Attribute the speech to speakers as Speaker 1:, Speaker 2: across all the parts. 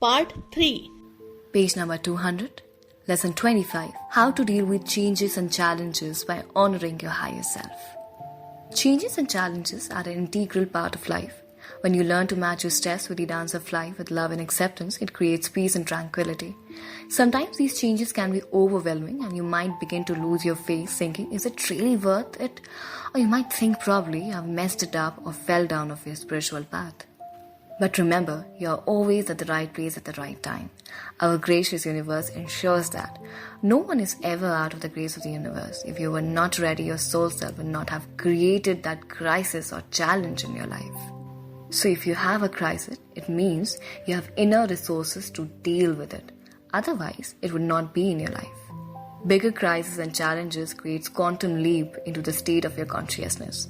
Speaker 1: Part 3.
Speaker 2: Page number 200. Lesson 25. How to deal with changes and challenges by honoring your higher self. Changes and challenges are an integral part of life. When you learn to match your stress with the dance of life with love and acceptance, it creates peace and tranquility. Sometimes these changes can be overwhelming and you might begin to lose your faith thinking, is it really worth it? Or you might think probably I've messed it up or fell down off your spiritual path. But remember, you are always at the right place at the right time. Our gracious universe ensures that. No one is ever out of the grace of the universe. If you were not ready, your soul self would not have created that crisis or challenge in your life. So if you have a crisis, it means you have inner resources to deal with it. Otherwise, it would not be in your life. Bigger crises and challenges creates quantum leap into the state of your consciousness.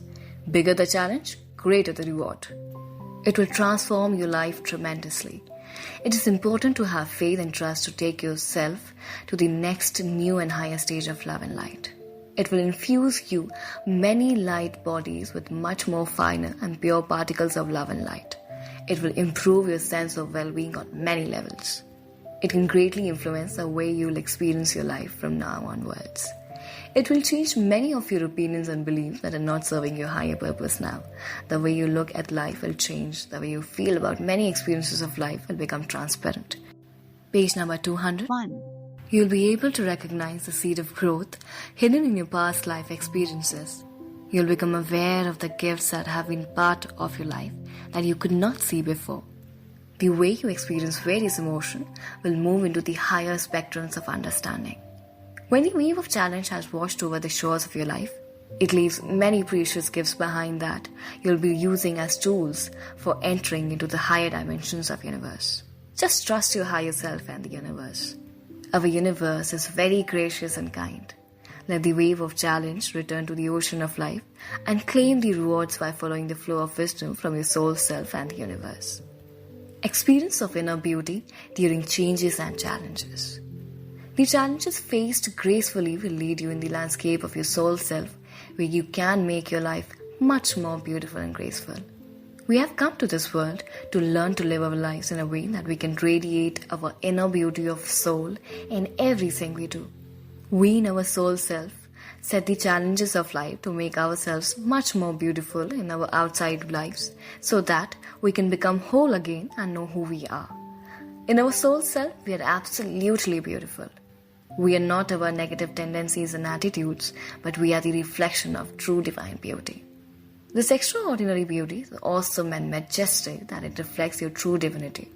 Speaker 2: Bigger the challenge, greater the reward. It will transform your life tremendously. It is important to have faith and trust to take yourself to the next new and higher stage of love and light. It will infuse you many light bodies with much more finer and pure particles of love and light. It will improve your sense of well-being on many levels. It can greatly influence the way you will experience your life from now onwards. It will change many of your opinions and beliefs that are not serving your higher purpose now. The way you look at life will change. The way you feel about many experiences of life will become transparent. Page number 201. You'll be able to recognize the seed of growth hidden in your past life experiences. You'll become aware of the gifts that have been part of your life that you could not see before. The way you experience various emotions will move into the higher spectrums of understanding. When the wave of challenge has washed over the shores of your life, it leaves many precious gifts behind that you'll be using as tools for entering into the higher dimensions of the universe. Just trust your higher self and the universe. Our universe is very gracious and kind. Let the wave of challenge return to the ocean of life and claim the rewards by following the flow of wisdom from your soul self and the universe. Experience of inner beauty during changes and challenges. The challenges faced gracefully will lead you in the landscape of your soul self, where you can make your life much more beautiful and graceful. We have come to this world to learn to live our lives in a way that we can radiate our inner beauty of soul in everything we do. We in our soul self set the challenges of life to make ourselves much more beautiful in our outside lives so that we can become whole again and know who we are. In our soul self, we are absolutely beautiful. We are not our negative tendencies and attitudes, but we are the reflection of true divine beauty. This extraordinary beauty is awesome and majestic that it reflects your true divinity.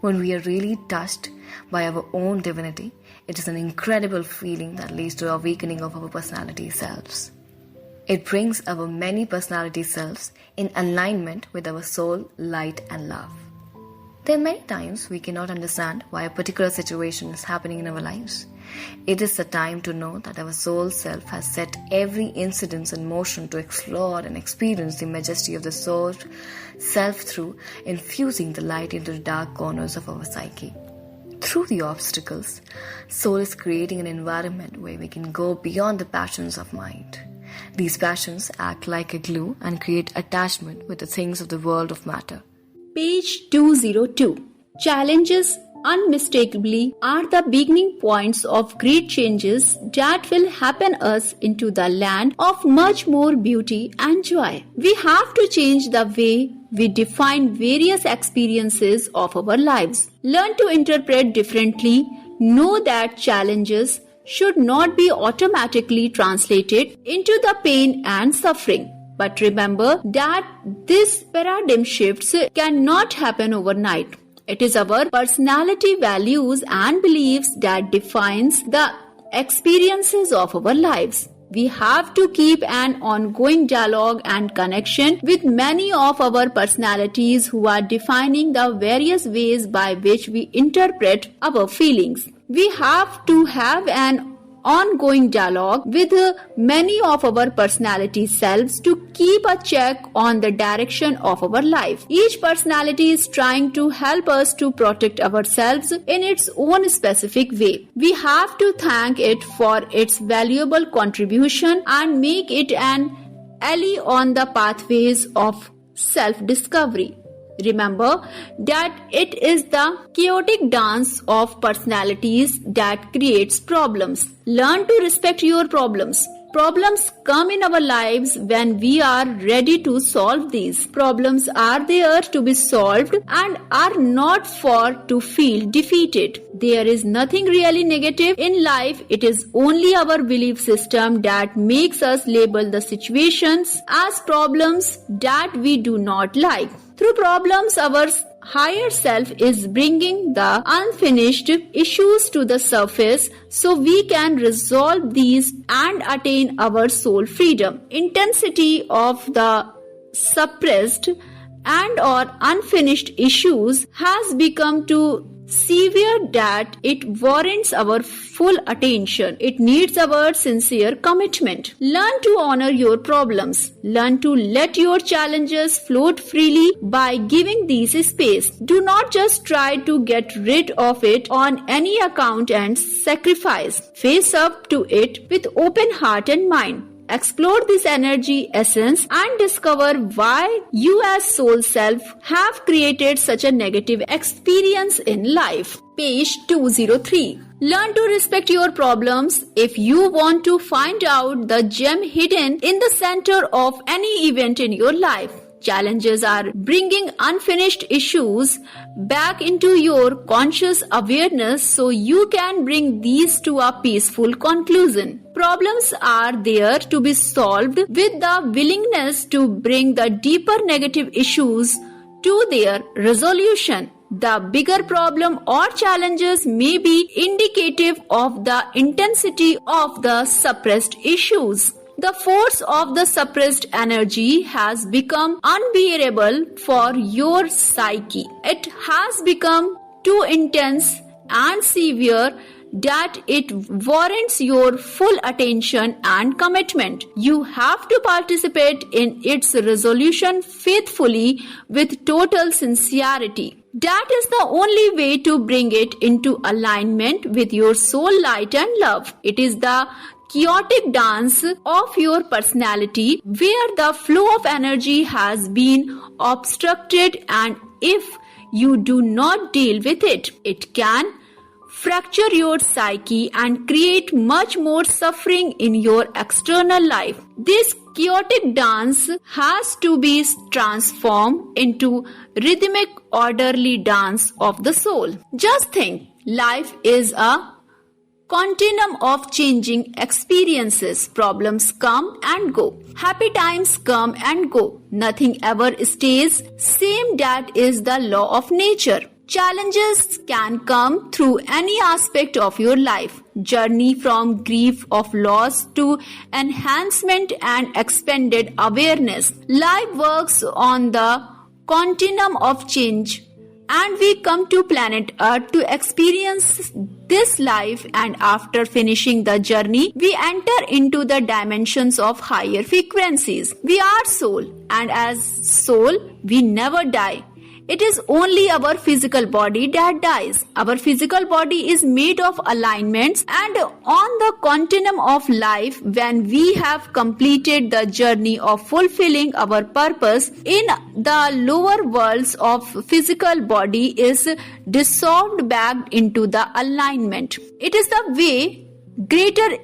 Speaker 2: When we are really touched by our own divinity, it is an incredible feeling that leads to awakening of our personality selves. It brings our many personality selves in alignment with our soul, light and love. There are many times we cannot understand why a particular situation is happening in our lives. It is the time to know that our soul self has set every incident in motion to explore and experience the majesty of the soul self through infusing the light into the dark corners of our psyche. Through the obstacles, soul is creating an environment where we can go beyond the passions of mind. These passions act like a glue and create attachment with the things of the world of matter.
Speaker 3: Page 202. Challenges unmistakably are the beginning points of great changes that will happen us into the land of much more beauty and joy. We have to change the way we define various experiences of our lives. Learn to interpret differently. Know that challenges should not be automatically translated into the pain and suffering. But remember that this paradigm shifts cannot happen overnight. It is our personality, values and beliefs that defines the experiences of our lives. We have to keep an ongoing dialogue and connection with many of our personalities who are defining the various ways by which we interpret our feelings. We have to have an ongoing dialogue with many of our personality selves to keep a check on the direction of our life. Each personality is trying to help us to protect ourselves in its own specific way. We have to thank it for its valuable contribution and make it an ally on the pathways of self-discovery. Remember that it is the chaotic dance of personalities that creates problems. Learn to respect your problems. Problems come in our lives when we are ready to solve these. Problems are there to be solved and are not for to feel defeated. There is nothing really negative in life. It is only our belief system that makes us label the situations as problems that we do not like. Through problems, our higher self is bringing the unfinished issues to the surface so we can resolve these and attain our soul freedom. Intensity of the suppressed and or unfinished issues has become too severe that it warrants our full attention. It needs our sincere commitment. Learn to honor your problems. Learn to let your challenges float freely by giving these space. Do not just try to get rid of it on any account and sacrifice. Face up to it with open heart and mind. Explore this energy essence and discover why you as soul self have created such a negative experience in life. Page 203. Learn to respect your problems. If you want to find out the gem hidden in the center of any event in your life, challenges are bringing unfinished issues back into your conscious awareness so you can bring these to a peaceful conclusion. Problems are there to be solved with the willingness to bring the deeper negative issues to their resolution. The bigger problem or challenges may be indicative of the intensity of the suppressed issues. The force of the suppressed energy has become unbearable for your psyche. It has become too intense and severe that it warrants your full attention and commitment. You have to participate in its resolution faithfully with total sincerity. That is the only way to bring it into alignment with your soul light and love. It is the chaotic dance of your personality where the flow of energy has been obstructed, and if you do not deal with it, it can fracture your psyche and create much more suffering in your external life. This chaotic dance has to be transformed into rhythmic, orderly dance of the soul. Just think, life is a continuum of changing experiences. Problems come and go. Happy times come and go. Nothing ever stays same. That is the law of nature. Challenges can come through any aspect of your life. Journey from grief of loss to enhancement and expanded awareness. Life works on the continuum of change, and we come to planet Earth to experience this life, and after finishing the journey, we enter into the dimensions of higher frequencies. We are soul, and as soul, we never die. It is only our physical body that dies. Our physical body is made of alignments, and on the continuum of life, when we have completed the journey of fulfilling our purpose in the lower worlds of physical body is dissolved back into the alignment. It is the way greater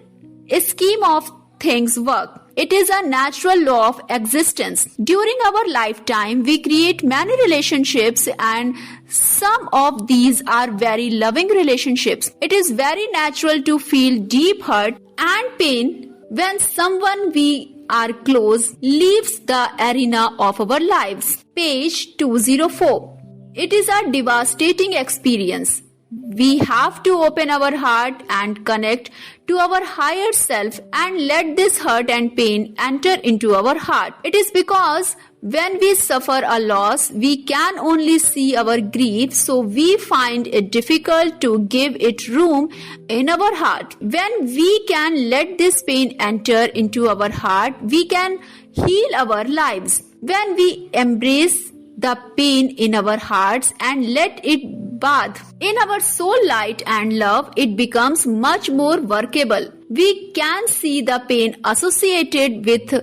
Speaker 3: scheme of things work. It is a natural law of existence. During our lifetime, we create many relationships, and some of these are very loving relationships. It is very natural to feel deep hurt and pain when someone we are close leaves the arena of our lives. Page 204. It is a devastating experience. We have to open our heart and connect to our higher self and let this hurt and pain enter into our heart. It is because when we suffer a loss, we can only see our grief, so we find it difficult to give it room in our heart. When we can let this pain enter into our heart, we can heal our lives. When we embrace the pain in our hearts and let it bathe in our soul light and love, it becomes much more workable. We can see the pain associated with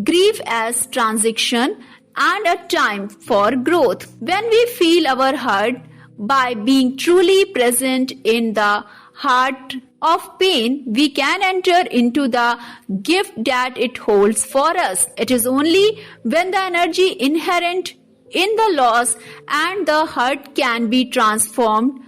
Speaker 3: grief as transition and a time for growth. When we feel our heart by being truly present in the heart of pain, we can enter into the gift that it holds for us. It is only when the energy inherent in the loss and the hurt can be transformed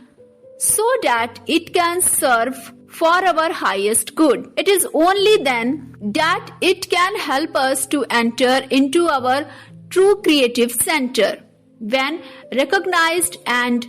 Speaker 3: so that it can serve for our highest good. It is only then that it can help us to enter into our true creative center. When recognized and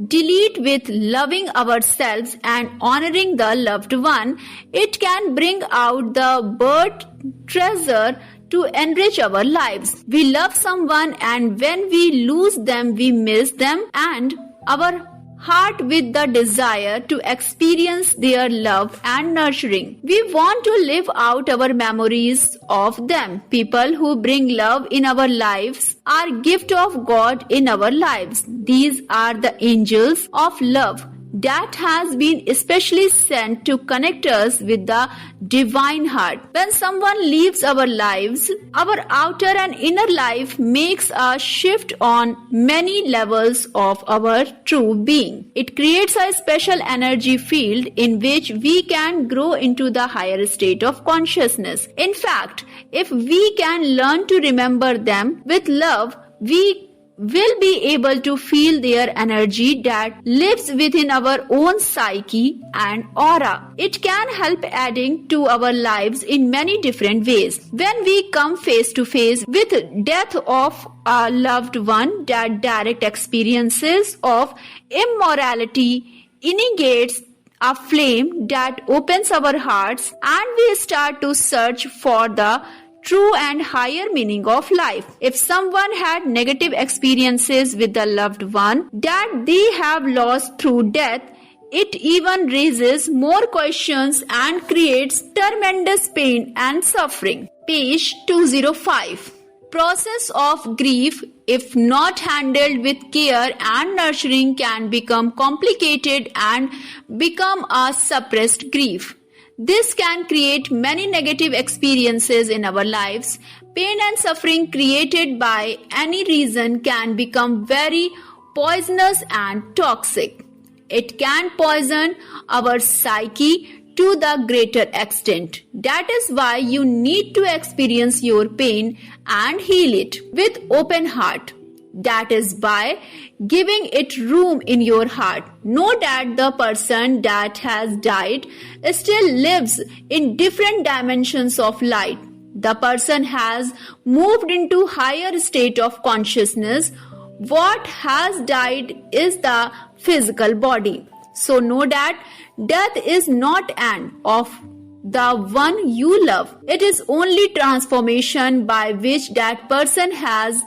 Speaker 3: dealt with loving ourselves and honoring the loved one, it can bring out the birth treasure to enrich our lives. We love someone, and when we lose them, we miss them and our heart with the desire to experience their love and nurturing. We want to live out our memories of them. People who bring love in our lives are gift of God in our lives. These are the angels of love that has been especially sent to connect us with the divine heart. When someone leaves our lives, our outer and inner life makes a shift on many levels of our true being. It creates a special energy field in which we can grow into the higher state of consciousness. In fact, if we can learn to remember them with love, we will be able to feel their energy that lives within our own psyche and aura. It can help adding to our lives in many different ways. When we come face to face with death of a loved one, that direct experiences of immortality initiates a flame that opens our hearts, and we start to search for the true and higher meaning of life. If someone had negative experiences with the loved one that they have lost through death, it even raises more questions and creates tremendous pain and suffering. Page 205. Process of grief, if not handled with care and nurturing, can become complicated and become a suppressed grief. This can create many negative experiences in our lives. Pain and suffering created by any reason can become very poisonous and toxic. It can poison our psyche to the greater extent. That is why you need to experience your pain and heal it with open heart. That is by giving it room in your heart. Know that the person that has died still lives in different dimensions of light. The person has moved into higher state of consciousness. What has died is the physical body. So know that death is not end of the one you love. It is only transformation by which that person has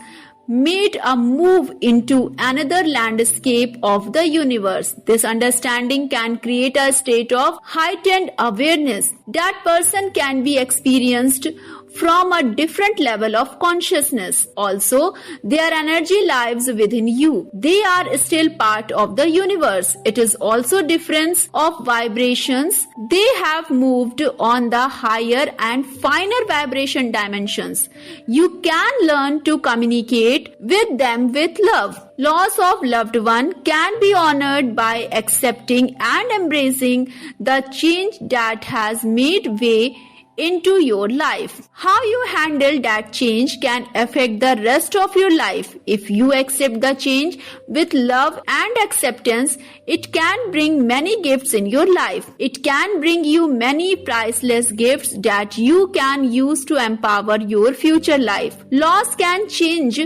Speaker 3: made a move into another landscape of the universe. This understanding can create a state of heightened awareness. That person can be experienced from a different level of consciousness. Also, their energy lives within you. They are still part of the universe. It is also difference of vibrations. They have moved on the higher and finer vibration dimensions. You can learn to communicate with them with love. Loss of loved one can be honored by accepting and embracing the change that has made way into your life. How you handle that change can affect the rest of your life. If you accept the change with love and acceptance, it can bring many gifts in your life. It can bring you many priceless gifts that you can use to empower your future life. Loss can change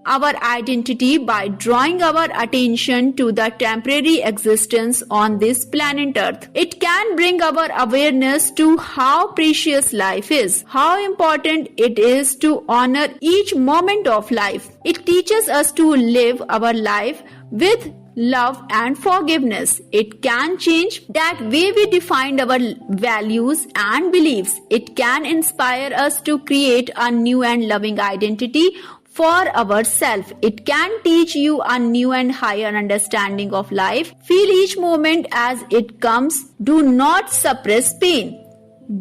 Speaker 3: our identity by drawing our attention to the temporary existence on this planet Earth. It can bring our awareness to how precious life is, how important it is to honor each moment of life. It teaches us to live our life with love and forgiveness. It can change that way we define our values and beliefs. It can inspire us to create a new and loving identity for ourselves. It can teach you a new and higher understanding of life. Feel each moment as it comes. Do not suppress pain.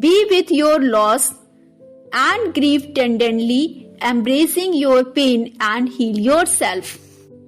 Speaker 3: Be with your loss and grieve tenderly. embracing your pain and heal yourself.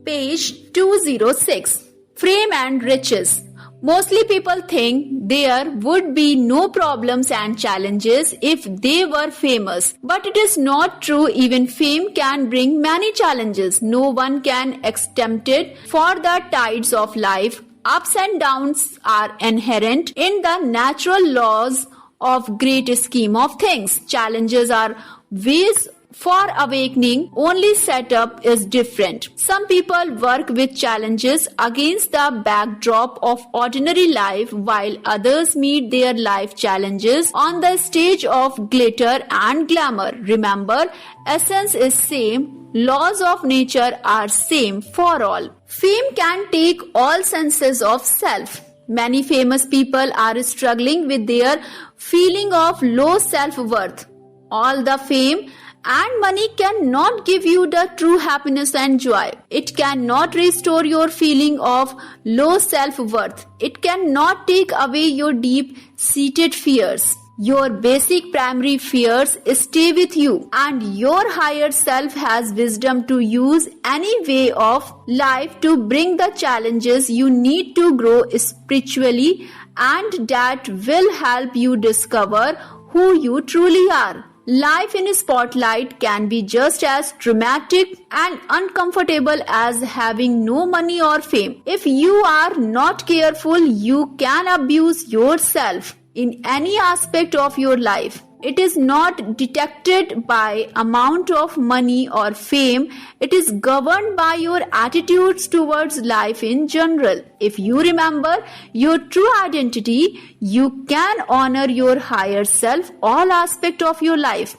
Speaker 3: Page 206. Fame and riches. Mostly people think there would be no problems and challenges if they were famous. But it is not true. Even fame can bring many challenges. No one can exempt it for the tides of life. Ups and downs are inherent in the natural laws of great scheme of things. Challenges are ways for awakening, only setup is different. Some people work with challenges against the backdrop of ordinary life, while others meet their life challenges on the stage of glitter and glamour. Remember, essence is same, laws of nature are same for all. Fame can take all senses of self. Many famous people are struggling with their feeling of low self-worth. All the fame and money cannot give you the true happiness and joy. It cannot restore your feeling of low self-worth. It cannot take away your deep-seated fears. Your basic primary fears stay with you, and your higher self has wisdom to use any way of life to bring the challenges you need to grow spiritually, and that will help you discover who you truly are. Life in a spotlight can be just as traumatic and uncomfortable as having no money or fame. If you are not careful, you can abuse yourself in any aspect of your life. It is not detected by amount of money or fame. It is governed by your attitudes towards life in general. If you remember your true identity, you can honor your higher self all aspect of your life.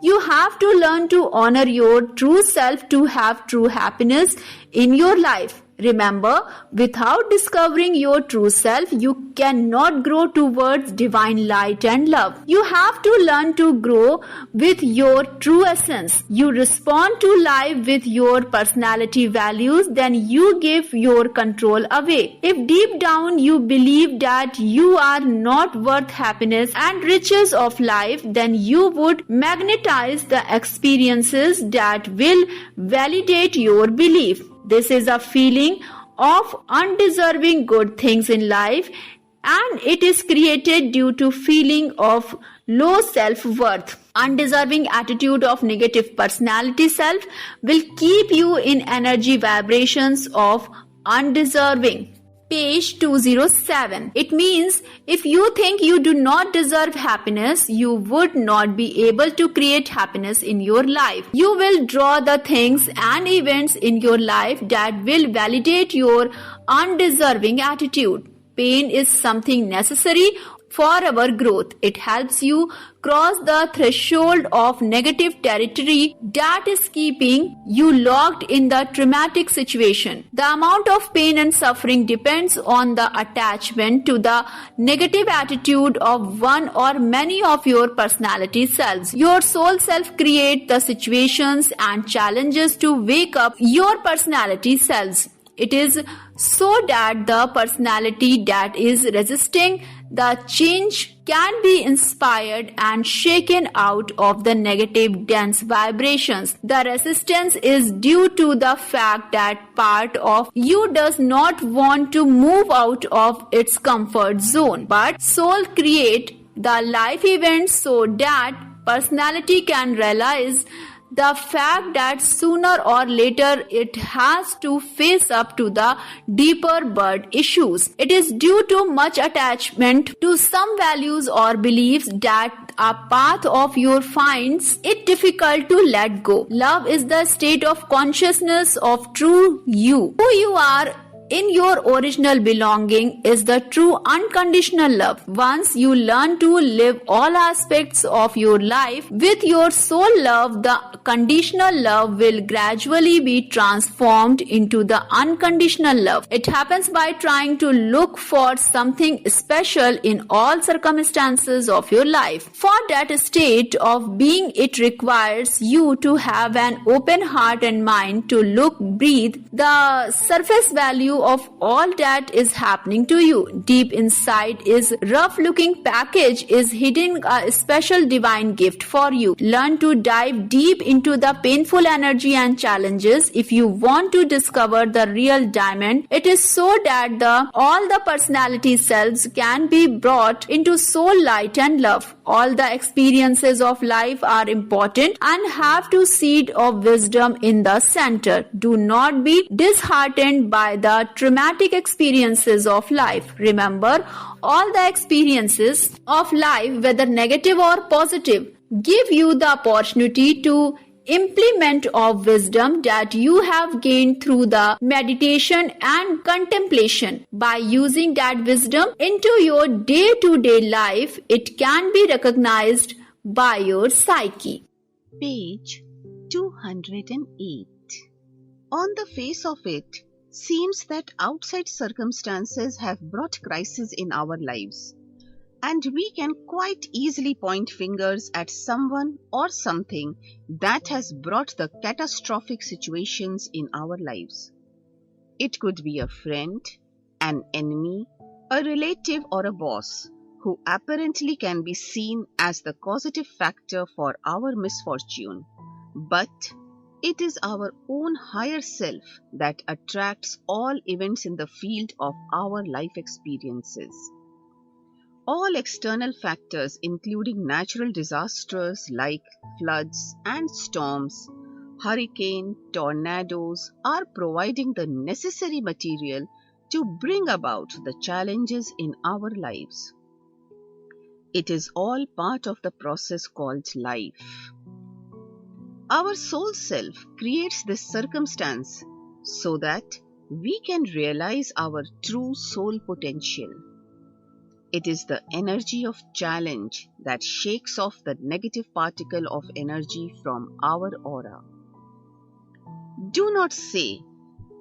Speaker 3: You have to learn to honor your true self to have true happiness in your life. Remember, without discovering your true self, you cannot grow towards divine light and love. You have to learn to grow with your true essence. You respond to life with your personality values, then you give your control away. If deep down you believe that you are not worth happiness and riches of life, then you would magnetize the experiences that will validate your belief. This is a feeling of undeserving good things in life, and it is created due to feeling of low self-worth. Undeserving attitude of negative personality self will keep you in energy vibrations of undeserving. Page 207. It means if you think you do not deserve happiness, you would not be able to create happiness in your life. You will draw the things and events in your life that will validate your undeserving attitude. Pain is something necessary for our growth. It helps you cross the threshold of negative territory that is keeping you locked in the traumatic situation. The amount of pain and suffering depends on the attachment to the negative attitude of one or many of your personality selves. Your soul self creates the situations and challenges to wake up your personality selves. It is so that the personality that is resisting the change can be inspired and shaken out of the negative dense vibrations. The resistance is due to the fact that part of you does not want to move out of its comfort zone. But soul create the life events so that personality can realize the fact that sooner or later it has to face up to the deeper bird issues. It is due to much attachment to some values or beliefs that a path of your finds it difficult to let go. Love is the state of consciousness of true you. Who you are in your original belonging is the true unconditional love. Once you learn to live all aspects of your life with your soul love, the conditional love will gradually be transformed into the unconditional love. It happens by trying to look for something special in all circumstances of your life. For that state of being, it requires you to have an open heart and mind to look, breathe the surface value you of all that is happening to you. Deep inside is rough-looking package is hidden a special divine gift for you. Learn to dive deep into the painful energy and challenges if you want to discover the real diamond. It is so that all the personality selves can be brought into soul light and love. All the experiences of life are important and have to seed of wisdom in the center. Do not be disheartened by the traumatic experiences of life. Remember, all the experiences of life, whether negative or positive, give you the opportunity to implement of wisdom that you have gained through the meditation and contemplation. By using that wisdom into your day-to-day life, it can be recognized by your psyche.
Speaker 1: Page 208. On the face of it, seems that outside circumstances have brought crisis in our lives, and we can quite easily point fingers at someone or something that has brought the catastrophic situations in our lives. It could be a friend, an enemy, a relative, or a boss who apparently can be seen as the causative factor for our misfortune. But it is our own higher self that attracts all events in the field of our life experiences. All external factors, including natural disasters like floods and storms, hurricane, tornadoes, are providing the necessary material to bring about the challenges in our lives. It is all part of the process called life. Our soul self creates this circumstance so that we can realize our true soul potential. It is the energy of challenge that shakes off the negative particle of energy from our aura. Do not say,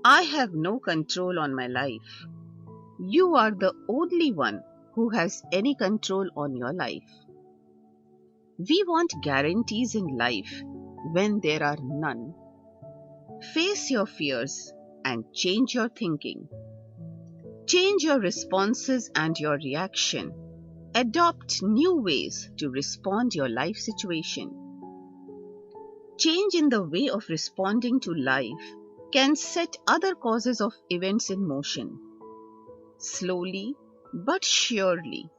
Speaker 1: "I have no control on my life." You are the only one who has any control on your life. We want guarantees in life when there are none. Face your fears and change your thinking. Change your responses and your reaction. Adopt new ways to respond your life situation. Change in the way of responding to life can set other causes of events in motion. Slowly but surely,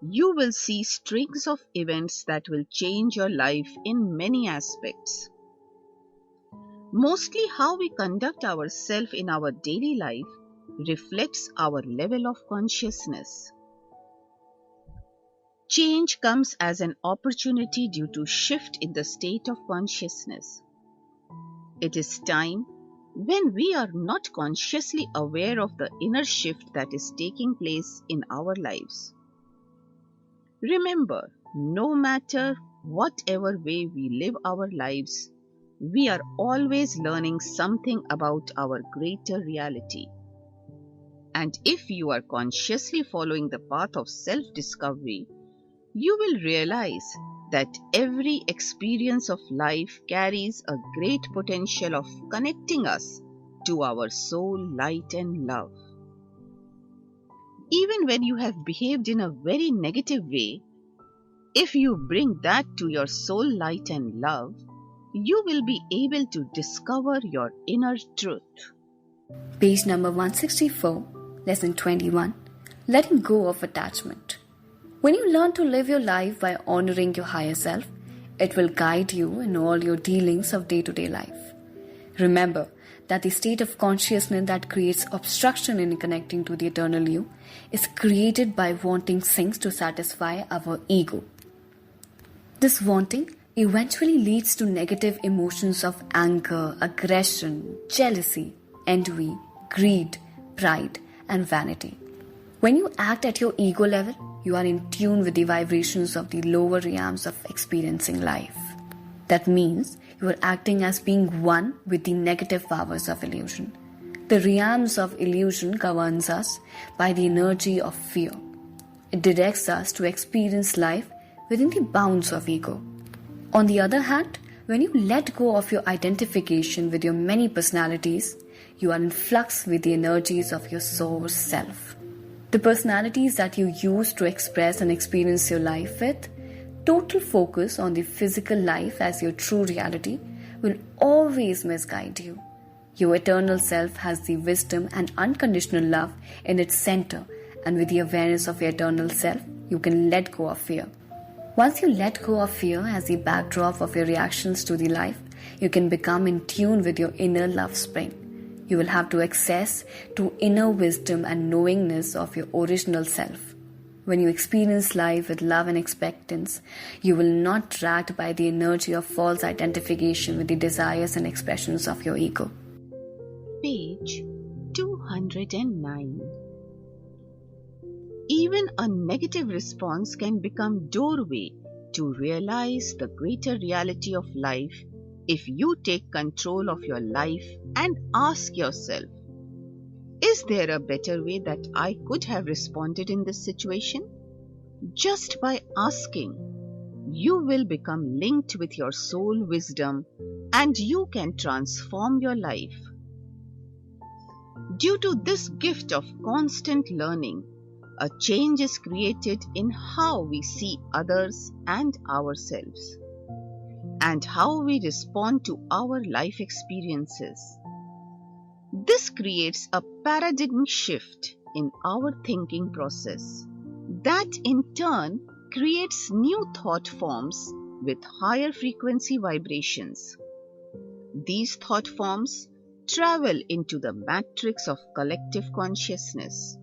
Speaker 1: you will see strings of events that will change your life in many aspects. Mostly how we conduct ourselves in our daily life reflects our level of consciousness. Change comes as an opportunity due to shift in the state of consciousness. It is time when we are not consciously aware of the inner shift that is taking place in our lives. Remember, no matter whatever way we live our lives, we are always learning something about our greater reality. And if you are consciously following the path of self-discovery, you will realize that every experience of life carries a great potential of connecting us to our soul, light, and love. Even when you have behaved in a very negative way, if you bring that to your soul, light, and love, you will be able to discover your inner truth.
Speaker 2: Page number 164, Lesson 21, Letting Go of Attachment. When you learn to live your life by honoring your higher self, it will guide you in all your dealings of day-to-day life. Remember that the state of consciousness that creates obstruction in connecting to the eternal you is created by wanting things to satisfy our ego. This wanting eventually leads to negative emotions of anger, aggression, jealousy, envy, greed, pride, and vanity. When you act at your ego level, you are in tune with the vibrations of the lower realms of experiencing life. That means you are acting as being one with the negative powers of illusion. The realms of illusion governs us by the energy of fear. It directs us to experience life within the bounds of ego. On the other hand, when you let go of your identification with your many personalities, You are in flux with the energies of your source self. The personalities that you use to express and experience your life with, total focus on the physical life as your true reality, will always misguide you. Your eternal self has the wisdom and unconditional love in its center, and with the awareness of your eternal self, you can let go of fear. Once you let go of fear as the backdrop of your reactions to the life, you can become in tune with your inner love spring. You will have to access to inner wisdom and knowingness of your original self. When you experience life with love and expectance, you will not dragged by the energy of false identification with the desires and expressions of your ego.
Speaker 1: Page 209. Even a negative response can become doorway to realize the greater reality of life if you take control of your life and ask yourself, is there a better way that I could have responded in this situation? Just by asking, you will become linked with your soul wisdom and you can transform your life. Due to this gift of constant learning, a change is created in how we see others and ourselves, and how we respond to our life experiences. This creates a paradigm shift in our thinking process that in turn creates new thought forms with higher frequency vibrations. These thought forms travel into the matrix of collective consciousness.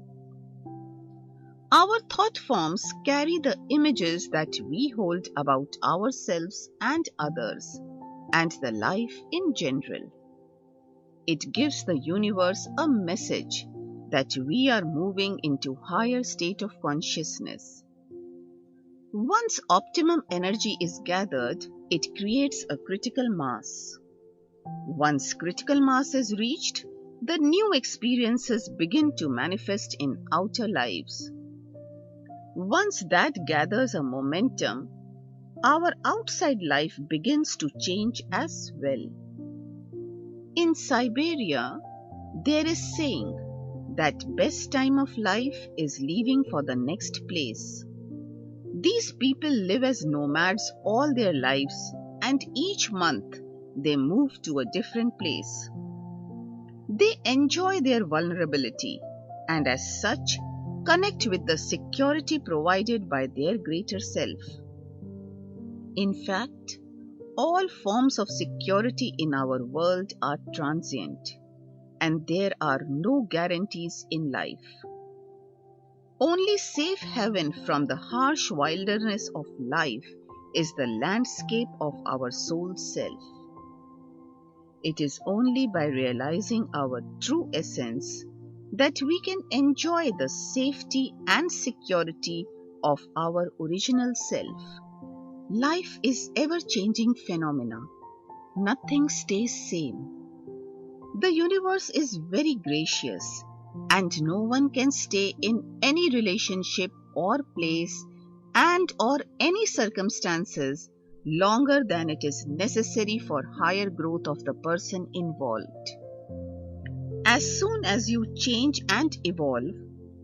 Speaker 1: Our thought forms carry the images that we hold about ourselves and others, and the life in general. It gives the universe a message that we are moving into higher state of consciousness. Once optimum energy is gathered, it creates a critical mass. Once critical mass is reached, the new experiences begin to manifest in outer lives. Once that gathers a momentum, our outside life begins to change as well. In Siberia, there is saying that best time of life is leaving for the next place. These people live as nomads all their lives, and each month they move to a different place. They enjoy their vulnerability and as such connect with the security provided by their greater self. In fact, all forms of security in our world are transient, and there are no guarantees in life. Only safe haven from the harsh wilderness of life is the landscape of our soul self. It is only by realizing our true essence that we can enjoy the safety and security of our original self. Life is ever-changing phenomena. Nothing stays same. The universe is very gracious, and no one can stay in any relationship or place and or any circumstances longer than it is necessary for higher growth of the person involved. As soon as you change and evolve,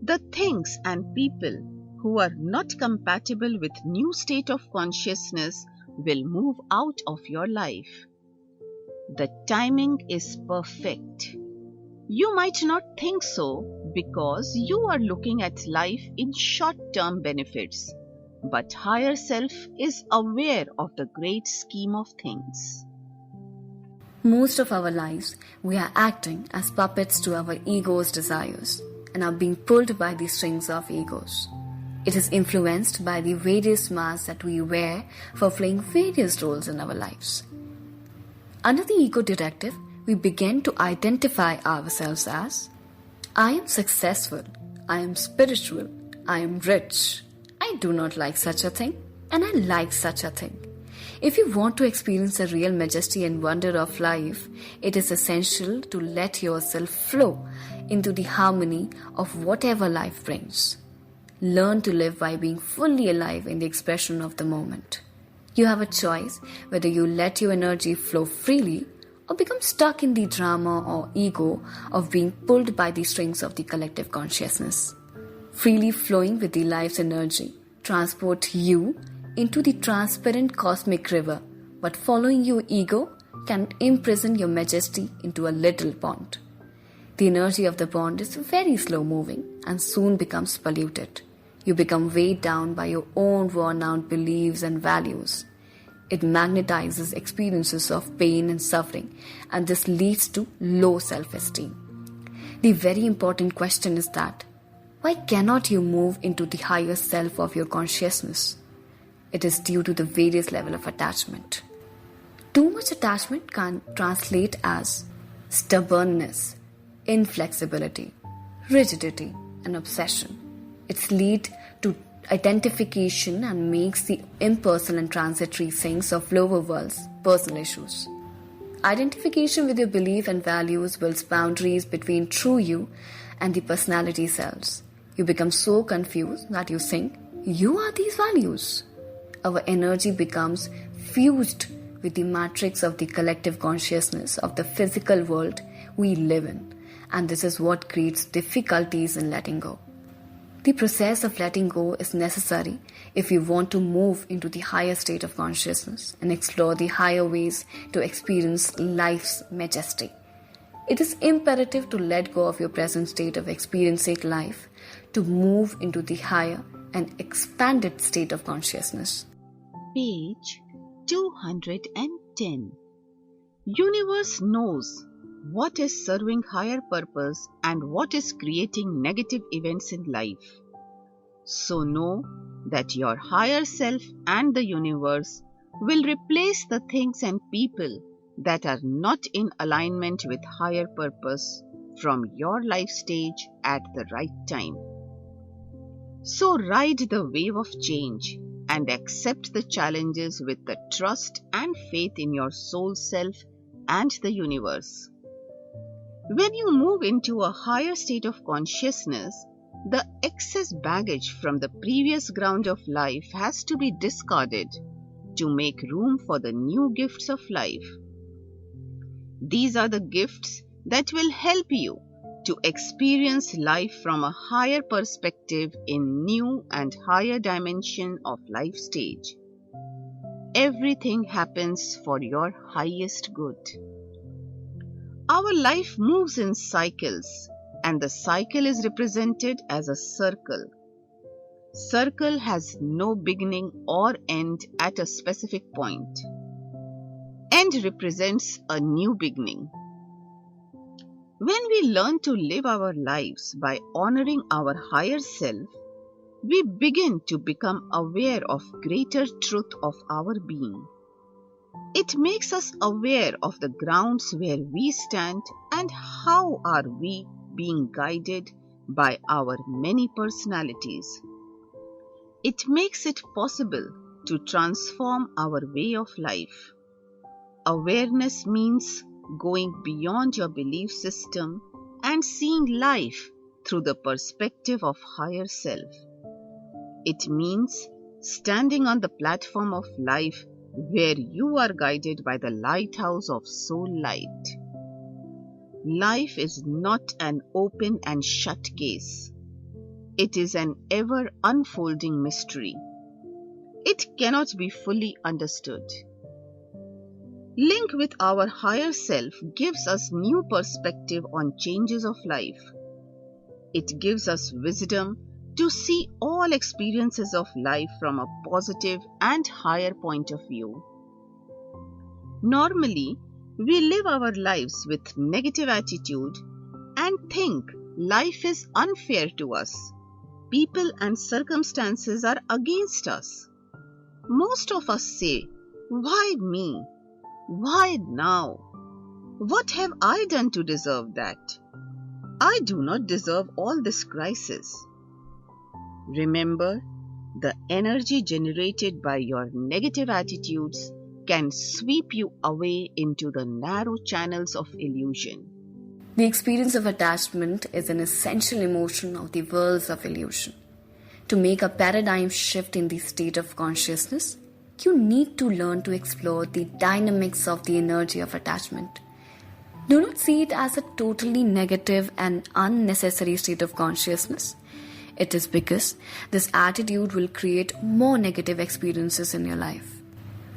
Speaker 1: the things and people who are not compatible with new state of consciousness will move out of your life. The timing is perfect. You might not think so because you are looking at life in short-term benefits, but higher self is aware of the great scheme of things.
Speaker 2: Most of our lives, we are acting as puppets to our ego's desires and are being pulled by the strings of egos. It is influenced by the various masks that we wear for playing various roles in our lives. Under the ego directive, we begin to identify ourselves as, I am successful, I am spiritual, I am rich, I do not like such a thing, and I like such a thing. If you want to experience the real majesty and wonder of life, it is essential to let yourself flow into the harmony of whatever life brings. Learn to live by being fully alive in the expression of the moment. You have a choice whether you let your energy flow freely or become stuck in the drama or ego of being pulled by the strings of the collective consciousness. Freely flowing with the life's energy, transport you into the transparent cosmic river, but following your ego can imprison your majesty into a little pond. The energy of the pond is very slow moving and soon becomes polluted. You become weighed down by your own worn out beliefs and values. It magnetizes experiences of pain and suffering, and this leads to low self-esteem. The very important question is that, why cannot you move into the higher self of your consciousness? It is due to the various level of attachment. Too much attachment can translate as stubbornness, inflexibility, rigidity, and obsession. It leads to identification and makes the impersonal and transitory things of lower worlds personal issues. Identification with your belief and values builds boundaries between true you and the personality selves. You become so confused that you think you are these values. Our energy becomes fused with the matrix of the collective consciousness of the physical world we live in, and this is what creates difficulties in letting go. The process of letting go is necessary if you want to move into the higher state of consciousness and explore the higher ways to experience life's majesty. It is imperative to let go of your present state of experiencing life to move into the higher and expanded state of consciousness.
Speaker 1: Page 210. Universe knows what is serving higher purpose and what is creating negative events in life. So know that your higher self and the universe will replace the things and people that are not in alignment with higher purpose from your life stage at the right time. So ride the wave of change and accept the challenges with the trust and faith in your soul self and the universe. When you move into a higher state of consciousness, the excess baggage from the previous ground of life has to be discarded to make room for the new gifts of life. These are the gifts that will help you to experience life from a higher perspective in new and higher dimension of life stage. Everything happens for your highest good. Our life moves in cycles, and the cycle is represented as a circle. Circle has no beginning or end at a specific point. End represents a new beginning. When we learn to live our lives by honoring our higher self, we begin to become aware of greater truth of our being. It makes us aware of the grounds where we stand and how are we being guided by our many personalities. It makes it possible to transform our way of life. Awareness means going beyond your belief system and seeing life through the perspective of higher self. It means standing on the platform of life where you are guided by the lighthouse of soul light. Life is not an open and shut case. It is an ever unfolding mystery. It cannot be fully understood. Link with our higher self gives us new perspective on changes of life. It gives us wisdom to see all experiences of life from a positive and higher point of view. Normally, we live our lives with negative attitude and think life is unfair to us. People and circumstances are against us. Most of us say, "Why me? Why now? What have I done to deserve that? I do not deserve all this crisis." Remember, the energy generated by your negative attitudes can sweep you away into the narrow channels of illusion.
Speaker 2: The experience of attachment is an essential emotion of the worlds of illusion. To make a paradigm shift in the state of consciousness, you need to learn to explore the dynamics of the energy of attachment Do not see it as a totally negative and unnecessary state of consciousness. It is because this attitude will create more negative experiences in your life.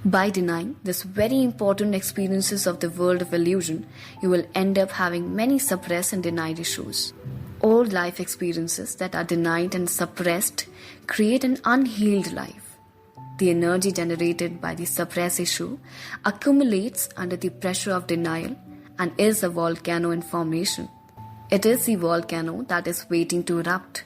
Speaker 2: By denying this very important experiences of the world of illusion, you will end up having many suppressed and denied issues. All life experiences that are denied and suppressed create an unhealed life. The energy generated by the suppressed issue accumulates under the pressure of denial and is a volcano in formation. It is the volcano that is waiting to erupt.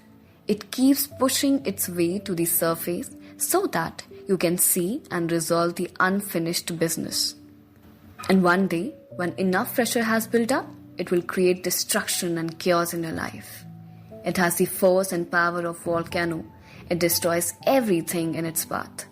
Speaker 2: It keeps pushing its way to the surface so that you can see and resolve the unfinished business. And one day, when enough pressure has built up, it will create destruction and chaos in your life. It has the force and power of volcano. It destroys everything in its path.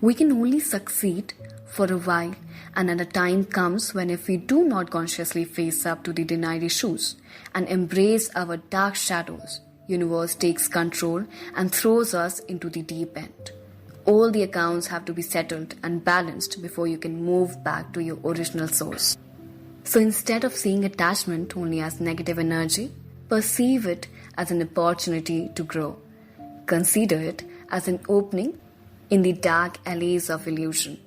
Speaker 2: We can only succeed for a while, and then a time comes when if we do not consciously face up to the denied issues and embrace our dark shadows, universe takes control and throws us into the deep end. All the accounts have to be settled and balanced before you can move back to your original source. So instead of seeing attachment only as negative energy, perceive it as an opportunity to grow. Consider it as an opening in the dark alleys of illusion.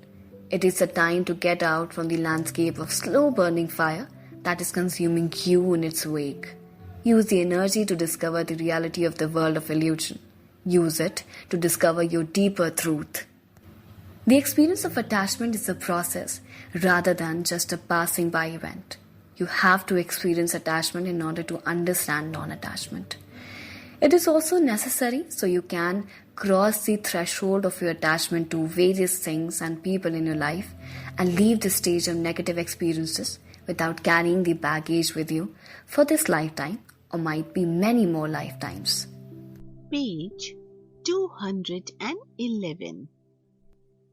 Speaker 2: It is a time to get out from the landscape of slow burning fire that is consuming you in its wake. Use the energy to discover the reality of the world of illusion. Use it to discover your deeper truth. The experience of attachment is a process rather than just a passing by event. You have to experience attachment in order to understand non-attachment. It is also necessary so you can cross the threshold of your attachment to various things and people in your life and leave the stage of negative experiences without carrying the baggage with you for this lifetime or might be many more lifetimes.
Speaker 1: Page 211.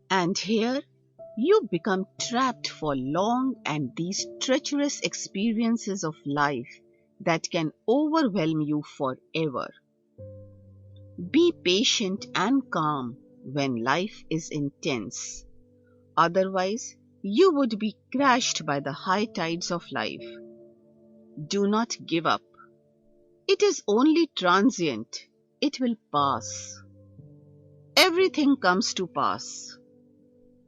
Speaker 1: And here you become trapped for long and these treacherous experiences of life that can overwhelm you forever. Be patient and calm when life is intense. Otherwise, you would be crashed by the high tides of life. Do not give up. It is only transient. It will pass. Everything comes to pass.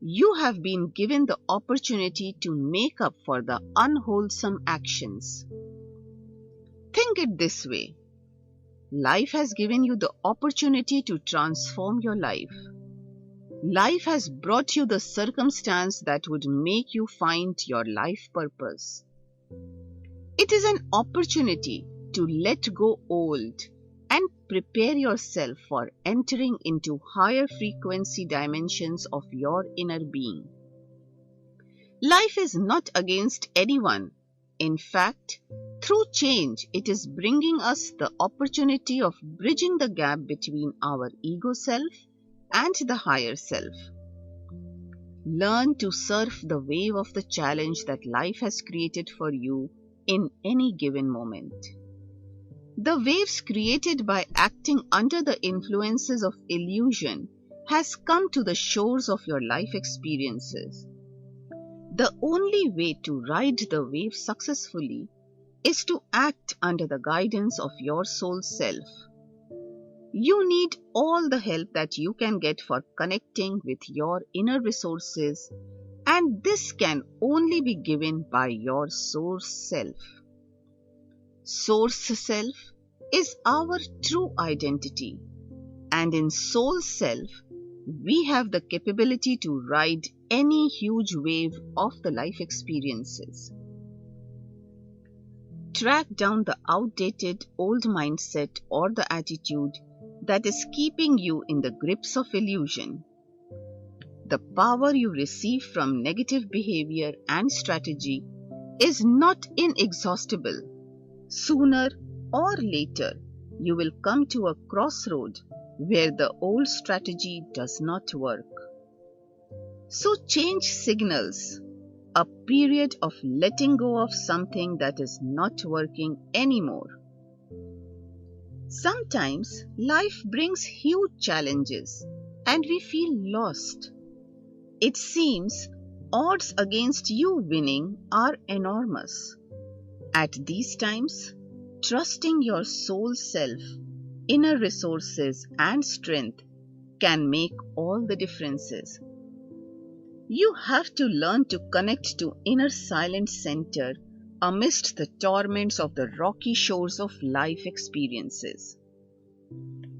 Speaker 1: You have been given the opportunity to make up for the unwholesome actions. Think it this way. Life has given you the opportunity to transform your life. Life has brought you the circumstance that would make you find your life purpose. It is an opportunity to let go old and prepare yourself for entering into higher frequency dimensions of your inner being. Life is not against anyone. In fact, through change, it is bringing us the opportunity of bridging the gap between our ego self and the higher self. Learn to surf the wave of the challenge that life has created for you in any given moment. The waves created by acting under the influences of illusion has come to the shores of your life experiences. The only way to ride the wave successfully is to act under the guidance of your soul self. You need all the help that you can get for connecting with your inner resources, and this can only be given by your source self. Source self is our true identity, and in soul self, we have the capability to ride any huge wave of the life experiences. Track down the outdated old mindset or the attitude that is keeping you in the grips of illusion. The power you receive from negative behavior and strategy is not inexhaustible. Sooner or later, you will come to a crossroad where the old strategy does not work. So change signals a period of letting go of something that is not working anymore. Sometimes life brings huge challenges and we feel lost. It seems odds against you winning are enormous. At these times, trusting your soul self, inner resources, and strength can make all the differences. You have to learn to connect to inner silent center amidst the torments of the rocky shores of life experiences.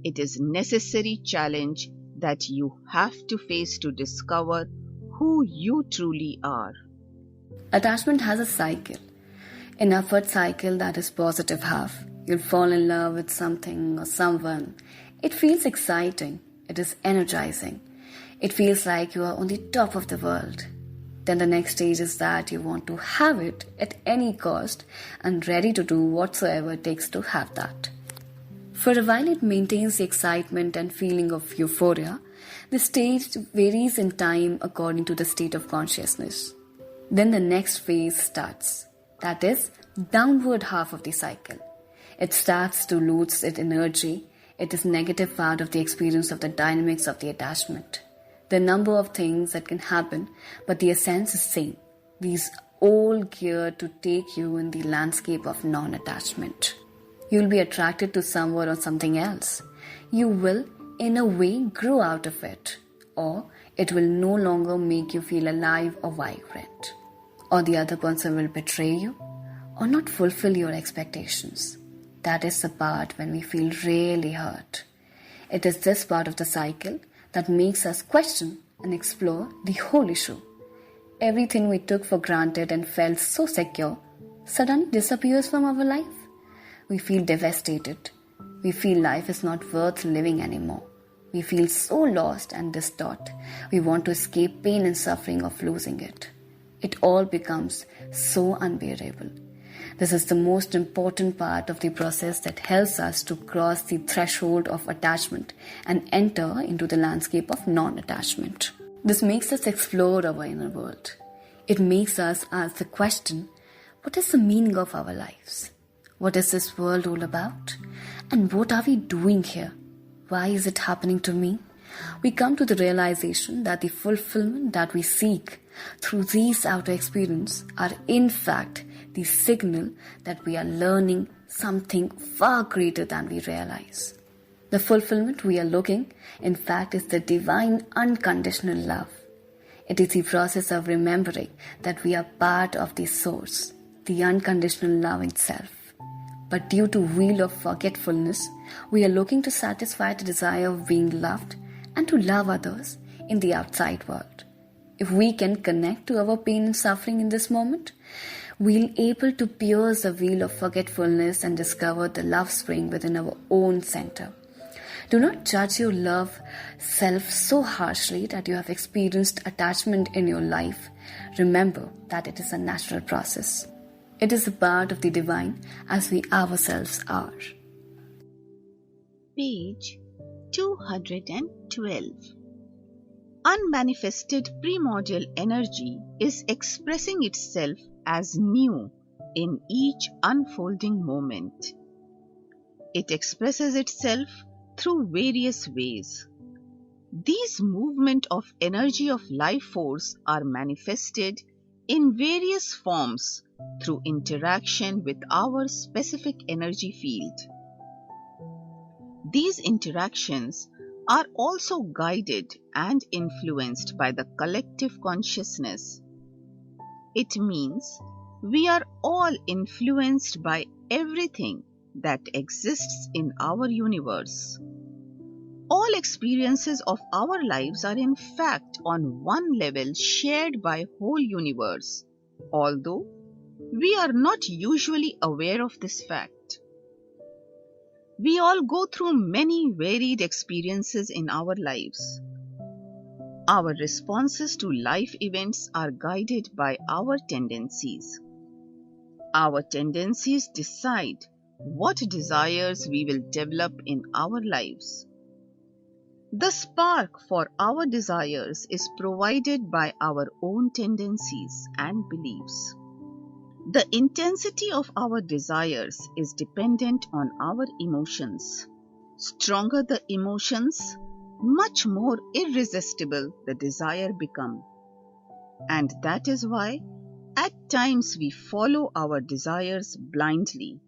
Speaker 1: It is a necessary challenge that you have to face to discover who you truly are.
Speaker 2: Attachment has a cycle, an upward cycle that is positive half. You'll fall in love with something or someone. It feels exciting. It is energizing. It feels like you are on the top of the world. Then the next stage is that you want to have it at any cost and ready to do whatsoever it takes to have that. For a while it maintains the excitement and feeling of euphoria. The stage varies in time according to the state of consciousness. Then the next phase starts. That is, downward half of the cycle. It starts to lose its energy. It is negative part of the experience of the dynamics of the attachment. The number of things that can happen, but the essence is same. These all geared to take you in the landscape of non-attachment. You'll be attracted to someone or something else. You will, in a way, grow out of it. Or it will no longer make you feel alive or vibrant. Or the other person will betray you or not fulfill your expectations. That is the part when we feel really hurt. It is this part of the cycle that makes us question and explore the whole issue. Everything we took for granted and felt so secure suddenly disappears from our life. We feel devastated. We feel life is not worth living anymore. We feel so lost and distraught. We want to escape pain and suffering of losing it. It all becomes so unbearable. This is the most important part of the process that helps us to cross the threshold of attachment and enter into the landscape of non-attachment. This makes us explore our inner world. It makes us ask the question, what is the meaning of our lives? What is this world all about? And what are we doing here? Why is it happening to me? We come to the realization that the fulfillment that we seek through these outer experiences are in fact the signal that we are learning something far greater than we realize. The fulfillment we are looking, in fact, is the divine unconditional love. It is the process of remembering that we are part of the source, the unconditional love itself. But due to wheel of forgetfulness, we are looking to satisfy the desire of being loved and to love others in the outside world. If we can connect to our pain and suffering in this moment, we'll able to pierce the wheel of forgetfulness and discover the love spring within our own center. Do not judge your love self so harshly that you have experienced attachment in your life. Remember that it is a natural process. It is a part of the divine as we ourselves are.
Speaker 1: Page 212. Unmanifested primordial energy is expressing itself as new in each unfolding moment. It expresses itself through various ways. These movements of energy of life force are manifested in various forms through interaction with our specific energy field. These interactions are also guided and influenced by the collective consciousness. It means we are all influenced by everything that exists in our universe. All experiences of our lives are in fact on one level shared by whole universe, although we are not usually aware of this fact. We all go through many varied experiences in our lives. Our responses to life events are guided by our tendencies. Our tendencies decide what desires we will develop in our lives. The spark for our desires is provided by our own tendencies and beliefs. The intensity of our desires is dependent on our emotions. Stronger the emotions, much more irresistible the desire becomes. And that is why At times we follow our desires blindly.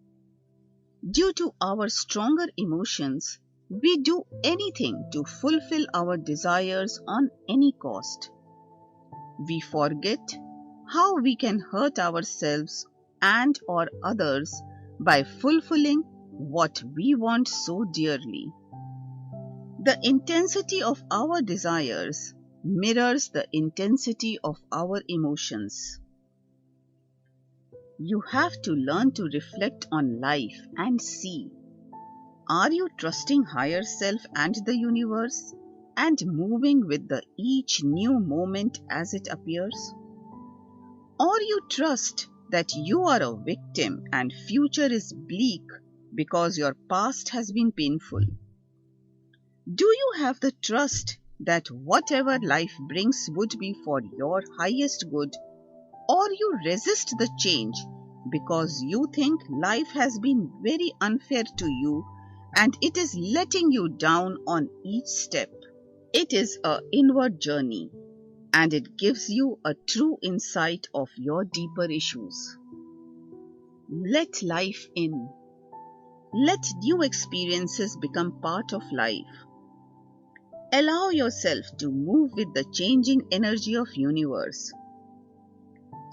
Speaker 1: Due to our stronger emotions, we do anything to fulfill our desires on any cost. We forget how we can hurt ourselves and or others by fulfilling what we want so dearly. The intensity of our desires mirrors the intensity of our emotions. You have to learn to reflect on life and see, are you trusting higher self and the universe and moving with the each new moment as it appears? Or you trust that you are a victim and future is bleak because your past has been painful? Do you have the trust that whatever life brings would be for your highest good, or you resist the change because you think life has been very unfair to you and it is letting you down on each step? It is an inward journey and it gives you a true insight of your deeper issues. Let life in. Let new experiences become part of life. Allow yourself to move with the changing energy of universe.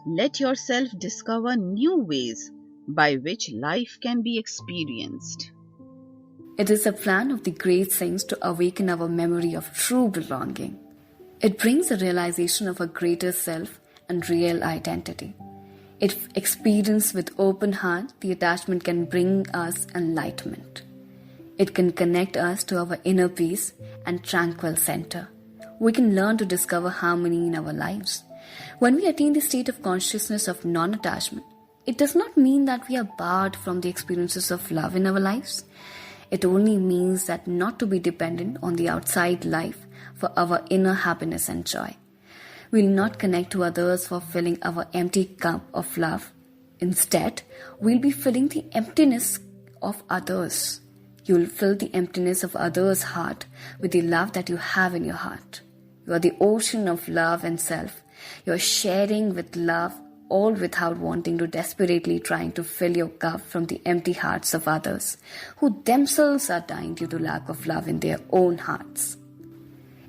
Speaker 1: Let yourself discover new ways by which life can be experienced.
Speaker 2: It is a plan of the great saints to awaken our memory of true belonging. It brings a realization of a greater self and real identity. If experienced with open heart, the attachment can bring us enlightenment. It can connect us to our inner peace and tranquil center. We can learn to discover harmony in our lives. When we attain the state of consciousness of non-attachment, it does not mean that we are barred from the experiences of love in our lives. It only means that not to be dependent on the outside life for our inner happiness and joy. We will not connect to others for filling our empty cup of love. Instead, we'll be filling the emptiness of others. You will fill the emptiness of others' heart with the love that you have in your heart. You are the ocean of love and self. You are sharing with love, all without wanting to desperately trying to fill your cup from the empty hearts of others, who themselves are dying due to lack of love in their own hearts.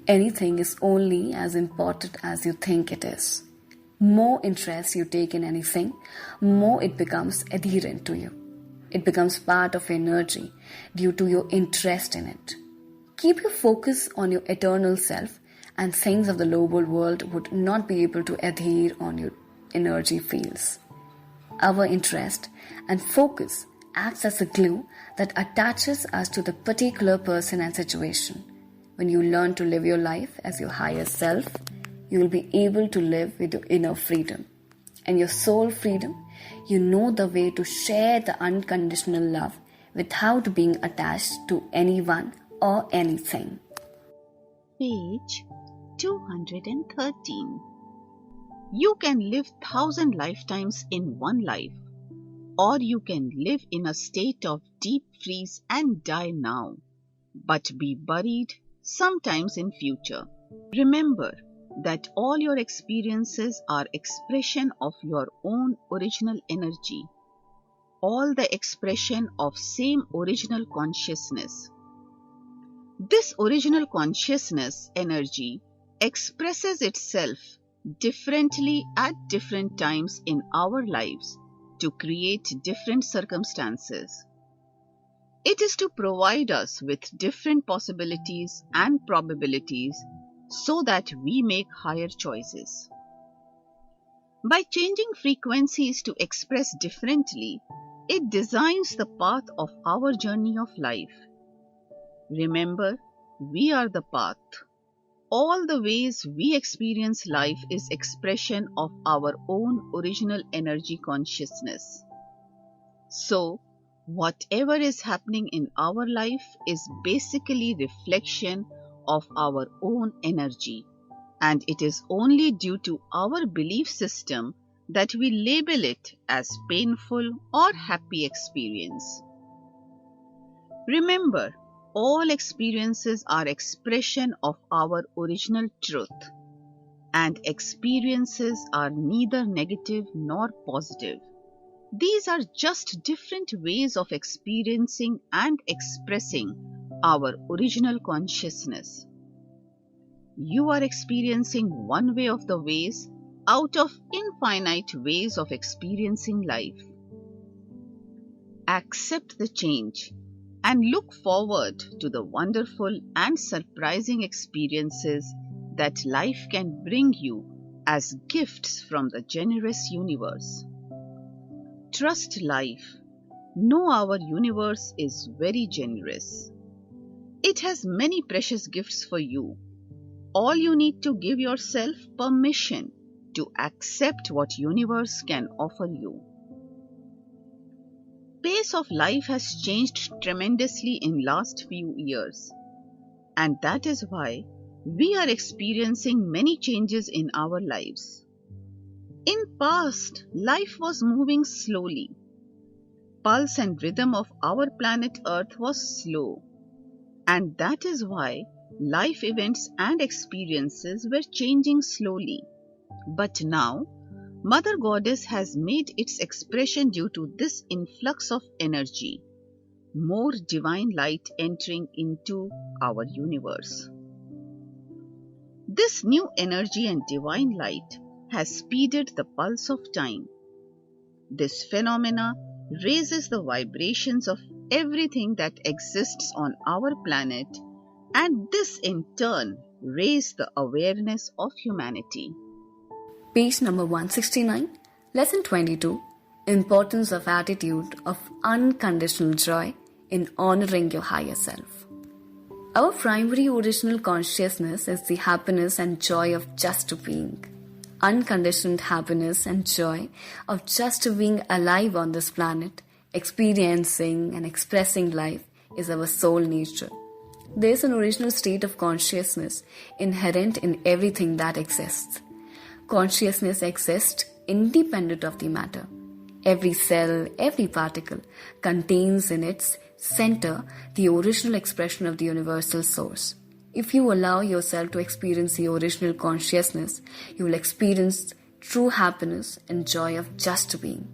Speaker 2: Anything is only as important as you think it is. More interest you take in anything, more it becomes adherent to you. It becomes part of energy due to your interest in it. Keep your focus on your eternal self and things of the global world would not be able to adhere on your energy fields. Our interest and focus acts as a glue that attaches us to the particular person and situation. When you learn to live your life as your higher self, you will be able to live with your inner freedom. And your soul freedom, you know the way to share the unconditional love without being attached to anyone or anything.
Speaker 1: Page 213. You can live 1,000 lifetimes in one life, or you can live in a state of deep freeze and die now, but be buried sometimes in future. Remember that all your experiences are expression of your own original energy, all the expression of same original consciousness. This original consciousness energy expresses itself differently at different times in our lives to create different circumstances. It is to provide us with different possibilities and probabilities so that we make higher choices. By changing frequencies to express differently, it designs the path of our journey of life. Remember, we are the path. All the ways we experience life is expression of our own original energy consciousness. So, whatever is happening in our life is basically reflection of our own energy, and it is only due to our belief system that we label it as painful or happy experience. Remember, all experiences are expression of our original truth, and experiences are neither negative nor positive. These are just different ways of experiencing and expressing our original consciousness. You are experiencing one way of the ways out of infinite ways of experiencing life. Accept the change and look forward to the wonderful and surprising experiences that life can bring you as gifts from the generous universe. Trust life. Know our universe is very generous. It has many precious gifts for you. All you need to give yourself permission to accept what universe can offer you. Pace of life has changed tremendously in last few years, and that is why we are experiencing many changes in our lives. In past, life was moving slowly. Pulse and rhythm of our planet Earth was slow, and that is why life events and experiences were changing slowly. But now, Mother Goddess has made its expression due to this influx of energy, more divine light entering into our universe. This new energy and divine light has speeded the pulse of time. This phenomena raises the vibrations of everything that exists on our planet, and this in turn raises the awareness of humanity.
Speaker 2: Page number 169, Lesson 22, Importance of Attitude of Unconditional Joy in Honoring Your Higher Self. Our primary original consciousness is the happiness and joy of just being. Unconditioned happiness and joy of just being alive on this planet, experiencing and expressing life is our soul nature. There is an original state of consciousness inherent in everything that exists. Consciousness exists independent of the matter. Every cell, every particle contains in its center the original expression of the universal source. If you allow yourself to experience the original consciousness, you will experience true happiness and joy of just being.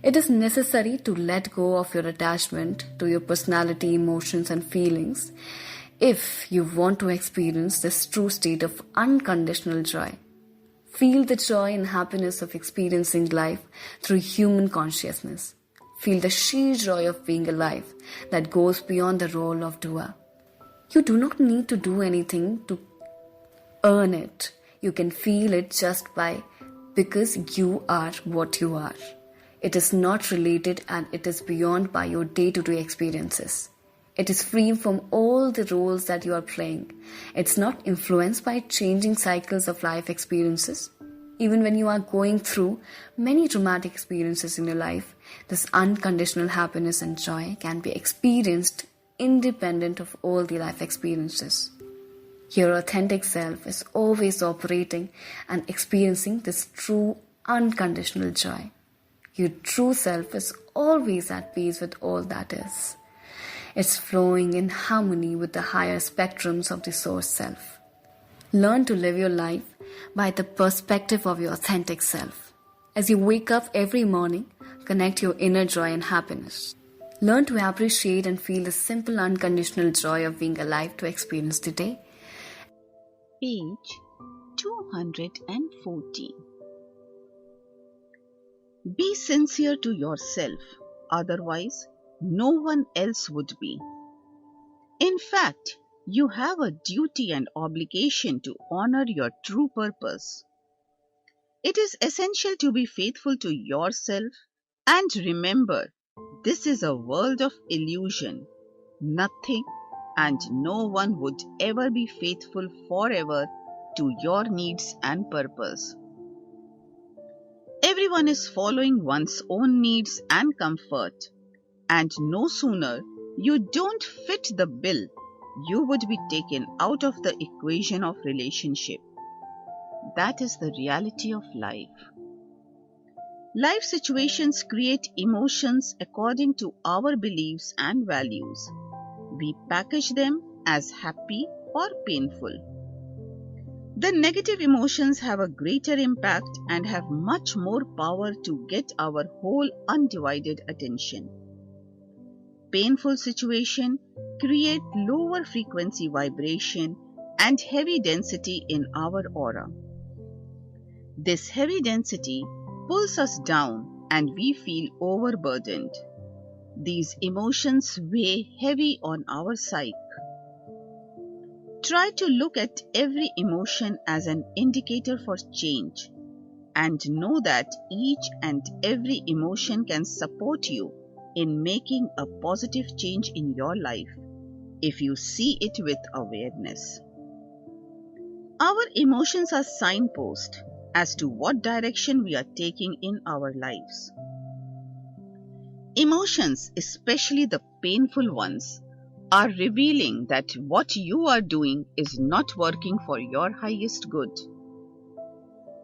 Speaker 2: It is necessary to let go of your attachment to your personality, emotions, and feelings if you want to experience this true state of unconditional joy. Feel the joy and happiness of experiencing life through human consciousness. Feel the sheer joy of being alive that goes beyond the role of doer. You do not need to do anything to earn it. You can feel it just because you are what you are. It is not related and it is beyond by your day-to-day experiences. It is free from all the roles that you are playing. It's not influenced by changing cycles of life experiences. Even when you are going through many traumatic experiences in your life, this unconditional happiness and joy can be experienced independent of all the life experiences. Your authentic self is always operating and experiencing this true unconditional joy. Your true self is always at peace with all that is. It's flowing in harmony with the higher spectrums of the source self. Learn to live your life by the perspective of your authentic self. As you wake up every morning, connect your inner joy and happiness. Learn to appreciate and feel the simple unconditional joy of being alive to experience the day.
Speaker 1: Page 214. Be sincere to yourself, otherwise no one else would be. In fact, you have a duty and obligation to honor your true purpose. It is essential to be faithful to yourself and remember, this is a world of illusion. Nothing and no one would ever be faithful forever to your needs and purpose. Everyone is following one's own needs and comfort, and no sooner you don't fit the bill, you would be taken out of the equation of relationship. That is the reality of life. Life situations create emotions according to our beliefs and values. We package them as happy or painful. The negative emotions have a greater impact and have much more power to get our whole undivided attention. Painful situations create lower frequency vibration and heavy density in our aura. This heavy density pulls us down and we feel overburdened. These emotions weigh heavy on our psyche. Try to look at every emotion as an indicator for change and know that each and every emotion can support you in making a positive change in your life if you see it with awareness. Our emotions are signposts as to what direction we are taking in our lives. Emotions, especially the painful ones, are revealing that what you are doing is not working for your highest good.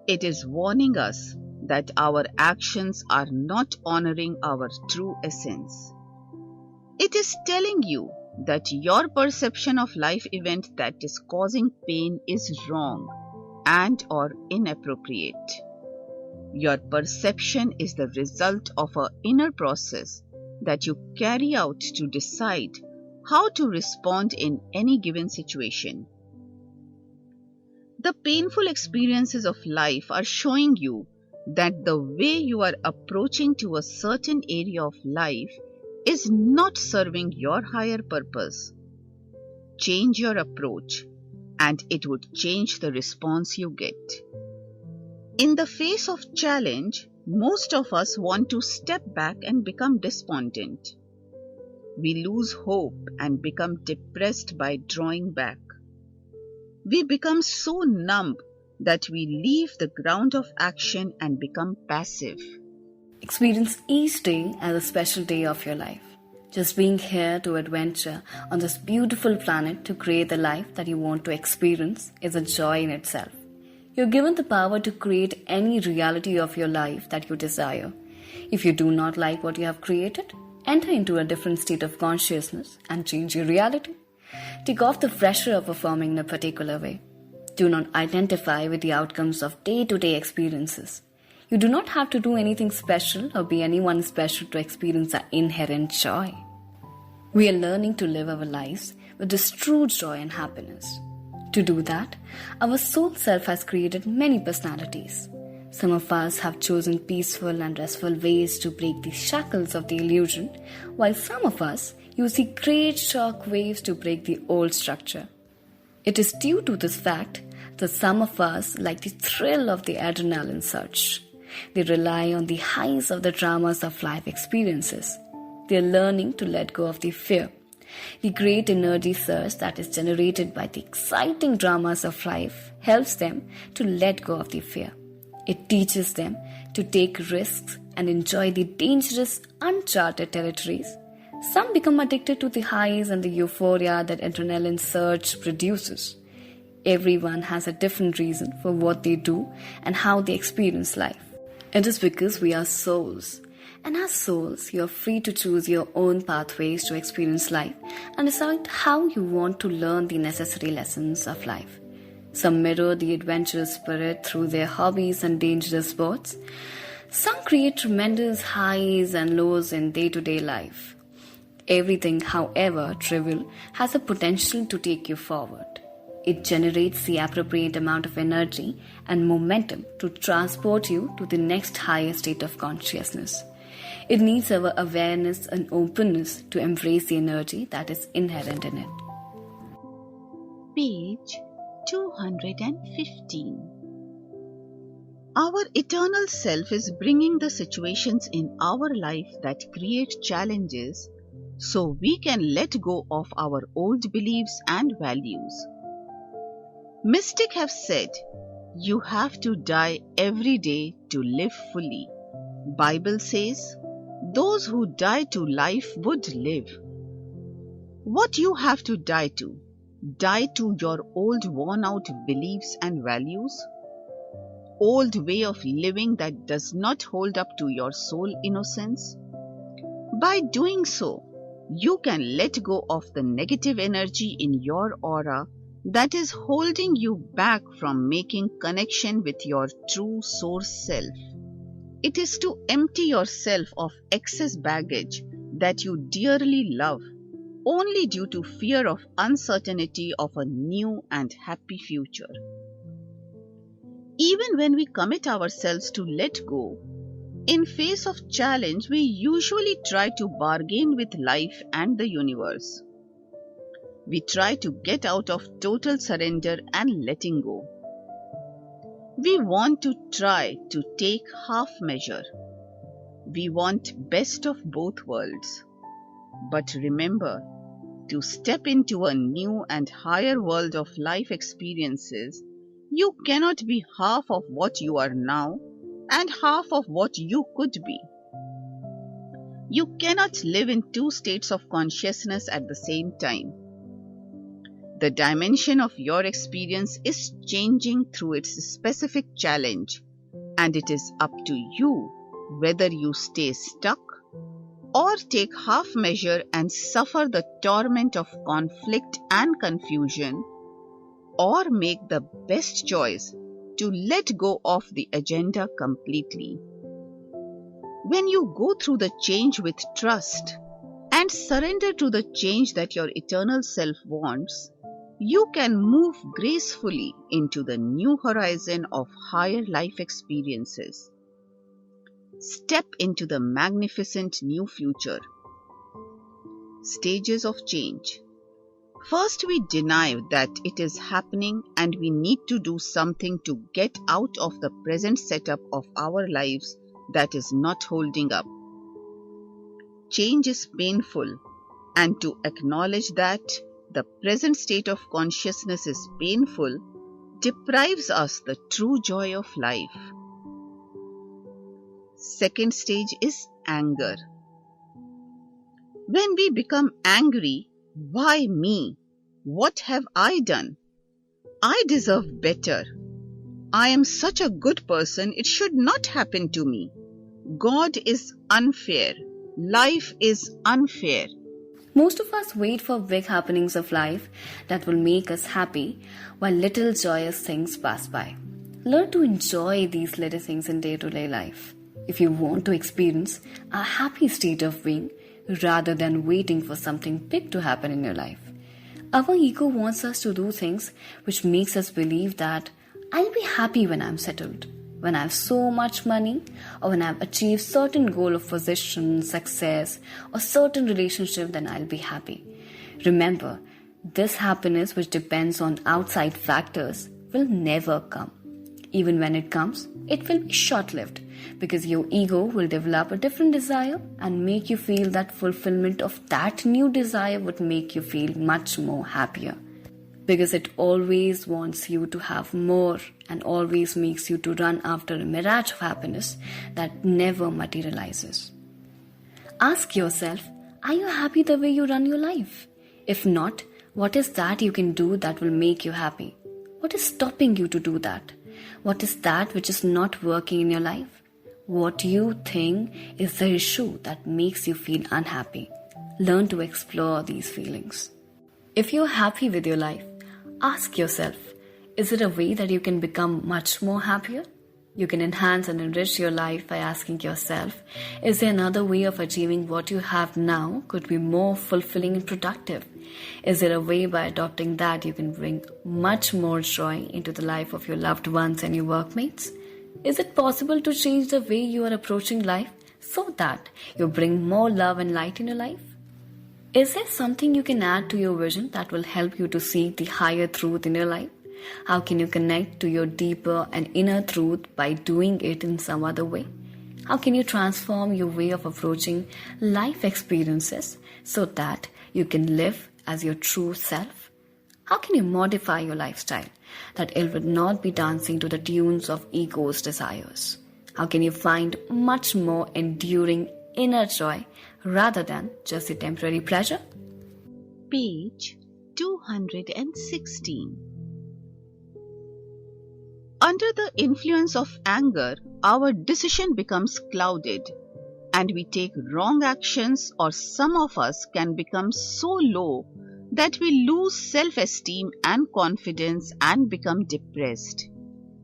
Speaker 1: It is warning us that our actions are not honoring our true essence. It is telling you that your perception of life event that is causing pain is wrong and or inappropriate. Your perception is the result of an inner process that you carry out to decide how to respond in any given situation. The painful experiences of life are showing you that the way you are approaching to a certain area of life is not serving your higher purpose. Change your approach, and it would change the response you get. In the face of challenge, most of us want to step back and become despondent. We lose hope and become depressed by drawing back. We become so numb that we leave the ground of action and become passive.
Speaker 2: Experience each day as a special day of your life. Just being here to adventure on this beautiful planet to create the life that you want to experience is a joy in itself. You're given the power to create any reality of your life that you desire. If you do not like what you have created, enter into a different state of consciousness and change your reality. Take off the pressure of performing in a particular way. Do not identify with the outcomes of day-to-day experiences. You do not have to do anything special or be anyone special to experience our inherent joy. We are learning to live our lives with this true joy and happiness. To do that, our soul self has created many personalities. Some of us have chosen peaceful and restful ways to break the shackles of the illusion, while some of us use the great shock waves to break the old structure. It is due to this fact that some of us like the thrill of the adrenaline surge. They rely on the highs of the dramas of life experiences. They are learning to let go of the fear. The great energy surge that is generated by the exciting dramas of life helps them to let go of the fear. It teaches them to take risks and enjoy the dangerous, uncharted territories. Some become addicted to the highs and the euphoria that adrenaline surge produces. Everyone has a different reason for what they do and how they experience life. It is because we are souls. And as souls, you are free to choose your own pathways to experience life and decide how you want to learn the necessary lessons of life. Some mirror the adventurous spirit through their hobbies and dangerous sports. Some create tremendous highs and lows in day-to-day life. Everything, however trivial, has a potential to take you forward. It generates the appropriate amount of energy and momentum to transport you to the next higher state of consciousness. It needs our awareness and openness to embrace the energy that is inherent in it.
Speaker 1: Page 215. Our eternal self is bringing the situations in our life that create challenges so we can let go of our old beliefs and values. Mystics have said, you have to die every day to live fully. Bible says, those who die to life would live. What you have to die to? Die to your old worn out beliefs and values? Old way of living that does not hold up to your soul innocence? By doing so, you can let go of the negative energy in your aura that is holding you back from making connection with your true source self. It is to empty yourself of excess baggage that you dearly love, only due to fear of uncertainty of a new and happy future. Even when we commit ourselves to let go, in face of challenge, we usually try to bargain with life and the universe. We try to get out of total surrender and letting go. We want to try to take half measure. We want best of both worlds. But remember, to step into a new and higher world of life experiences, you cannot be half of what you are now and half of what you could be. You cannot live in two states of consciousness at the same time. The dimension of your experience is changing through its specific challenge, and it is up to you whether you stay stuck or take half measure and suffer the torment of conflict and confusion, or make the best choice to let go of the agenda completely. When you go through the change with trust and surrender to the change that your eternal self wants, you can move gracefully into the new horizon of higher life experiences. Step into the magnificent new future. Stages of change. First, we deny that it is happening and we need to do something to get out of the present setup of our lives that is not holding up. Change is painful, and to acknowledge that the present state of consciousness is painful deprives us the true joy of life. Second stage is anger. When we become angry, why me? What have I done? I deserve better. I am such a good person, it should not happen to me. God is unfair. Life is unfair.
Speaker 2: Most of us wait for big happenings of life that will make us happy while little joyous things pass by. Learn to enjoy these little things in day-to-day life if you want to experience a happy state of being rather than waiting for something big to happen in your life. Our ego wants us to do things which makes us believe that I'll be happy when I'm settled, when I have so much money, or when I've achieved certain goal of position, success, or certain relationship, then I'll be happy. Remember, this happiness which depends on outside factors will never come. Even when it comes, it will be short-lived because your ego will develop a different desire and make you feel that fulfillment of that new desire would make you feel much more happier. Because it always wants you to have more and always makes you to run after a mirage of happiness that never materializes. Ask yourself, are you happy the way you run your life? If not, what is that you can do that will make you happy? What is stopping you to do that? What is that which is not working in your life? What do you think is the issue that makes you feel unhappy? Learn to explore these feelings. If you're happy with your life, ask yourself, is it a way that you can become much more happier? You can enhance and enrich your life by asking yourself, is there another way of achieving what you have now could be more fulfilling and productive? Is there a way by adopting that you can bring much more joy into the life of your loved ones and your workmates? Is it possible to change the way you are approaching life so that you bring more love and light in your life? Is there something you can add to your vision that will help you to see the higher truth in your life? How can you connect to your deeper and inner truth by doing it in some other way? How can you transform your way of approaching life experiences so that you can live as your true self? How can you modify your lifestyle that it will not be dancing to the tunes of ego's desires? How can you find much more enduring inner joy rather than just a temporary pleasure?
Speaker 1: Page 216. Under the influence of anger, our decision becomes clouded and we take wrong actions, or some of us can become so low that we lose self-esteem and confidence and become depressed.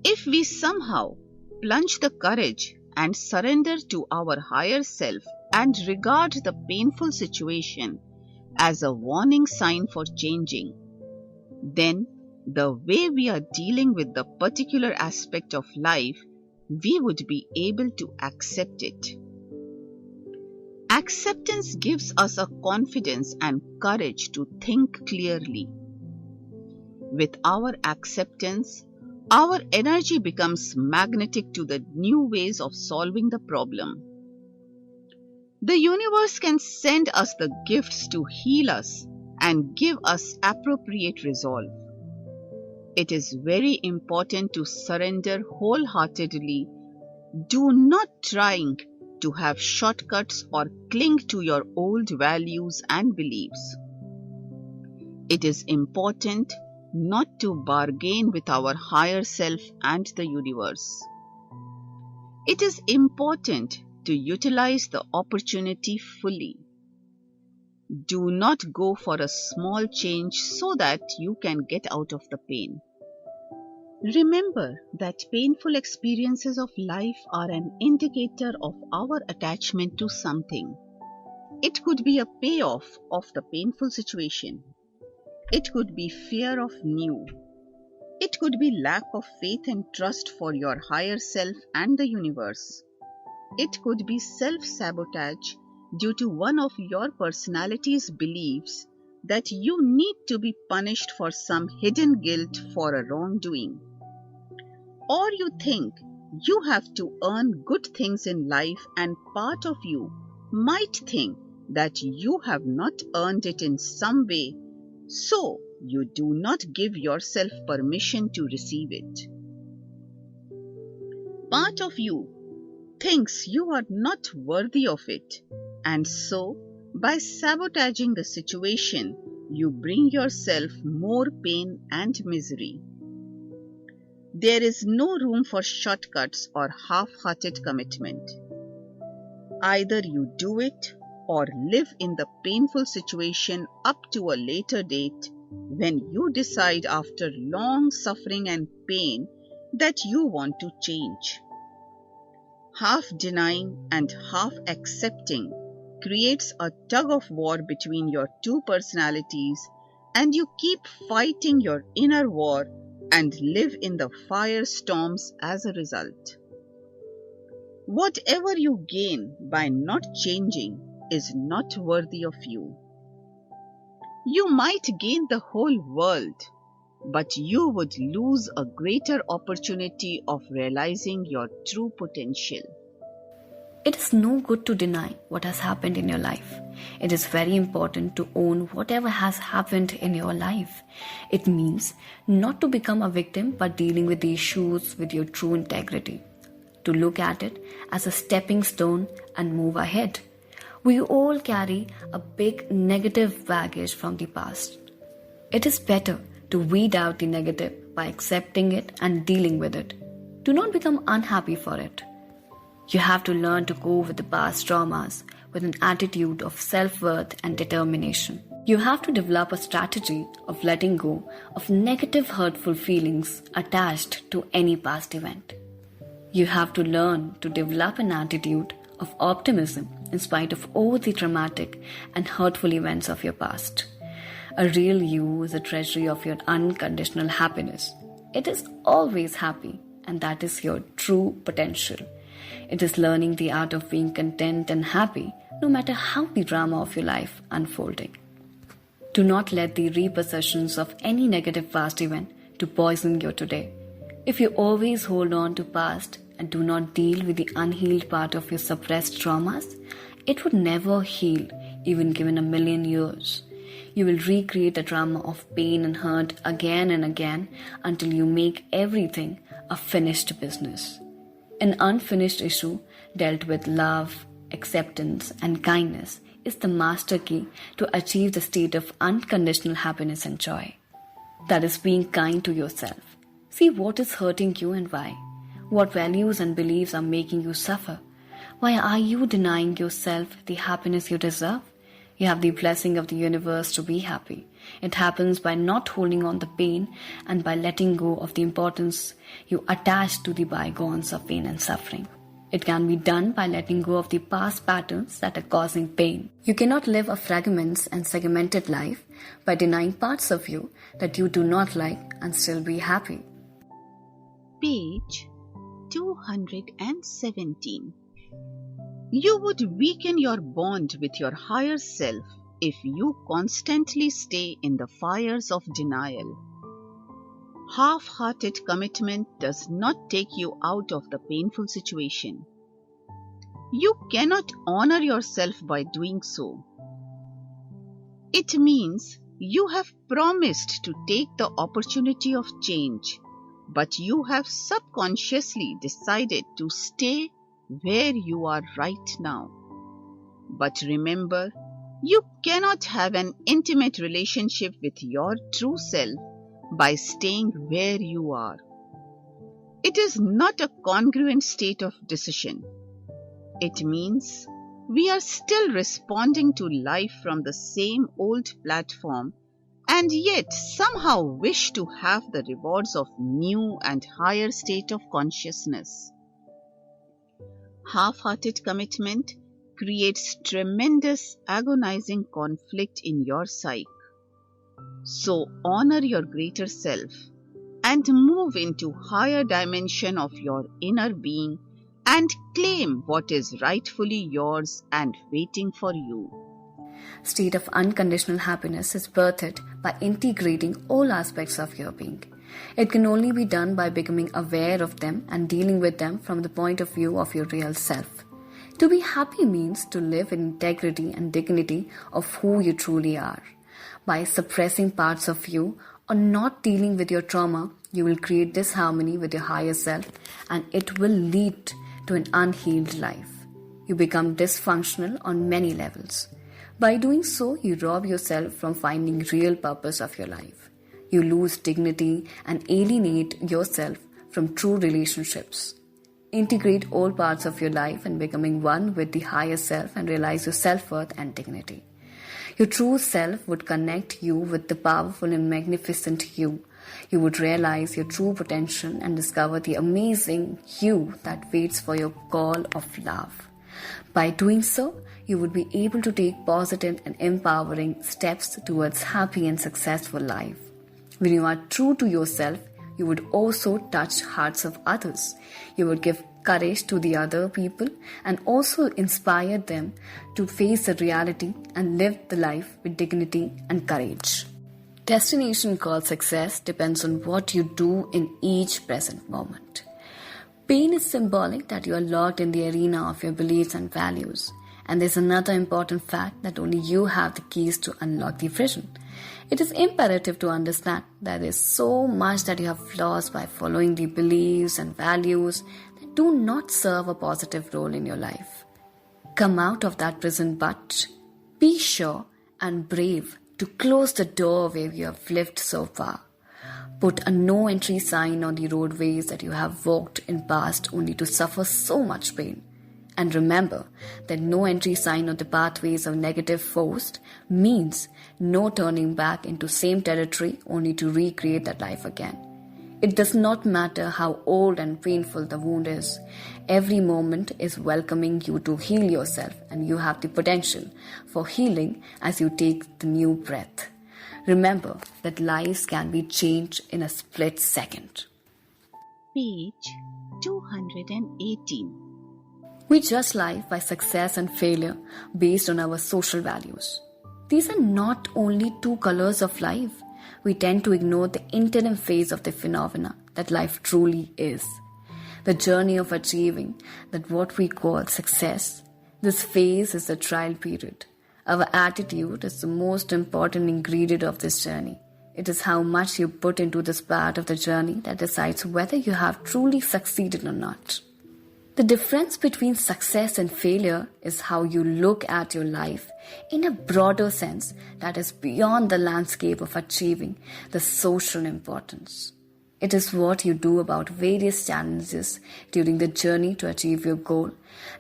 Speaker 1: If we somehow plunge the courage and surrender to our higher self and regard the painful situation as a warning sign for changing, then the way we are dealing with the particular aspect of life, we would be able to accept it. Acceptance gives us a confidence and courage to think clearly. With our acceptance, our energy becomes magnetic to the new ways of solving the problem. The universe can send us the gifts to heal us and give us appropriate resolve. It is very important to surrender wholeheartedly. Do not trying to have shortcuts or cling to your old values and beliefs. It is important not to bargain with our higher self and the universe. It is important to utilize the opportunity fully. Do not go for a small change so that you can get out of the pain. Remember that painful experiences of life are an indicator of our attachment to something. It could be a payoff of the painful situation. It could be fear of new. It could be lack of faith and trust for your higher self and the universe. It could be self-sabotage due to one of your personality's beliefs that you need to be punished for some hidden guilt for a wrongdoing. Or you think you have to earn good things in life and part of you might think that you have not earned it in some way, so you do not give yourself permission to receive it. Part of you thinks you are not worthy of it, and so by sabotaging the situation, you bring yourself more pain and misery. There is no room for shortcuts or half-hearted commitment. Either you do it or live in the painful situation up to a later date when you decide after long suffering and pain that you want to change. Half denying and half accepting creates a tug of war between your two personalities, and you keep fighting your inner war and live in the firestorms as a result. Whatever you gain by not changing is not worthy of you. You might gain the whole world, but you would lose a greater opportunity of realizing your true potential.
Speaker 2: It is no good to deny what has happened in your life. It is very important to own whatever has happened in your life. It means not to become a victim but dealing with the issues with your true integrity. To look at it as a stepping stone and move ahead. We all carry a big negative baggage from the past. It is better to weed out the negative by accepting it and dealing with it. Do not become unhappy for it. You have to learn to go with the past traumas with an attitude of self-worth and determination. You have to develop a strategy of letting go of negative hurtful feelings attached to any past event. You have to learn to develop an attitude of optimism in spite of all the traumatic and hurtful events of your past. A real you is a treasury of your unconditional happiness. It is always happy, and that is your true potential. It is learning the art of being content and happy no matter how the drama of your life unfolding. Do not let the repercussions of any negative past event to poison your today. If you always hold on to past and do not deal with the unhealed part of your suppressed traumas, it would never heal even given 1,000,000 years. You will recreate the drama of pain and hurt again and again until you make everything a finished business. An unfinished issue dealt with love, acceptance, and kindness is the master key to achieve the state of unconditional happiness and joy. That is being kind to yourself. See what is hurting you and why. What values and beliefs are making you suffer. Why are you denying yourself the happiness you deserve? You have the blessing of the universe to be happy. It happens by not holding on the pain and by letting go of the importance you attach to the bygones of pain and suffering. It can be done by letting go of the past patterns that are causing pain. You cannot live a fragmented and segmented life by denying parts of you that you do not like and still be happy.
Speaker 1: Page 217. You would weaken your bond with your higher self if you constantly stay in the fires of denial. Half-hearted commitment does not take you out of the painful situation. You cannot honor yourself by doing so. It means you have promised to take the opportunity of change, but you have subconsciously decided to stay where you are right now. But remember, you cannot have an intimate relationship with your true self by staying where you are. It is not a congruent state of decision. It means we are still responding to life from the same old platform and yet somehow wish to have the rewards of new and higher state of consciousness. Half-hearted commitment creates tremendous agonizing conflict in your psyche. So honor your greater self and move into higher dimension of your inner being and claim what is rightfully yours and waiting for you.
Speaker 2: State of unconditional happiness is birthed by integrating all aspects of your being. It can only be done by becoming aware of them and dealing with them from the point of view of your real self. To be happy means to live in integrity and dignity of who you truly are. By suppressing parts of you or not dealing with your trauma, you will create disharmony with your higher self and it will lead to an unhealed life. You become dysfunctional on many levels. By doing so, you rob yourself from finding real purpose of your life. You lose dignity and alienate yourself from true relationships. Integrate all parts of your life and becoming one with the higher self and realize your self-worth and dignity. Your true self would connect you with the powerful and magnificent you. You would realize your true potential and discover the amazing you that waits for your call of love. By doing so, you would be able to take positive and empowering steps towards happy and successful life. When you are true to yourself, you would also touch hearts of others. You would give courage to the other people and also inspire them to face the reality and live the life with dignity and courage. Destination called success depends on what you do in each present moment. Pain is symbolic that you are locked in the arena of your beliefs and values. And there's another important fact that only you have the keys to unlock the vision. It is imperative to understand that there is so much that you have lost by following the beliefs and values that do not serve a positive role in your life. Come out of that prison, but be sure and brave to close the door where you have lived so far. Put a no entry sign on the roadways that you have walked in past only to suffer so much pain. And remember that no entry sign on the pathways of negative force means no turning back into same territory only to recreate that life again. It does not matter how old and painful the wound is. Every moment is welcoming you to heal yourself, and you have the potential for healing as you take the new breath. Remember that lives can be changed in a split second.
Speaker 1: Page 218.
Speaker 2: We judge life by success and failure based on our social values. These are not only two colors of life. We tend to ignore the interim phase of the phenomena that life truly is. The journey of achieving that what we call success. This phase is the trial period. Our attitude is the most important ingredient of this journey. It is how much you put into this part of the journey that decides whether you have truly succeeded or not. The difference between success and failure is how you look at your life in a broader sense that is beyond the landscape of achieving the social importance. It is what you do about various challenges during the journey to achieve your goal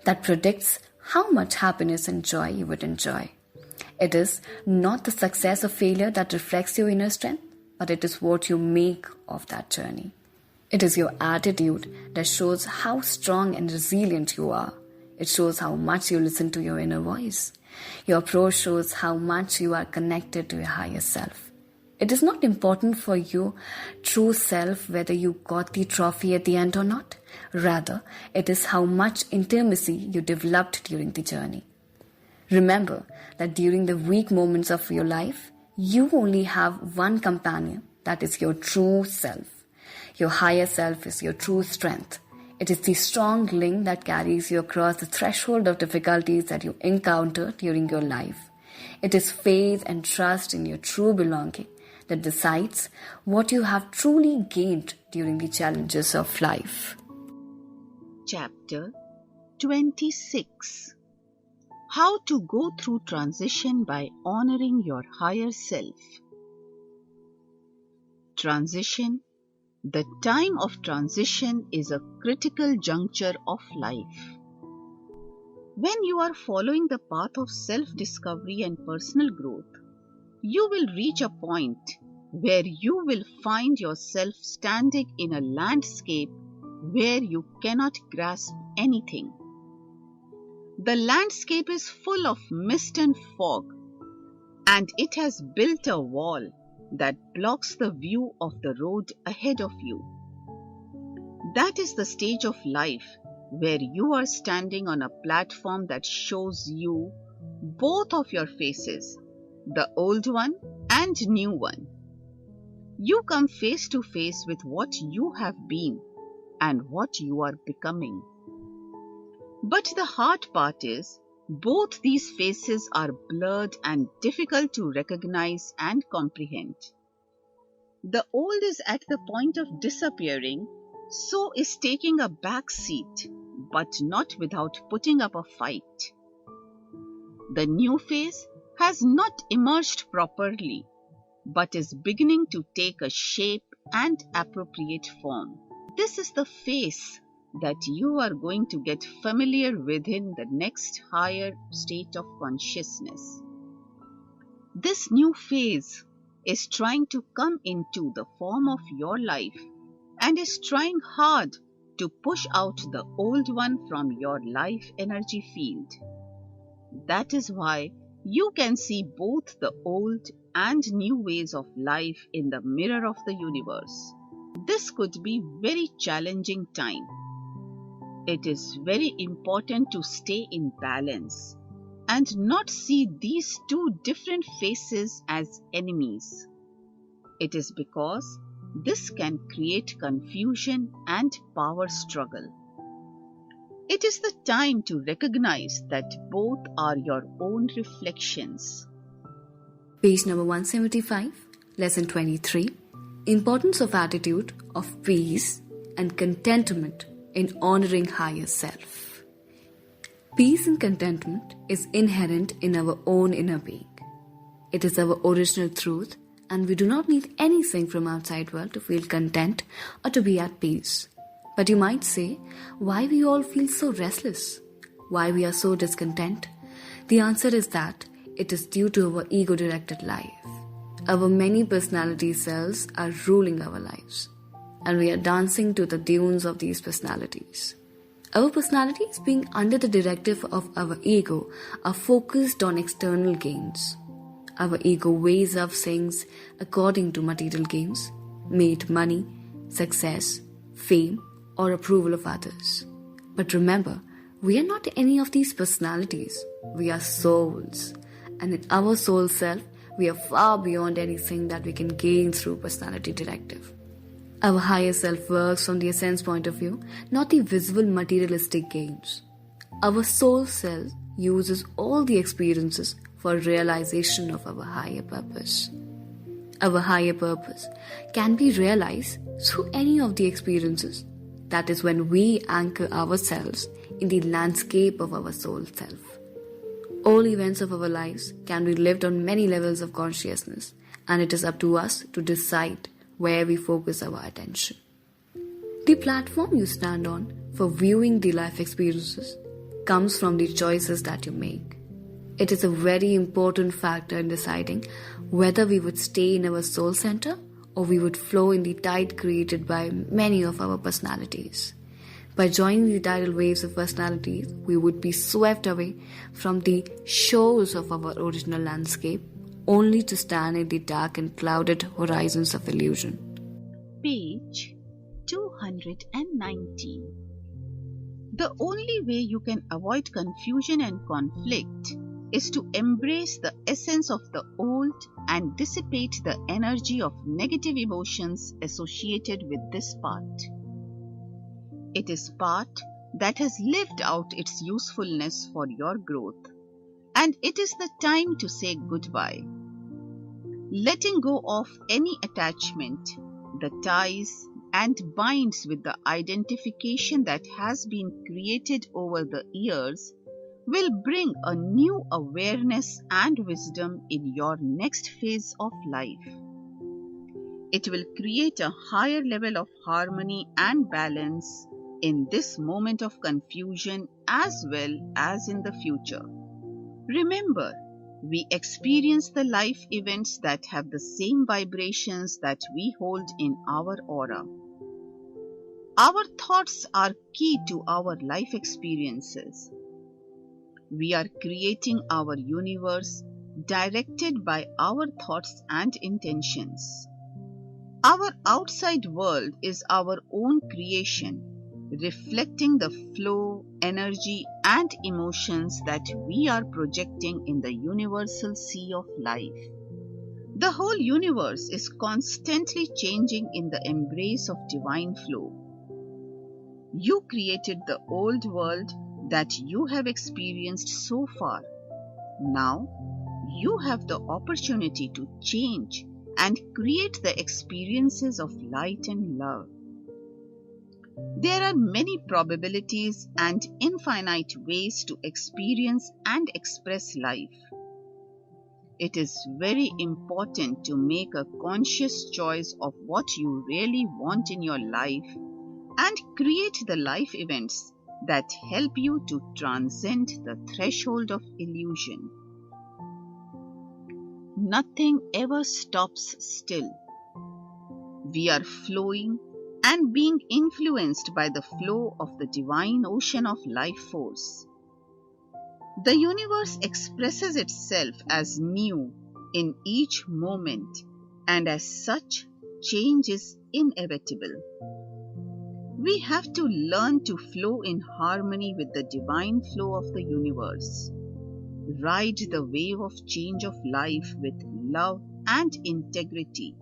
Speaker 2: that predicts how much happiness and joy you would enjoy. It is not the success or failure that reflects your inner strength, but it is what you make of that journey. It is your attitude that shows how strong and resilient you are. It shows how much you listen to your inner voice. Your approach shows how much you are connected to your higher self. It is not important for your true self whether you got the trophy at the end or not. Rather, it is how much intimacy you developed during the journey. Remember that during the weak moments of your life, you only have one companion, that is your true self. Your higher self is your true strength. It is the strong link that carries you across the threshold of difficulties that you encounter during your life. It is faith and trust in your true belonging that decides what you have truly gained during the challenges of life.
Speaker 1: Chapter 26. How to go through transition by honoring your higher self. Transition. The time of transition is a critical juncture of life. When you are following the path of self-discovery and personal growth, you will reach a point where you will find yourself standing in a landscape where you cannot grasp anything. The landscape is full of mist and fog, and it has built a wall that blocks the view of the road ahead of you. That is the stage of life where you are standing on a platform that shows you both of your faces, the old one and new one. You come face to face with what you have been and what you are becoming. But the hard part is, both these faces are blurred and difficult to recognize and comprehend. The old is at the point of disappearing, so is taking a back seat, but not without putting up a fight. The new face has not emerged properly, but is beginning to take a shape and appropriate form. This is the face that you are going to get familiar with in the next higher state of consciousness. This new phase is trying to come into the form of your life and is trying hard to push out the old one from your life energy field. That is why you can see both the old and new ways of life in the mirror of the universe. This could be a very challenging time. It is very important to stay in balance and not see these two different faces as enemies. It is because this can create confusion and power struggle. It is the time to recognize that both are your own reflections.
Speaker 2: Page number 175, Lesson 23. Importance of attitude of peace and contentment in honoring higher self. Peace and contentment is inherent in our own inner being. It is our original truth, and we do not need anything from outside world to feel content or to be at peace. But you might say, why we all feel so restless? Why we are so discontent? The answer is that it is due to our ego-directed life. Our many personality cells are ruling our lives, and we are dancing to the tunes of these personalities. Our personalities, being under the directive of our ego, are focused on external gains. Our ego weighs up things according to material gains, made money, success, fame, or approval of others. But remember, we are not any of these personalities. We are souls. And in our soul self, we are far beyond anything that we can gain through personality directive. Our higher self works from the essence point of view, not the visible materialistic gains. Our soul self uses all the experiences for realization of our higher purpose. Our higher purpose can be realized through any of the experiences. That is when we anchor ourselves in the landscape of our soul self. All events of our lives can be lived on many levels of consciousness, and it is up to us to decide where we focus our attention. The platform you stand on for viewing the life experiences comes from the choices that you make. It is a very important factor in deciding whether we would stay in our soul center or we would flow in the tide created by many of our personalities. By joining the tidal waves of personalities, we would be swept away from the shores of our original landscape, only to stand in the dark and clouded horizons of illusion.
Speaker 1: Page 219. The only way you can avoid confusion and conflict is to embrace the essence of the old and dissipate the energy of negative emotions associated with this part. It is part that has lived out its usefulness for your growth, and it is the time to say goodbye. Letting go of any attachment, the ties and binds with the identification that has been created over the years will bring a new awareness and wisdom in your next phase of life. It will create a higher level of harmony and balance in this moment of confusion as well as in the future. Remember, we experience the life events that have the same vibrations that we hold in our aura. Our thoughts are key to our life experiences. We are creating our universe directed by our thoughts and intentions. Our outside world is our own creation, reflecting the flow, energy, and emotions that we are projecting in the universal sea of life. The whole universe is constantly changing in the embrace of divine flow. You created the old world that you have experienced so far. Now, you have the opportunity to change and create the experiences of light and love. There are many probabilities and infinite ways to experience and express life. It is very important to make a conscious choice of what you really want in your life and create the life events that help you to transcend the threshold of illusion. Nothing ever stops still. We are flowing and being influenced by the flow of the divine ocean of life force. The universe expresses itself as new in each moment, and as such, change is inevitable. We have to learn to flow in harmony with the divine flow of the universe. Ride the wave of change of life with love and integrity,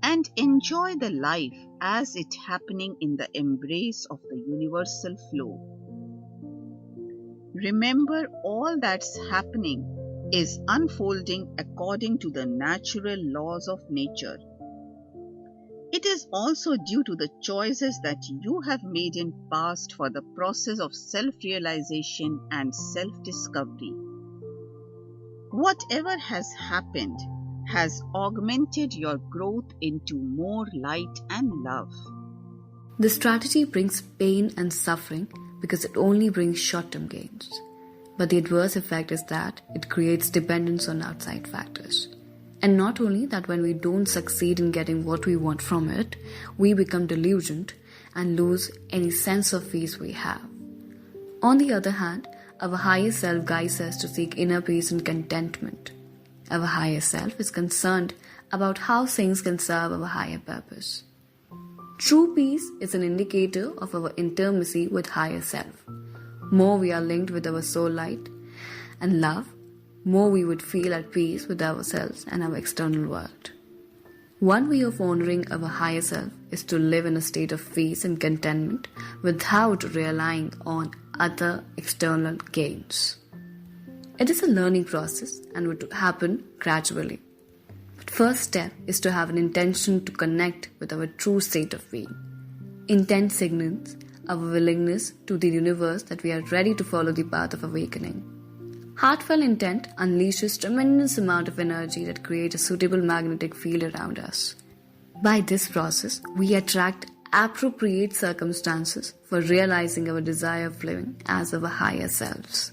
Speaker 1: and enjoy the life as it happening in the embrace of the universal flow. Remember, all that's happening is unfolding according to the natural laws of nature. It is also due to the choices that you have made in past for the process of self-realization and self-discovery. Whatever has happened has augmented your growth into more light and love.
Speaker 2: This strategy brings pain and suffering because it only brings short-term gains. But the adverse effect is that it creates dependence on outside factors. And not only that, when we don't succeed in getting what we want from it, we become delusioned and lose any sense of peace we have. On the other hand, our higher self guides us to seek inner peace and contentment. Our higher self is concerned about how things can serve our higher purpose. True peace is an indicator of our intimacy with higher self. More we are linked with our soul light and love, more we would feel at peace with ourselves and our external world. One way of honoring our higher self is to live in a state of peace and contentment without relying on other external gains. It is a learning process and would happen gradually. But first step is to have an intention to connect with our true state of being. Intent signals our willingness to the universe that we are ready to follow the path of awakening. Heartfelt intent unleashes tremendous amount of energy that creates a suitable magnetic field around us. By this process, we attract appropriate circumstances for realizing our desire of living as our higher selves.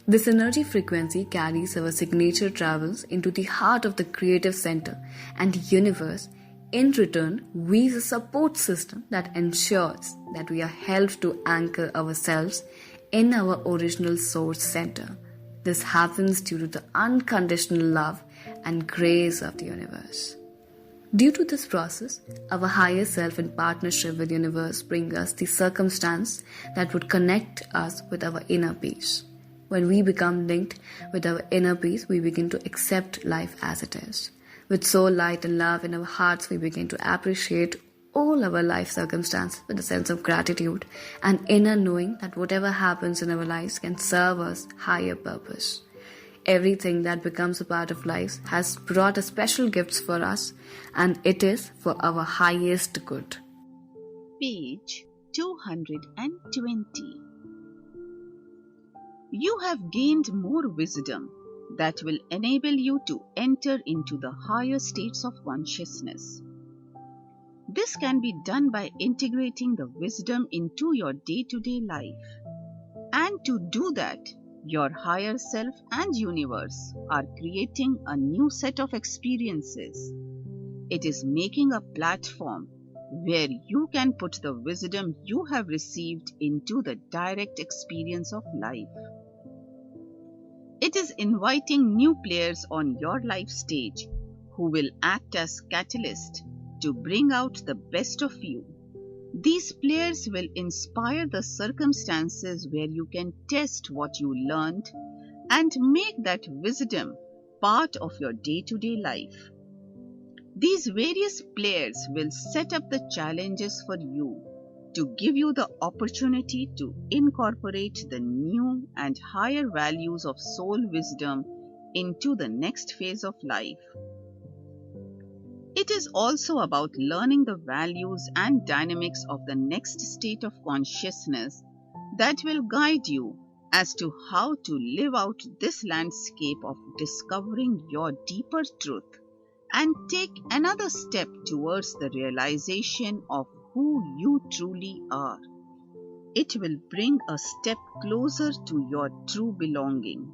Speaker 2: This energy frequency carries our signature travels into the heart of the creative center and universe. In return, we use a support system that ensures that we are helped to anchor ourselves in our original source center. This happens due to the unconditional love and grace of the universe. Due to this process, our higher self in partnership with the universe bring us the circumstance that would connect us with our inner peace. When we become linked with our inner peace, we begin to accept life as it is. With soul, light and love in our hearts, we begin to appreciate all our life circumstances with a sense of gratitude and inner knowing that whatever happens in our lives can serve us higher purpose. Everything that becomes a part of life has brought a special gifts for us, and it is for our highest good.
Speaker 1: Page 220. You have gained more wisdom that will enable you to enter into the higher states of consciousness. This can be done by integrating the wisdom into your day-to-day life. And to do that, your higher self and universe are creating a new set of experiences. It is making a platform where you can put the wisdom you have received into the direct experience of life. It is inviting new players on your life stage who will act as catalyst to bring out the best of you. These players will inspire the circumstances where you can test what you learned and make that wisdom part of your day-to-day life. These various players will set up the challenges for you to give you the opportunity to incorporate the new and higher values of soul wisdom into the next phase of life. It is also about learning the values and dynamics of the next state of consciousness that will guide you as to how to live out this landscape of discovering your deeper truth and take another step towards the realization of who you truly are. It will bring a step closer to your true belonging.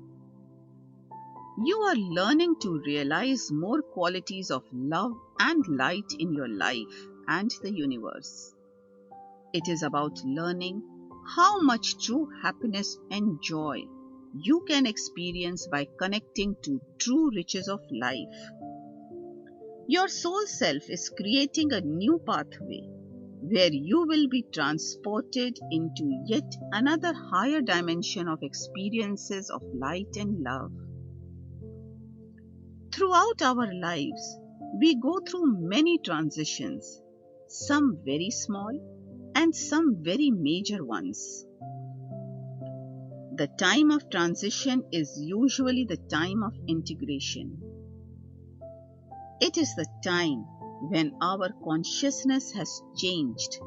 Speaker 1: You are learning to realize more qualities of love and light in your life and the universe. It is about learning how much true happiness and joy you can experience by connecting to true riches of life. Your soul self is creating a new pathway where you will be transported into yet another higher dimension of experiences of light and love. Throughout our lives, we go through many transitions, some very small and some very major ones. The time of transition is usually the time of integration. It is the time when our consciousness has changed,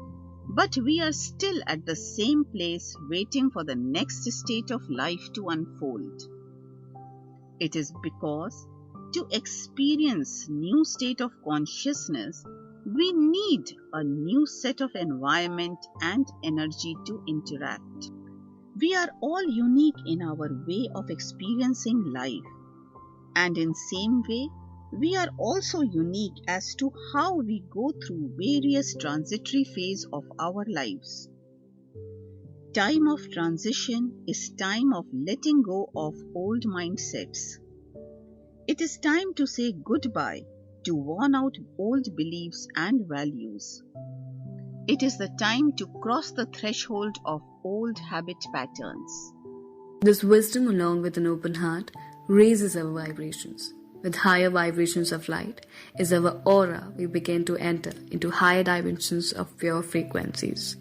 Speaker 1: but we are still at the same place waiting for the next state of life to unfold. It is because to experience new state of consciousness, we need a new set of environment and energy to interact. We are all unique in our way of experiencing life, and in same way, we are also unique as to how we go through various transitory phases of our lives. Time of transition is time of letting go of old mindsets. It is time to say goodbye to worn out old beliefs and values. It is the time to cross the threshold of old habit patterns.
Speaker 2: This wisdom, along with an open heart, raises our vibrations. With higher vibrations of light is our aura. We begin to enter into higher dimensions of pure frequencies.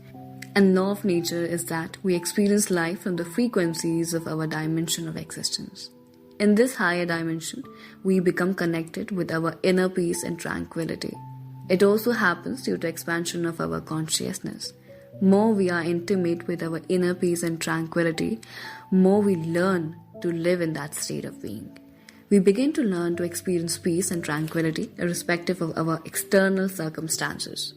Speaker 2: And law of nature is that we experience life from the frequencies of our dimension of existence. In this higher dimension, we become connected with our inner peace and tranquility. It also happens due to expansion of our consciousness. More we are intimate with our inner peace and tranquility, more we learn to live in that state of being. We begin to learn to experience peace and tranquility irrespective of our external circumstances.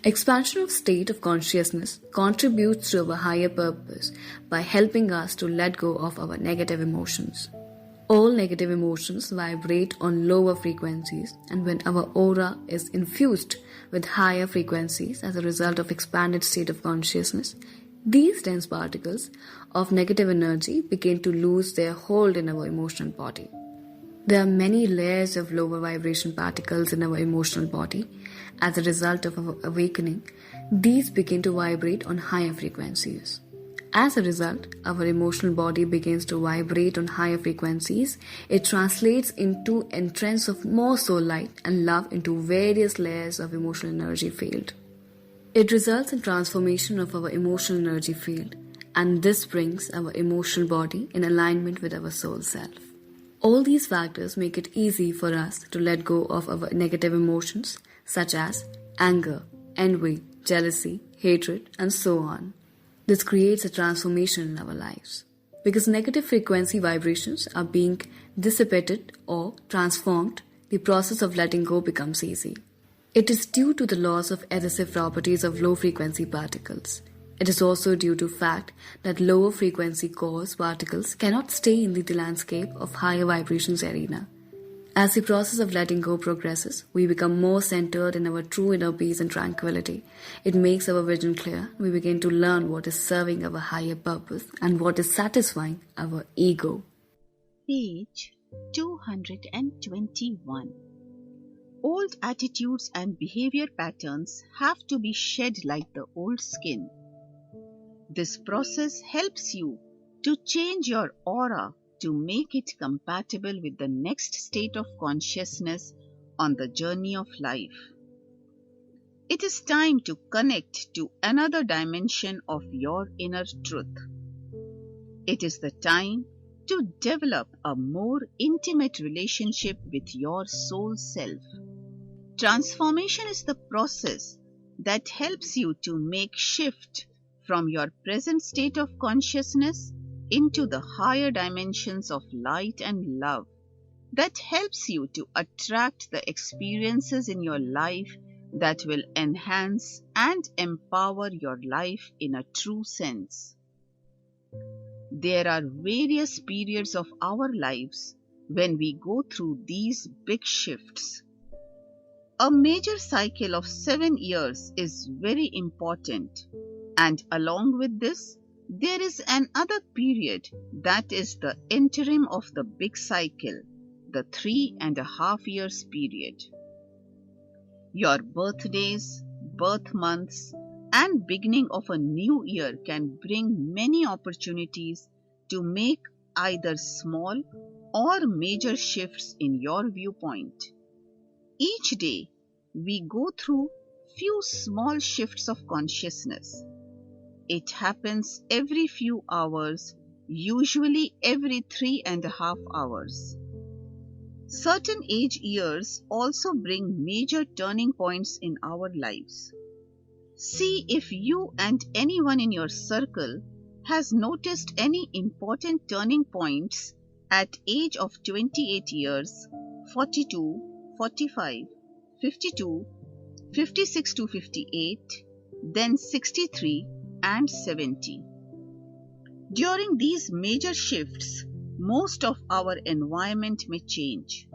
Speaker 2: Expansion of state of consciousness contributes to our higher purpose by helping us to let go of our negative emotions. All negative emotions vibrate on lower frequencies, and when our aura is infused with higher frequencies as a result of expanded state of consciousness, these dense particles of negative energy begin to lose their hold in our emotional body. There are many layers of lower vibration particles in our emotional body. As a result of our awakening, these begin to vibrate on higher frequencies. As a result, our emotional body begins to vibrate on higher frequencies. It translates into entrance of more soul light and love into various layers of emotional energy field. It results in transformation of our emotional energy field, and this brings our emotional body in alignment with our soul self. All these factors make it easy for us to let go of our negative emotions such as anger, envy, jealousy, hatred, and so on. This creates a transformation in our lives. Because negative frequency vibrations are being dissipated or transformed, the process of letting go becomes easy. It is due to the loss of adhesive properties of low frequency particles. It is also due to the fact that lower frequency cause particles cannot stay in the landscape of higher vibrations arena. As the process of letting go progresses, we become more centered in our true inner peace and tranquility. It makes our vision clear. We begin to learn what is serving our higher purpose and what is satisfying our ego.
Speaker 1: Page 221. Old attitudes and behavior patterns have to be shed like the old skin. This process helps you to change your aura to make it compatible with the next state of consciousness on the journey of life. It is time to connect to another dimension of your inner truth. It is the time to develop a more intimate relationship with your soul self. Transformation is the process that helps you to make shift from your present state of consciousness into the higher dimensions of light and love. That helps you to attract the experiences in your life that will enhance and empower your life in a true sense. There are various periods of our lives when we go through these big shifts. A major cycle of 7 years is very important, and along with this, there is another period that is the interim of the big cycle, the 3.5 years period. Your birthdays, birth months, and beginning of a new year can bring many opportunities to make either small or major shifts in your viewpoint. Each day, we go through few small shifts of consciousness. It happens every few hours, usually every 3.5 hours. Certain age years also bring major turning points in our lives. See if you and anyone in your circle has noticed any important turning points at age of 28 years, 42, 45, 52, 56 to 58, then 63 and 70. During these major shifts, most of our environment may change.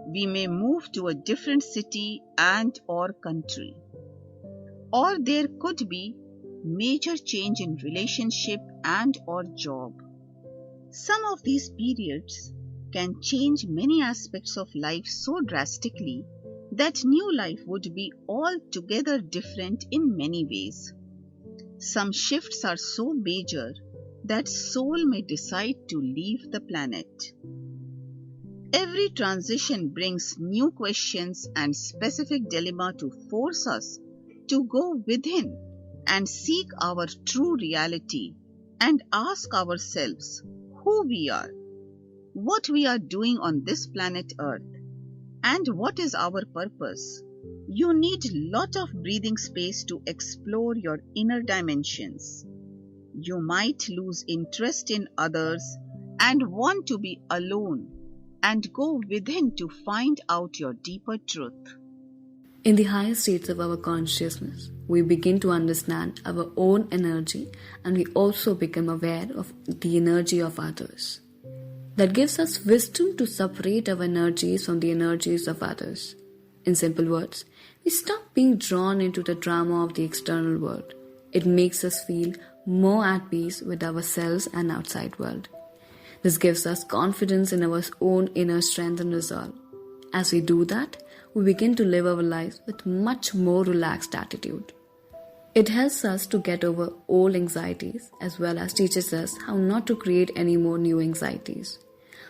Speaker 1: We may move to a different city and or country. Or there could be major change in relationship and or job. Some of these periods can change many aspects of life so drastically that new life would be altogether different in many ways. Some shifts are so major that soul may decide to leave the planet. Every transition brings new questions and specific dilemma to force us to go within and seek our true reality and ask ourselves who we are, what we are doing on this planet Earth, and what is our purpose. You need lot of breathing space to explore your inner dimensions. You might lose interest in others and want to be alone and go within to find out your deeper truth.
Speaker 2: In the higher states of our consciousness, we begin to understand our own energy, and we also become aware of the energy of others. That gives us wisdom to separate our energies from the energies of others. In simple words, we stop being drawn into the drama of the external world. It makes us feel more at peace with ourselves and outside world. This gives us confidence in our own inner strength and resolve. As we do that, we begin to live our lives with much more relaxed attitude. It helps us to get over old anxieties as well as teaches us how not to create any more new anxieties.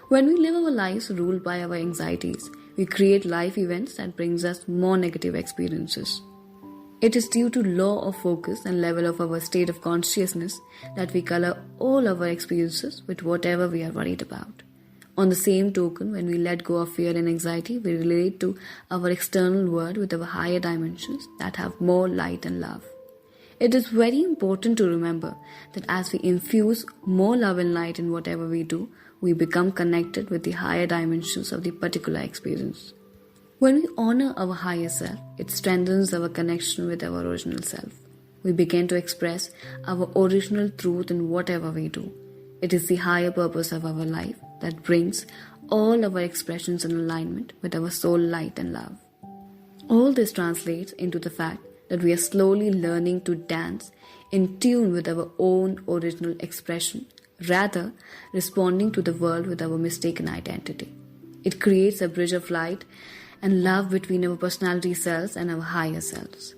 Speaker 2: When we live our lives ruled by our anxieties, we create life events that brings us more negative experiences. It is due to law of focus and level of our state of consciousness that we color all our experiences with whatever we are worried about. On the same token, when we let go of fear and anxiety, we relate to our external world with our higher dimensions that have more light and love. It is very important to remember that as we infuse more love and light in whatever we do, we become connected with the higher dimensions of the particular experience. When we honor our higher self, it strengthens our connection with our original self. We begin to express our original truth in whatever we do. It is the higher purpose of our life that brings all our expressions in alignment with our soul light and love. All this translates into the fact that we are slowly learning to dance in tune with our own original expression, rather responding to the world with our mistaken identity. It creates a bridge of light and love between our personality selves and our higher selves.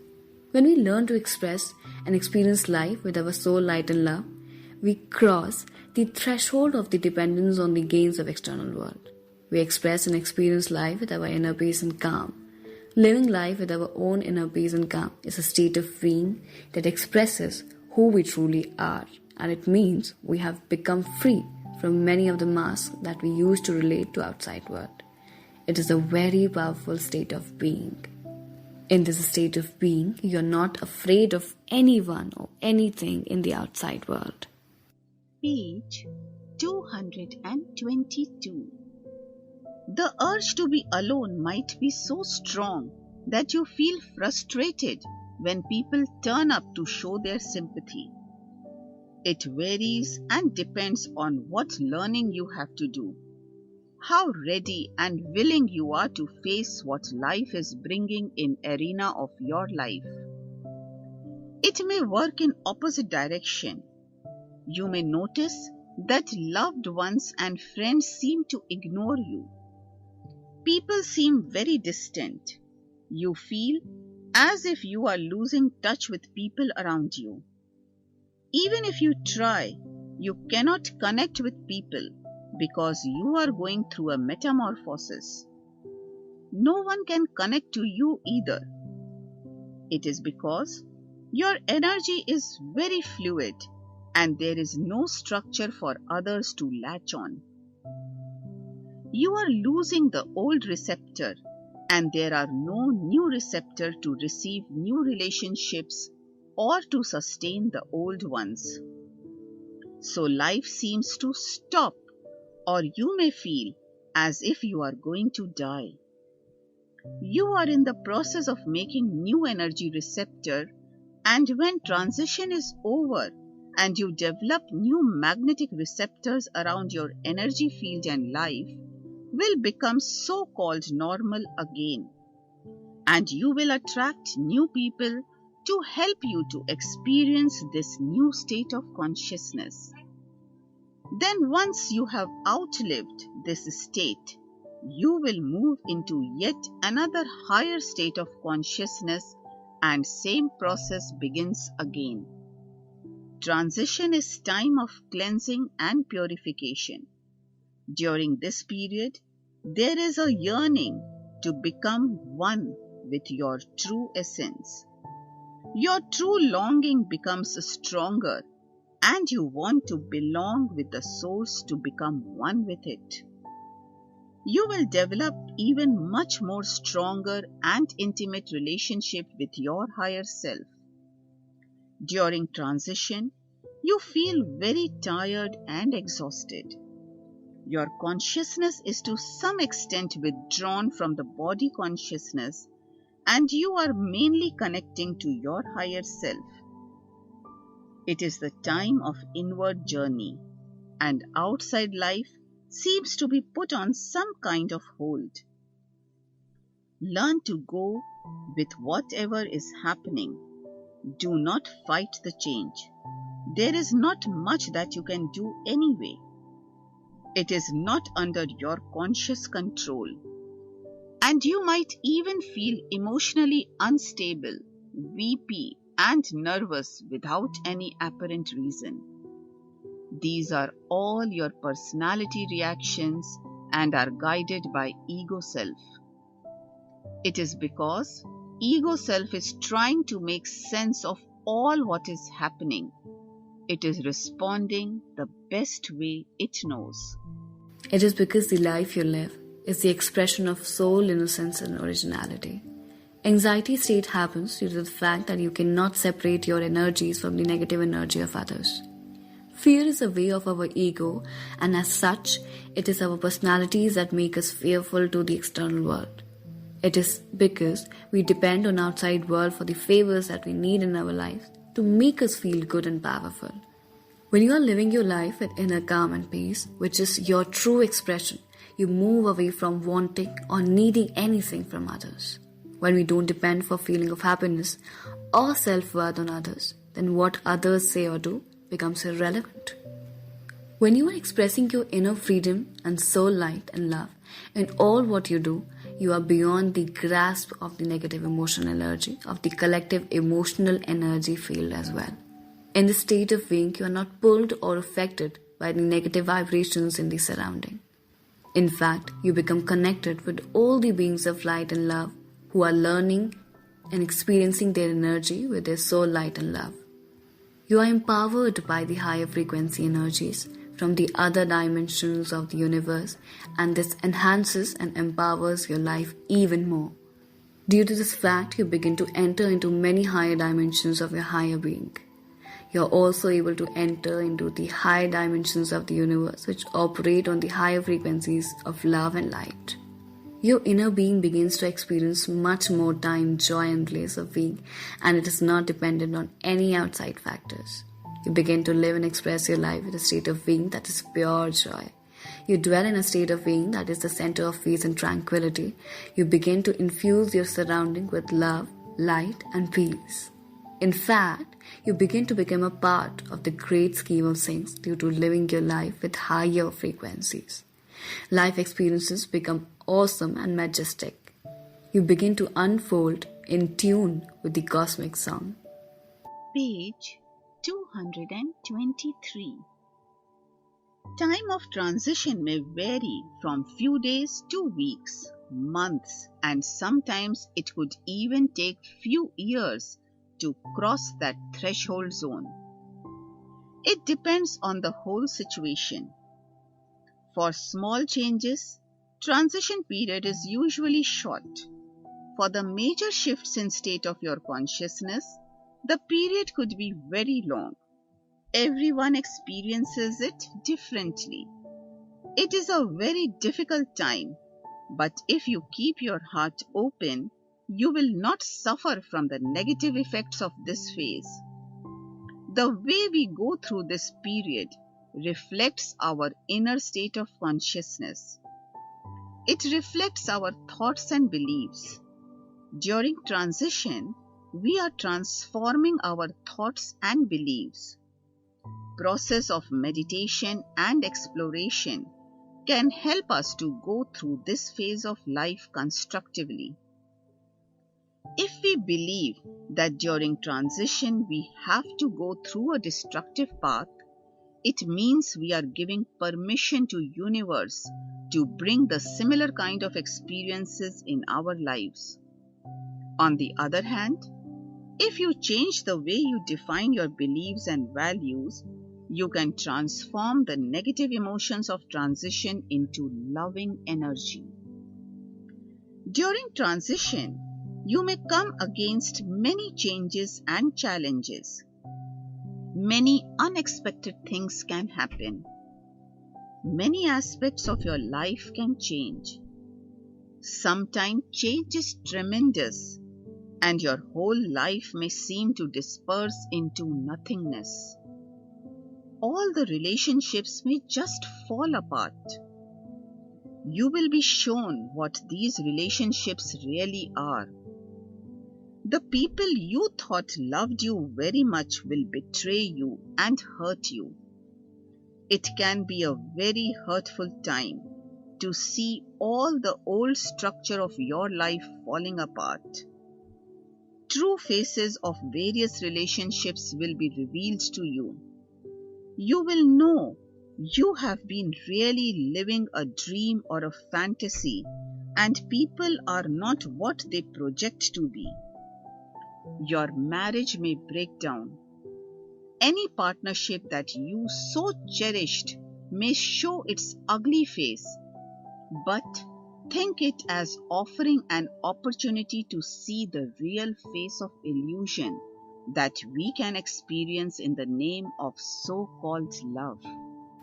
Speaker 2: When we learn to express and experience life with our soul light and love, we cross the threshold of the dependence on the gains of external world. We express and experience life with our inner peace and calm. Living life with our own inner peace and calm is a state of being that expresses who we truly are, and it means we have become free from many of the masks that we use to relate to outside world. It is a very powerful state of being. In this state of being, you are not afraid of anyone or anything in the outside world.
Speaker 1: Page 222. The urge to be alone might be so strong that you feel frustrated when people turn up to show their sympathy. It varies and depends on what learning you have to do, how ready and willing you are to face what life is bringing in arena of your life. It may work in opposite direction. You may notice that loved ones and friends seem to ignore you. People seem very distant. You feel as if you are losing touch with people around you. Even if you try, you cannot connect with people because you are going through a metamorphosis. No one can connect to you either. It is because your energy is very fluid and there is no structure for others to latch on. You are losing the old receptor and there are no new receptor to receive new relationships or to sustain the old ones. So life seems to stop, or you may feel as if you are going to die. You are in the process of making new energy receptor, and when transition is over and you develop new magnetic receptors around your energy field, and life will become so-called normal again, and you will attract new people to help you to experience this new state of consciousness. Then once you have outlived this state, you will move into yet another higher state of consciousness and same process begins again. Transition is time of cleansing and purification. During this period, there is a yearning to become one with your true essence. Your true longing becomes stronger and you want to belong with the source to become one with it. You will develop even much more stronger and intimate relationship with your higher self. During transition, you feel very tired and exhausted. Your consciousness is to some extent withdrawn from the body consciousness and you are mainly connecting to your higher self. It is the time of inward journey, and outside life seems to be put on some kind of hold. Learn to go with whatever is happening. Do not fight the change. There is not much that you can do anyway. It is not under your conscious control. And you might even feel emotionally unstable, weepy, and nervous without any apparent reason. These are all your personality reactions and are guided by ego self. It is because ego self is trying to make sense of all what is happening. It is responding the best way it knows.
Speaker 2: It is because the life you live is the expression of soul, innocence, and originality. Anxiety state happens due to the fact that you cannot separate your energies from the negative energy of others. Fear is a way of our ego, and as such, it is our personalities that make us fearful to the external world. It is because we depend on outside world for the favors that we need in our lives to make us feel good and powerful. When you are living your life with inner calm and peace, which is your true expression, you move away from wanting or needing anything from others. When we don't depend for feeling of happiness or self-worth on others, then what others say or do becomes irrelevant. When you are expressing your inner freedom and soul light and love in all what you do, you are beyond the grasp of the negative emotional energy of the collective emotional energy field as well. In this state of being, you are not pulled or affected by the negative vibrations in the surrounding. In fact, you become connected with all the beings of light and love who are learning and experiencing their energy with their soul light and love. You are empowered by the higher frequency energies from the other dimensions of the universe, and this enhances and empowers your life even more. Due to this fact, you begin to enter into many higher dimensions of your higher being. You are also able to enter into the higher dimensions of the universe which operate on the higher frequencies of love and light. Your inner being begins to experience much more time, joy and bliss of being, and it is not dependent on any outside factors. You begin to live and express your life in a state of being that is pure joy. You dwell in a state of being that is the center of peace and tranquility. You begin to infuse your surrounding with love, light and peace. In fact, you begin to become a part of the great scheme of things due to living your life with higher frequencies. Life experiences become awesome and majestic. You begin to unfold in tune with the cosmic song.
Speaker 1: Page 223. Time of transition may vary from few days to weeks, months, and sometimes it could even take few years to cross that threshold zone. It depends on the whole situation. For small changes, transition period is usually short. For the major shifts in state of your consciousness, the period could be very long. Everyone experiences it differently. It is a very difficult time, but if you keep your heart open, you will not suffer from the negative effects of this phase. The way we go through this period reflects our inner state of consciousness. It reflects our thoughts and beliefs. During transition, we are transforming our thoughts and beliefs. Process of meditation and exploration can help us to go through this phase of life constructively. If we believe that during transition we have to go through a destructive path, it means we are giving permission to universe to bring the similar kind of experiences in our lives. On the other hand, if you change the way you define your beliefs and values, you can transform the negative emotions of transition into loving energy. During transition, you may come against many changes and challenges. Many unexpected things can happen. Many aspects of your life can change. Sometimes change is tremendous and your whole life may seem to disperse into nothingness. All the relationships may just fall apart. You will be shown what these relationships really are. The people you thought loved you very much will betray you and hurt you. It can be a very hurtful time to see all the old structure of your life falling apart. True faces of various relationships will be revealed to you. You will know you have been really living a dream or a fantasy, and people are not what they project to be. Your marriage may break down. Any partnership that you so cherished may show its ugly face, but think it as offering an opportunity to see the real face of illusion that we can experience in the name of so-called love.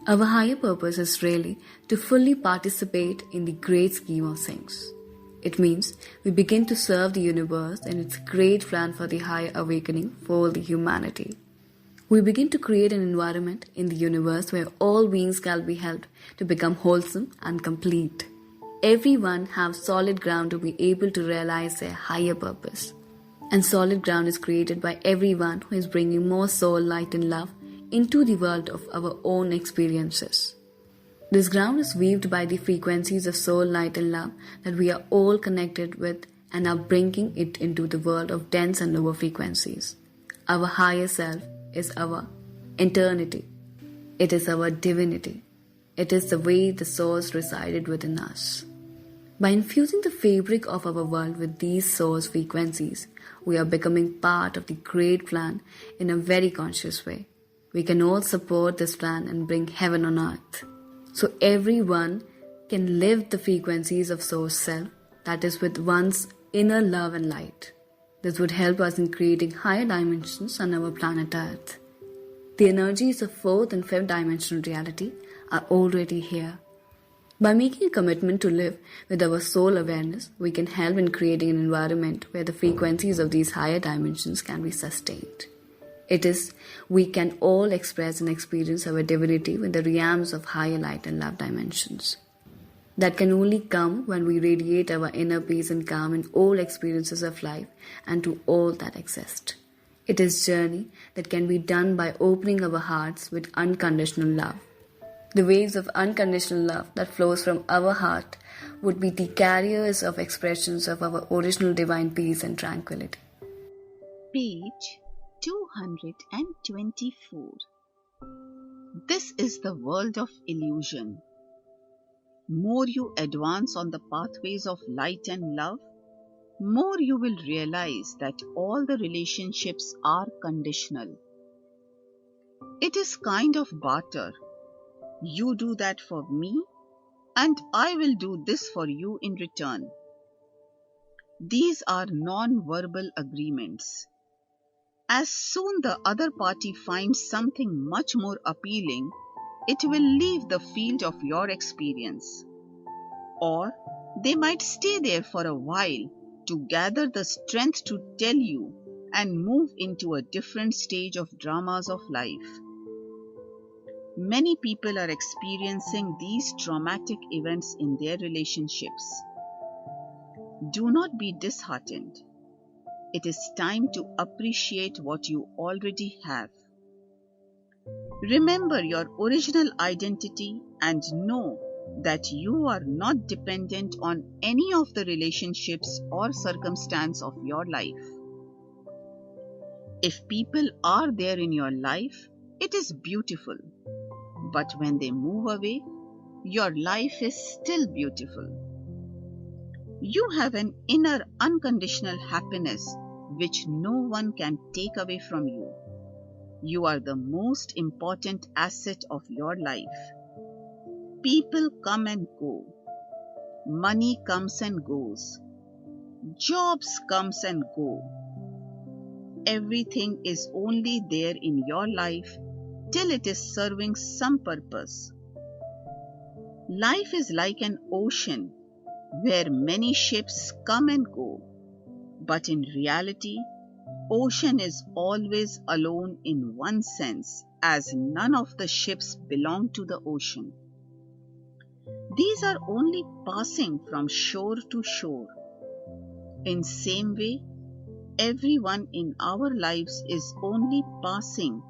Speaker 2: Our higher purpose is really to fully participate in the great scheme of things. It means we begin to serve the universe and its great plan for the higher awakening for all the humanity. We begin to create an environment in the universe where all beings can be helped to become wholesome and complete. Everyone have solid ground to be able to realize their higher purpose. And solid ground is created by everyone who is bringing more soul, light and love into the world of our own experiences. This ground is weaved by the frequencies of soul, light and love that we are all connected with and are bringing it into the world of dense and lower frequencies. Our higher self is our eternity. It is our divinity. It is the way the source resided within us. By infusing the fabric of our world with these source frequencies, we are becoming part of the great plan in a very conscious way. We can all support this plan and bring heaven on earth. So everyone can live the frequencies of source self, that is with one's inner love and light. This would help us in creating higher dimensions on our planet Earth. The energies of fourth and fifth dimensional reality are already here. By making a commitment to live with our soul awareness, we can help in creating an environment where the frequencies of these higher dimensions can be sustained. It is, we can all express and experience our divinity with the realms of higher light and love dimensions. That can only come when we radiate our inner peace and calm in all experiences of life and to all that exist. It is a journey that can be done by opening our hearts with unconditional love. The waves of unconditional love that flows from our heart would be the carriers of expressions of our original divine peace and tranquility.
Speaker 1: Page 224. This is the world of illusion. More you advance on the pathways of light and love, more you will realize that all the relationships are conditional. It is kind of barter. You do that for me, and I will do this for you in return. These are non-verbal agreements. As soon the other party finds something much more appealing, it will leave the field of your experience. Or they might stay there for a while to gather the strength to tell you and move into a different stage of dramas of life. Many people are experiencing these traumatic events in their relationships. Do not be disheartened. It is time to appreciate what you already have. Remember your original identity and know that you are not dependent on any of the relationships or circumstance of your life. If people are there in your life, it is beautiful. But when they move away, your life is still beautiful. You have an inner unconditional happiness which no one can take away from you. You are the most important asset of your life. People come and go. Money comes and goes. Jobs comes and go. Everything is only there in your life till it is serving some purpose. Life is like an ocean where many ships come and go. But in reality, ocean is always alone in one sense, as none of the ships belong to the ocean. These are only passing from shore to shore. In same way, everyone in our lives is only passing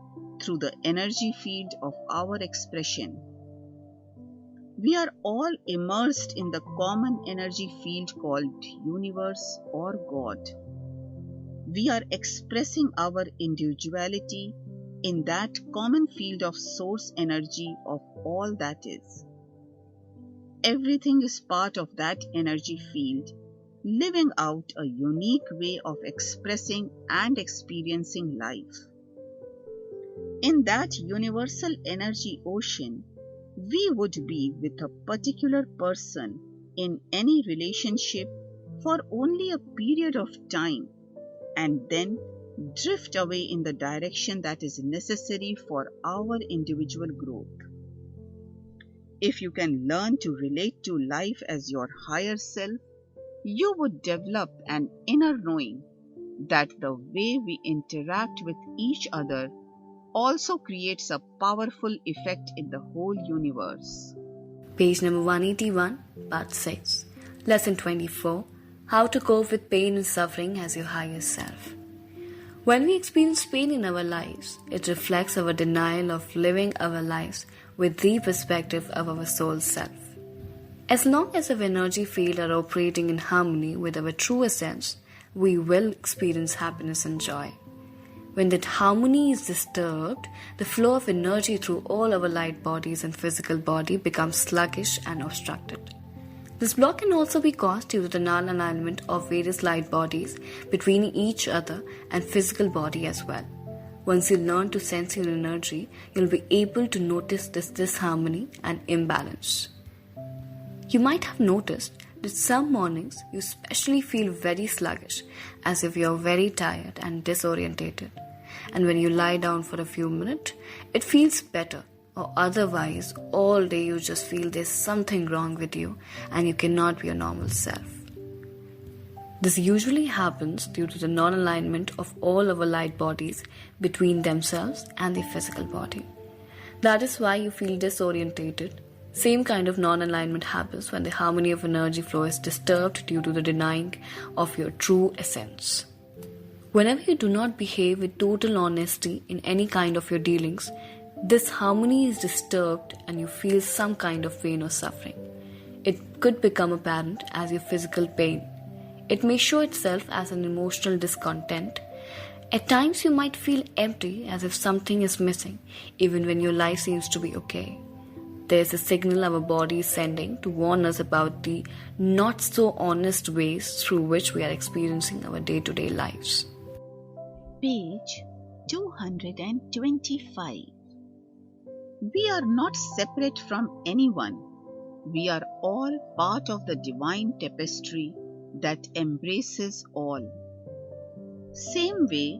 Speaker 1: through the energy field of our expression. We are all immersed in the common energy field called universe or God. We are expressing our individuality in that common field of source energy of all that is. Everything is part of that energy field, living out a unique way of expressing and experiencing life. In that universal energy ocean, we would be with a particular person in any relationship for only a period of time and then drift away in the direction that is necessary for our individual growth. If you can learn to relate to life as your higher self, you would develop an inner knowing that the way we interact with each other also creates a powerful effect in the whole universe.
Speaker 2: Page number 181, Part 6. Lesson 24. How to cope with pain and suffering as your higher self. When we experience pain in our lives, it reflects our denial of living our lives with the perspective of our soul self. As long as our energy field are operating in harmony with our true essence, we will experience happiness and joy. When that harmony is disturbed, the flow of energy through all our light bodies and physical body becomes sluggish and obstructed. This block can also be caused due to the non-alignment of various light bodies between each other and physical body as well. Once you learn to sense your energy, you'll be able to notice this disharmony and imbalance. You might have noticed that some mornings you especially feel very sluggish, as if you're very tired and disorientated. And when you lie down for a few minutes, it feels better. Or otherwise, all day you just feel there's something wrong with you and you cannot be your normal self. This usually happens due to the non-alignment of all our light bodies between themselves and the physical body. That is why you feel disorientated. Same kind of non-alignment happens when the harmony of energy flow is disturbed due to the denying of your true essence. Whenever you do not behave with total honesty in any kind of your dealings, this harmony is disturbed and you feel some kind of pain or suffering. It could become apparent as your physical pain. It may show itself as an emotional discontent. At times you might feel empty, as if something is missing, even when your life seems to be okay. There is a signal our body is sending to warn us about the not so honest ways through which we are experiencing our day-to-day lives.
Speaker 1: Page 225. We are not separate from anyone. We are all part of the divine tapestry that embraces all. Same way,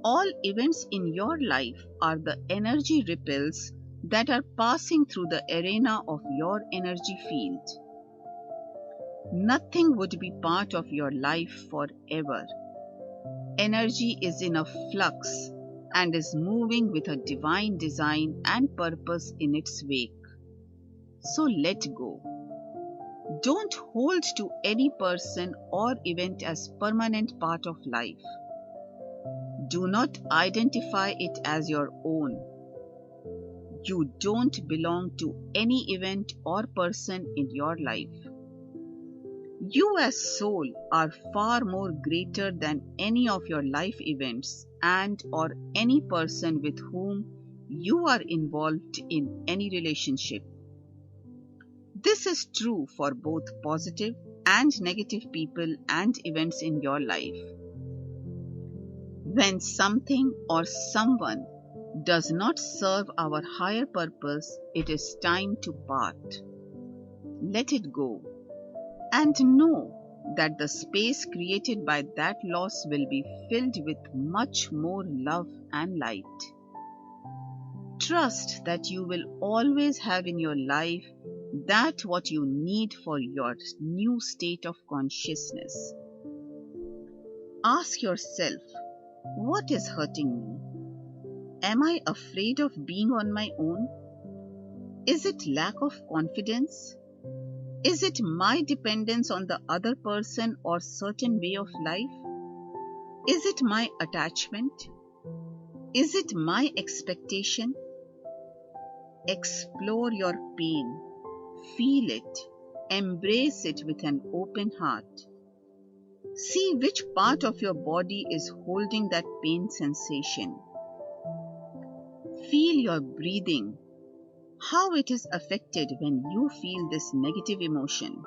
Speaker 1: all events in your life are the energy ripples that are passing through the arena of your energy field. Nothing would be part of your life forever. Energy is in a flux and is moving with a divine design and purpose in its wake. So let go. Don't hold to any person or event as permanent part of life. Do not identify it as your own. You don't belong to any event or person in your life. You as soul are far more greater than any of your life events and or any person with whom you are involved in any relationship. This is true for both positive and negative people and events in your life. When something or someone does not serve our higher purpose, it is time to part. Let it go. And know that the space created by that loss will be filled with much more love and light. Trust that you will always have in your life that what you need for your new state of consciousness. Ask yourself, what is hurting me? Am I afraid of being on my own? Is it lack of confidence? Is it my dependence on the other person or certain way of life? Is it my attachment? Is it my expectation? Explore your pain, feel it, embrace it with an open heart. See which part of your body is holding that pain sensation. Feel your breathing, how it is affected when you feel this negative emotion.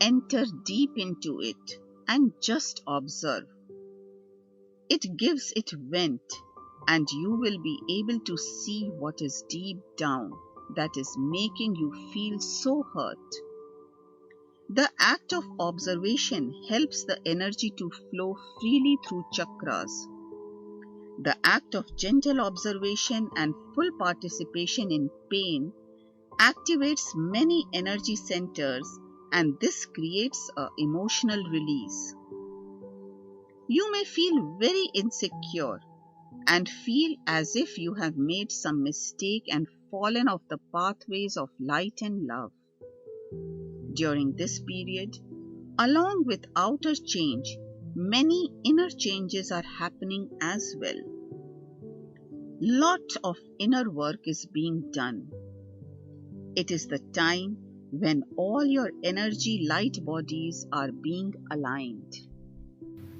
Speaker 1: Enter deep into it and just observe. It gives it vent, and you will be able to see what is deep down that is making you feel so hurt. The act of observation helps the energy to flow freely through chakras. The act of gentle observation and full participation in pain activates many energy centers, and this creates an emotional release. You may feel very insecure and feel as if you have made some mistake and fallen off the pathways of light and love. During this period, along with outer change, many inner changes are happening as well. Lot of inner work is being done. It is the time when all your energy light bodies are being aligned.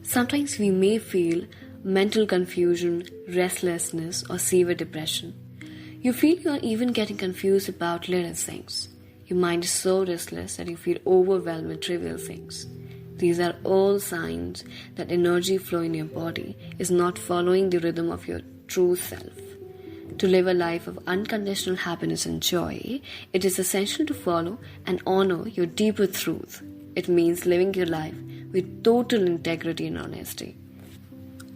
Speaker 2: Sometimes we may feel mental confusion, restlessness, or severe depression. You feel you are even getting confused about little things. Your mind is so restless that you feel overwhelmed with trivial things. These are all signs that energy flow in your body is not following the rhythm of your true self. To live a life of unconditional happiness and joy, it is essential to follow and honor your deeper truth. It means living your life with total integrity and honesty.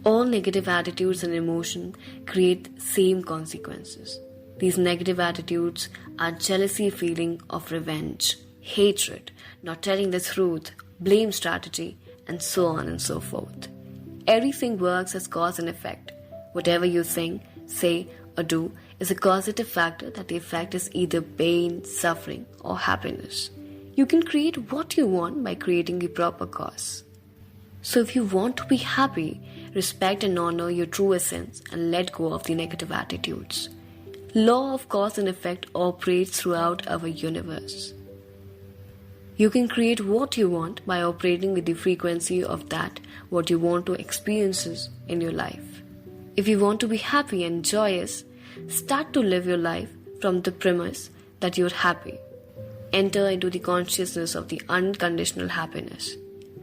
Speaker 2: All negative attitudes and emotions create same consequences. These negative attitudes are jealousy feeling of revenge, hatred, not telling the truth, blame strategy, and so on and so forth. Everything works as cause and effect. Whatever you think, say, or do is a causative factor that the effect is either pain, suffering, or happiness. You can create what you want by creating the proper cause. So if you want to be happy, respect and honor your true essence and let go of the negative attitudes. Law of cause and effect operates throughout our universe. You can create what you want by operating with the frequency of that what you want to experience in your life. If you want to be happy and joyous, start to live your life from the premise that you're happy. Enter into the consciousness of the unconditional happiness.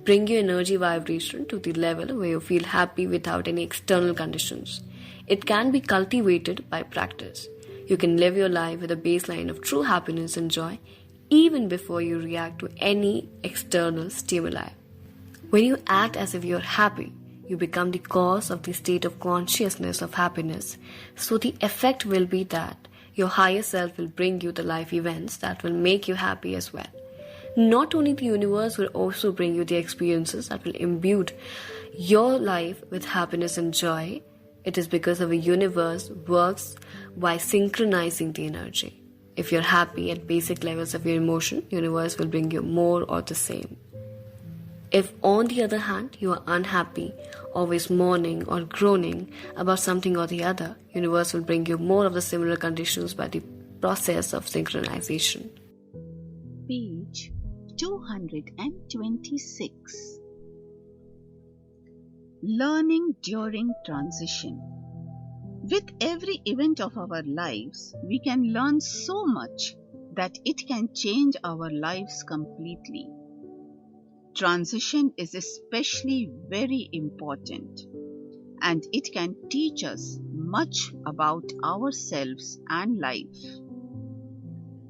Speaker 2: Bring your energy vibration to the level where you feel happy without any external conditions. It can be cultivated by practice. You can live your life with a baseline of true happiness and joy even before you react to any external stimuli. When you act as if you're happy, you become the cause of the state of consciousness of happiness. So the effect will be that your higher self will bring you the life events that will make you happy as well. Not only the universe will also bring you the experiences that will imbue your life with happiness and joy. It is because our universe works by synchronizing the energy. If you're happy at basic levels of your emotion, universe will bring you more or the same. If on the other hand you are unhappy, always mourning or groaning about something or the other, universe will bring you more of the similar conditions by the process of synchronization.
Speaker 1: Page 226. Learning during transition. With every event of our lives, we can learn so much that it can change our lives completely. Transition is especially very important, and it can teach us much about ourselves and life.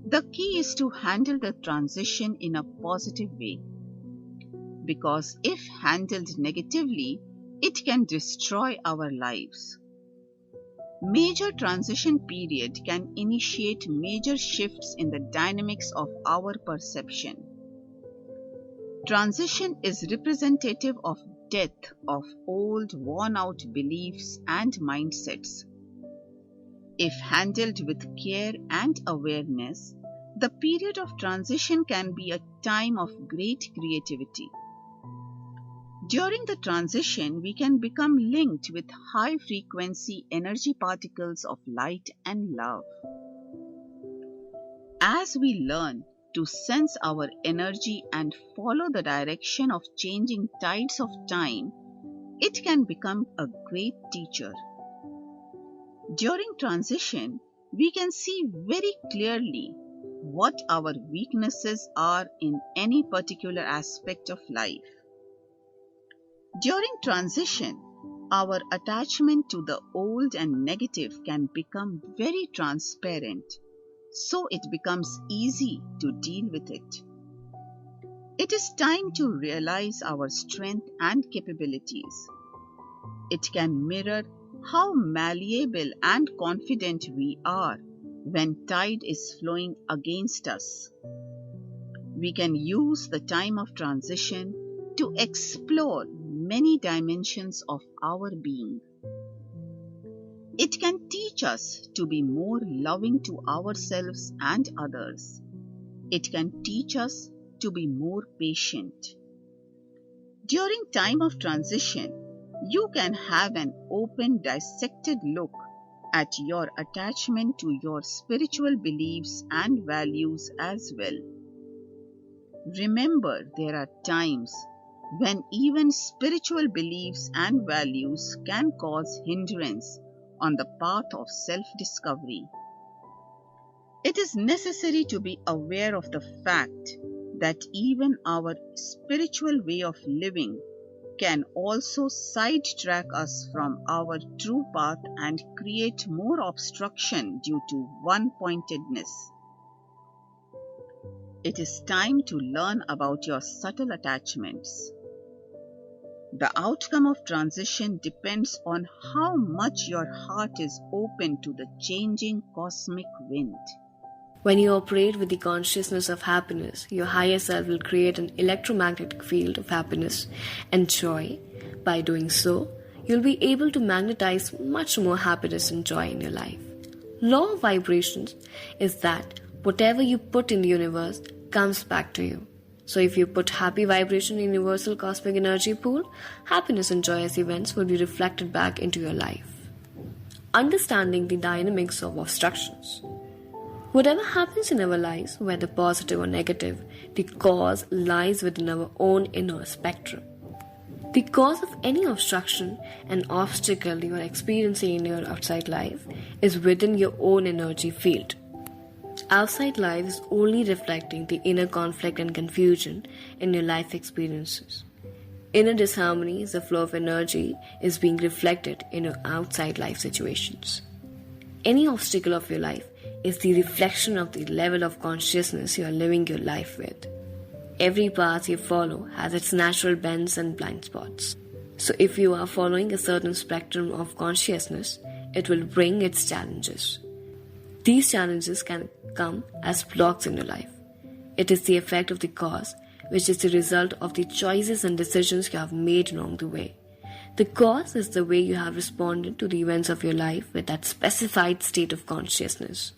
Speaker 1: The key is to handle the transition in a positive way, because if handled negatively, it can destroy our lives. Major transition period can initiate major shifts in the dynamics of our perception. Transition is representative of death of old worn-out beliefs and mindsets. If handled with care and awareness, the period of transition can be a time of great creativity. During the transition, we can become linked with high-frequency energy particles of light and love. As we learn to sense our energy and follow the direction of changing tides of time, it can become a great teacher. During transition, we can see very clearly what our weaknesses are in any particular aspect of life. During transition, our attachment to the old and negative can become very transparent, so it becomes easy to deal with it. It is time to realize our strength and capabilities. It can mirror how malleable and confident we are when tide is flowing against us. We can use the time of transition to explore many dimensions of our being. It can teach us to be more loving to ourselves and others. It can teach us to be more patient. During time of transition, you can have an open, dissected look at your attachment to your spiritual beliefs and values as well. Remember, there are times when even spiritual beliefs and values can cause hindrance on the path of self-discovery. It is necessary to be aware of the fact that even our spiritual way of living can also sidetrack us from our true path and create more obstruction due to one-pointedness. It is time to learn about your subtle attachments. The outcome of transition depends on how much your heart is open to the changing cosmic wind.
Speaker 2: When you operate with the consciousness of happiness, your higher self will create an electromagnetic field of happiness and joy. By doing so, you'll be able to magnetize much more happiness and joy in your life. Law of vibrations is that whatever you put in the universe comes back to you. So if you put happy vibration in universal cosmic energy pool, happiness and joyous events will be reflected back into your life. Understanding the dynamics of obstructions. Whatever happens in our lives, whether positive or negative, the cause lies within our own inner spectrum. The cause of any obstruction and obstacle you are experiencing in your outside life is within your own energy field. Outside life is only reflecting the inner conflict and confusion in your life experiences. Inner disharmony is the flow of energy is being reflected in your outside life situations. Any obstacle of your life is the reflection of the level of consciousness you are living your life with. Every path you follow has its natural bends and blind spots. So if you are following a certain spectrum of consciousness, it will bring its challenges. These challenges can come as blocks in your life. It is the effect of the cause, which is the result of the choices and decisions you have made along the way. The cause is the way you have responded to the events of your life with that specified state of consciousness.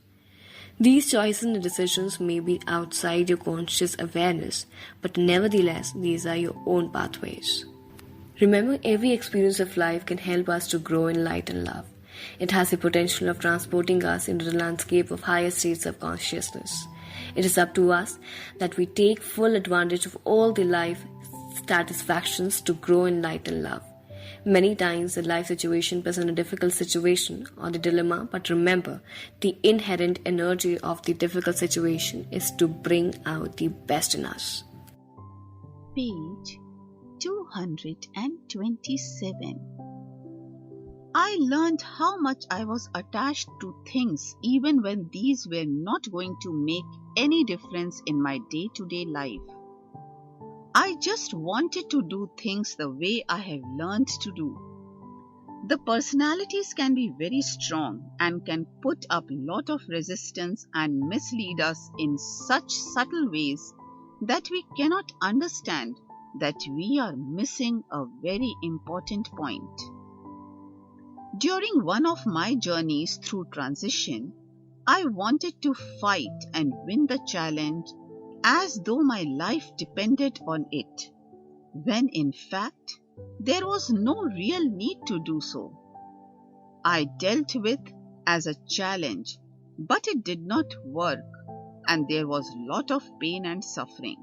Speaker 2: These choices and decisions may be outside your conscious awareness, but nevertheless, these are your own pathways. Remember, every experience of life can help us to grow in light and love. It has the potential of transporting us into the landscape of higher states of consciousness. It is up to us that we take full advantage of all the life satisfactions to grow in light and love. Many times the life situation presents a difficult situation or the dilemma, but remember, the inherent energy of the difficult situation is to bring out the best in us.
Speaker 1: Page 227. I learned how much I was attached to things even when these were not going to make any difference in my day-to-day life. I just wanted to do things the way I have learned to do. The personalities can be very strong and can put up a lot of resistance and mislead us in such subtle ways that we cannot understand that we are missing a very important point. During one of my journeys through transition, I wanted to fight and win the challenge as though my life depended on it, when in fact there was no real need to do so. I dealt with as a challenge, but it did not work, and there was a lot of pain and suffering.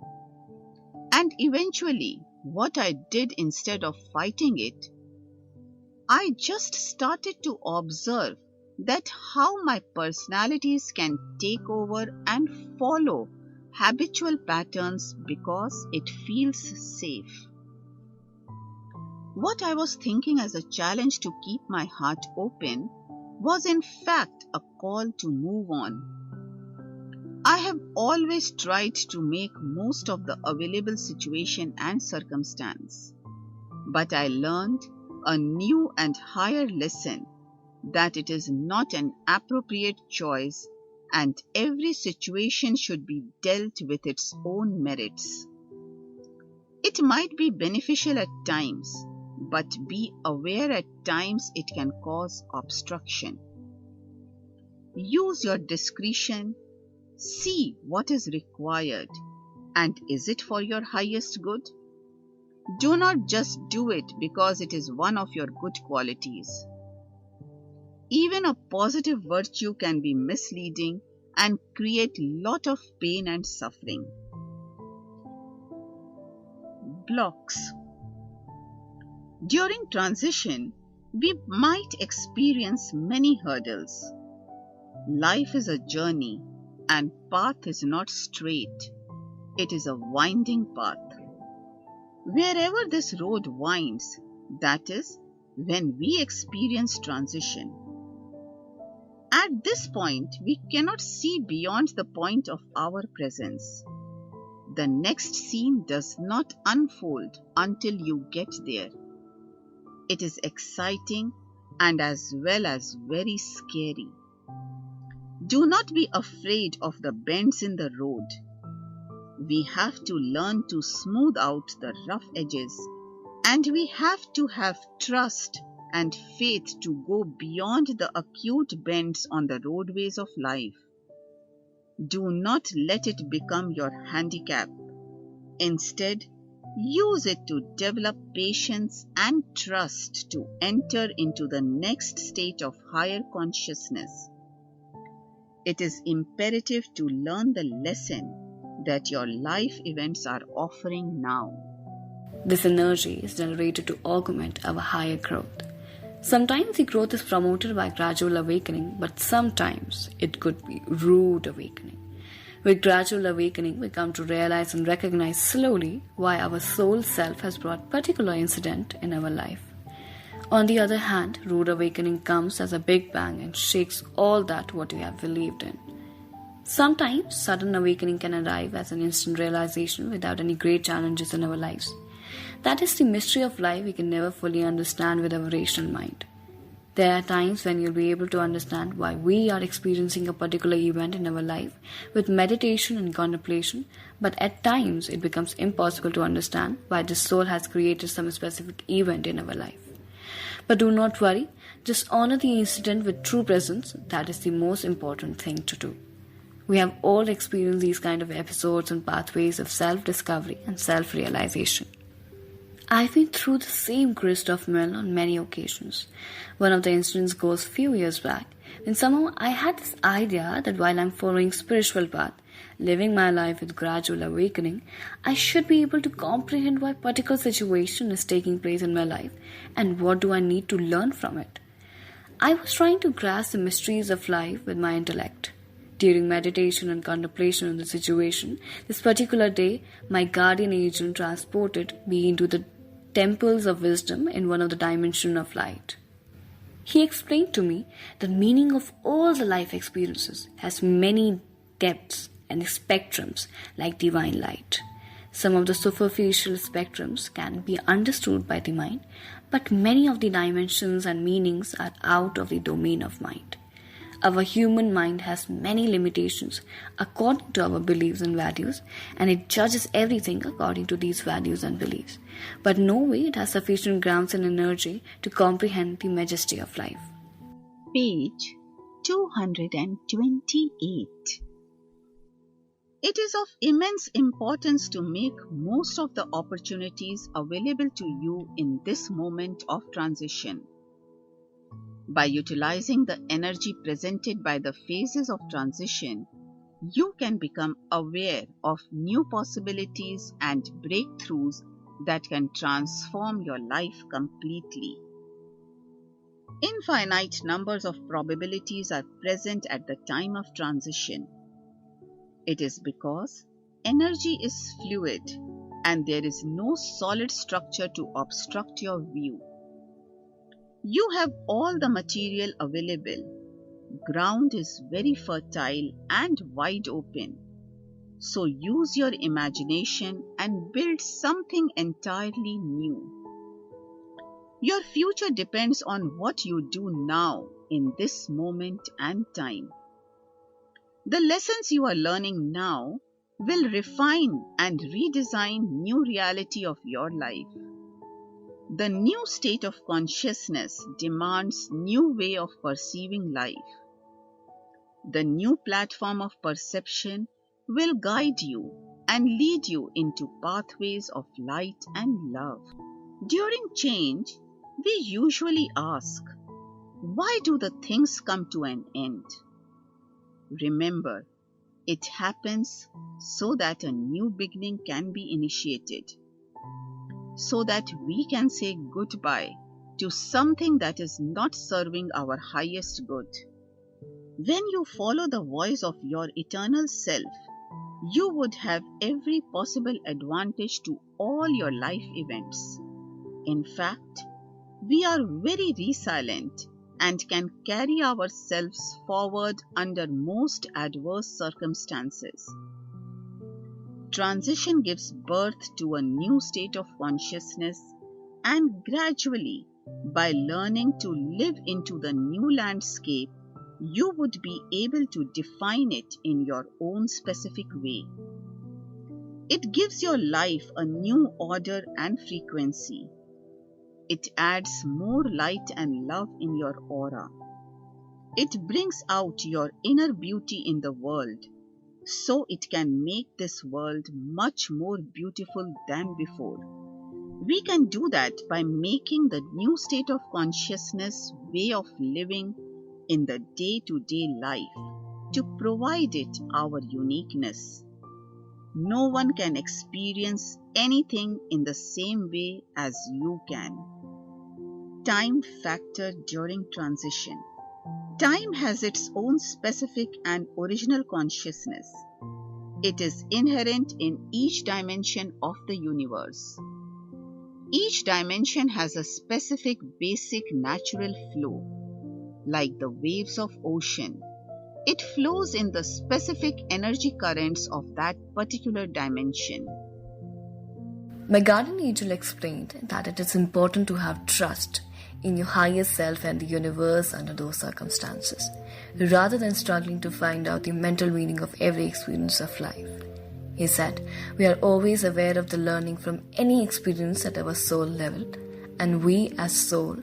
Speaker 1: And eventually, what I did instead of fighting it, I just started to observe that how my personalities can take over and follow habitual patterns because it feels safe. What I was thinking as a challenge to keep my heart open was in fact a call to move on. I have always tried to make most of the available situation and circumstance, but I learned a new and higher lesson that it is not an appropriate choice and every situation should be dealt with its own merits. It might be beneficial at times, but be aware at times it can cause obstruction. Use your discretion, see what is required, and is it for your highest good? Do not just do it because it is one of your good qualities. Even a positive virtue can be misleading and create lot of pain and suffering. Blocks. During transition, we might experience many hurdles. Life is a journey and path is not straight. It is a winding path. Wherever this road winds, that is when we experience transition. At this point, we cannot see beyond the point of our presence. The next scene does not unfold until you get there. It is exciting and as well as very scary. Do not be afraid of the bends in the road. We have to learn to smooth out the rough edges, and we have to have trust and faith to go beyond the acute bends on the roadways of life. Do not let it become your handicap. Instead, use it to develop patience and trust to enter into the next state of higher consciousness. It is imperative to learn the lesson that your life events are offering now.
Speaker 2: This energy is generated to augment our higher growth. Sometimes the growth is promoted by gradual awakening, but sometimes it could be rude awakening. With gradual awakening, we come to realize and recognize slowly why our soul self has brought particular incident in our life. On the other hand, rude awakening comes as a big bang and shakes all that what we have believed in. Sometimes sudden awakening can arrive as an instant realization without any great challenges in our lives. That is the mystery of life we can never fully understand with our rational mind. There are times when you'll be able to understand why we are experiencing a particular event in our life with meditation and contemplation, but at times it becomes impossible to understand why the soul has created some specific event in our life. But do not worry, just honor the incident with true presence. That is the most important thing to do. We have all experienced these kind of episodes and pathways of self-discovery and self-realization. I've been through the same grist of mill on many occasions. One of the incidents goes few years back, when somehow I had this idea that while I'm following spiritual path, living my life with gradual awakening, I should be able to comprehend why particular situation is taking place in my life and what do I need to learn from it. I was trying to grasp the mysteries of life with my intellect. During meditation and contemplation on the situation, this particular day, my guardian angel transported me into the temples of wisdom in one of the dimensions of light. He explained to me the meaning of all the life experiences has many depths and spectrums like divine light. Some of the superficial spectrums can be understood by the mind, but many of the dimensions and meanings are out of the domain of mind. Our human mind has many limitations according to our beliefs and values, and it judges everything according to these values and beliefs. But no way it has sufficient grounds and energy to comprehend the majesty of life.
Speaker 1: Page 228. It is of immense importance to make most of the opportunities available to you in this moment of transition. By utilizing the energy presented by the phases of transition, you can become aware of new possibilities and breakthroughs that can transform your life completely. Infinite numbers of probabilities are present at the time of transition. It is because energy is fluid and there is no solid structure to obstruct your view. You have all the material available. Ground is very fertile and wide open. So use your imagination and build something entirely new. Your future depends on what you do now in this moment and time. The lessons you are learning now will refine and redesign new reality of your life. The new state of consciousness demands new way of perceiving life. The new platform of perception will guide you and lead you into pathways of light and love. During change, we usually ask, why do the things come to an end? Remember, it happens so that a new beginning can be initiated, so that we can say goodbye to something that is not serving our highest good. When you follow the voice of your eternal self, you would have every possible advantage to all your life events. In fact, we are very resilient and can carry ourselves forward under most adverse circumstances. Transition gives birth to a new state of consciousness, and gradually, by learning to live into the new landscape, you would be able to define it in your own specific way. It gives your life a new order and frequency. It adds more light and love in your aura. It brings out your inner beauty in the world, so it can make this world much more beautiful than before. We can do that by making the new state of consciousness way of living in the day-to-day life to provide it our uniqueness. No one can experience anything in the same way as you can. Time factor during transition. Time has its own specific and original consciousness. It is inherent in each dimension of the universe. Each dimension has a specific basic natural flow, like the waves of ocean. It flows in the specific energy currents of that particular dimension.
Speaker 2: My guardian angel explained that it is important to have trust in your higher self and the universe under those circumstances, rather than struggling to find out the mental meaning of every experience of life. He said, we are always aware of the learning from any experience at our soul level, and we as soul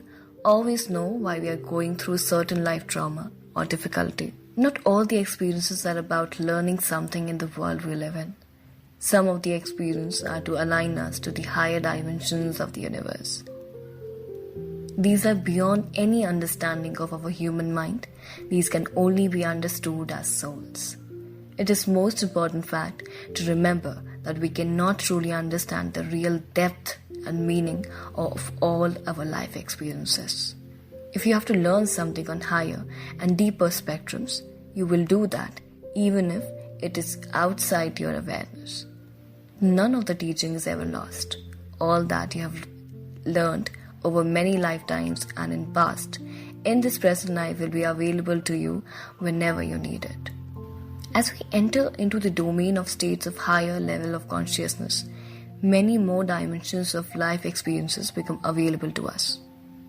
Speaker 2: always know why we are going through certain life trauma or difficulty. Not all the experiences are about learning something in the world we live in. Some of the experiences are to align us to the higher dimensions of the universe. These are beyond any understanding of our human mind. These can only be understood as souls. It is most important fact to remember that we cannot truly understand the real depth and meaning of all our life experiences. If you have to learn something on higher and deeper spectrums, you will do that even if it is outside your awareness. None of the teaching is ever lost. All that you have learned over many lifetimes and in past, in this present life will be available to you whenever you need it. As we enter into the domain of states of higher level of consciousness, many more dimensions of life experiences become available to us.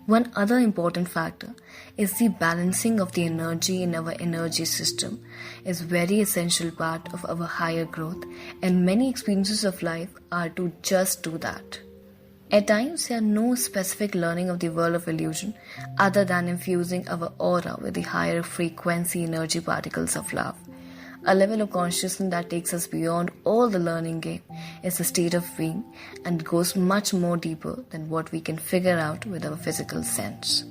Speaker 2: One other important factor is the balancing of the energy in our energy system is very essential part of our higher growth, and many experiences of life are to just do that. At times, there are no specific learning of the world of illusion other than infusing our aura with the higher frequency energy particles of love. A level of consciousness that takes us beyond all the learning game is a state of being and goes much more deeper than what we can figure out with our physical sense.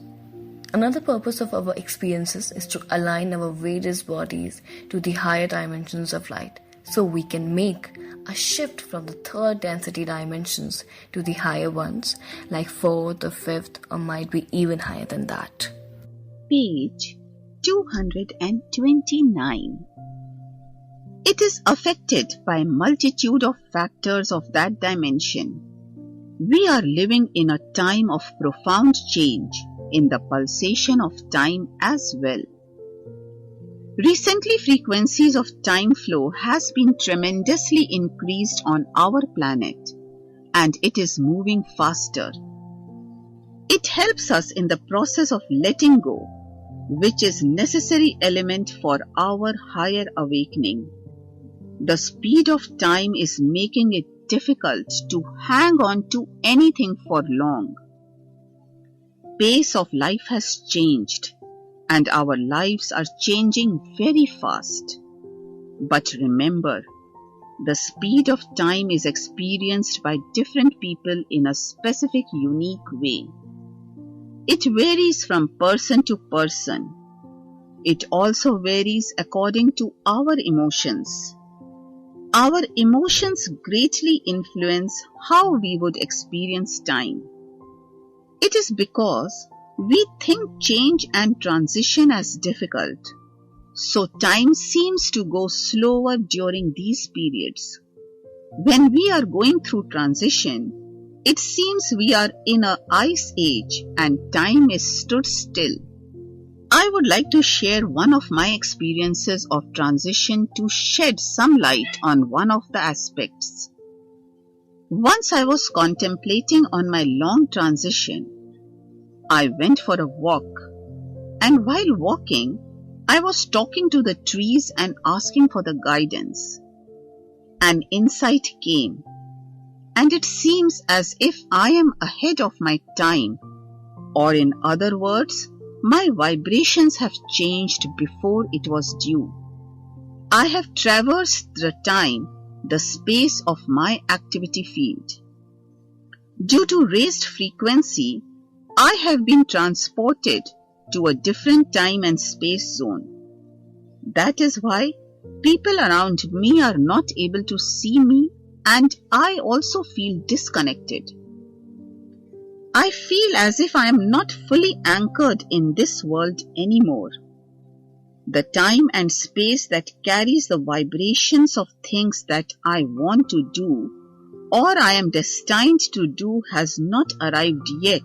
Speaker 2: Another purpose of our experiences is to align our various bodies to the higher dimensions of light, so we can make a shift from the third density dimensions to the higher ones, like fourth or fifth, or might be even higher than that.
Speaker 1: Page 229. It is affected by a multitude of factors of that dimension. We are living in a time of profound change in the pulsation of time as well. Recently, frequencies of time flow has been tremendously increased on our planet, and it is moving faster. It helps us in the process of letting go, which is necessary element for our higher awakening. The speed of time is making it difficult to hang on to anything for long. Pace of life has changed, and our lives are changing very fast. But remember, the speed of time is experienced by different people in a specific, unique way. It varies from person to person. It also varies according to our emotions. Our emotions greatly influence how we would experience time. It is because we think change and transition as difficult, so time seems to go slower during these periods. When we are going through transition, it seems we are in an ice age and time is stood still. I would like to share one of my experiences of transition to shed some light on one of the aspects. Once I was contemplating on my long transition. I went for a walk, and while walking, I was talking to the trees and asking for the guidance. An insight came, and it seems as if I am ahead of my time, or in other words, my vibrations have changed before it was due. I have traversed the time, the space of my activity field. Due to raised frequency, I have been transported to a different time and space zone. That is why people around me are not able to see me, and I also feel disconnected. I feel as if I am not fully anchored in this world anymore. The time and space that carries the vibrations of things that I want to do or I am destined to do has not arrived yet,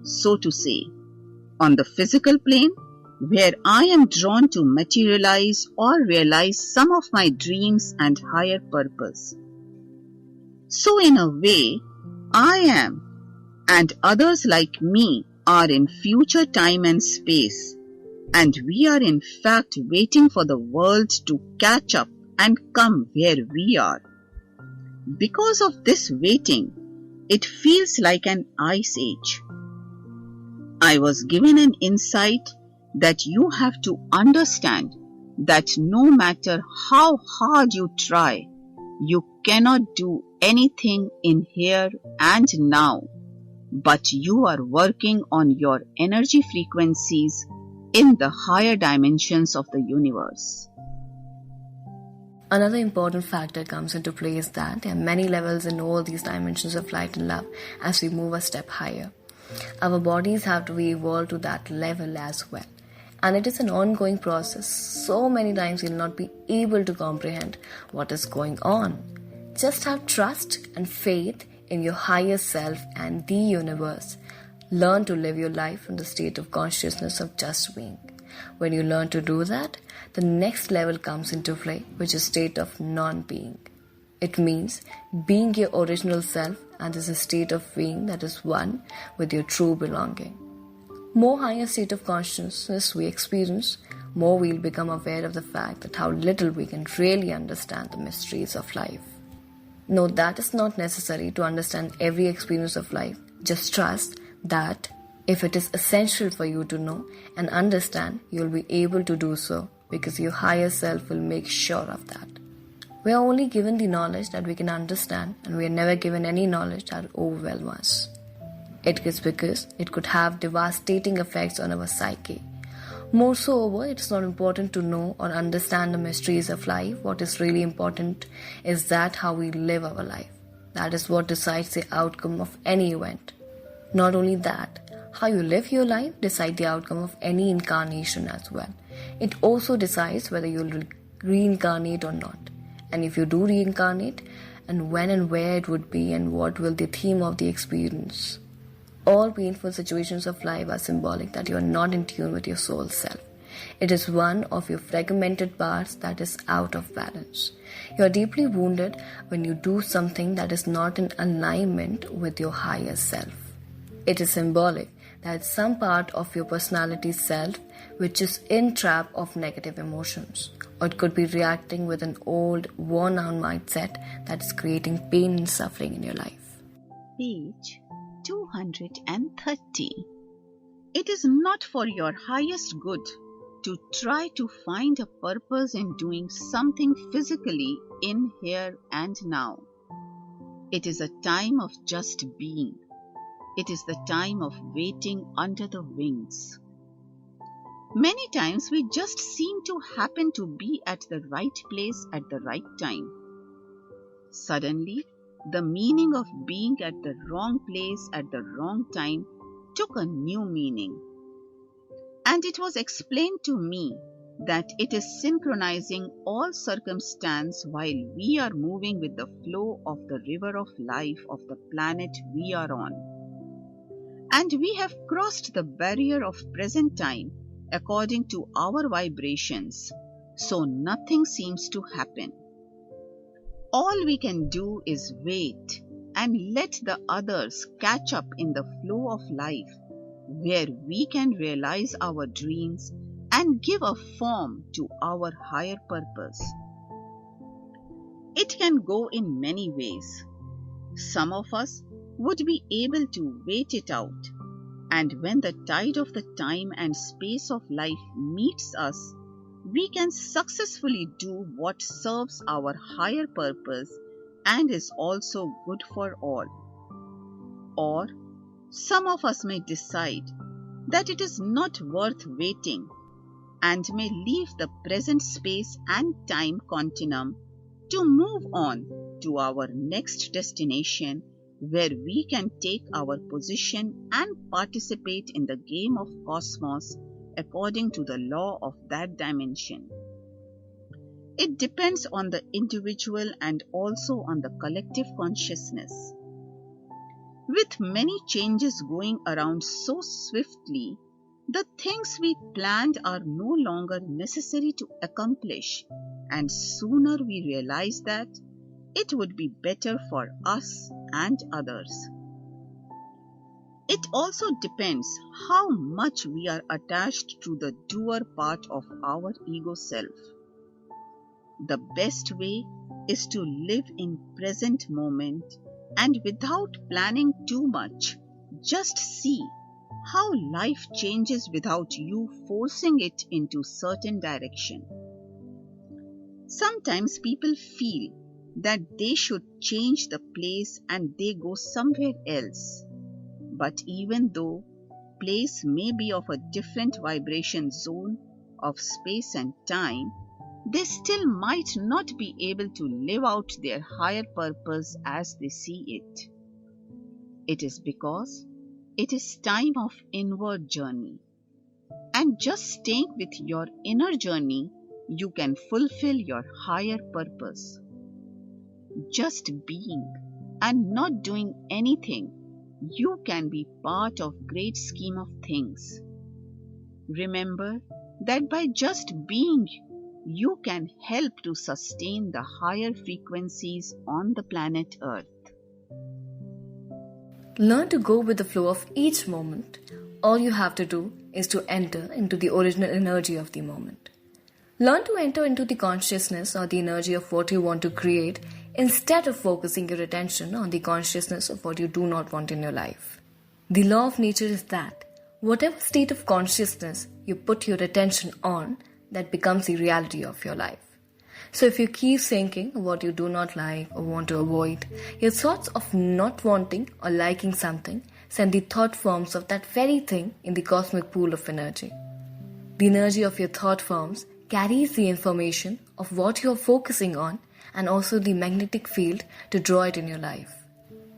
Speaker 1: so to say, on the physical plane, where I am drawn to materialize or realize some of my dreams and higher purpose. So in a way, I am, and others like me are in future time and space, and we are in fact waiting for the world to catch up and come where we are. Because of this waiting, it feels like an ice age. I was given an insight that you have to understand that no matter how hard you try, you cannot do anything in here and now, but you are working on your energy frequencies in the higher dimensions of the universe.
Speaker 2: Another important factor comes into play is that there are many levels in all these dimensions of light and love as we move a step higher. Our bodies have to be evolved to that level as well. And it is an ongoing process. So many times you'll not be able to comprehend what is going on. Just have trust and faith in your higher self and the universe. Learn to live your life from the state of consciousness of just being. When you learn to do that, the next level comes into play, which is state of non-being. It means being your original self, and is a state of being that is one with your true belonging. more higher state of consciousness we experience, more we'll become aware of the fact that how little we can really understand the mysteries of life. No, that is not necessary to understand every experience of life. Just trust that if it is essential for you to know and understand, you'll be able to do so because your higher self will make sure of that. We are only given the knowledge that we can understand, and we are never given any knowledge that overwhelms us. It is because it could have devastating effects on our psyche. Moreover, it is not important to know or understand the mysteries of life. What is really important is that how we live our life. That is what decides the outcome of any event. Not only that, how you live your life decides the outcome of any incarnation as well. It also decides whether you will reincarnate or not. And if you do reincarnate, and when and where it would be, and what will the theme of the experience. All painful situations of life are symbolic that you are not in tune with your soul self. It is one of your fragmented parts that is out of balance. You are deeply wounded when you do something that is not in alignment with your higher self. It is symbolic that some part of your personality self which is in trap of negative emotions, or it could be reacting with an old, worn-out mindset that is creating pain and suffering in your life.
Speaker 1: Page 230. It is not for your highest good to try to find a purpose in doing something physically in here and now. It is a time of just being. It is the time of waiting under the wings. Many times we just seem to happen to be at the right place at the right time. Suddenly, the meaning of being at the wrong place at the wrong time took a new meaning. And it was explained to me that it is synchronizing all circumstance while we are moving with the flow of the river of life of the planet we are on. And we have crossed the barrier of present time according to our vibrations, so nothing seems to happen. All we can do is wait and let the others catch up in the flow of life, where we can realize our dreams and give a form to our higher purpose. It can go in many ways. Some of us would be able to wait it out, and when the tide of the time and space of life meets us, we can successfully do what serves our higher purpose and is also good for all. Or some of us may decide that it is not worth waiting and may leave the present space and time continuum to move on to our next destination, where we can take our position and participate in the game of cosmos according to the law of that dimension. It depends on the individual and also on the collective consciousness. With many changes going around so swiftly, the things we planned are no longer necessary to accomplish, and sooner we realize that it would be better for us and others. It also depends how much we are attached to the doer part of our ego self. The best way is to live in present moment and without planning too much, just see how life changes without you forcing it into certain direction. Sometimes people feel that they should change the place and they go somewhere else. But even though place may be of a different vibration zone of space and time, they still might not be able to live out their higher purpose as they see it. It is because it is time of inward journey. And just staying with your inner journey, you can fulfill your higher purpose. Just being and not doing anything, you can be part of great scheme of things. Remember that by just being, you can help to sustain the higher frequencies on the planet Earth.
Speaker 2: Learn to go with the flow of each moment, All you have to do is to enter into the original energy of the moment. Learn to enter into the consciousness or the energy of what you want to create instead of focusing your attention on the consciousness of what you do not want in your life. The law of nature is that whatever state of consciousness you put your attention on, that becomes the reality of your life. So if you keep thinking what you do not like or want to avoid, your thoughts of not wanting or liking something send the thought forms of that very thing in the cosmic pool of energy. The energy of your thought forms carries the information of what you are focusing on and also the magnetic field to draw it in your life.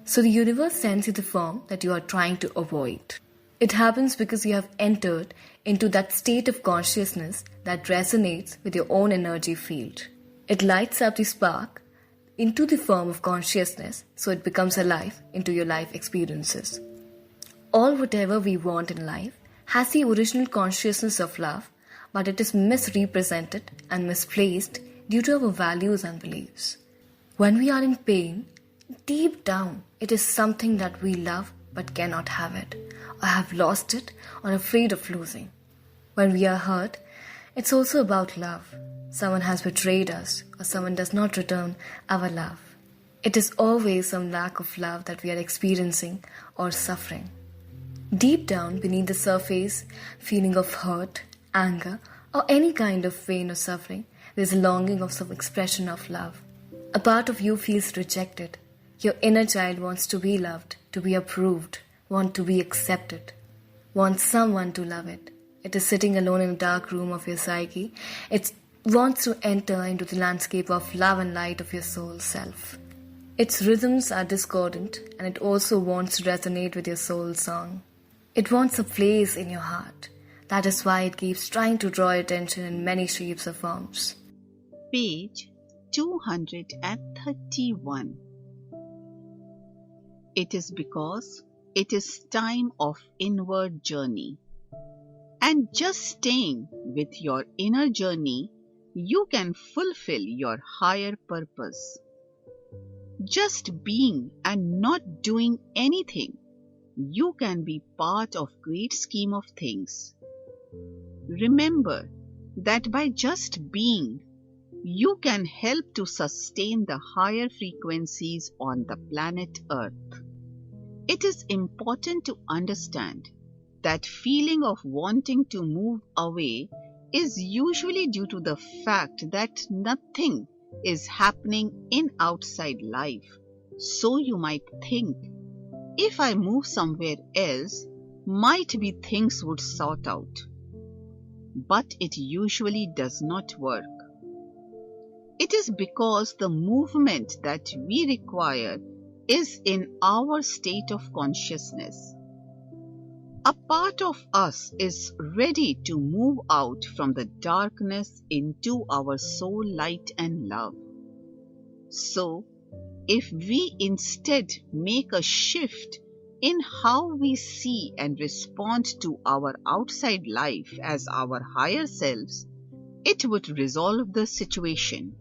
Speaker 2: So the universe sends you the form that you are trying to avoid. It happens because you have entered into that state of consciousness that resonates with your own energy field. It lights up the spark into the form of consciousness so it becomes alive into your life experiences. All whatever we want in life has the original consciousness of love, but it is misrepresented and misplaced due to our values and beliefs. When we are in pain, deep down it is something that we love but cannot have it, or have lost it, or afraid of losing. When we are hurt, it's also about love. Someone has betrayed us, or someone does not return our love. It is always some lack of love that we are experiencing or suffering. Deep down beneath the surface, feeling of hurt, anger, or any kind of pain or suffering, there is a longing of some expression of love. A part of you feels rejected. Your inner child wants to be loved, to be approved, wants to be accepted, wants someone to love it. It is sitting alone in a dark room of your psyche. It wants to enter into the landscape of love and light of your soul self. Its rhythms are discordant, and it also wants to resonate with your soul song. It wants a place in your heart. That is why it keeps trying to draw attention in many shapes or forms.
Speaker 1: Page 231. It is because it is time of inward journey. And just staying with your inner journey, you can fulfill your higher purpose. Just being and not doing anything, you can be part of great scheme of things. Remember that by just being, you can help to sustain the higher frequencies on the planet Earth. It is important to understand that feeling of wanting to move away is usually due to the fact that nothing is happening in outside life. So you might think, if I move somewhere else, might be things would sort out. But it usually does not work. It is because the movement that we require is in our state of consciousness. A part of us is ready to move out from the darkness into our soul light and love. So, if we instead make a shift in how we see and respond to our outside life as our higher selves, it would resolve the situation.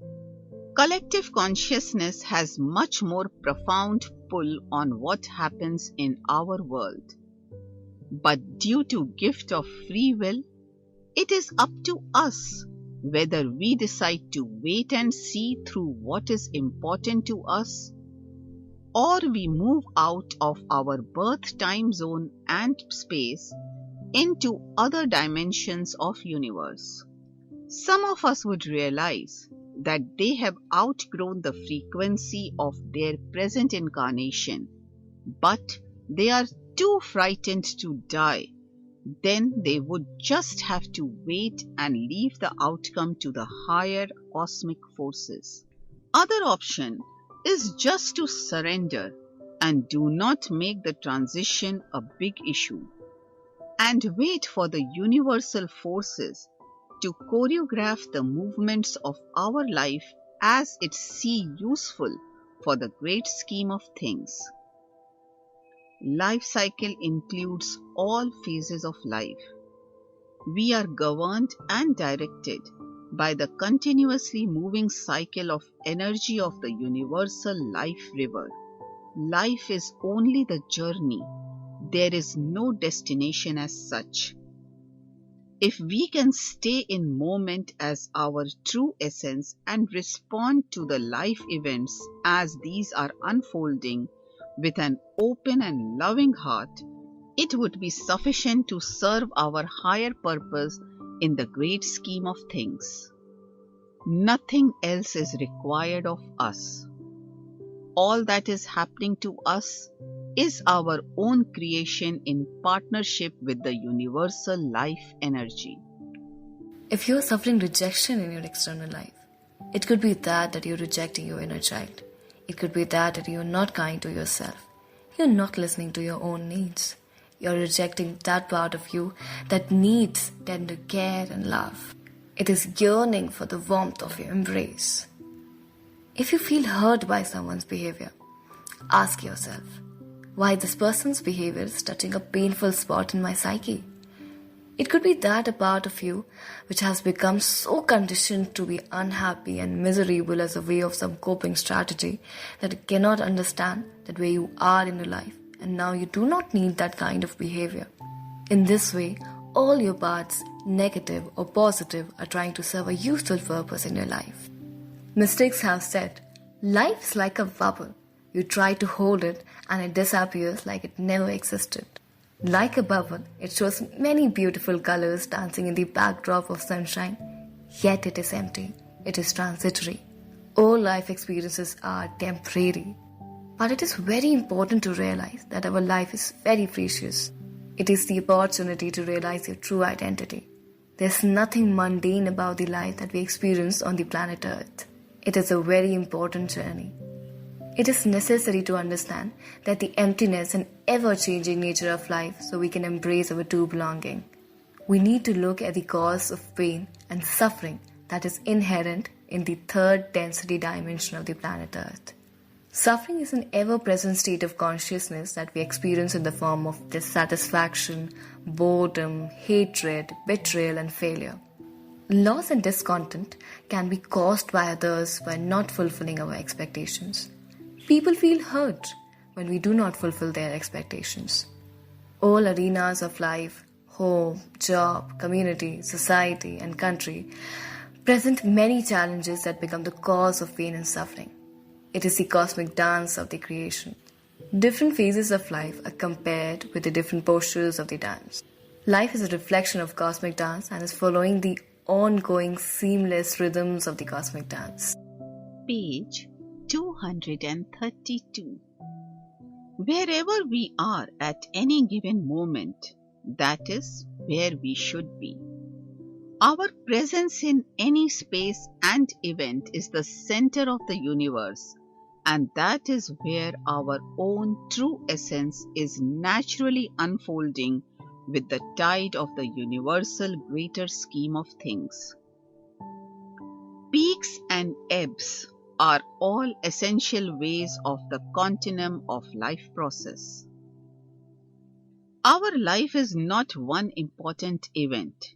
Speaker 1: Collective consciousness has much more profound pull on what happens in our world. But due to gift of free will, it is up to us whether we decide to wait and see through what is important to us, or we move out of our birth time zone and space into other dimensions of universe. Some of us would realize that they have outgrown the frequency of their present incarnation, but they are too frightened to die. Then they would just have to wait and leave the outcome to the higher cosmic forces. Other option is just to surrender and do not make the transition a big issue and wait for the universal forces to choreograph the movements of our life as it seems useful for the great scheme of things. Life cycle includes all phases of life. We are governed and directed by the continuously moving cycle of energy of the universal life river. Life is only the journey. there is no destination as such. If we can stay in moment as our true essence and respond to the life events as these are unfolding with an open and loving heart, it would be sufficient to serve our higher purpose in the great scheme of things. Nothing else is required of us. All that is happening to us is our own creation in partnership with the universal life energy.
Speaker 2: If you're suffering rejection in your external life, it could be that you're rejecting your inner child. It could be that you're not kind to yourself. You're not listening to your own needs. You're rejecting that part of you that needs tender care and love. It is yearning for the warmth of your embrace. If you feel hurt by someone's behavior, ask yourself, why this person's behavior is touching a painful spot in my psyche? It could be that a part of you which has become so conditioned to be unhappy and miserable as a way of some coping strategy that it cannot understand that where you are in your life and now you do not need that kind of behavior. In this way, all your parts, negative or positive, are trying to serve a useful purpose in your life. Mystics have said, life is like a bubble. You try to hold it and it disappears like it never existed. Like a bubble, it shows many beautiful colors dancing in the backdrop of sunshine, yet it is empty. It is transitory. All life experiences are temporary. But it is very important to realize that our life is very precious. It is the opportunity to realize your true identity. There's nothing mundane about the life that we experience on the planet Earth. It is a very important journey. It is necessary to understand that the emptiness and ever-changing nature of life so we can embrace our true belonging. We need to look at the cause of pain and suffering that is inherent in the third density dimension of the planet Earth. Suffering is an ever-present state of consciousness that we experience in the form of dissatisfaction, boredom, hatred, betrayal, and failure. Loss and discontent can be caused by others by not fulfilling our expectations. People feel hurt when we do not fulfill their expectations. All arenas of life, home, job, community, society, and country present many challenges that become the cause of pain and suffering. It is the cosmic dance of the creation. Different phases of life are compared with the different postures of the dance. Life is a reflection of cosmic dance and is following the ongoing seamless rhythms of the cosmic dance.
Speaker 1: Page 232. Wherever we are at any given moment, that is where we should be. Our presence in any space and event is the center of the universe, and that is where our own true essence is naturally unfolding with the tide of the universal greater scheme of things. Peaks and ebbs are all essential ways of the continuum of life process. Our life is not one important event.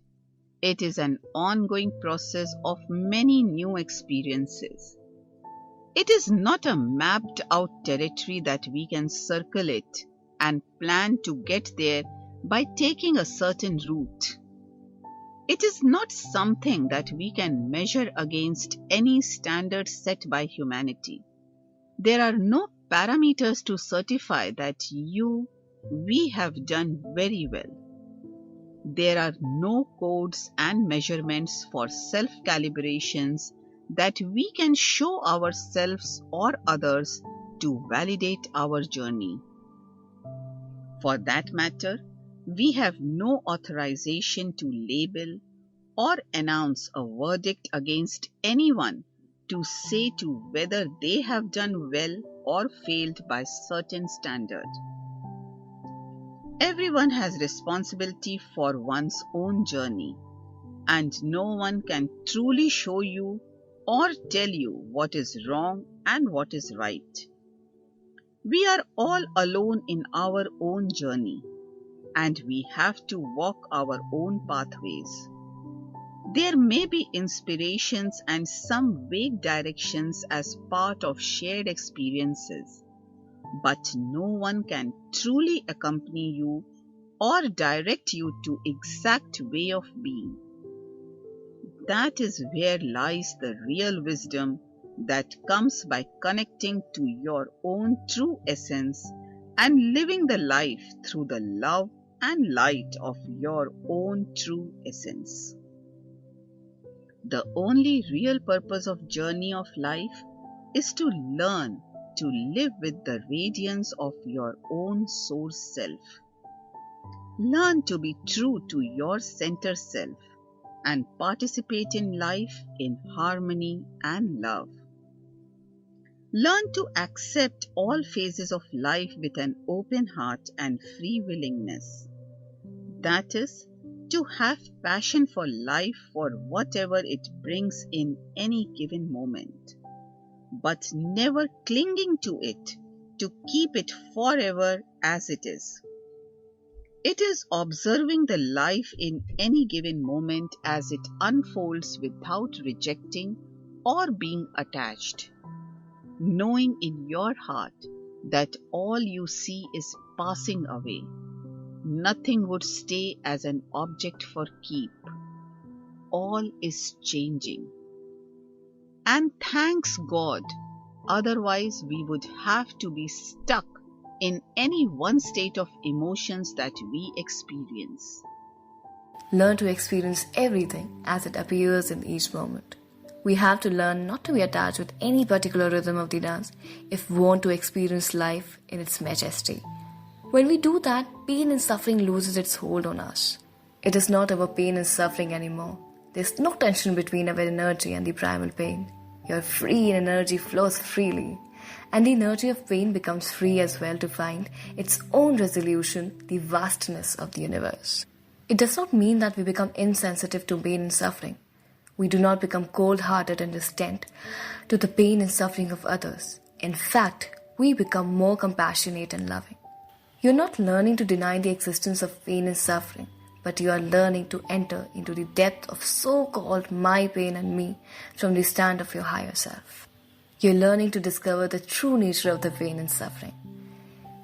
Speaker 1: It is an ongoing process of many new experiences. It is not a mapped out territory that we can circle it and plan to get there by taking a certain route. It is not something that we can measure against any standard set by humanity. There are no parameters to certify that we have done very well. There are no codes and measurements for self-calibrations that we can show ourselves or others to validate our journey. For that matter, we have no authorization to label or announce a verdict against anyone to say to whether they have done well or failed by certain standard. Everyone has responsibility for one's own journey, and no one can truly show you or tell you what is wrong and what is right. We are all alone in our own journey, and we have to walk our own pathways. There may be inspirations and some vague directions as part of shared experiences, but no one can truly accompany you or direct you to exact way of being. That is where lies the real wisdom that comes by connecting to your own true essence and living the life through the love and light of your own true essence. The only real purpose of journey of life is to learn to live with the radiance of your own source self. Learn to be true to your center self and participate in life in harmony and love. Learn to accept all phases of life with an open heart and free willingness. That is, to have passion for life for whatever it brings in any given moment, but never clinging to it to keep it forever as it is. It is observing the life in any given moment as it unfolds without rejecting or being attached, knowing in your heart that all you see is passing away. Nothing would stay as an object for keep. All is changing. And thanks God, otherwise we would have to be stuck in any one state of emotions that we experience.
Speaker 2: Learn to experience everything as it appears in each moment. We have to learn not to be attached with any particular rhythm of the dance if we want to experience life in its majesty. When we do that, pain and suffering loses its hold on us. It is not our pain and suffering anymore. There's no tension between our energy and the primal pain. You're free and energy flows freely. And the energy of pain becomes free as well to find its own resolution, the vastness of the universe. It does not mean that we become insensitive to pain and suffering. We do not become cold-hearted and distant to the pain and suffering of others. In fact, we become more compassionate and loving. You're not learning to deny the existence of pain and suffering, but you are learning to enter into the depth of so-called my pain and me from the stand of your higher self. You're learning to discover the true nature of the pain and suffering.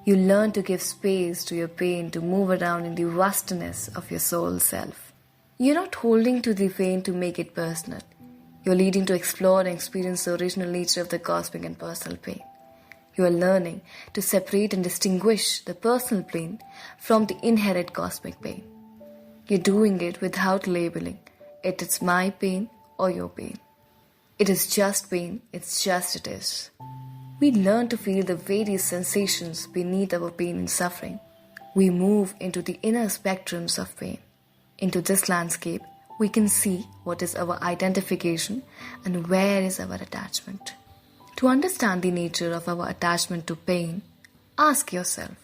Speaker 2: You learn to give space to your pain to move around in the vastness of your soul self. You're not holding to the pain to make it personal. You're leading to explore and experience the original nature of the cosmic and personal pain. You are learning to separate and distinguish the personal pain from the inherent cosmic pain. You're doing it without labeling it is my pain or your pain. It is just pain, it's just it is. We learn to feel the various sensations beneath our pain and suffering. We move into the inner spectrums of pain. Into this landscape, we can see what is our identification and where is our attachment. To understand the nature of our attachment to pain, ask yourself,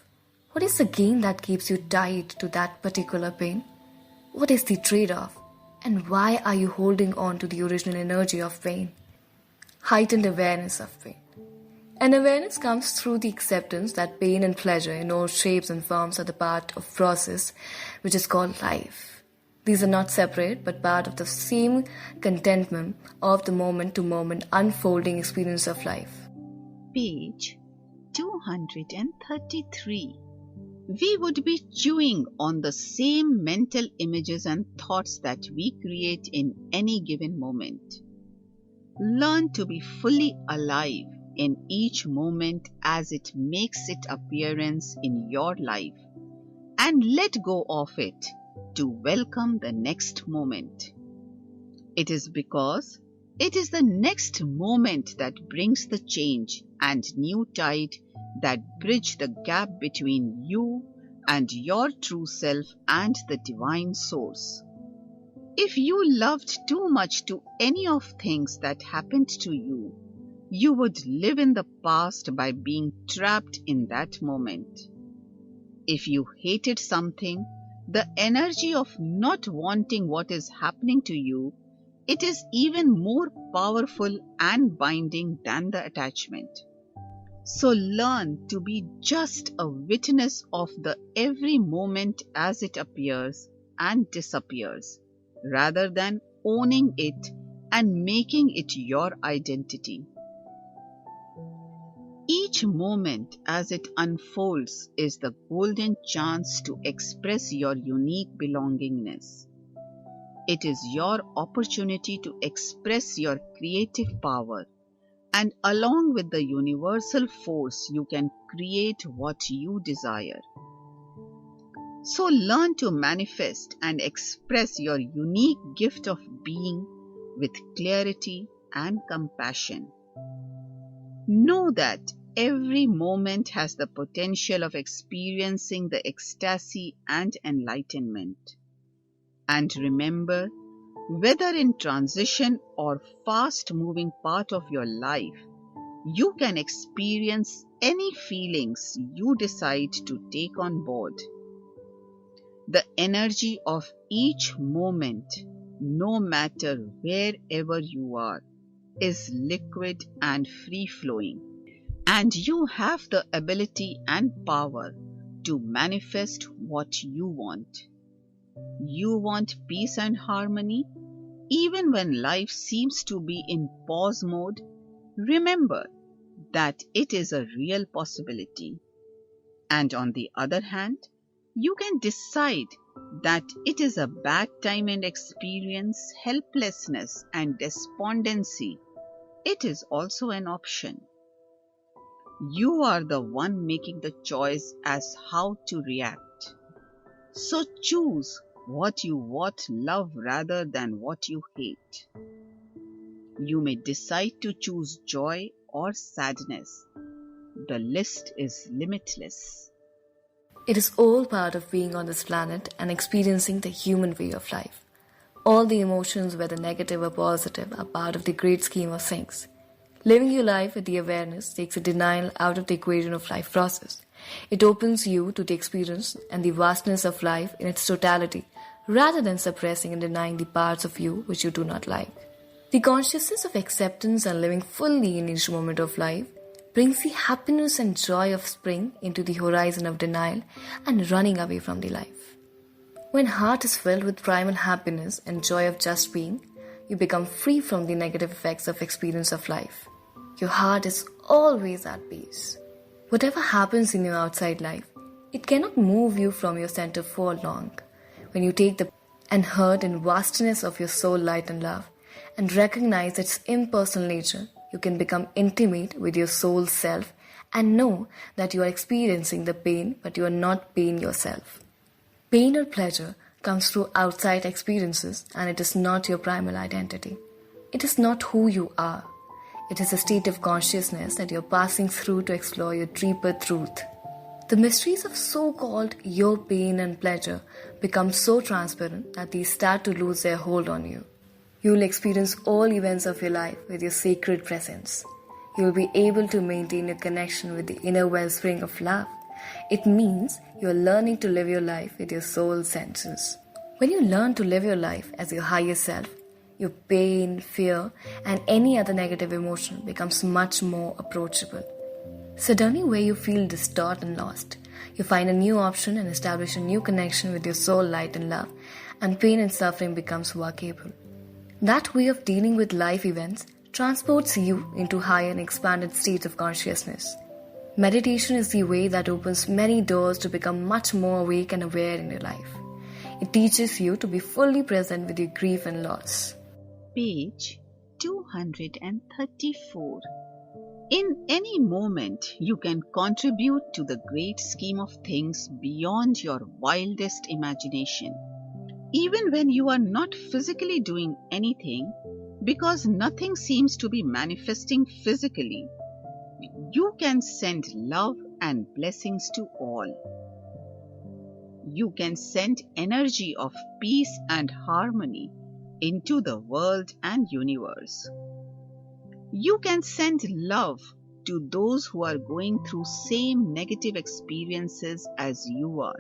Speaker 2: what is the gain that keeps you tied to that particular pain? What is the trade-off? And why are you holding on to the original energy of pain? Heightened awareness of pain. And awareness comes through the acceptance that pain and pleasure in all shapes and forms are the part of process which is called life. These are not separate but part of the same contentment of the moment-to-moment unfolding experience of life.
Speaker 1: Page 233. We would be chewing on the same mental images and thoughts that we create in any given moment. Learn to be fully alive in each moment as it makes its appearance in your life and let go of it to welcome the next moment. It is because it is the next moment that brings the change and new tide that bridge the gap between you and your true self and the divine source. If you loved too much to any of things that happened to you, you would live in the past by being trapped in that moment. If you hated something, the energy of not wanting what is happening to you, it is even more powerful and binding than the attachment. So learn to be just a witness of the every moment as it appears and disappears, rather than owning it and making it your identity. Each moment as it unfolds is the golden chance to express your unique belongingness. It is your opportunity to express your creative power, and along with the universal force, you can create what you desire. So learn to manifest and express your unique gift of being with clarity and compassion. Know that every moment has the potential of experiencing the ecstasy and enlightenment. And remember, whether in transition or fast-moving part of your life, you can experience any feelings you decide to take on board. The energy of each moment, no matter wherever you are, is liquid and free-flowing, and you have the ability and power to manifest what you want. You want peace and harmony? Even when life seems to be in pause mode, remember that it is a real possibility. And on the other hand, you can decide that it is a bad time and experience helplessness and despondency. It is also an option. You are the one making the choice as how to react. So choose what you love rather than what you hate. You may decide to choose joy or sadness. The list is limitless.
Speaker 2: It is all part of being on this planet and experiencing the human way of life. All the emotions, whether negative or positive, are part of the great scheme of things. Living your life with the awareness takes a denial out of the equation of life process. It opens you to the experience and the vastness of life in its totality, rather than suppressing and denying the parts of you which you do not like. The consciousness of acceptance and living fully in each moment of life brings the happiness and joy of spring into the horizon of denial and running away from the life. When heart is filled with primal happiness and joy of just being, you become free from the negative effects of experience of life. Your heart is always at peace. Whatever happens in your outside life, it cannot move you from your center for long. When you take the and hurt and vastness of your soul, light and love, and recognize its impersonal nature, you can become intimate with your soul self and know that you are experiencing the pain, but you are not pain yourself. Pain or pleasure comes through outside experiences, and it is not your primal identity. It is not who you are. It is a state of consciousness that you are passing through to explore your deeper truth. The mysteries of so-called your pain and pleasure become so transparent that they start to lose their hold on you. You will experience all events of your life with your sacred presence. You will be able to maintain your connection with the inner wellspring of love. It means you are learning to live your life with your soul senses. When you learn to live your life as your higher self, your pain, fear, and any other negative emotion becomes much more approachable. Suddenly, where you feel distraught and lost, you find a new option and establish a new connection with your soul, light and love, and pain and suffering becomes workable. That way of dealing with life events transports you into higher and expanded states of consciousness. Meditation is the way that opens many doors to become much more awake and aware in your life. It teaches you to be fully present with your grief and loss.
Speaker 1: Page 234. In any moment, you can contribute to the great scheme of things beyond your wildest imagination. Even when you are not physically doing anything, because nothing seems to be manifesting physically, you can send love and blessings to all. You can send energy of peace and harmony into the world and universe. You can send love to those who are going through same negative experiences as you are.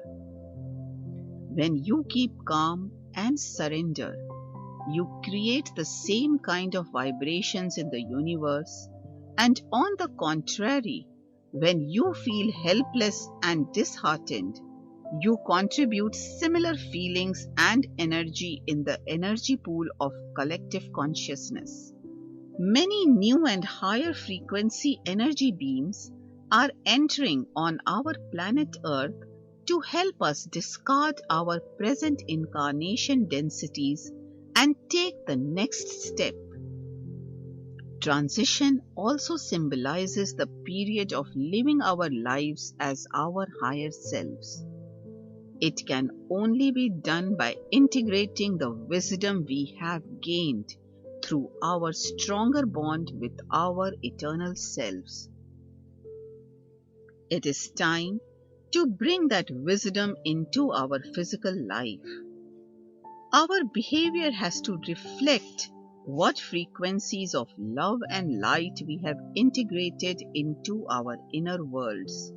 Speaker 1: When you keep calm and surrender, you create the same kind of vibrations in the universe, and on the contrary, when you feel helpless and disheartened, you contribute similar feelings and energy in the energy pool of collective consciousness. Many new and higher frequency energy beams are entering on our planet Earth to help us discard our present incarnation densities and take the next step. Transition also symbolizes the period of living our lives as our higher selves. It can only be done by integrating the wisdom we have gained through our stronger bond with our eternal selves. It is time to bring that wisdom into our physical life. Our behavior has to reflect what frequencies of love and light we have integrated into our inner worlds.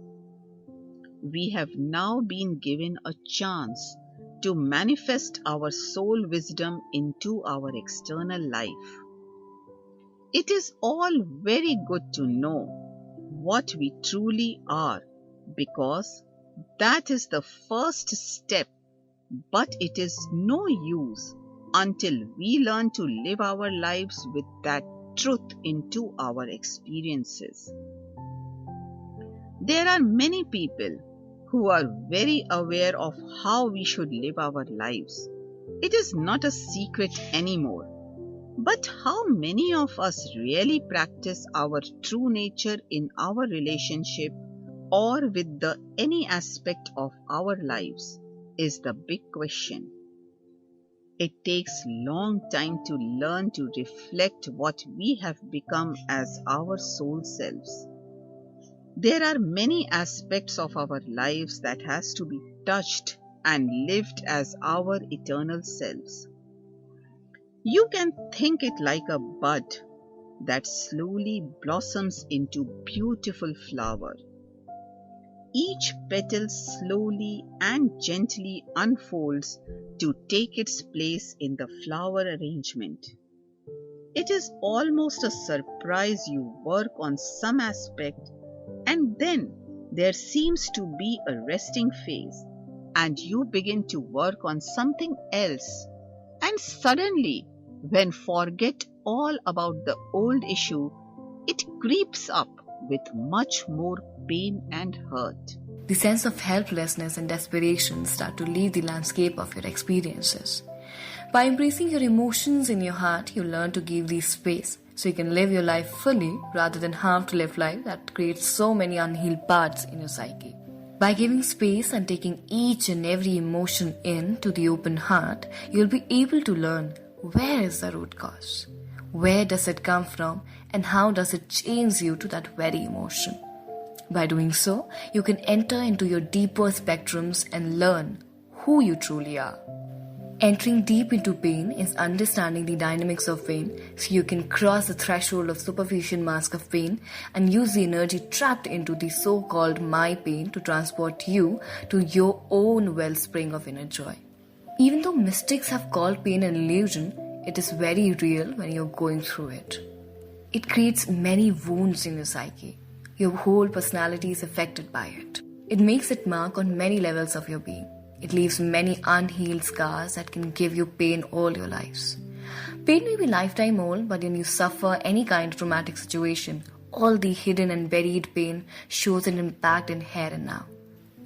Speaker 1: We have now been given a chance to manifest our soul wisdom into our external life. It is all very good to know what we truly are, because that is the first step, but it is no use until we learn to live our lives with that truth into our experiences. There are many people who are very aware of how we should live our lives. It is not a secret anymore. But how many of us really practice our true nature in our relationship or with any aspect of our lives is the big question. It takes long time to learn to reflect what we have become as our soul selves. There are many aspects of our lives that has to be touched and lived as our eternal selves. You can think it like a bud that slowly blossoms into beautiful flower. Each petal slowly and gently unfolds to take its place in the flower arrangement. It is almost a surprise you work on some aspect and then there seems to be a resting phase and you begin to work on something else, and suddenly, when forget all about the old issue, it creeps up with much more pain and hurt.
Speaker 2: The sense of helplessness and desperation start to leave the landscape of your experiences. By embracing your emotions in your heart, you learn to give these space so you can live your life fully rather than have to live life that creates so many unhealed parts in your psyche. By giving space and taking each and every emotion in to the open heart, you'll be able to learn where is the root cause, where does it come from, and how does it change you to that very emotion. By doing so, you can enter into your deeper spectrums and learn who you truly are. Entering deep into pain is understanding the dynamics of pain so you can cross the threshold of superficial mask of pain and use the energy trapped into the so-called my pain to transport you to your own wellspring of inner joy. Even though mystics have called pain an illusion, it is very real when you're going through it. It creates many wounds in your psyche. Your whole personality is affected by it. It makes its mark on many levels of your being. It leaves many unhealed scars that can give you pain all your lives. Pain may be lifetime old, but when you suffer any kind of traumatic situation, all the hidden and buried pain shows an impact in here and now.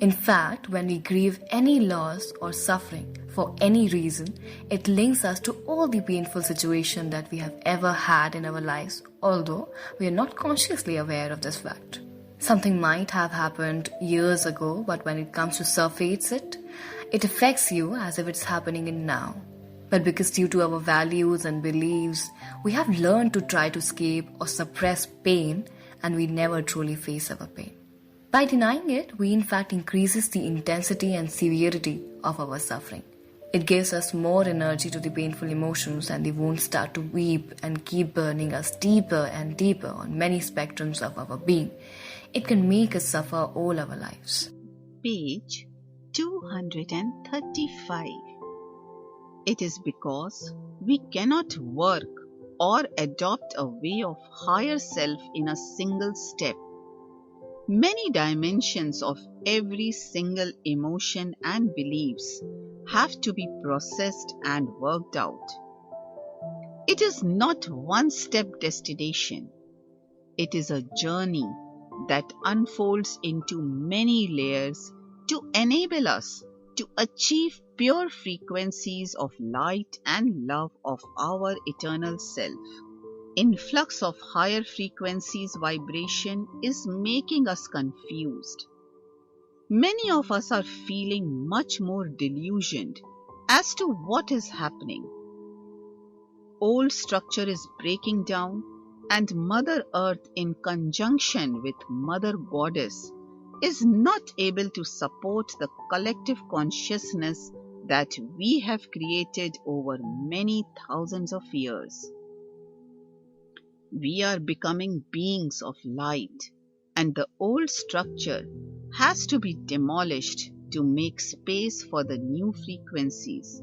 Speaker 2: In fact, when we grieve any loss or suffering for any reason, it links us to all the painful situations that we have ever had in our lives, although we are not consciously aware of this fact. Something might have happened years ago, but when it comes to surface it affects you as if it's happening in now. But because due to our values and beliefs, we have learned to try to escape or suppress pain, and we never truly face our pain. By denying it, we in fact increases the intensity and severity of our suffering. It gives us more energy to the painful emotions, and the wounds start to weep and keep burning us deeper and deeper on many spectrums of our being. It can make us suffer all our lives.
Speaker 1: Page 235. It is because we cannot work or adopt a way of higher self in a single step. Many dimensions of every single emotion and beliefs have to be processed and worked out. It is not one step destination. It is a journey that unfolds into many layers to enable us to achieve pure frequencies of light and love of our eternal self. Influx of higher frequencies vibration is making us confused. Many of us are feeling much more delusioned as to what is happening. Old structure is breaking down, and Mother Earth, in conjunction with Mother Goddess, is not able to support the collective consciousness that we have created over many thousands of years. We are becoming beings of light, and the old structure has to be demolished to make space for the new frequencies.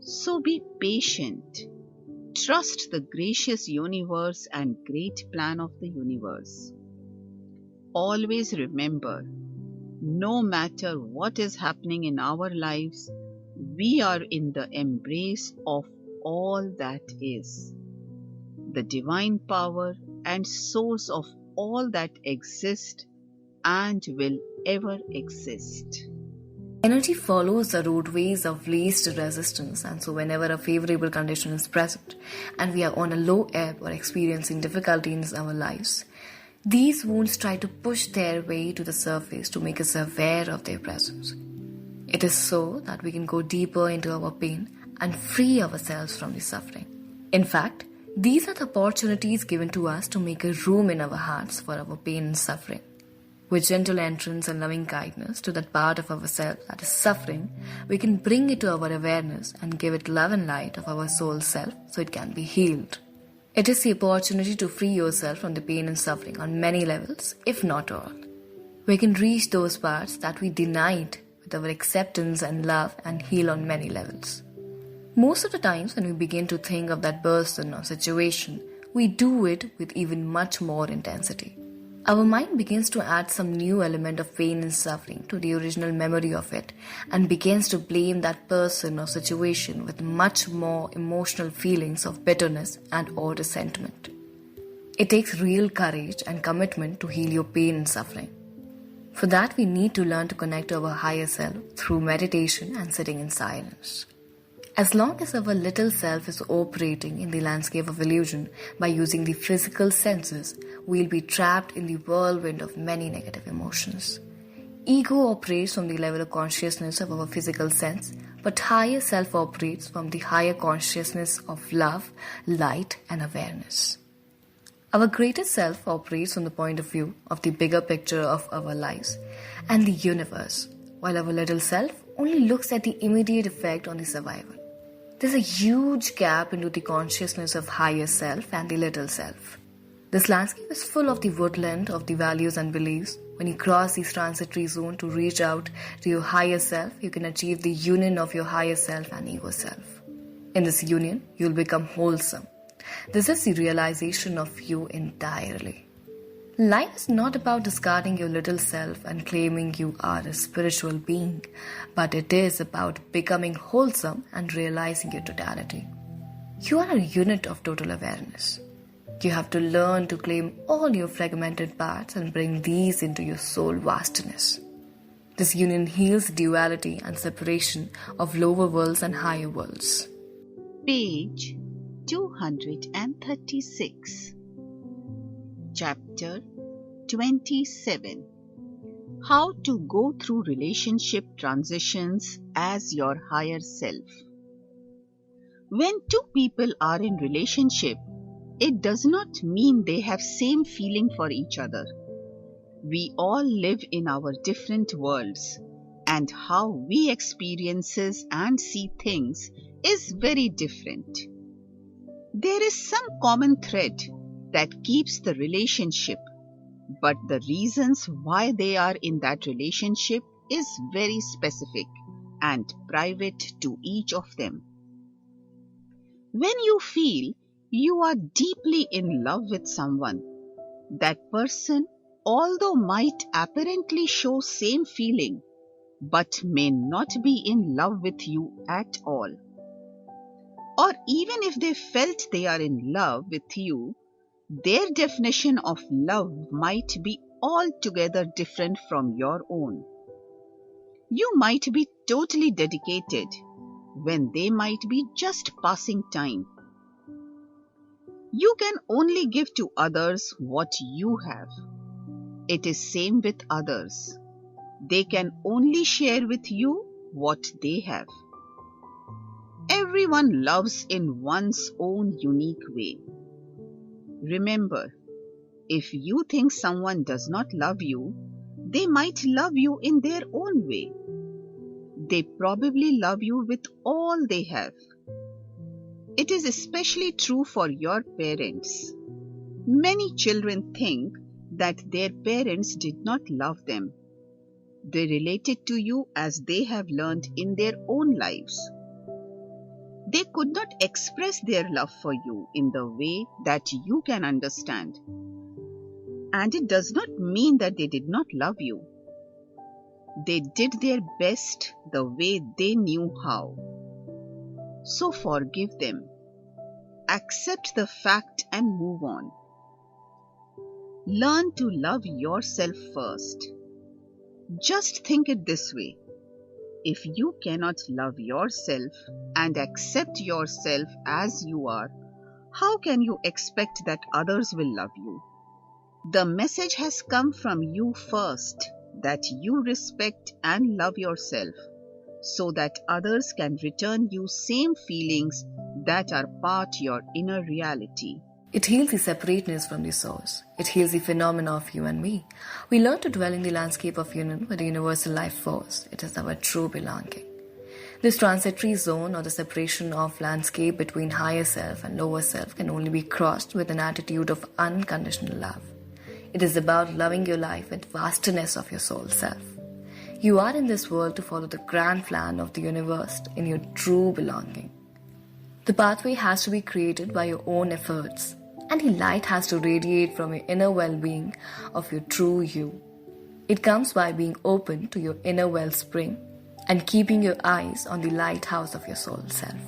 Speaker 1: So be patient. Trust the gracious universe and great plan of the universe. Always remember, no matter what is happening in our lives, we are in the embrace of all that is. The divine power and source of all that exists and will ever exist.
Speaker 2: Energy follows the roadways of least resistance, and so whenever a favorable condition is present and we are on a low ebb or experiencing difficulty in our lives, these wounds try to push their way to the surface to make us aware of their presence. It is so that we can go deeper into our pain and free ourselves from the suffering. In fact, these are the opportunities given to us to make a room in our hearts for our pain and suffering. With gentle entrance and loving kindness to that part of ourselves that is suffering, we can bring it to our awareness and give it love and light of our soul self so it can be healed. It is the opportunity to free yourself from the pain and suffering on many levels, if not all. We can reach those parts that we denied with our acceptance and love and heal on many levels. Most of the times when we begin to think of that person or situation, we do it with even much more intensity. Our mind begins to add some new element of pain and suffering to the original memory of it and begins to blame that person or situation with much more emotional feelings of bitterness and or resentment. It takes real courage and commitment to heal your pain and suffering. For that, we need to learn to connect to our higher self through meditation and sitting in silence. As long as our little self is operating in the landscape of illusion by using the physical senses, we'll be trapped in the whirlwind of many negative emotions. Ego operates from the level of consciousness of our physical sense, but higher self operates from the higher consciousness of love, light, and awareness. Our greatest self operates from the point of view of the bigger picture of our lives and the universe, while our little self only looks at the immediate effect on the survival. There's a huge gap into the consciousness of higher self and the little self. This landscape is full of the woodland of the values and beliefs. When you cross this transitory zone to reach out to your higher self, you can achieve the union of your higher self and ego self. In this union, you'll become wholesome. This is the realization of you entirely. Life is not about discarding your little self and claiming you are a spiritual being, but it is about becoming wholesome and realizing your totality. You are a unit of total awareness. You have to learn to claim all your fragmented parts and bring these into your soul vastness. This union heals duality and separation of lower worlds and higher worlds.
Speaker 1: Page 236. Chapter 27. How to go through relationship transitions as your higher self. When two people are in relationship, it does not mean they have same feeling for each other. We all live in our different worlds, and how we experiences and see things is very different. There is some common thread that keeps the relationship, but the reasons why they are in that relationship is very specific and private to each of them. When you feel you are deeply in love with someone, that person, although might apparently show same feeling, but may not be in love with you at all. Or even if they felt they are in love with you, Their definition of love might be altogether different from your own. You might be totally dedicated when they might be just passing time. You can only give to others what you have. It is same with others. They can only share with you what they have. Everyone loves in one's own unique way. Remember, if you think someone does not love you, they might love you in their own way. They probably love you with all they have. It is especially true for your parents. Many children think that their parents did not love them. They related to you as they have learned in their own lives. They could not express their love for you in the way that you can understand. And it does not mean that they did not love you. They did their best the way they knew how. So forgive them. Accept the fact and move on. Learn to love yourself first. Just think it this way. If you cannot love yourself and accept yourself as you are, how can you expect that others will love you? The message has come from you first, that you respect and love yourself, so that others can return you same feelings that are part your inner reality.
Speaker 2: It heals the separateness from the source. It heals the phenomena of you and me. We learn to dwell in the landscape of union with the universal life force. It is our true belonging. This transitory zone or the separation of landscape between higher self and lower self can only be crossed with an attitude of unconditional love. It is about loving your life with vastness of your soul self. You are in this world to follow the grand plan of the universe in your true belonging. The pathway has to be created by your own efforts, and the light has to radiate from your inner well-being of your true you. It comes by being open to your inner wellspring and keeping your eyes on the lighthouse of your soul self.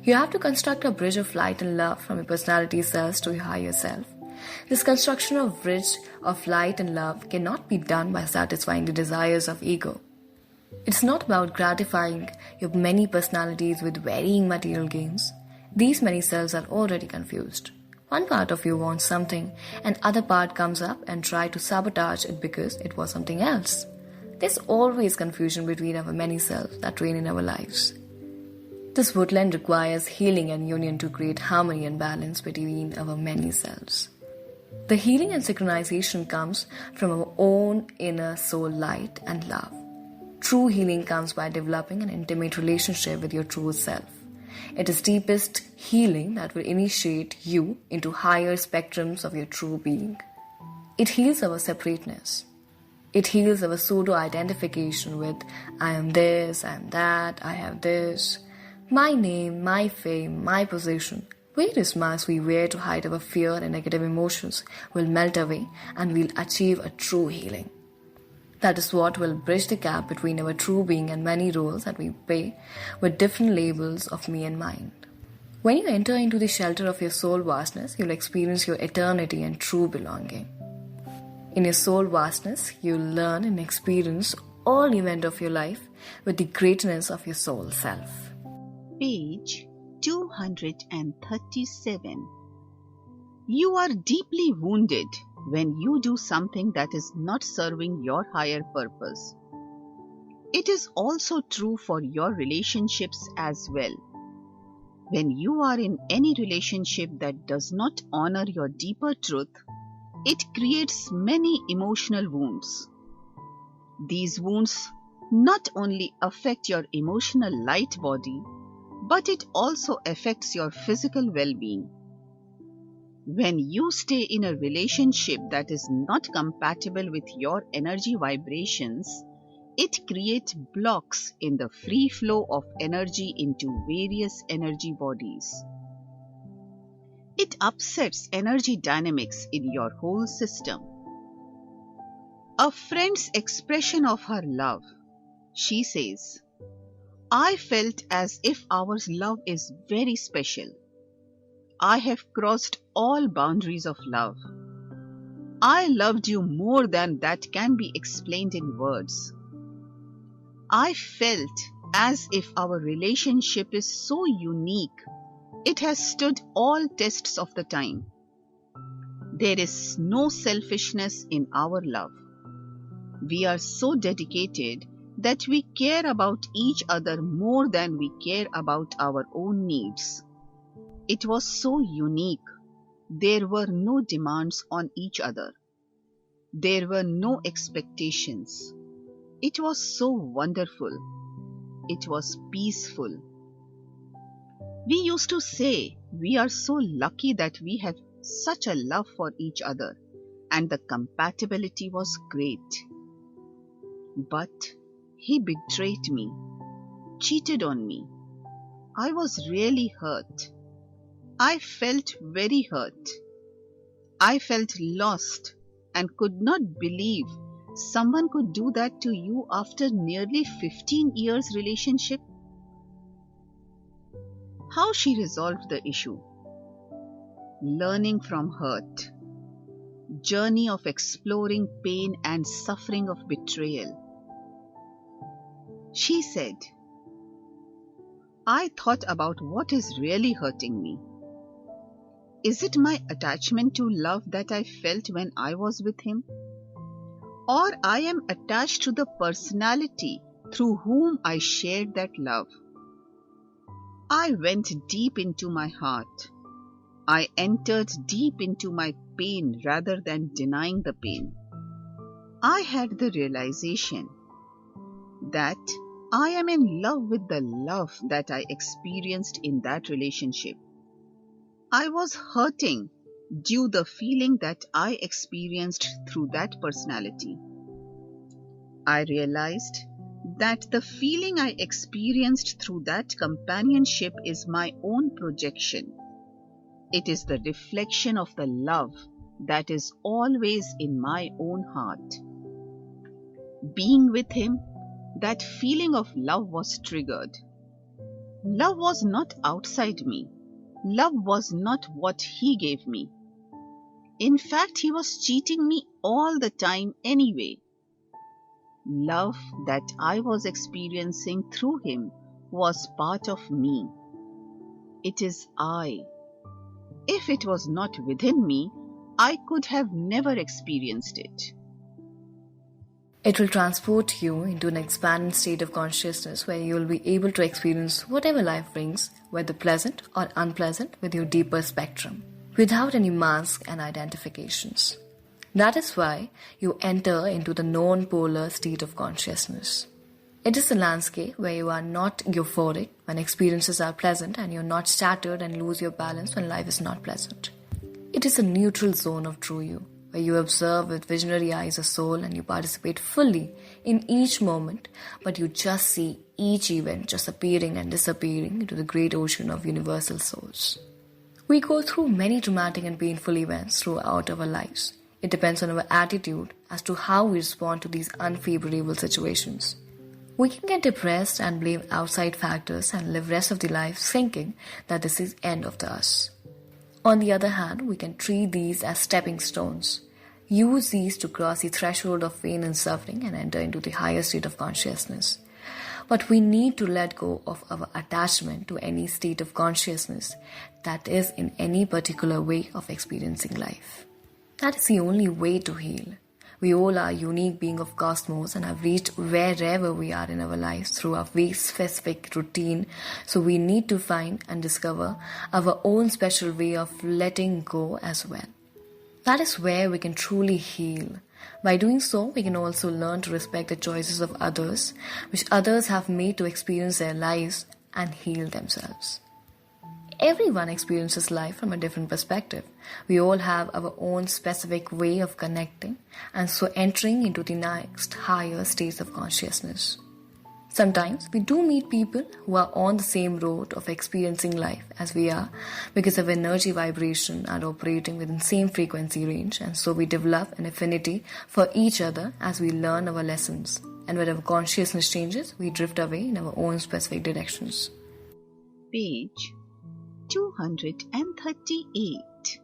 Speaker 2: You have to construct a bridge of light and love from your personality selves to your higher self. This construction of bridge of light and love cannot be done by satisfying the desires of ego. It's not about gratifying your many personalities with varying material gains. These many selves are already confused. One part of you wants something, and other part comes up and try to sabotage it because it was something else. There's always confusion between our many selves that reign in our lives. This woodland requires healing and union to create harmony and balance between our many selves. The healing and synchronization comes from our own inner soul light and love. True healing comes by developing an intimate relationship with your true self. It is deepest healing that will initiate you into higher spectrums of your true being. It heals our separateness. It heals our pseudo-identification with I am this, I am that, I have this. My name, my fame, my position. Various masks we wear to hide our fear and negative emotions will melt away and we'll achieve a true healing. That is what will bridge the gap between our true being and many roles that we play with different labels of me and mine. When you enter into the shelter of your soul vastness, you'll experience your eternity and true belonging. In your soul vastness, you'll learn and experience all events of your life with the greatness of your soul self.
Speaker 1: Page 237. You are deeply wounded when you do something that is not serving your higher purpose. It is also true for your relationships as well. When you are in any relationship that does not honor your deeper truth, it creates many emotional wounds. These wounds not only affect your emotional light body, but it also affects your physical well-being. When you stay in a relationship that is not compatible with your energy vibrations, it creates blocks in the free flow of energy into various energy bodies. It upsets energy dynamics in your whole system. A friend's expression of her love, she says, I felt as if our love is very special. I have crossed all boundaries of love. I loved you more than that can be explained in words. I felt as if our relationship is so unique. It has stood all tests of the time. There is no selfishness in our love. We are so dedicated that we care about each other more than we care about our own needs. It was so unique. There were no demands on each other. There were no expectations. It was so wonderful. It was peaceful. We used to say we are so lucky that we have such a love for each other, and the compatibility was great. But he betrayed me, cheated on me. I was really hurt. I felt very hurt. I felt lost and could not believe someone could do that to you after nearly 15 years relationship. How she resolved the issue? Learning from hurt. Journey of exploring pain and suffering of betrayal. She said, I thought about what is really hurting me. Is it my attachment to love that I felt when I was with him? Or I am attached to the personality through whom I shared that love? I went deep into my heart. I entered deep into my pain rather than denying the pain. I had the realization that I am in love with the love that I experienced in that relationship. I was hurting due to the feeling that I experienced through that personality. I realized that the feeling I experienced through that companionship is my own projection. It is the reflection of the love that is always in my own heart. Being with him, that feeling of love was triggered. Love was not outside me. Love was not what he gave me. In fact, he was cheating me all the time anyway. Love that I was experiencing through him was part of me. It is I. If it was not within me, I could have never experienced it.
Speaker 2: It will transport you into an expanded state of consciousness where you will be able to experience whatever life brings, whether pleasant or unpleasant, with your deeper spectrum, without any mask and identifications. That is why you enter into the non-polar state of consciousness. It is a landscape where you are not euphoric when experiences are pleasant, and you are not shattered and lose your balance when life is not pleasant. It is a neutral zone of true you, where you observe with visionary eyes of soul and you participate fully in each moment, but you just see each event just appearing and disappearing into the great ocean of universal souls. We go through many traumatic and painful events throughout our lives. It depends on our attitude as to how we respond to these unfavorable situations. We can get depressed and blame outside factors and live rest of the life thinking that this is end of the us. On the other hand, we can treat these as stepping stones. Use these to cross the threshold of pain and suffering and enter into the higher state of consciousness. But we need to let go of our attachment to any state of consciousness that is in any particular way of experiencing life. That is the only way to heal. We all are a unique being of cosmos and have reached wherever we are in our lives through our very specific routine. So we need to find and discover our own special way of letting go as well. That is where we can truly heal. By doing so, we can also learn to respect the choices of others, which others have made to experience their lives and heal themselves. Everyone experiences life from a different perspective. We all have our own specific way of connecting and so entering into the next higher states of consciousness. Sometimes we do meet people who are on the same road of experiencing life as we are because of energy vibration and operating within the same frequency range, and so we develop an affinity for each other as we learn our lessons. And when our consciousness changes, we drift away in our own specific directions.
Speaker 1: Page 238.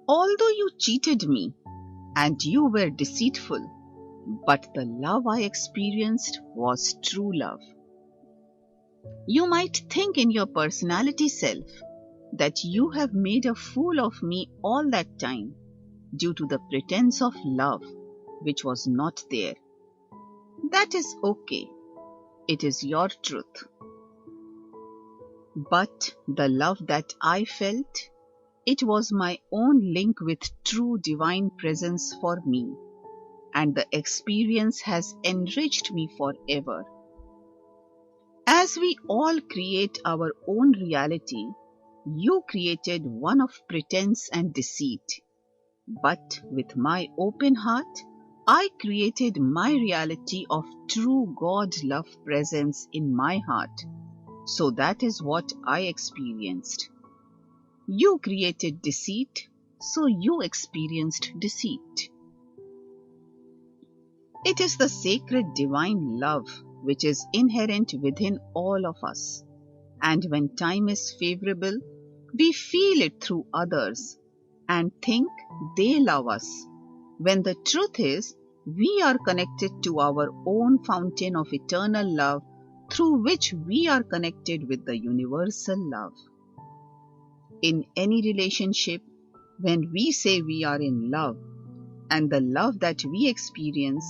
Speaker 1: Although you cheated me and you were deceitful, but the love I experienced was true love. You might think in your personality self that you have made a fool of me all that time due to the pretense of love which was not there. That is okay. It is your truth. But the love that I felt, it was my own link with true divine presence for me, and the experience has enriched me forever. As we all create our own reality, you created one of pretense and deceit. But with my open heart, I created my reality of true God love presence in my heart. So that is what I experienced. You created deceit, so you experienced deceit. It is the sacred divine love which is inherent within all of us. And when time is favorable, we feel it through others and think they love us, when the truth is we are connected to our own fountain of eternal love through which we are connected with the universal love. In any relationship, when we say we are in love, and the love that we experience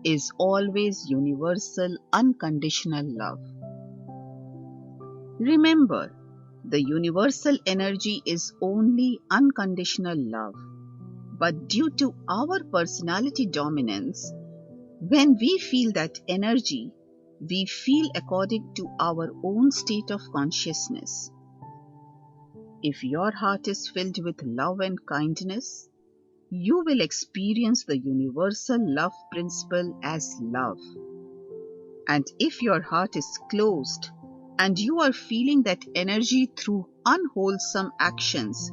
Speaker 1: is always universal, unconditional love. Remember, the universal energy is only unconditional love. But due to our personality dominance, when we feel that energy, we feel according to our own state of consciousness. If your heart is filled with love and kindness, you will experience the universal love principle as love. And if your heart is closed and you are feeling that energy through unwholesome actions,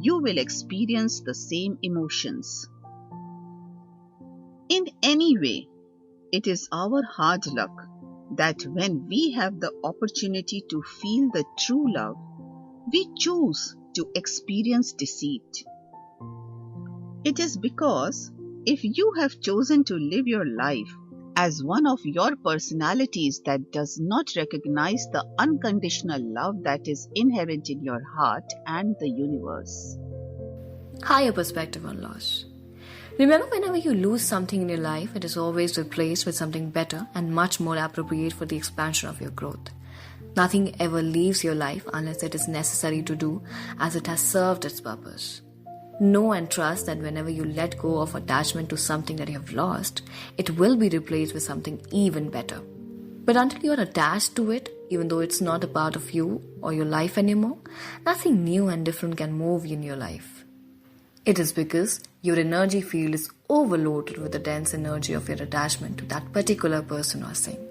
Speaker 1: you will experience the same emotions. In any way, it is our hard luck that when we have the opportunity to feel the true love, we choose to experience deceit. It is because if you have chosen to live your life as one of your personalities that does not recognize the unconditional love that is inherent in your heart and the universe.
Speaker 2: Higher perspective on loss. Remember, whenever you lose something in your life, it is always replaced with something better and much more appropriate for the expansion of your growth. Nothing ever leaves your life unless it is necessary to do, as it has served its purpose. Know and trust that whenever you let go of attachment to something that you have lost, it will be replaced with something even better. But until you are attached to it, even though it's not a part of you or your life anymore, nothing new and different can move you in your life. It is because your energy field is overloaded with the dense energy of your attachment to that particular person or thing.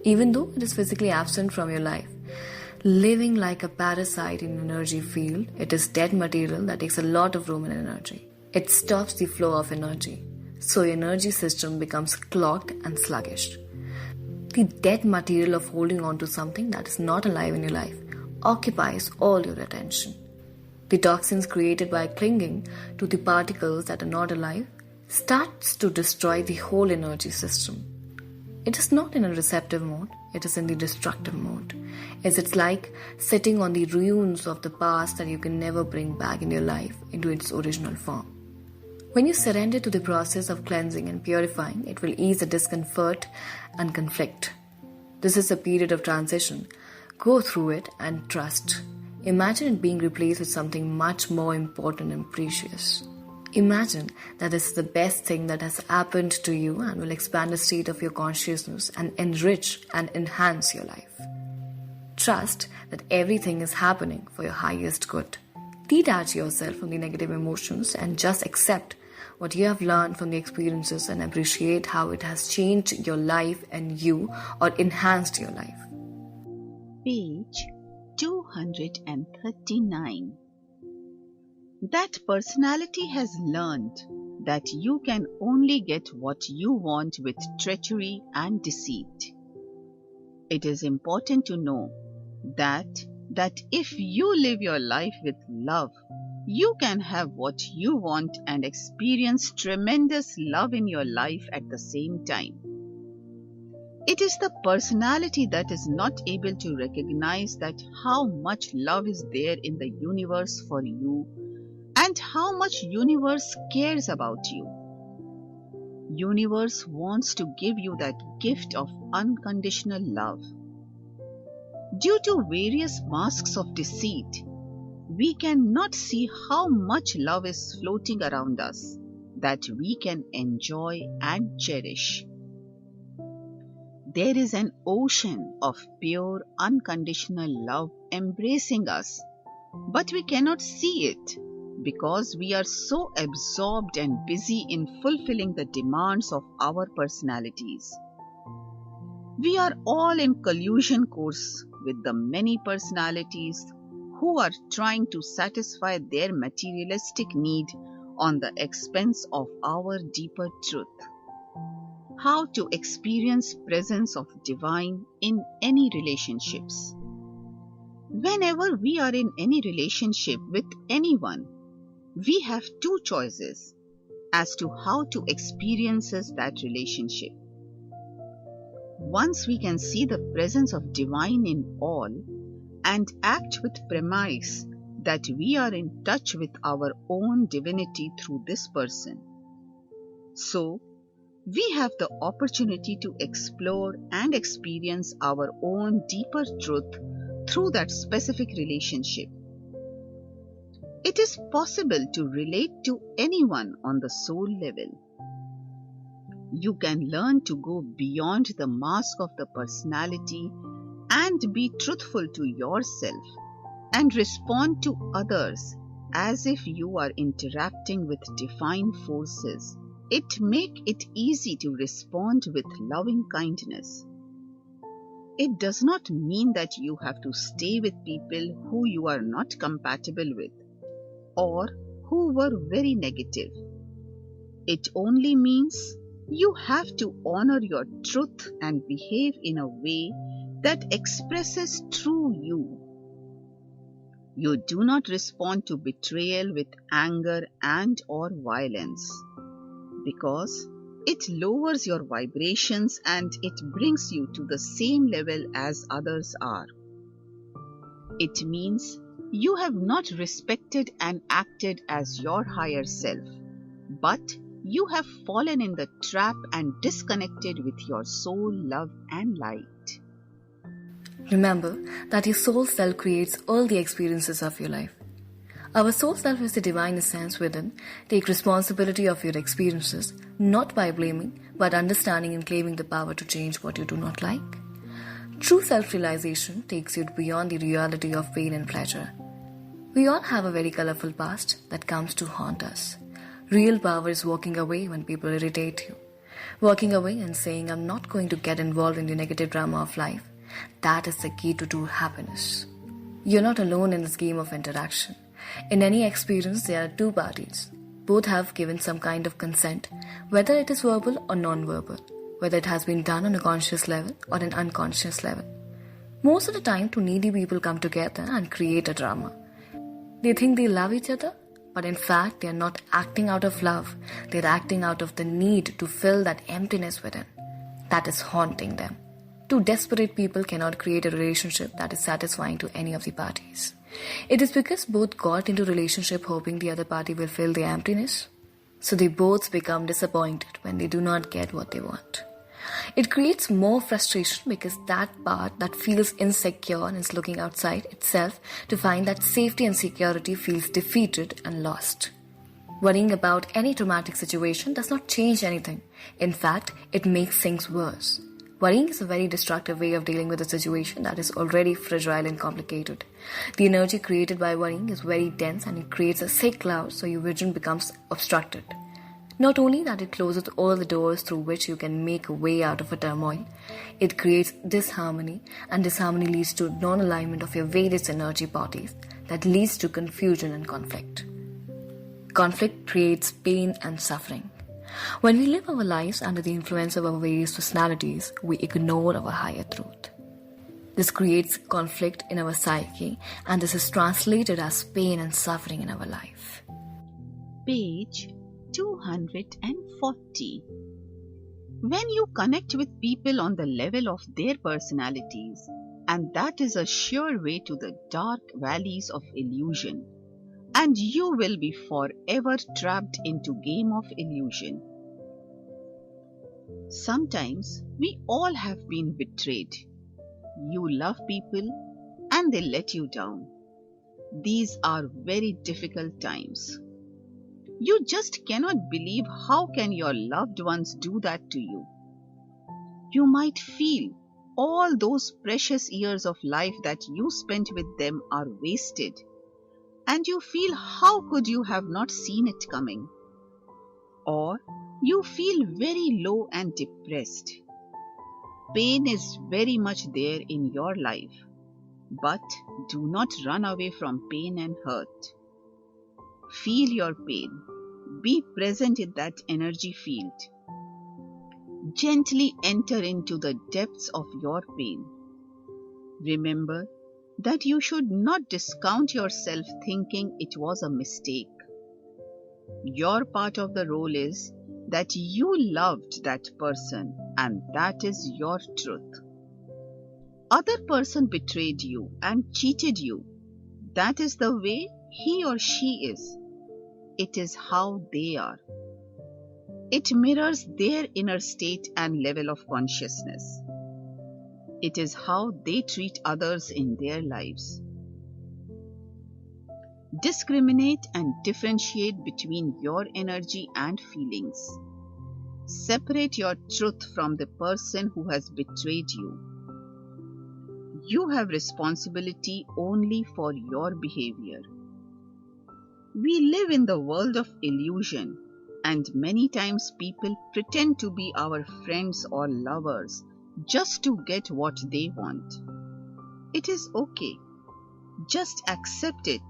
Speaker 2: Even though it is physically absent from your life, living like a parasite in an energy field, it is dead material that takes a lot of room and energy. It stops the flow of energy, so your energy system becomes clogged and sluggish. The dead material of holding on to something that is not alive in your life occupies all your attention. The toxins created by clinging to the particles that are not alive starts to destroy the whole energy system. It is not in a receptive mode, it is in the destructive mode. It's like sitting on the ruins of the past that you can never bring back in your life into its original form. When you surrender to the process of cleansing and purifying, it will ease the discomfort and conflict. This is a period of transition. Go through it and trust. Imagine it being replaced with something much more important and precious. Imagine that this is the best thing that has happened to you and will expand the state of your consciousness and enrich and enhance your life. Trust that everything is happening for your highest good. Detach yourself from the negative emotions and just accept what you have learned from the experiences and appreciate how it has changed your life and you or enhanced your life.
Speaker 1: Page 239. That personality has learned that you can only get what you want with treachery and deceit. It is important to know That if you live your life with love, you can have what you want and experience tremendous love in your life at the same time. It is the personality that is not able to recognize that how much love is there in the universe for you and how much universe cares about you. Universe wants to give you that gift of unconditional love. Due to various masks of deceit, we cannot see how much love is floating around us that we can enjoy and cherish. There is an ocean of pure, unconditional love embracing us, but we cannot see it because we are so absorbed and busy in fulfilling the demands of our personalities. We are all in collusion course with the many personalities who are trying to satisfy their materialistic need on the expense of our deeper truth. How to experience presence of divine in any relationships. Whenever we are in any relationship with anyone, we have two choices as to how to experience that relationship. Once we can see the presence of divine in all and act with premise that we are in touch with our own divinity through this person. So, we have the opportunity to explore and experience our own deeper truth through that specific relationship. It is possible to relate to anyone on the soul level. You can learn to go beyond the mask of the personality and be truthful to yourself and respond to others as if you are interacting with divine forces. It makes it easy to respond with loving kindness. It does not mean that you have to stay with people who you are not compatible with or who were very negative. It only means you have to honor your truth and behave in a way that expresses true you. You do not respond to betrayal with anger and or violence, because it lowers your vibrations and it brings you to the same level as others are. It means you have not respected and acted as your higher self, but you have fallen in the trap and disconnected with your soul, love and light.
Speaker 2: Remember that your soul self creates all the experiences of your life. Our soul self is the divine essence within. Take responsibility of your experiences, not by blaming, but understanding and claiming the power to change what you do not like. True self-realization takes you beyond the reality of pain and pleasure. We all have a very colorful past that comes to haunt us. Real power is walking away when people irritate you. Walking away and saying, I'm not going to get involved in the negative drama of life. That is the key to true happiness. You're not alone in this game of interaction. In any experience, there are two parties. Both have given some kind of consent, whether it is verbal or non-verbal, whether it has been done on a conscious level or an unconscious level. Most of the time, two needy people come together and create a drama. They think they love each other, but in fact, they are not acting out of love. They are acting out of the need to fill that emptiness within. That is haunting them. Two desperate people cannot create a relationship that is satisfying to any of the parties. It is because both got into relationship hoping the other party will fill their emptiness. So they both become disappointed when they do not get what they want. It creates more frustration because that part that feels insecure and is looking outside itself to find that safety and security feels defeated and lost. Worrying about any traumatic situation does not change anything. In fact, it makes things worse. Worrying is a very destructive way of dealing with a situation that is already fragile and complicated. The energy created by worrying is very dense and it creates a thick cloud, so your vision becomes obstructed. Not only that it closes all the doors through which you can make a way out of a turmoil, it creates disharmony, and disharmony leads to non-alignment of your various energy bodies that leads to confusion and conflict. Conflict creates pain and suffering. When we live our lives under the influence of our various personalities, we ignore our higher truth. This creates conflict in our psyche, and this is translated as pain and suffering in our life.
Speaker 1: Page 240. When you connect with people on the level of their personalities, and that is a sure way to the dark valleys of illusion, and you will be forever trapped into game of illusion. Sometimes we all have been betrayed. You love people and they let you down. These are very difficult times. You just cannot believe how can your loved ones do that to you. You might feel all those precious years of life that you spent with them are wasted, and you feel how could you have not seen it coming? Or you feel very low and depressed. Pain is very much there in your life, but do not run away from pain and hurt. Feel your pain. Be present in that energy field. Gently enter into the depths of your pain. Remember that you should not discount yourself thinking it was a mistake. Your part of the role is that you loved that person, and that is your truth. Other person betrayed you and cheated you. That is the way he or she is. It is how they are. It mirrors their inner state and level of consciousness. It is how they treat others in their lives. Discriminate and differentiate between your energy and feelings. Separate your truth from the person who has betrayed you. You have responsibility only for your behavior. We live in the world of illusion, and many times people pretend to be our friends or lovers just to get what they want. It is okay. Just accept it.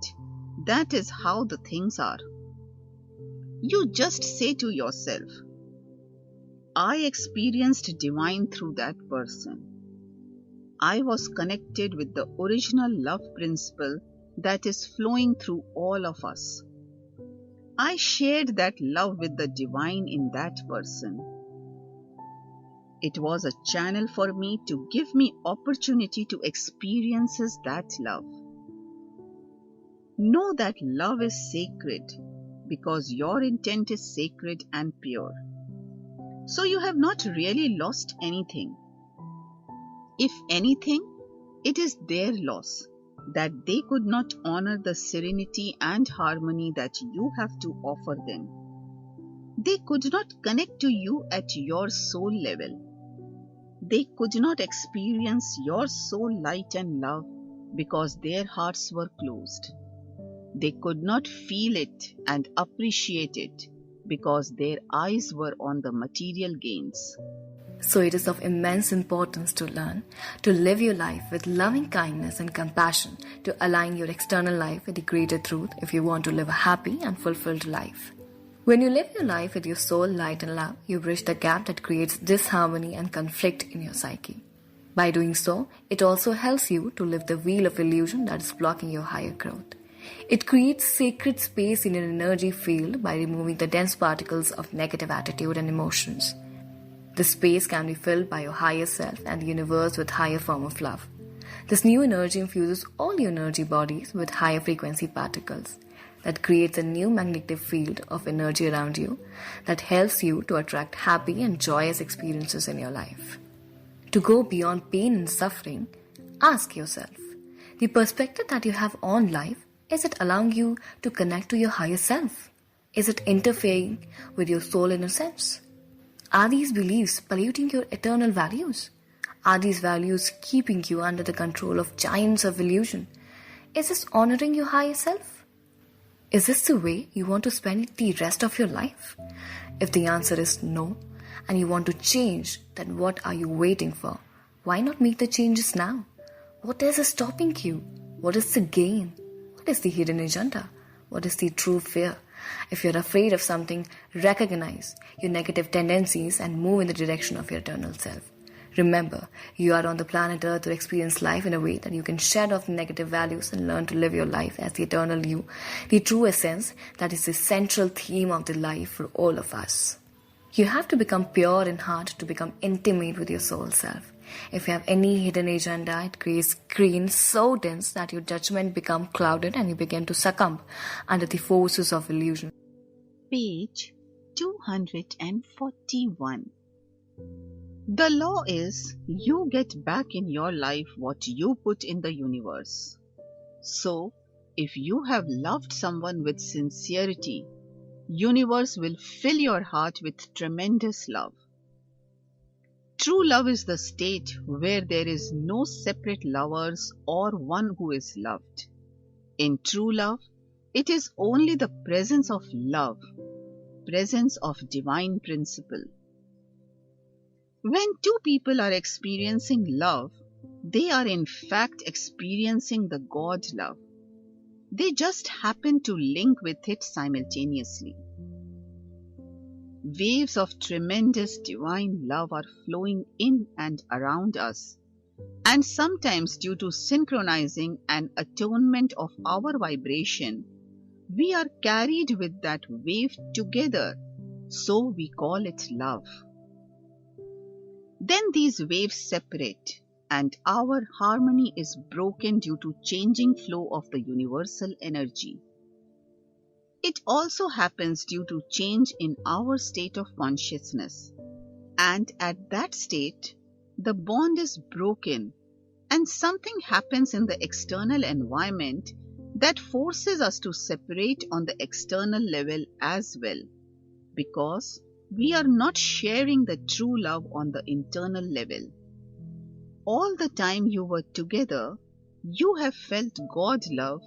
Speaker 1: That is how the things are. You just say to yourself, I experienced divine through that person. I was connected with the original love principle that is flowing through all of us. I shared that love with the divine in that person. It was a channel for me to give me opportunity to experience that love. Know that love is sacred because your intent is sacred and pure. So you have not really lost anything. If anything, it is their loss that they could not honor the serenity and harmony that you have to offer them. They could not connect to you at your soul level. They could not experience your soul light and love because their hearts were closed. They could not feel it and appreciate it because their eyes were on the material gains.
Speaker 2: So it is of immense importance to learn to live your life with loving kindness and compassion, to align your external life with the greater truth if you want to live a happy and fulfilled life. When you live your life with your soul, light and love, you bridge the gap that creates disharmony and conflict in your psyche. By doing so, it also helps you to lift the wheel of illusion that is blocking your higher growth. It creates sacred space in your energy field by removing the dense particles of negative attitude and emotions. This space can be filled by your higher self and the universe with higher form of love. This new energy infuses all your energy bodies with higher frequency particles that creates a new magnetic field of energy around you that helps you to attract happy and joyous experiences in your life. To go beyond pain and suffering, ask yourself, the perspective that you have on life, is it allowing you to connect to your higher self? Is it interfering with your soul innocence? Are these beliefs polluting your eternal values? Are these values keeping you under the control of giants of illusion? Is this honoring your higher self? Is this the way you want to spend the rest of your life? If the answer is no, and you want to change, then what are you waiting for? Why not make the changes now? What is stopping you? What is the gain? What is the hidden agenda? What is the true fear? If you're afraid of something, recognize your negative tendencies and move in the direction of your eternal self. Remember, you are on the planet Earth to experience life in a way that you can shed off the negative values and learn to live your life as the eternal you, the true essence that is the central theme of the life for all of us. You have to become pure in heart to become intimate with your soul self. If you have any hidden agenda, it creates green so dense that your judgment becomes clouded and you begin to succumb under the forces of illusion.
Speaker 1: Page 241. The law is you get back in your life what you put in the universe. So, if you have loved someone with sincerity, universe will fill your heart with tremendous love. True love is the state where there is no separate lovers or one who is loved. In true love, it is only the presence of love, presence of divine principle. When two people are experiencing love, they are in fact experiencing the God love. They just happen to link with it simultaneously. Waves of tremendous divine love are flowing in and around us, and sometimes due to synchronizing and atonement of our vibration, we are carried with that wave together, so we call it love. Then these waves separate, and our harmony is broken due to changing flow of the universal energy. It also happens due to change in our state of consciousness, and at that state, the bond is broken, and something happens in the external environment that forces us to separate on the external level as well, because we are not sharing the true love on the internal level. All the time you were together, you have felt God love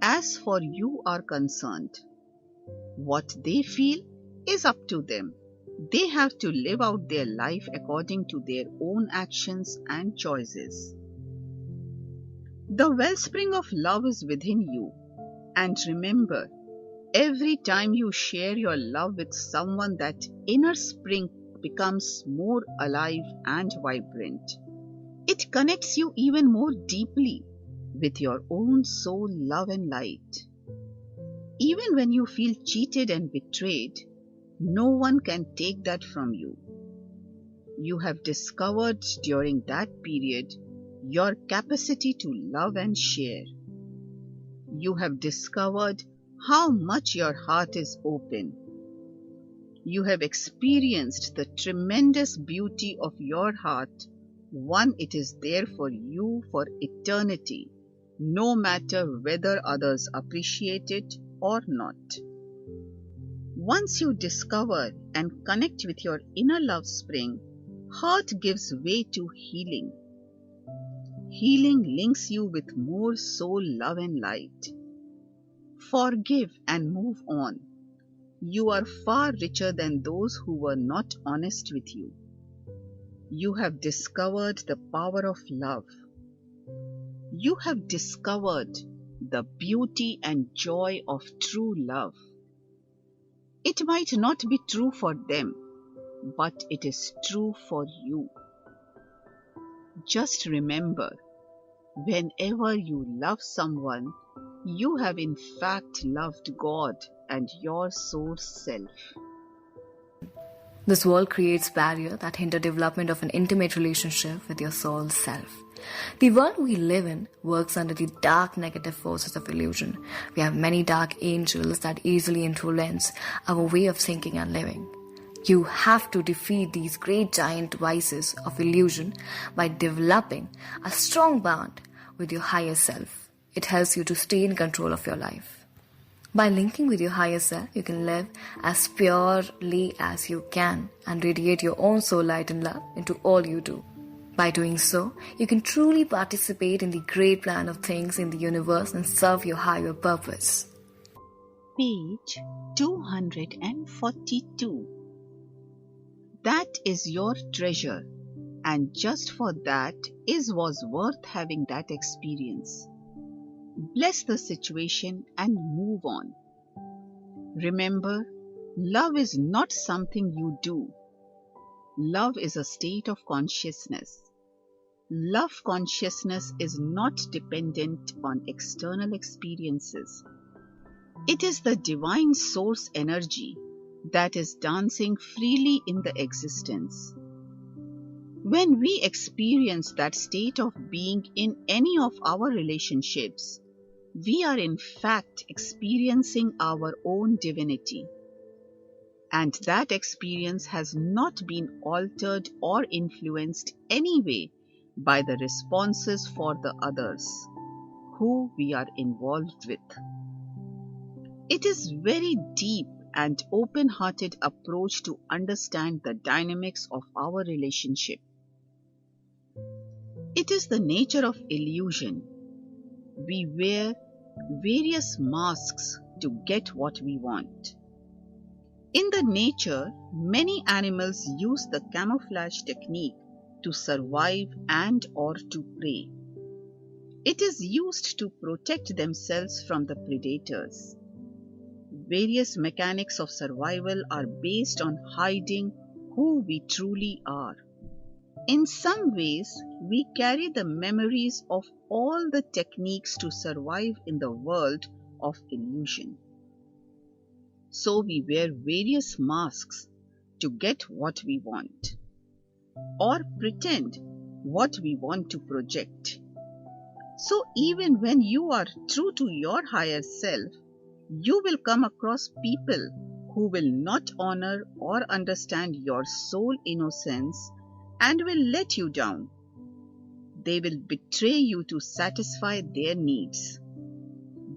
Speaker 1: as far you are concerned. What they feel is up to them. They have to live out their life according to their own actions and choices. The wellspring of love is within you, and remember, every time you share your love with someone, that inner spring becomes more alive and vibrant. It connects you even more deeply with your own soul love and light. Even when you feel cheated and betrayed, no one can take that from you. You have discovered during that period your capacity to love and share. You have discovered how much your heart is open. You have experienced the tremendous beauty of your heart. One, it is there for you for eternity, no matter whether others appreciate it or not. Once you discover and connect with your inner love spring, heart gives way to healing. Healing links you with more soul love and light. Forgive and move on. You are far richer than those who were not honest with you. You have discovered the power of love. You have discovered the beauty and joy of true love. It might not be true for them, but it is true for you. Just remember, whenever you love someone, you have in fact loved God and your soul self.
Speaker 2: This world creates barriers that hinder development of an intimate relationship with your soul self. The world we live in works under the dark negative forces of illusion. We have many dark angels that easily influence our way of thinking and living. You have to defeat these great giant vices of illusion by developing a strong bond with your higher self. It helps you to stay in control of your life. By linking with your higher self, you can live as purely as you can and radiate your own soul light and love into all you do. By doing so, you can truly participate in the great plan of things in the universe and serve your higher purpose.
Speaker 1: Page 242. That is your treasure, and just for that was worth having that experience. Bless the situation and move on. Remember, love is not something you do. Love is a state of consciousness. Love consciousness is not dependent on external experiences. It is the divine source energy that is dancing freely in the existence. When we experience that state of being in any of our relationships, we are in fact experiencing our own divinity. And that experience has not been altered or influenced anyway by the responses for the others who we are involved with. It is very deep and open-hearted approach to understand the dynamics of our relationship. It is the nature of illusion. We wear various masks to get what we want. In the nature, many animals use the camouflage technique to survive and or to prey. It is used to protect themselves from the predators. Various mechanics of survival are based on hiding who we truly are. In some ways, we carry the memories of all the techniques to survive in the world of illusion. So we wear various masks to get what we want, or pretend what we want to project. So even when you are true to your higher self, you will come across people who will not honor or understand your soul innocence and will let you down. They will betray you to satisfy their needs.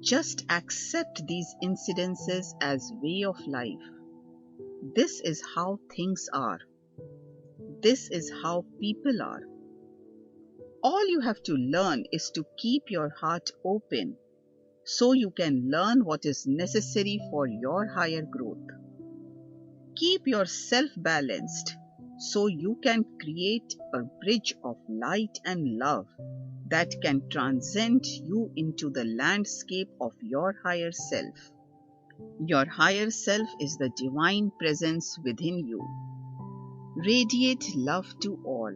Speaker 1: Just accept these incidences as way of life. This is how things are. This is how people are. All you have to learn is to keep your heart open so you can learn what is necessary for your higher growth. Keep yourself balanced so you can create a bridge of light and love that can transcend you into the landscape of your higher self. Your higher self is the divine presence within you. Radiate love to all.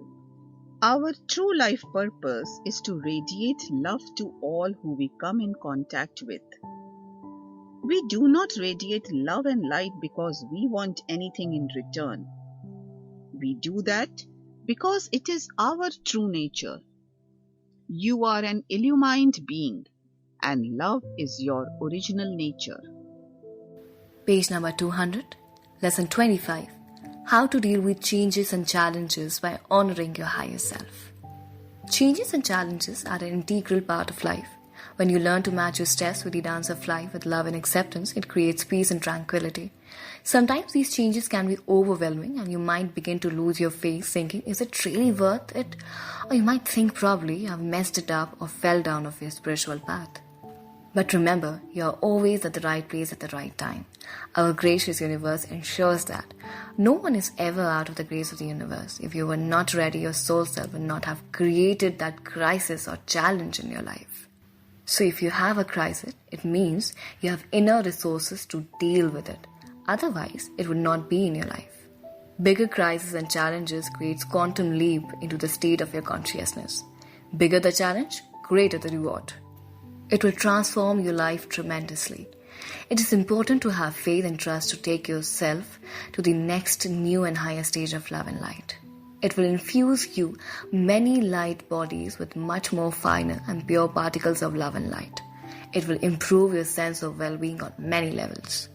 Speaker 1: Our true life purpose is to radiate love to all who we come in contact with. We do not radiate love and light because we want anything in return. We do that because it is our true nature. You are an illumined being, and love is your original nature.
Speaker 2: Page number 200, Lesson 25. How to deal with changes and challenges by honoring your higher self. Changes and challenges are an integral part of life. When you learn to match your steps with the dance of life with love and acceptance, it creates peace and tranquility. Sometimes these changes can be overwhelming and you might begin to lose your faith thinking, is it really worth it? Or you might think probably I've messed it up or fell down off your spiritual path. But remember, you are always at the right place at the right time. Our gracious universe ensures that no one is ever out of the grace of the universe. If you were not ready, your soul self would not have created that crisis or challenge in your life. So if you have a crisis, it means you have inner resources to deal with it. Otherwise, it would not be in your life. Bigger crises and challenges creates quantum leap into the state of your consciousness. Bigger the challenge, greater the reward. It will transform your life tremendously. It is important to have faith and trust to take yourself to the next new and higher stage of love and light. It will infuse you many light bodies with much more finer and pure particles of love and light. It will improve your sense of well-being on many levels.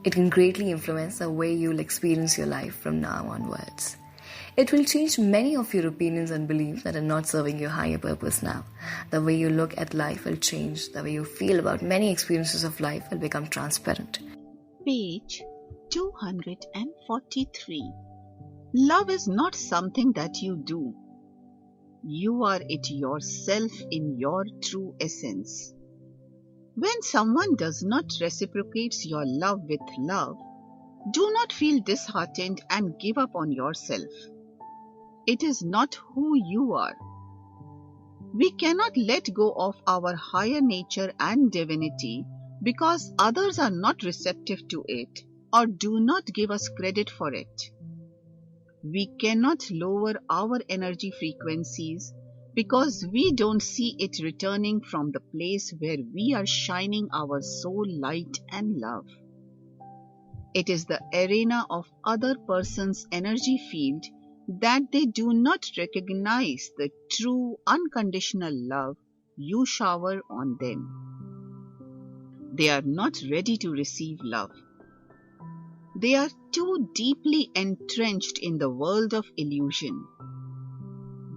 Speaker 2: It can greatly influence the way you will experience your life from now onwards. It will change many of your opinions and beliefs that are not serving your higher purpose now. The way you look at life will change. The way you feel about many experiences of life will become transparent.
Speaker 1: Page 243. Love is not something that you do. You are it yourself in your true essence. When someone does not reciprocate your love with love, do not feel disheartened and give up on yourself. It is not who you are. We cannot let go of our higher nature and divinity because others are not receptive to it or do not give us credit for it. We cannot lower our energy frequencies because we don't see it returning from the place where we are shining our soul light and love. It is the arena of other person's energy field that they do not recognize the true unconditional love you shower on them. They are not ready to receive love. They are too deeply entrenched in the world of illusion.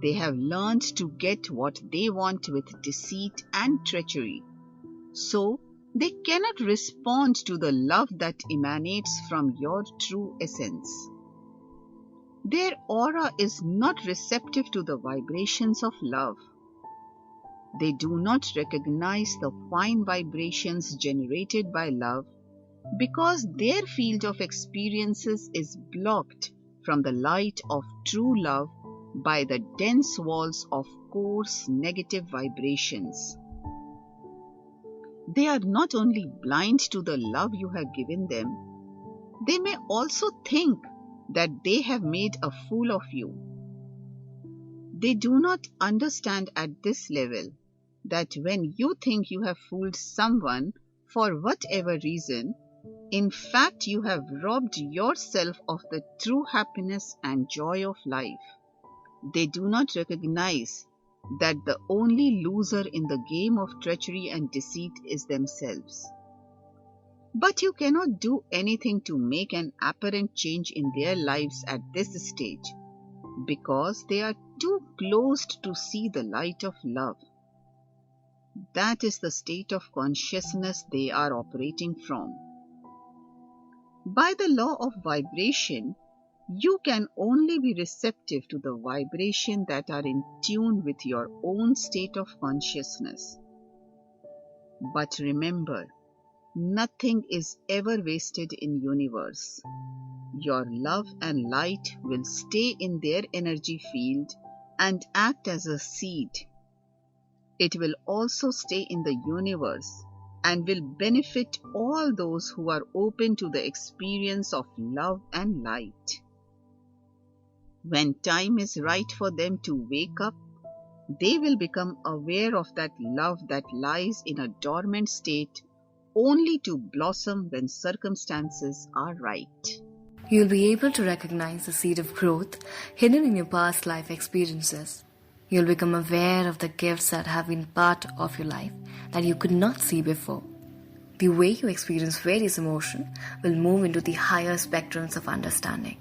Speaker 1: They have learned to get what they want with deceit and treachery. So, they cannot respond to the love that emanates from your true essence. Their aura is not receptive to the vibrations of love. They do not recognize the fine vibrations generated by love because their field of experiences is blocked from the light of true love by the dense walls of coarse negative vibrations. They are not only blind to the love you have given them, they may also think that they have made a fool of you. They do not understand at this level that when you think you have fooled someone for whatever reason, in fact you have robbed yourself of the true happiness and joy of life. They do not recognize that the only loser in the game of treachery and deceit is themselves. But you cannot do anything to make an apparent change in their lives at this stage because they are too closed to see the light of love. That is the state of consciousness they are operating from. By the law of vibration, you can only be receptive to the vibration that are in tune with your own state of consciousness. But remember, nothing is ever wasted in universe. Your love and light will stay in their energy field and act as a seed. It will also stay in the universe and will benefit all those who are open to the experience of love and light. When time is right for them to wake up, they will become aware of that love that lies in a dormant state only to blossom when circumstances are right.
Speaker 2: You'll be able to recognize the seed of growth hidden in your past life experiences. You'll become aware of the gifts that have been part of your life that you could not see before. The way you experience various emotions will move into the higher spectrums of understanding.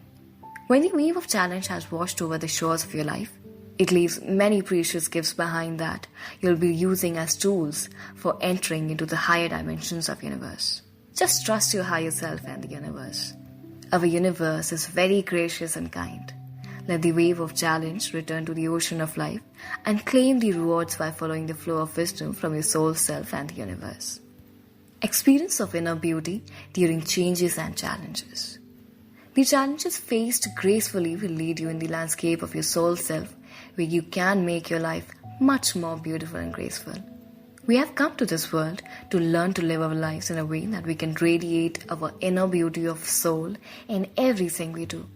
Speaker 2: When the wave of challenge has washed over the shores of your life, it leaves many precious gifts behind that you'll be using as tools for entering into the higher dimensions of the universe. Just trust your higher self and the universe. Our universe is very gracious and kind. Let the wave of challenge return to the ocean of life and claim the rewards by following the flow of wisdom from your soul self and the universe. Experience of inner beauty during changes and challenges. The challenges faced gracefully will lead you in the landscape of your soul self, where you can make your life much more beautiful and graceful. We have come to this world to learn to live our lives in a way that we can radiate our inner beauty of soul in everything we do.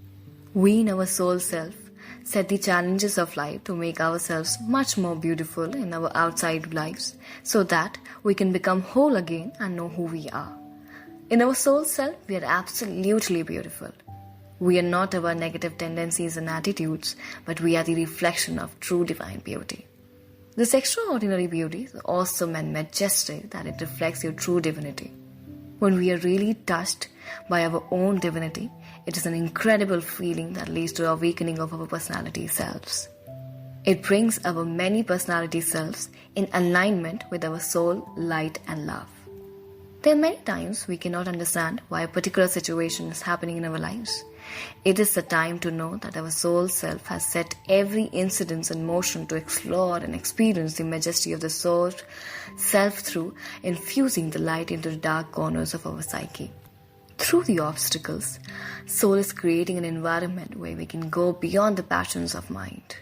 Speaker 2: We in our soul self set the challenges of life to make ourselves much more beautiful in our outside lives so that we can become whole again and know who we are. In our soul self, we are absolutely beautiful. We are not our negative tendencies and attitudes, but we are the reflection of true divine beauty. This extraordinary beauty is awesome and majestic that it reflects your true divinity. When we are really touched by our own divinity, it is an incredible feeling that leads to the awakening of our personality selves. It brings our many personality selves in alignment with our soul, light and love. There are many times we cannot understand why a particular situation is happening in our lives. It is the time to know that our soul self has set every incident in motion to explore and experience the majesty of the soul self through infusing the light into the dark corners of our psyche. Through the obstacles, soul is creating an environment where we can go beyond the passions of mind.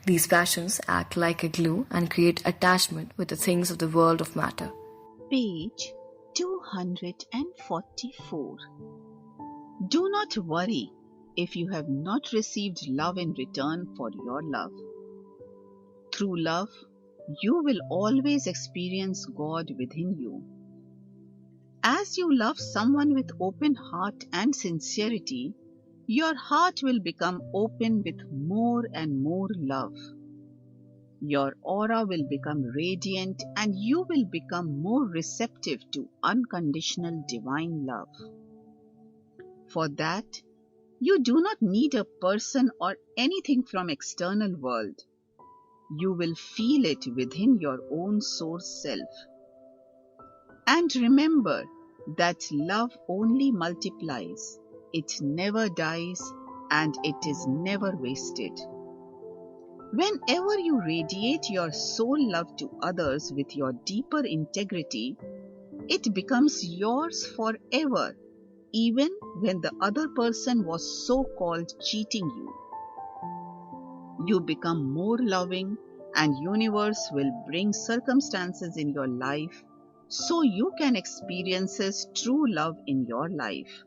Speaker 2: These passions act like a glue and create attachment with the things of the world of matter.
Speaker 1: Page 244. Do not worry if you have not received love in return for your love. Through love, you will always experience God within you. As you love someone with open heart and sincerity, your heart will become open with more and more love. Your aura will become radiant and you will become more receptive to unconditional divine love. For that, you do not need a person or anything from external world. You will feel it within your own source self. And remember that love only multiplies. It never dies and it is never wasted. Whenever you radiate your soul love to others with your deeper integrity, it becomes yours forever, even when the other person was so-called cheating you. You become more loving and universe will bring circumstances in your life so you can experience true love in your life.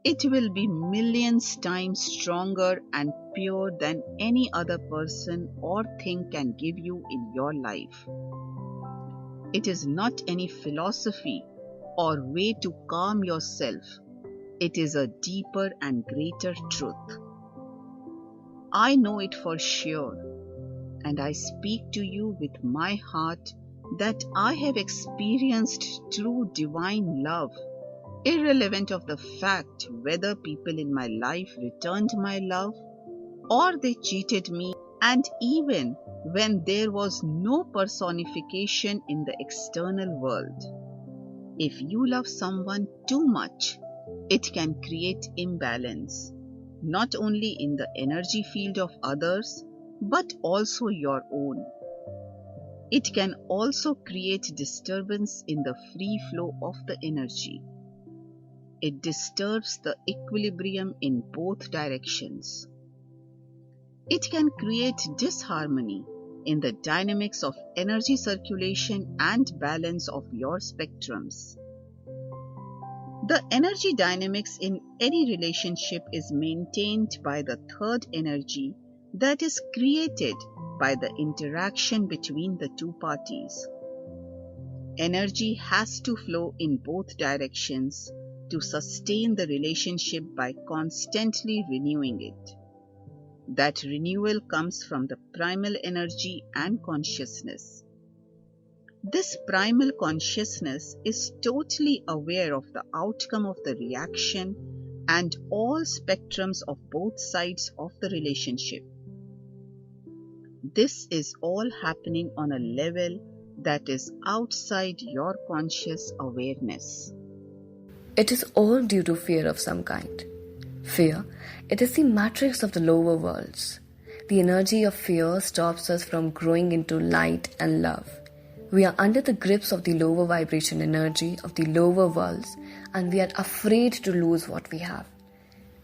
Speaker 1: It will be millions times stronger and pure than any other person or thing can give you in your life. It is not any philosophy or way to calm yourself. It is a deeper and greater truth. I know it for sure, and I speak to you with my heart that I have experienced true divine love, irrelevant of the fact whether people in my life returned my love or they cheated me, and even when there was no personification in the external world. If you love someone too much, it can create imbalance, not only in the energy field of others, but also your own. It can also create disturbance in the free flow of the energy. It disturbs the equilibrium in both directions. It can create disharmony in the dynamics of energy circulation and balance of your spectrums. The energy dynamics in any relationship is maintained by the third energy that is created by the interaction between the two parties. Energy has to flow in both directions to sustain the relationship by constantly renewing it. That renewal comes from the primal energy and consciousness. This primal consciousness is totally aware of the outcome of the reaction and all spectrums of both sides of the relationship. This is all happening on a level that is outside your conscious awareness.
Speaker 2: It is all due to fear of some kind. Fear, it is the matrix of the lower worlds. The energy of fear stops us from growing into light and love. We are under the grips of the lower vibration energy of the lower worlds, and we are afraid to lose what we have.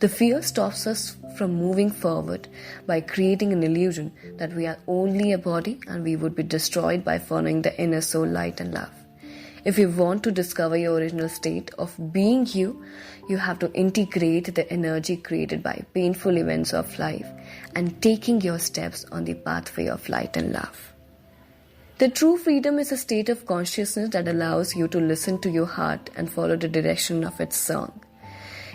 Speaker 2: The fear stops us from moving forward by creating an illusion that we are only a body and we would be destroyed by following the inner soul light and love. If you want to discover your original state of being you, you have to integrate the energy created by painful events of life and taking your steps on the pathway of light and love. The true freedom is a state of consciousness that allows you to listen to your heart and follow the direction of its song.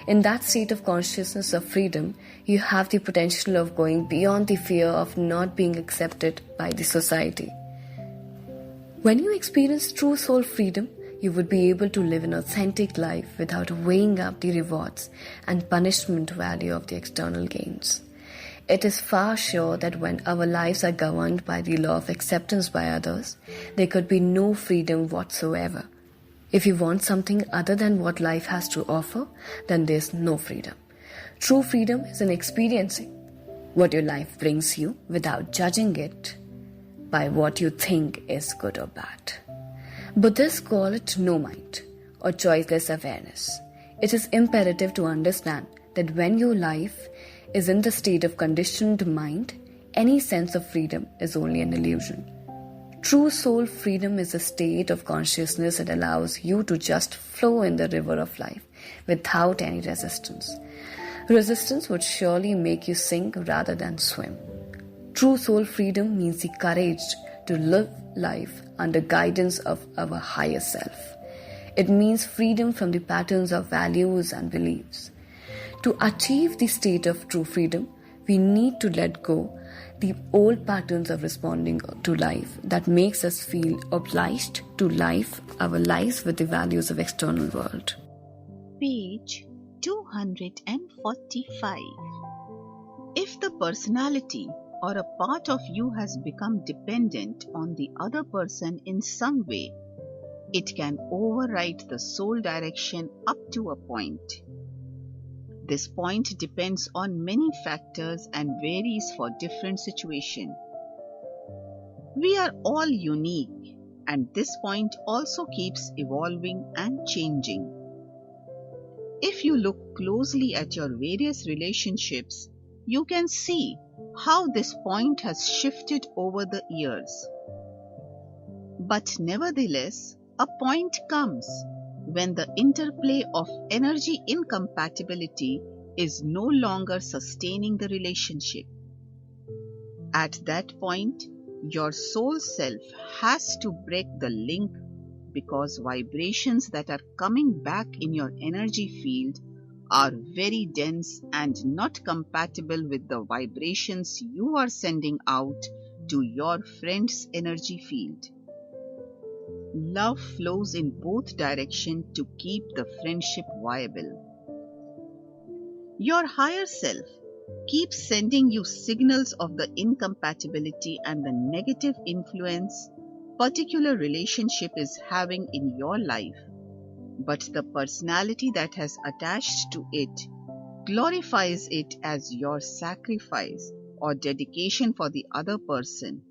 Speaker 2: In that state of consciousness of freedom, you have the potential of going beyond the fear of not being accepted by the society. When you experience true soul freedom, you would be able to live an authentic life without weighing up the rewards and punishment value of the external gains. It is far sure that when our lives are governed by the law of acceptance by others, there could be no freedom whatsoever. If you want something other than what life has to offer, then there's no freedom. True freedom is in experiencing what your life brings you without judging it by what you think is good or bad. Buddhists call it no mind or choiceless awareness. It is imperative to understand that when your life is in the state of conditioned mind, any sense of freedom is only an illusion. True soul freedom is a state of consciousness that allows you to just flow in the river of life without any resistance. Resistance would surely make you sink rather than swim. True soul freedom means the courage to live life under guidance of our higher self. It means freedom from the patterns of values and beliefs. To achieve the state of true freedom, we need to let go the old patterns of responding to life that makes us feel obliged to live our lives with the values of external world.
Speaker 1: Page 245. If the personality or a part of you has become dependent on the other person in some way, it can override the soul direction up to a point. This point depends on many factors and varies for different situations. We are all unique, and this point also keeps evolving and changing. If you look closely at your various relationships, you can see how this point has shifted over the years. But nevertheless, a point comes when the interplay of energy incompatibility is no longer sustaining the relationship. At that point, your soul self has to break the link because vibrations that are coming back in your energy field are very dense and not compatible with the vibrations you are sending out to your friend's energy field. Love flows in both directions to keep the friendship viable. Your higher self keeps sending you signals of the incompatibility and the negative influence particular relationship is having in your life, but the personality that has attached to it glorifies it as your sacrifice or dedication for the other person,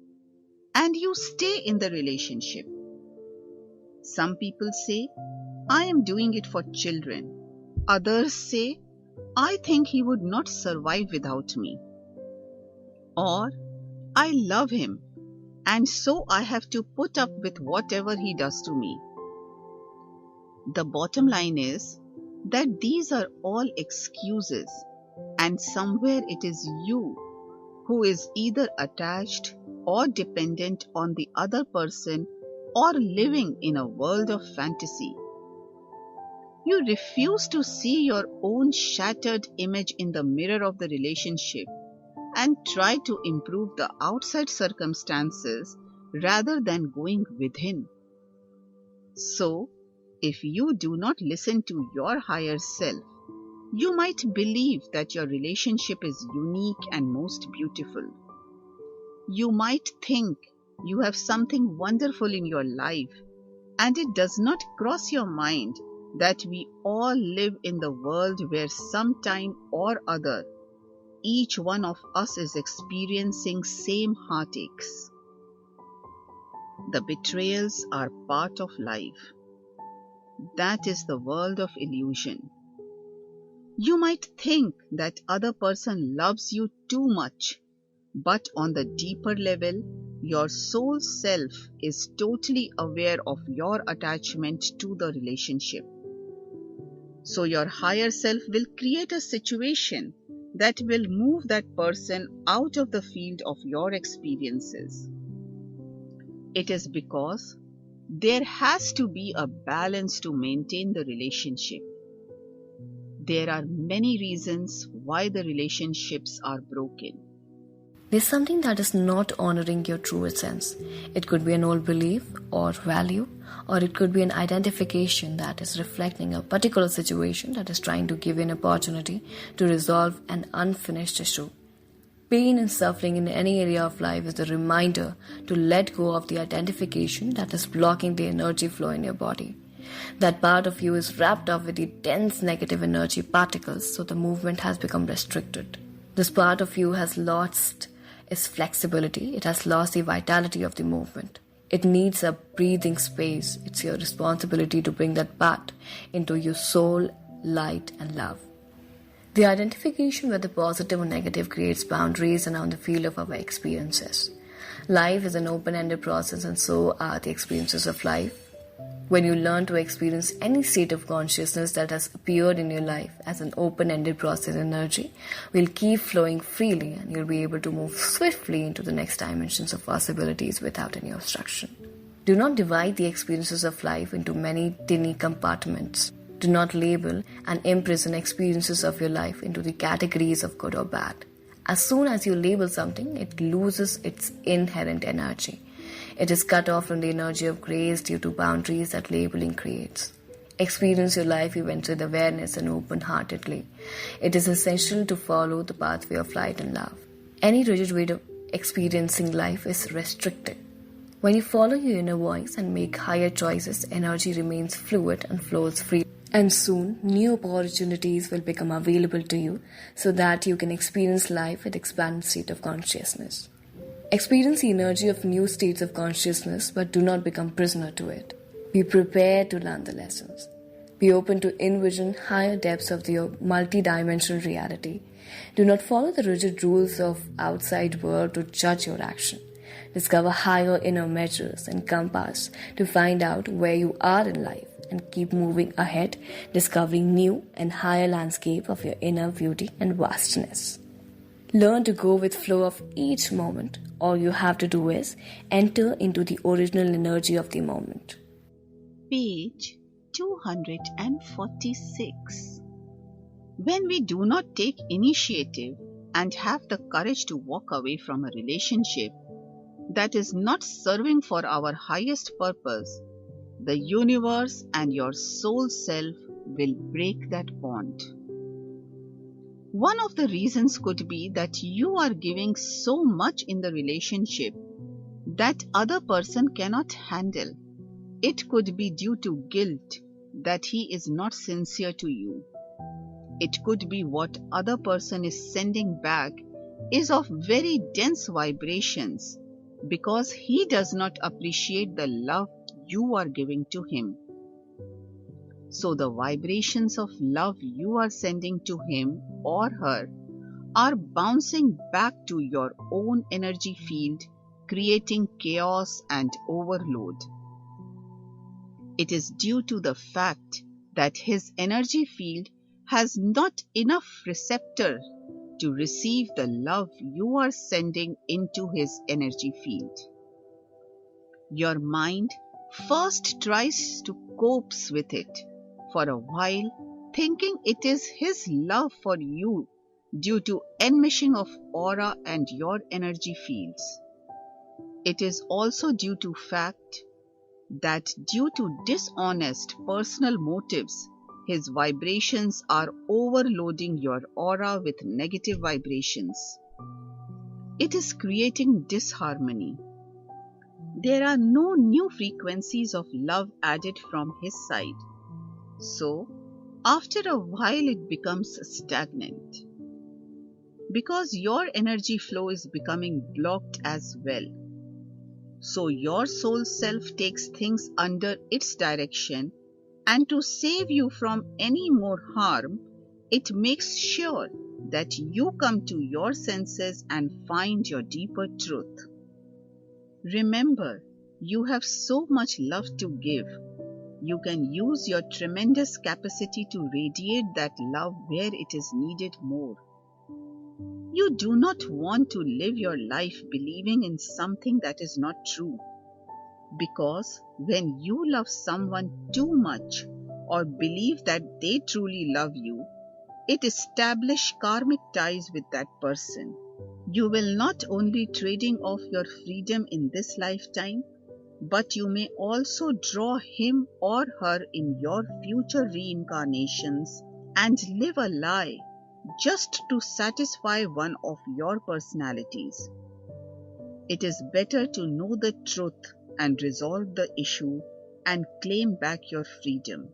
Speaker 1: and you stay in the relationship. Some people say, I am doing it for children. Others say, I think he would not survive without me. Or, I love him, and so I have to put up with whatever he does to me. The bottom line is that these are all excuses, and somewhere it is you who is either attached or dependent on the other person or living in a world of fantasy. You refuse to see your own shattered image in the mirror of the relationship and try to improve the outside circumstances rather than going within. So, if you do not listen to your higher self, you might believe that your relationship is unique and most beautiful. You might think you have something wonderful in your life, and it does not cross your mind that we all live in the world where sometime or other each one of us is experiencing same heartaches. The betrayals are part of life. That is the world of illusion. You might think that other person loves you too much, but on the deeper level, your soul self is totally aware of your attachment to the relationship. So your higher self will create a situation that will move that person out of the field of your experiences. It is because there has to be a balance to maintain the relationship. There are many reasons why the relationships are broken.
Speaker 2: There's something that is not honoring your true essence. It could be an old belief or value, or it could be an identification that is reflecting a particular situation that is trying to give you an opportunity to resolve an unfinished issue. Pain and suffering in any area of life is a reminder to let go of the identification that is blocking the energy flow in your body. That part of you is wrapped up with the dense negative energy particles, so the movement has become restricted. This part of you has lost its flexibility. It has lost the vitality of the movement. It needs a breathing space. It's your responsibility to bring that part into your soul, light, and love. The identification with the positive or negative creates boundaries around the field of our experiences. Life is an open-ended process, and so are the experiences of life. When you learn to experience any state of consciousness that has appeared in your life as an open-ended process energy, will keep flowing freely and you'll be able to move swiftly into the next dimensions of possibilities without any obstruction. Do not divide the experiences of life into many tiny compartments. Do not label and imprison experiences of your life into the categories of good or bad. As soon as you label something, it loses its inherent energy. It is cut off from the energy of grace due to boundaries that labeling creates. Experience your life events with awareness and open-heartedly. It is essential to follow the pathway of light and love. Any rigid way of experiencing life is restricted. When you follow your inner voice and make higher choices, energy remains fluid and flows freely. And soon, new opportunities will become available to you so that you can experience life with expanded state of consciousness. Experience the energy of new states of consciousness, but do not become prisoner to it. Be prepared to learn the lessons. Be open to envision higher depths of your multi-dimensional reality. Do not follow the rigid rules of outside world to judge your action. Discover higher inner measures and compass to find out where you are in life and keep moving ahead, discovering new and higher landscape of your inner beauty and vastness. Learn to go with flow of each moment. All you have to do is enter into the original energy of the moment.
Speaker 1: Page 246. When we do not take initiative and have the courage to walk away from a relationship that is not serving for our highest purpose, the universe and your soul self will break that bond. One of the reasons could be that you are giving so much in the relationship that other person cannot handle. It could be due to guilt that he is not sincere to you. It could be what other person is sending back is of very dense vibrations because he does not appreciate the love you are giving to him. So the vibrations of love you are sending to him or her are bouncing back to your own energy field, creating chaos and overload. It is due to the fact that his energy field has not enough receptor to receive the love you are sending into his energy field. Your mind first tries to cope with it for a while, thinking it is his love for you due to enmeshing of aura and your energy fields. It is also due to fact that due to dishonest personal motives, his vibrations are overloading your aura with negative vibrations. It is creating disharmony. There are no new frequencies of love added from his side. So, after a while it becomes stagnant. Because your energy flow is becoming blocked as well. So your soul self takes things under its direction, and to save you from any more harm, it makes sure that you come to your senses and find your deeper truth. Remember, you have so much love to give. You can use your tremendous capacity to radiate that love where it is needed more. You do not want to live your life believing in something that is not true. Because when you love someone too much or believe that they truly love you, it establishes karmic ties with that person. You will not only trading off your freedom in this lifetime, but you may also draw him or her in your future reincarnations and live a lie just to satisfy one of your personalities. It is better to know the truth and resolve the issue and claim back your freedom.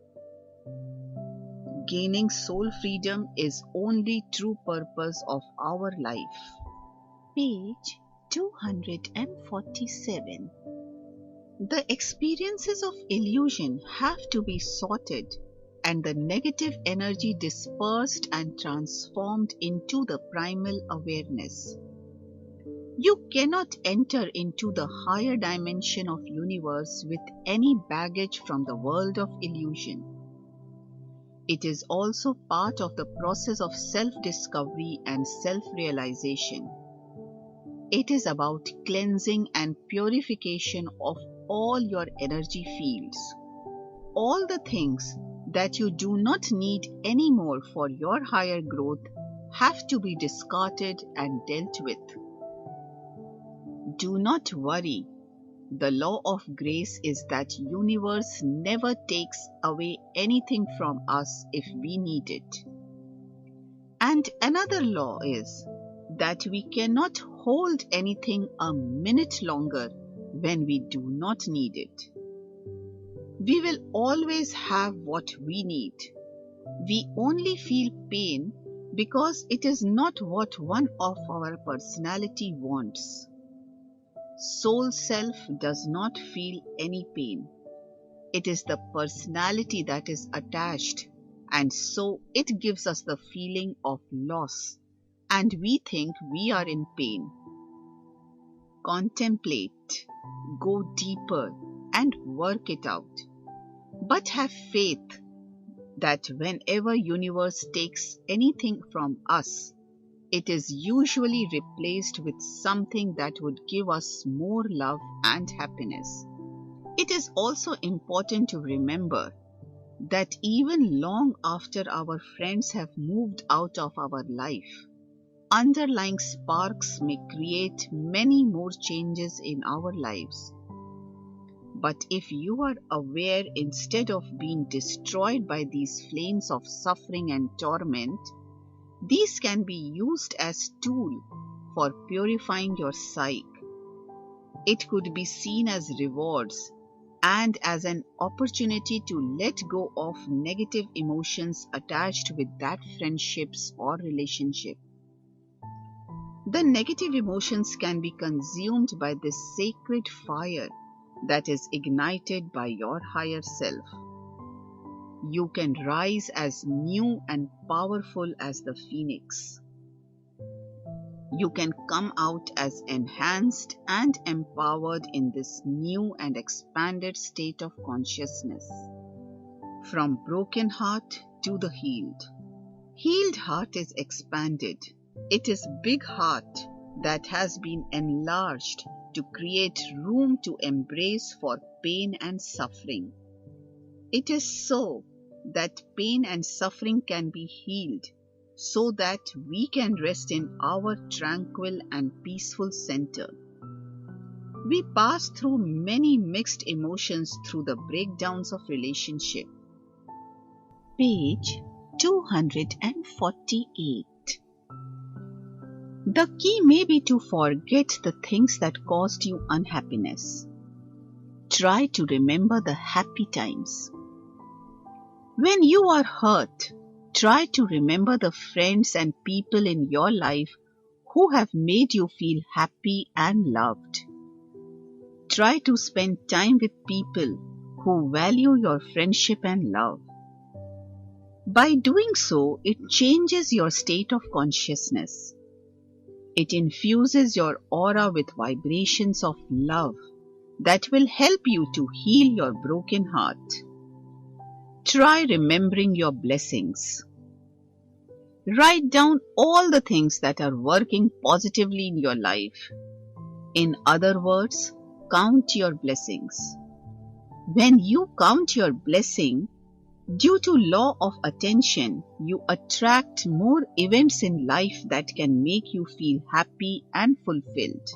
Speaker 1: Gaining soul freedom is only true purpose of our life. Page 247. The experiences of illusion have to be sorted and the negative energy dispersed and transformed into the primal awareness. You cannot enter into the higher dimension of universe with any baggage from the world of illusion. It is also part of the process of self-discovery and self-realization. It is about cleansing and purification of all your energy fields. All the things that you do not need anymore for your higher growth have to be discarded and dealt with. Do not worry. The law of grace is that universe never takes away anything from us if we need it. And another law is that we cannot hold anything a minute longer when we do not need it. We will always have what we need. We only feel pain because it is not what one of our personality wants. Soul self does not feel any pain. It is the personality that is attached, and so it gives us the feeling of loss, and we think we are in pain. Contemplate, go deeper, and work it out. But have faith that whenever universe takes anything from us, it is usually replaced with something that would give us more love and happiness. It is also important to remember that even long after our friends have moved out of our life, underlying sparks may create many more changes in our lives. But if you are aware instead of being destroyed by these flames of suffering and torment, these can be used as tool for purifying your psyche. It could be seen as rewards and as an opportunity to let go of negative emotions attached with that friendships or relationship. The negative emotions can be consumed by this sacred fire that is ignited by your higher self. You can rise as new and powerful as the phoenix. You can come out as enhanced and empowered in this new and expanded state of consciousness. From broken heart to the healed. Healed heart is expanded. It is big heart that has been enlarged to create room to embrace for pain and suffering. It is so that pain and suffering can be healed, so that we can rest in our tranquil and peaceful center. We pass through many mixed emotions through the breakdowns of relationship. Page 248. The key may be to forget the things that caused you unhappiness. Try to remember the happy times. When you are hurt, try to remember the friends and people in your life who have made you feel happy and loved. Try to spend time with people who value your friendship and love. By doing so, it changes your state of consciousness. It infuses your aura with vibrations of love that will help you to heal your broken heart. Try remembering your blessings. Write down all the things that are working positively in your life. In other words, count your blessings. When you count your blessing, due to law of attention, you attract more events in life that can make you feel happy and fulfilled.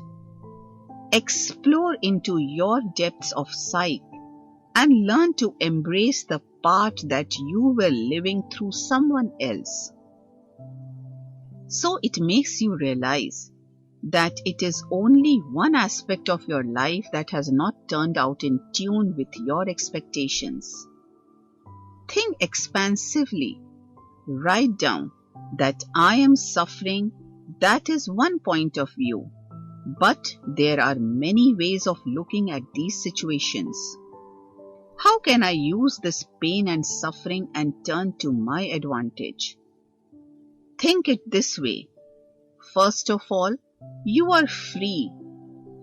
Speaker 1: Explore into your depths of psyche and learn to embrace the part that you were living through someone else. So it makes you realize that it is only one aspect of your life that has not turned out in tune with your expectations. Think expansively. Write down that I am suffering. That is one point of view. But there are many ways of looking at these situations. How can I use this pain and suffering and turn to my advantage? Think it this way. First of all, You are free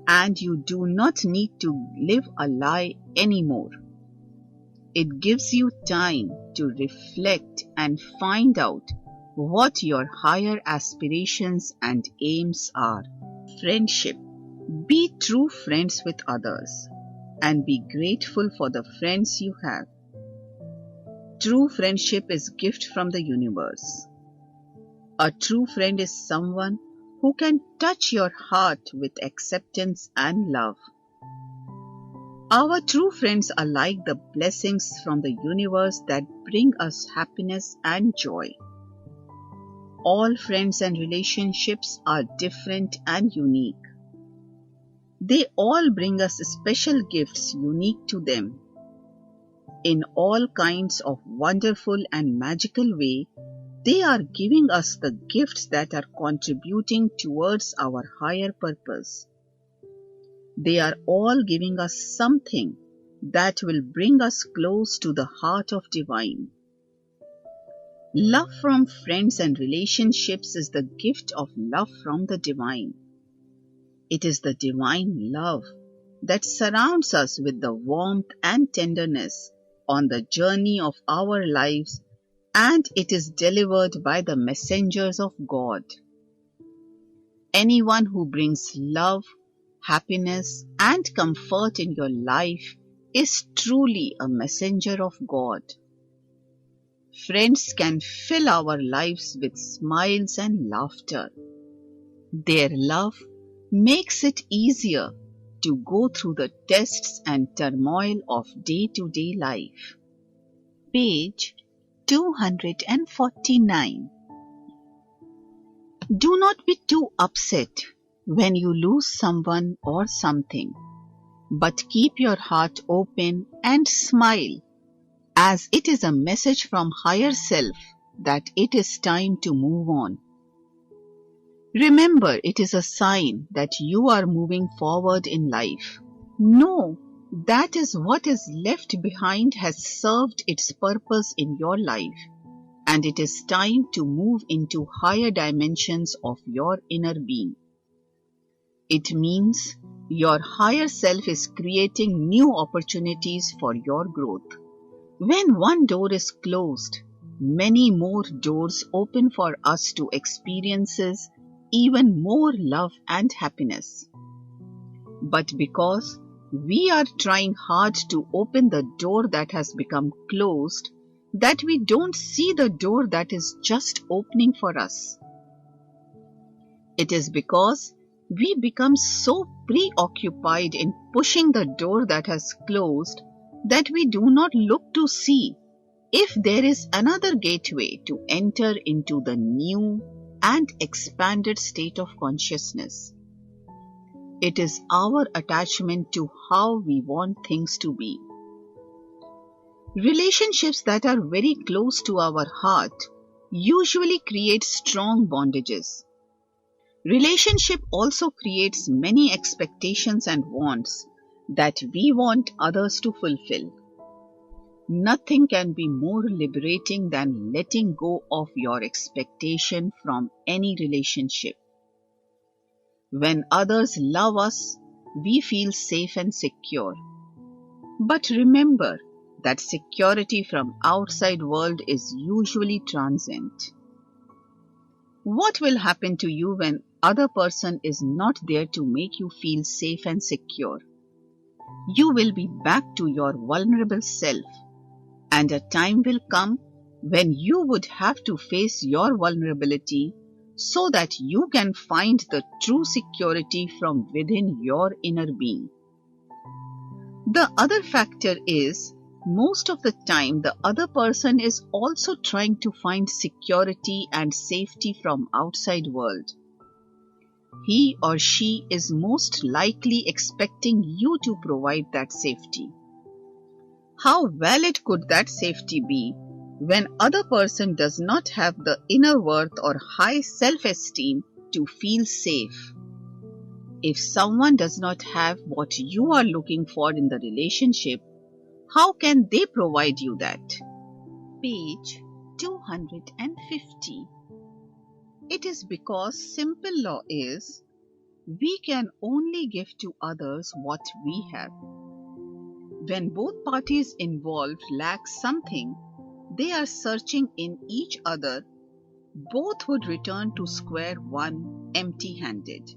Speaker 1: and you do not need to live a lie anymore. It gives you time to reflect and find out what your higher aspirations and aims are. Friendship. Be true friends with others and be grateful for the friends you have. True friendship is a gift from the universe. A true friend is someone who can touch your heart with acceptance and love. Our true friends are like the blessings from the universe that bring us happiness and joy. All friends and relationships are different and unique. They all bring us special gifts unique to them. In all kinds of wonderful and magical way, they are giving us the gifts that are contributing towards our higher purpose. They are all giving us something that will bring us close to the heart of divine. Love from friends and relationships is the gift of love from the divine. It is the divine love that surrounds us with the warmth and tenderness on the journey of our lives, and it is delivered by the messengers of God. Anyone who brings love, happiness, and comfort in your life is truly a messenger of God. Friends can fill our lives with smiles and laughter. Their love makes it easier to go through the tests and turmoil of day-to-day life. Page 249. Do not be too upset when you lose someone or something, but keep your heart open and smile, as it is a message from higher self that it is time to move on. Remember, it is a sign that you are moving forward in life. Know that is what is left behind has served its purpose in your life, and it is time to move into higher dimensions of your inner being. It means your higher self is creating new opportunities for your growth. When one door is closed, many more doors open for us to experiences even more love and happiness. But because we are trying hard to open the door that has become closed, that we don't see the door that is just opening for us. It is because we become so preoccupied in pushing the door that has closed that we do not look to see if there is another gateway to enter into the new and expanded state of consciousness. It is our attachment to how we want things to be. Relationships that are very close to our heart usually create strong bondages. Relationship also creates many expectations and wants that we want others to fulfill. Nothing can be more liberating than letting go of your expectation from any relationship. When others love us, we feel safe and secure. But remember that security from outside world is usually transient. What will happen to you when other person is not there to make you feel safe and secure? You will be back to your vulnerable self, and a time will come when you would have to face your vulnerability so that you can find the true security from within your inner being. The other factor is, most of the time the other person is also trying to find security and safety from outside world. He or she is most likely expecting you to provide that safety. How valid could that safety be when other person does not have the inner worth or high self-esteem to feel safe? If someone does not have what you are looking for in the relationship, how can they provide you that? Page 250. It is because simple law is, We can only give to others what we have. When both parties involved lack something, they are searching in each other, both would return to square one empty-handed.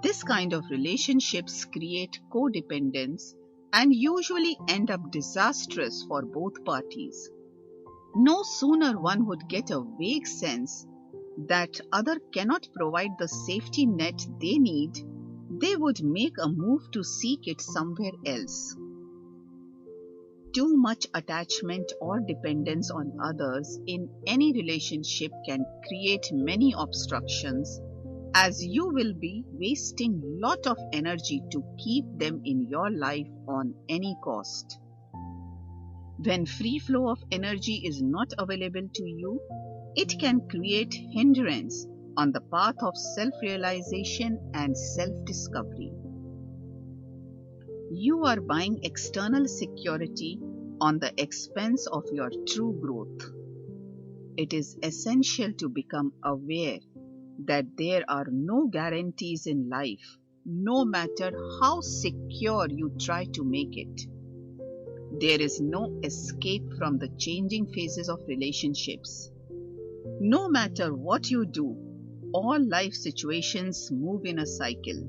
Speaker 1: This kind of relationships create codependence and usually end up disastrous for both parties. No sooner one would get a vague sense that other cannot provide the safety net they need, they would make a move to seek it somewhere else. Too much attachment or dependence on others in any relationship can create many obstructions, as you will be wasting lot of energy to keep them in your life on any cost. When free flow of energy is not available to you, it can create hindrance on the path of self-realization and self-discovery. You are buying external security on the expense of your true growth. It is essential to become aware that there are no guarantees in life, no matter how secure you try to make it. There is no escape from the changing phases of relationships. No matter what you do, all life situations move in a cycle.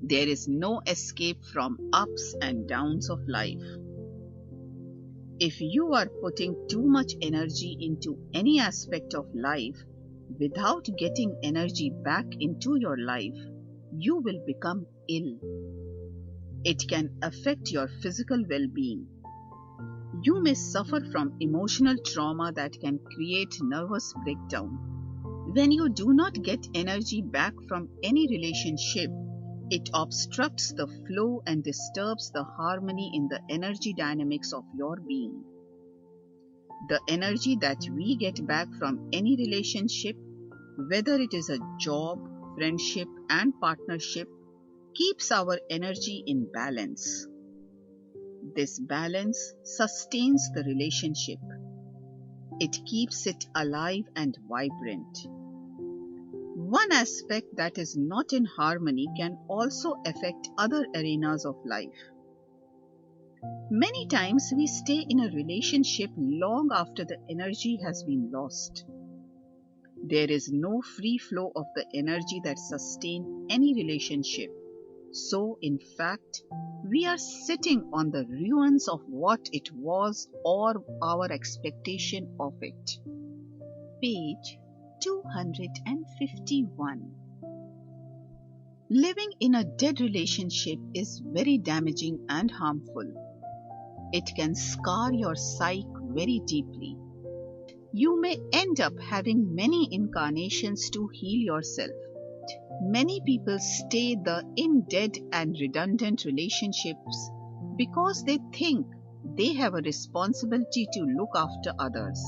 Speaker 1: There is no escape from ups and downs of life. If you are putting too much energy into any aspect of life without getting energy back into your life, you will become ill. It can affect your physical well-being. You may suffer from emotional trauma that can create nervous breakdown. When you do not get energy back from any relationship, it obstructs the flow and disturbs the harmony in the energy dynamics of your being. The energy that we get back from any relationship, whether it is a job, friendship, and partnership, keeps our energy in balance. This balance sustains the relationship. It keeps it alive and vibrant. One aspect that is not in harmony can also affect other arenas of life. Many times we stay in a relationship long after the energy has been lost. There is no free flow of the energy that sustains any relationship. So, in fact, we are sitting on the ruins of what it was or our expectation of it. Page 251. Living in a dead relationship is very damaging and harmful. It can scar your psyche very deeply. You may end up having many incarnations to heal yourself. Many people stay in dead and redundant relationships because they think they have a responsibility to look after others.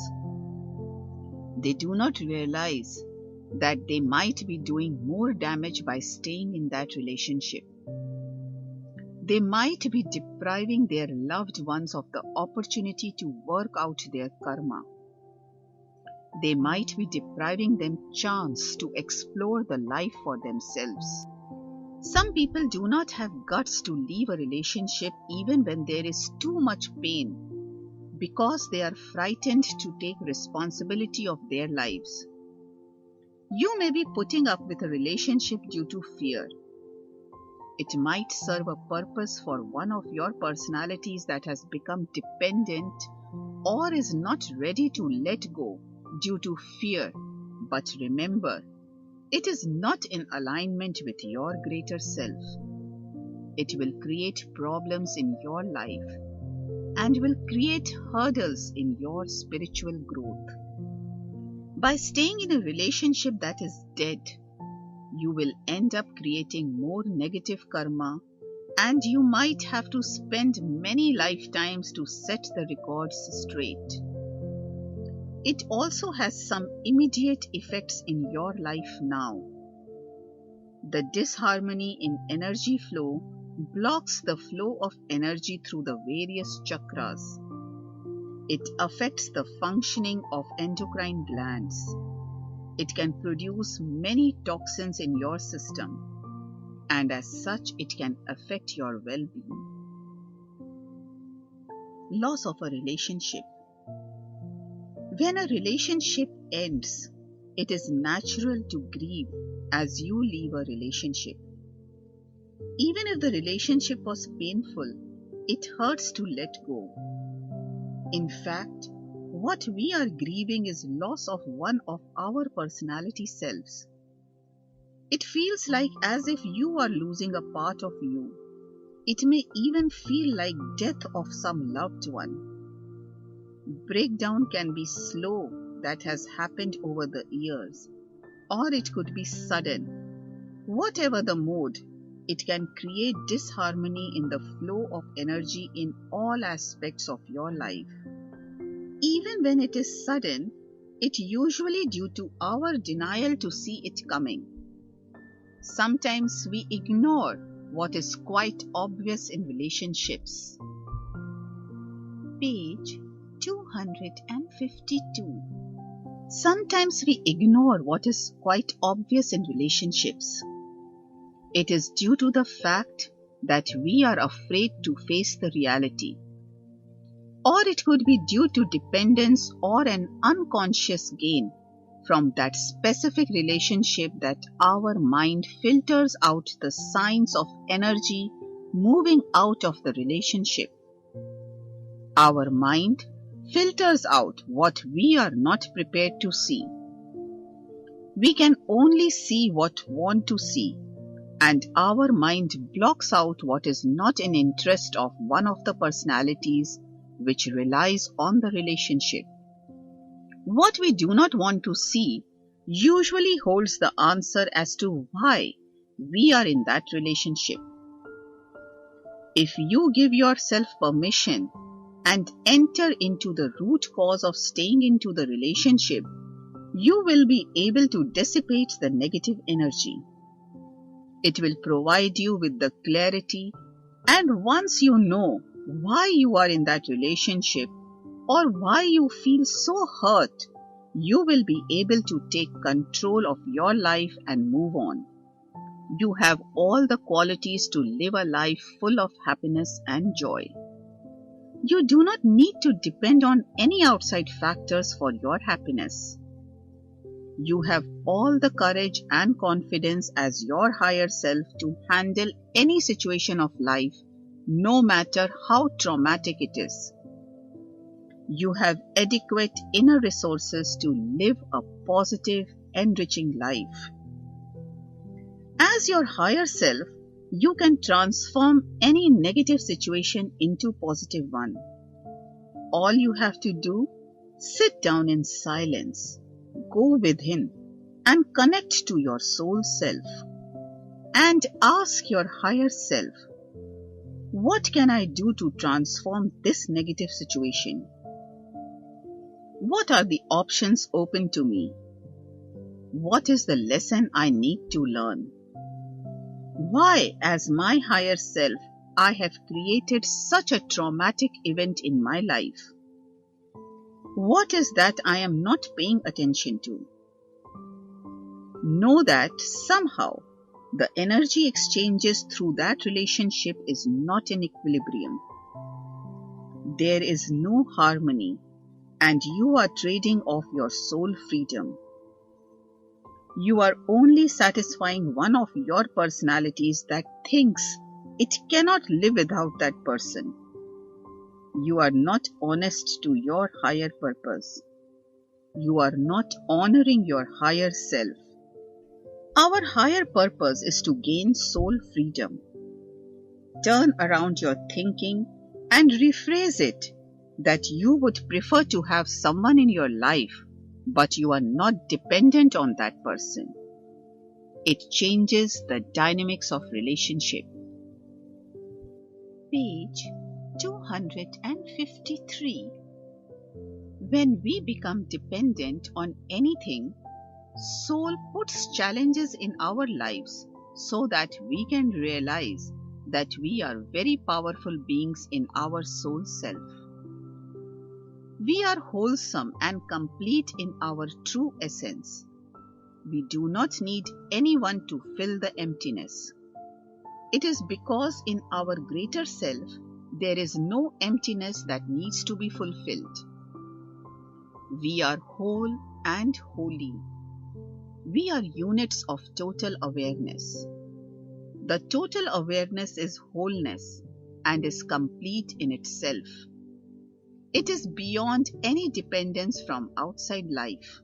Speaker 1: They do not realize that they might be doing more damage by staying in that relationship. They might be depriving their loved ones of the opportunity to work out their karma. They might be depriving them chance to explore the life for themselves. Some people do not have guts to leave a relationship even when there is too much pain, because they are frightened to take responsibility of their lives. You may be putting up with a relationship due to fear. It might serve a purpose for one of your personalities that has become dependent or is not ready to let go due to fear. But remember, it is not in alignment with your greater self. It will create problems in your life and will create hurdles in your spiritual growth. By staying in a relationship that is dead, you will end up creating more negative karma, and you might have to spend many lifetimes to set the records straight. It also has some immediate effects in your life now. The disharmony in energy flow blocks the flow of energy through the various chakras. It affects the functioning of endocrine glands. it can produce many toxins in your system, and as such, it can affect your well-being. Loss of a relationship. When a relationship ends, it is natural to grieve as you leave a relationship. Even if the relationship was painful, it hurts to let go. In fact, what we are grieving is loss of one of our personality selves. It feels like as if you are losing a part of you. It may even feel like death of some loved one. Breakdown can be slow, that has happened over the years, or it could be sudden. Whatever the mode, it can create disharmony in the flow of energy in all aspects of your life. Even when it is sudden, it usually due to our denial to see it coming. Sometimes we ignore what is quite obvious in relationships. Page 252. Sometimes we ignore what is quite obvious in relationships. It is due to the fact that we are afraid to face the reality. Or it could be due to dependence or an unconscious gain from that specific relationship that our mind filters out the signs of energy moving out of the relationship. Our mind filters out what we are not prepared to see. We can only see what we want to see, and our mind blocks out what is not in interest of one of the personalities which relies on the relationship. What we do not want to see usually holds the answer as to why we are in that relationship. If you give yourself permission and enter into the root cause of staying into the relationship, you will be able to dissipate the negative energy. It will provide you with the clarity, and once you know why you are in that relationship or why you feel so hurt, you will be able to take control of your life and move on. You have all the qualities to live a life full of happiness and joy. You do not need to depend on any outside factors for your happiness. You have all the courage and confidence as your higher self to handle any situation of life, no matter how traumatic it is. You have adequate inner resources to live a positive, enriching life. As your higher self, you can transform any negative situation into positive one. All you have to do, sit down in silence, go within and connect to your soul self and ask your higher self, what can I do to transform this negative situation? What are the options open to me? What is the lesson I need to learn? Why, as my higher self, I have created such a traumatic event in my life? What is that I am not paying attention to? Know that somehow the energy exchanges through that relationship is not in equilibrium. There is no harmony, and you are trading off your soul freedom. You are only satisfying one of your personalities that thinks it cannot live without that person. You are not honest to your higher purpose. You are not honoring your higher self. Our higher purpose is to gain soul freedom. Turn around your thinking and rephrase it that you would prefer to have someone in your life, but you are not dependent on that person. It changes the dynamics of relationship. Page 253. When we become dependent on anything, soul puts challenges in our lives so that we can realize that we are very powerful beings in our soul self. We are wholesome and complete in our true essence. we do not need anyone to fill the emptiness. It is because in our greater self, there is no emptiness that needs to be fulfilled. We are whole and holy. We are units of total awareness. The total awareness is wholeness and is complete in itself. It is beyond any dependence from outside life.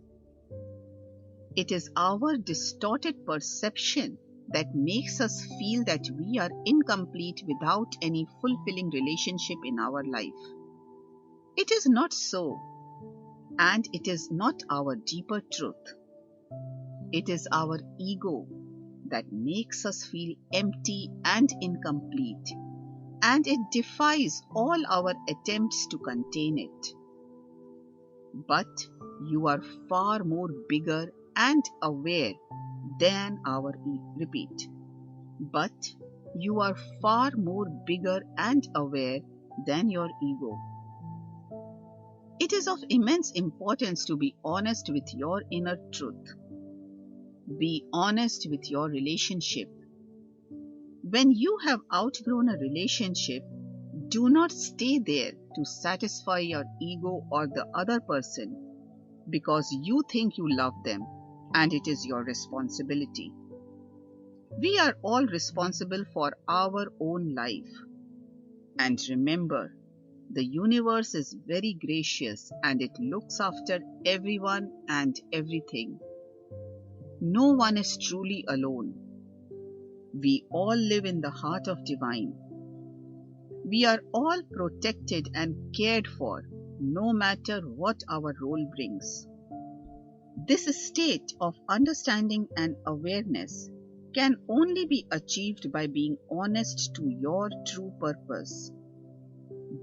Speaker 1: It is our distorted perception that makes us feel that we are incomplete without any fulfilling relationship in our life. It is not so, and it is not our deeper truth. It is our ego that makes us feel empty and incomplete, and it defies all our attempts to contain it. But you are far more bigger and aware than our repeat. But you are far more bigger and aware than your ego. It is of immense importance to be honest with your inner truth. Be honest with your relationship. When you have outgrown a relationship, do not stay there to satisfy your ego or the other person because you think you love them and it is your responsibility. We are all responsible for our own life. And remember, the universe is very gracious and it looks after everyone and everything. No one is truly alone. We all live in the heart of divine. We are all protected and cared for, no matter what our role brings. This state of understanding and awareness can only be achieved by being honest to your true purpose.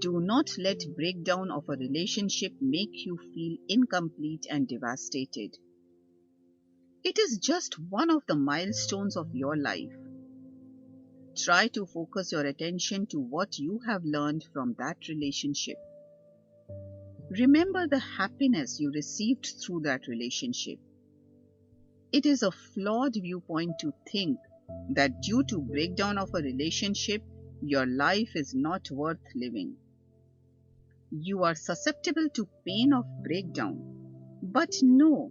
Speaker 1: Do not let breakdown of a relationship make you feel incomplete and devastated. It is just one of the milestones of your life. Try to focus your attention to what you have learned from that relationship. Remember the happiness you received through that relationship. It is a flawed viewpoint to think that due to breakdown of a relationship, your life is not worth living. You are susceptible to pain of breakdown, but know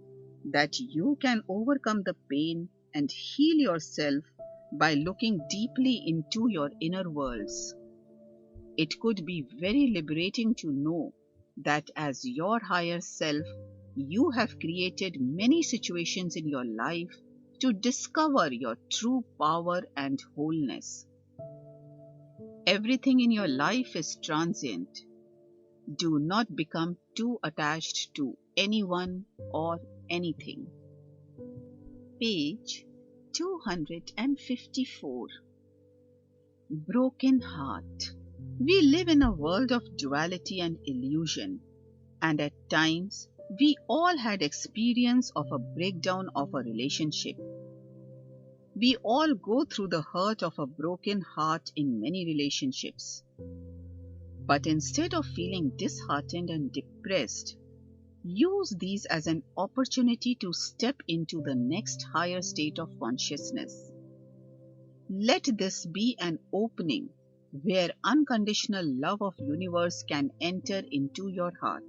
Speaker 1: that you can overcome the pain and heal yourself by looking deeply into your inner worlds. It could be very liberating to know that as your higher self, you have created many situations in your life to discover your true power and wholeness. Everything in your life is transient. Do not become too attached to anyone or anything. Page 254. Broken heart. We live in a world of duality and illusion, and at times we all had experience of a breakdown of a relationship. We all go through the hurt of a broken heart in many relationships. But instead of feeling disheartened and depressed, use these as an opportunity to step into the next higher state of consciousness. Let this be an opening where unconditional love of universe can enter into your heart.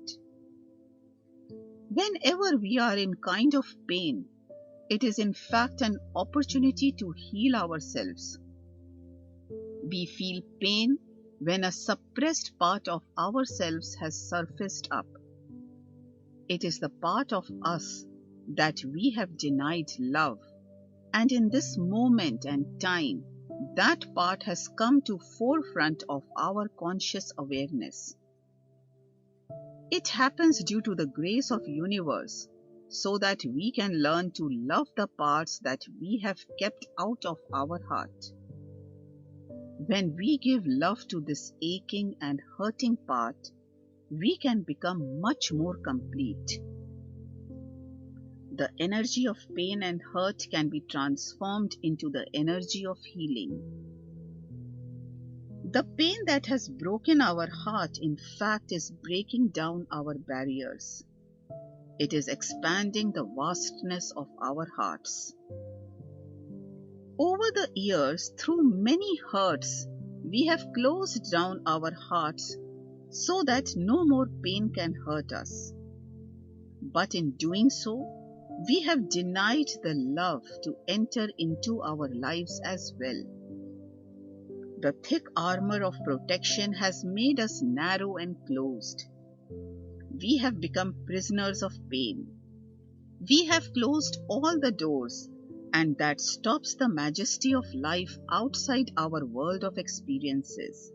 Speaker 1: Whenever we are in kind of pain, it is in fact an opportunity to heal ourselves. We feel pain when a suppressed part of ourselves has surfaced up. It is the part of us that we have denied love, and in this moment and time, that part has come to forefront of our conscious awareness. It happens due to the grace of universe, so that we can learn to love the parts that we have kept out of our heart. When we give love to this aching and hurting part, we can become much more complete. The energy of pain and hurt can be transformed into the energy of healing. The pain that has broken our heart, in fact, is breaking down our barriers. It is expanding the vastness of our hearts. Over the years, through many hurts, we have closed down our hearts so that no more pain can hurt us. But in doing so, we have denied the love to enter into our lives as well. The thick armor of protection has made us narrow and closed. We have become prisoners of pain. We have closed all the doors, and that stops the majesty of life outside our world of experiences.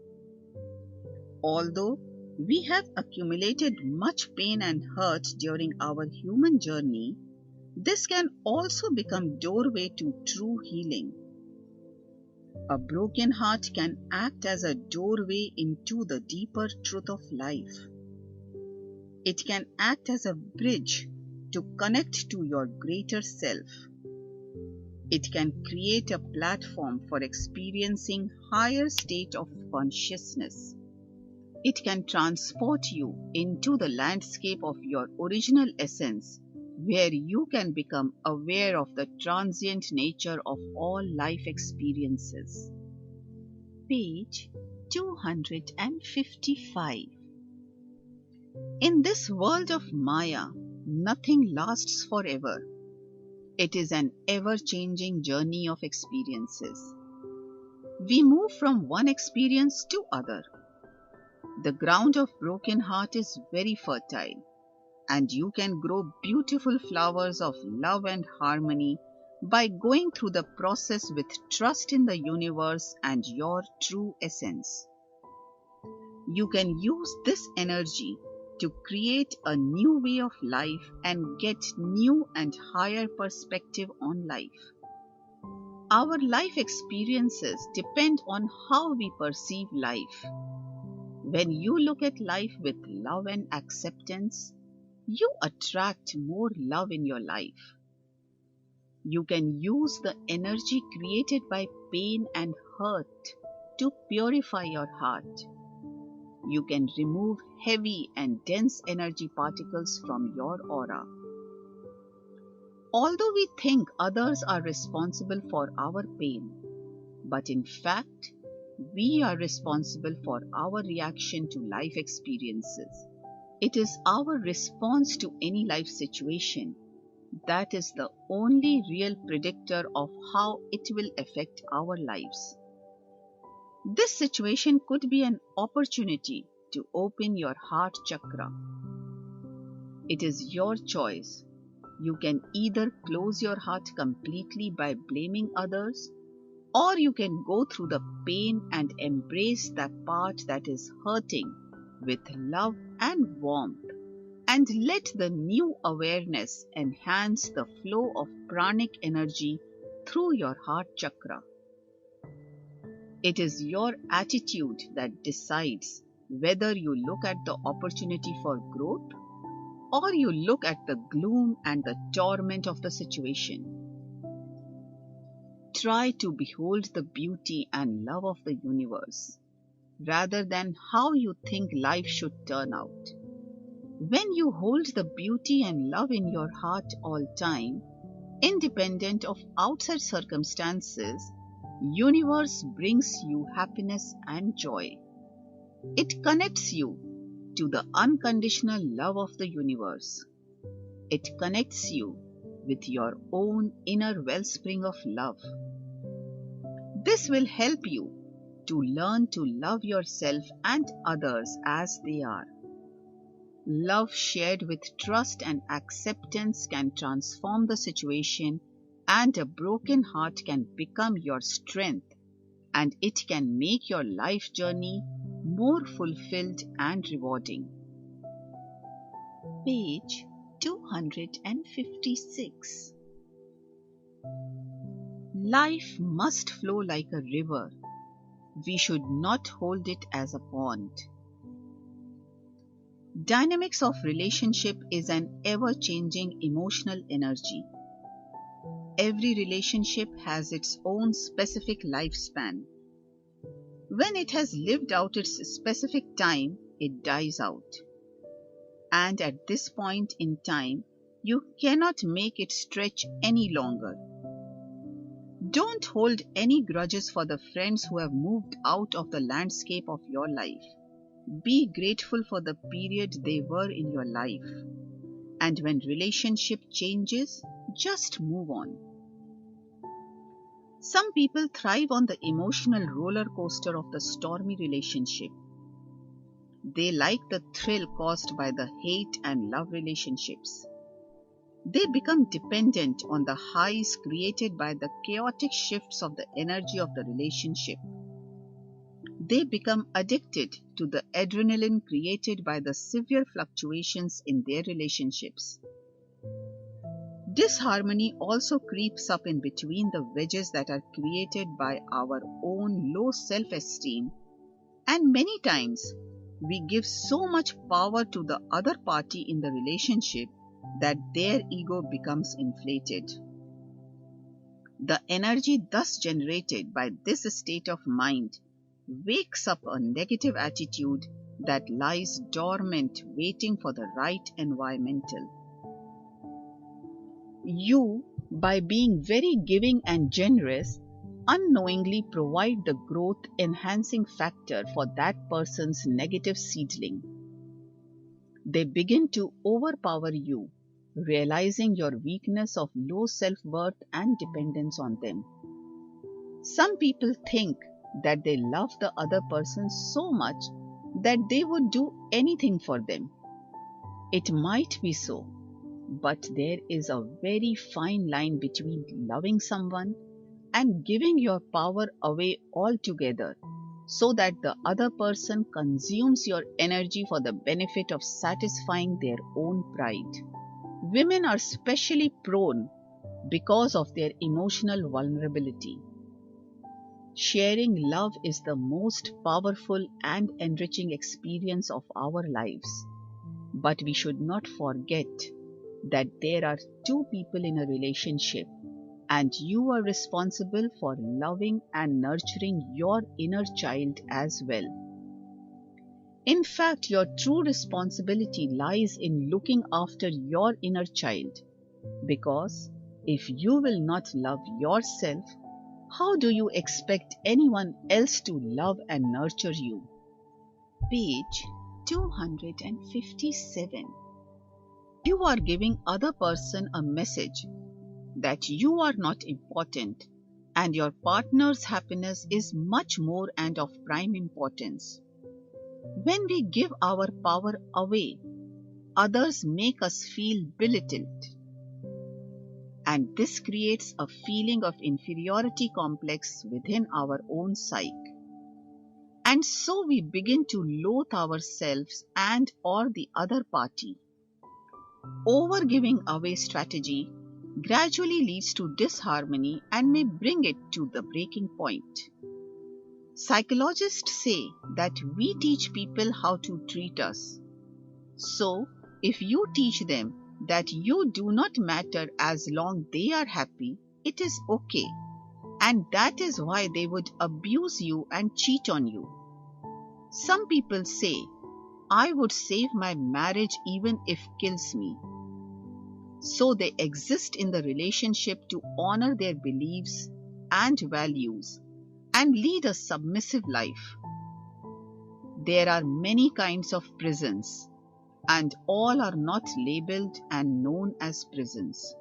Speaker 1: Although we have accumulated much pain and hurt during our human journey, this can also become doorway to true healing. A broken heart can act as a doorway into the deeper truth of life. It can act as a bridge to connect to your greater self. It can create a platform for experiencing higher state of consciousness. It can transport you into the landscape of your original essence, where you can become aware of the transient nature of all life experiences. Page 255. In this world of Maya, nothing lasts forever. It is an ever-changing journey of experiences. We move from one experience to other. The ground of broken heart is very fertile, and you can grow beautiful flowers of love and harmony by going through the process with trust in the universe and your true essence. You can use this energy to create a new way of life and get new and higher perspective on life. Our life experiences depend on how we perceive life. When you look at life with love and acceptance, you attract more love in your life. You can use the energy created by pain and hurt to purify your heart. You can remove heavy and dense energy particles from your aura. Although we think others are responsible for our pain, but in fact, we are responsible for our reaction to life experiences. It is our response to any life situation that is the only real predictor of how it will affect our lives. This situation could be an opportunity to open your heart chakra. It is your choice. You can either close your heart completely by blaming others, or you can go through the pain and embrace that part that is hurting with love and warmth, and let the new awareness enhance the flow of pranic energy through your heart chakra. It is your attitude that decides whether you look at the opportunity for growth or you look at the gloom and the torment of the situation. Try to behold the beauty and love of the universe rather than how you think life should turn out. When you hold the beauty and love in your heart all time, independent of outside circumstances, universe brings you happiness and joy. It connects you to the unconditional love of the universe. It connects you with your own inner wellspring of love. This will help you to learn to love yourself and others as they are. Love shared with trust and acceptance can transform the situation, and a broken heart can become your strength, and it can make your life journey more fulfilled and rewarding. Page 256. Life must flow like a river. We should not hold it as a pond. Dynamics of relationship is an ever-changing emotional energy. Every relationship has its own specific lifespan. When it has lived out its specific time, it dies out. And at this point in time, you cannot make it stretch any longer. Don't hold any grudges for the friends who have moved out of the landscape of your life. Be grateful for the period they were in your life. And when relationship changes, just move on. Some people thrive on the emotional roller coaster of the stormy relationship. They like the thrill caused by the hate and love relationships. They become dependent on the highs created by the chaotic shifts of the energy of the relationship. They become addicted to the adrenaline created by the severe fluctuations in their relationships. Disharmony also creeps up in between the wedges that are created by our own low self-esteem, and many times we give so much power to the other party in the relationship that their ego becomes inflated. The energy thus generated by this state of mind wakes up a negative attitude that lies dormant waiting for the right environmental. You, by being very giving and generous, unknowingly provide the growth enhancing factor for that person's negative seedling. They begin to overpower you, realizing your weakness of low self-worth and dependence on them. Some people think that they love the other person so much that they would do anything for them. It might be so, but there is a very fine line between loving someone and giving your power away altogether so that the other person consumes your energy for the benefit of satisfying their own pride. Women are specially prone because of their emotional vulnerability. Sharing love is the most powerful and enriching experience of our lives. But we should not forget that there are two people in a relationship, and you are responsible for loving and nurturing your inner child as well. In fact, your true responsibility lies in looking after your inner child, because if you will not love yourself, how do you expect anyone else to love and nurture you? Page 257. You are giving other person a message that you are not important and your partner's happiness is much more and of prime importance. When we give our power away, others make us feel belittled. And this creates a feeling of inferiority complex within our own psyche. And so we begin to loathe ourselves and or the other party. Over-giving away strategy gradually leads to disharmony and may bring it to the breaking point. Psychologists say that we teach people how to treat us. So, if you teach them that you do not matter as long they are happy, it is okay. And that is why they would abuse you and cheat on you. Some people say, I would save my marriage even if kills me. So they exist in the relationship to honor their beliefs and values and lead a submissive life. There are many kinds of prisons, and all are not labeled and known as prisons.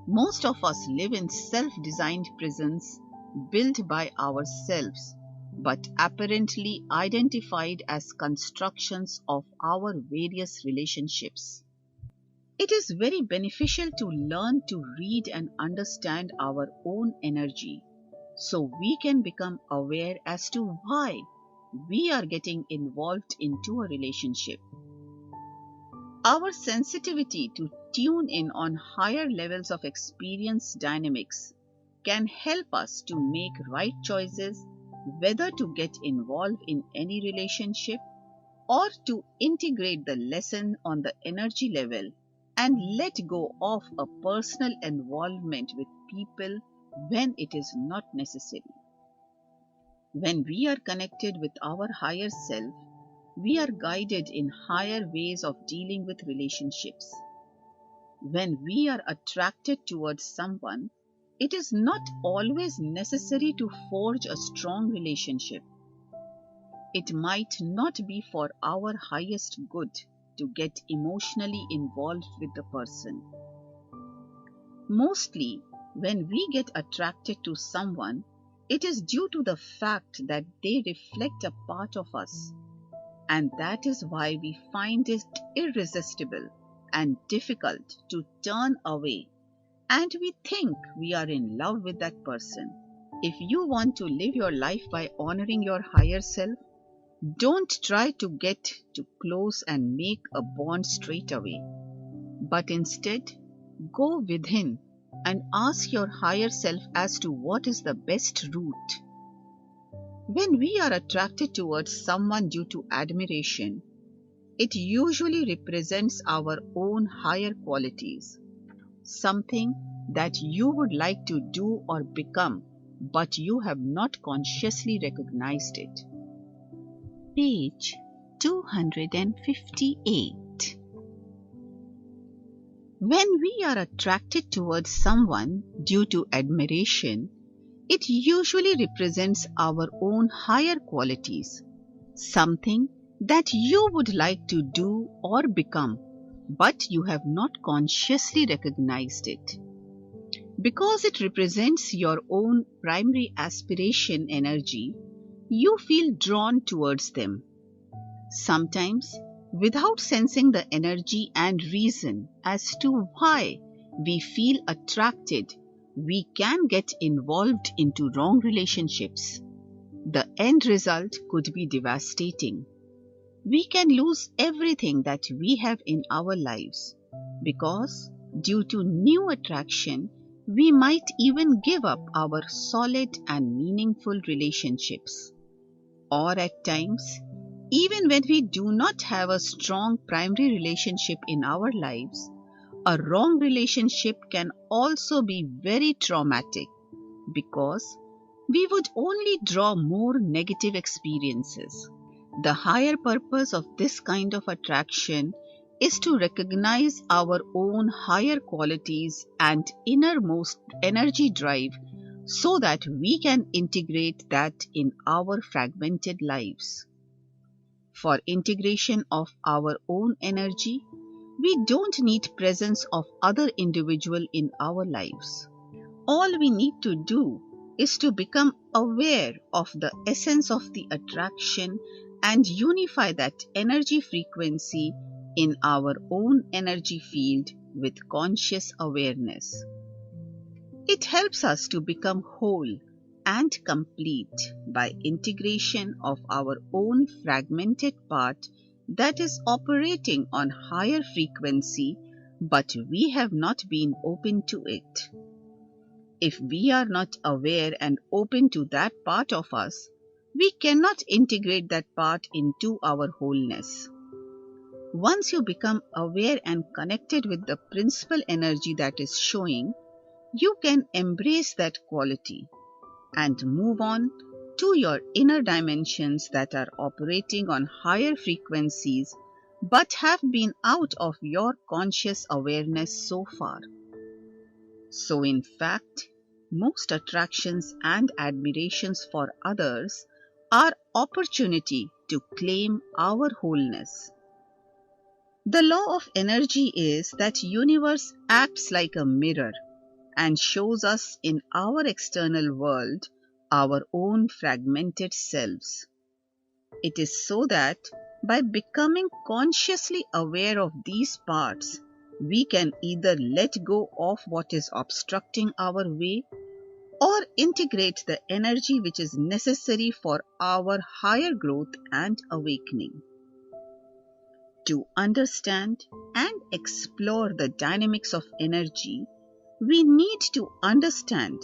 Speaker 1: Most of us live in self-designed prisons built by ourselves, but apparently identified as constructions of our various relationships. It is very beneficial to learn to read and understand our own energy so we can become aware as to why we are getting involved into a relationship. Our sensitivity to tune in on higher levels of experience dynamics can help us to make right choices whether to get involved in any relationship or to integrate the lesson on the energy level and let go of a personal involvement with people when it is not necessary. When we are connected with our higher self, we are guided in higher ways of dealing with relationships. When we are attracted towards someone, it is not always necessary to forge a strong relationship. It might not be for our highest good to get emotionally involved with the person. Mostly, when we get attracted to someone, it is due to the fact that they reflect a part of us, and that is why we find it irresistible and difficult to turn away, and we think we are in love with that person. If you want to live your life by honoring your higher self, don't try to get too close and make a bond straight away, but instead go within and ask your higher self as to what is the best route. When we are attracted towards someone due to admiration, it usually represents our own higher qualities, something that you would like to do or become, but you have not consciously recognized it. Page 258. When we are attracted towards someone due to admiration, it usually represents our own higher qualities, something that you would like to do or become, but you have not consciously recognized it. Because it represents your own primary aspiration energy, you feel drawn towards them. Sometimes, without sensing the energy and reason as to why we feel attracted, we can get involved into wrong relationships. The end result could be devastating. We can lose everything that we have in our lives because, due to new attraction, we might even give up our solid and meaningful relationships. Or at times, even when we do not have a strong primary relationship in our lives, a wrong relationship can also be very traumatic because we would only draw more negative experiences. The higher purpose of this kind of attraction is to recognize our own higher qualities and innermost energy drive so that we can integrate that in our fragmented lives. For integration of our own energy, we don't need presence of other individual in our lives. All we need to do is to become aware of the essence of the attraction and unify that energy frequency in our own energy field with conscious awareness. It helps us to become whole and complete by integration of our own fragmented part that is operating on higher frequency, but we have not been open to it. If we are not aware and open to that part of us, we cannot integrate that part into our wholeness. Once you become aware and connected with the principal energy that is showing, you can embrace that quality and move on to your inner dimensions that are operating on higher frequencies but have been out of your conscious awareness so far. So in fact, most attractions and admirations for others are opportunity to claim our wholeness. The law of energy is that universe acts like a mirror and shows us in our external world our own fragmented selves. It is so that by becoming consciously aware of these parts, we can either let go of what is obstructing our way or integrate the energy which is necessary for our higher growth and awakening. To understand and explore the dynamics of energy, we need to understand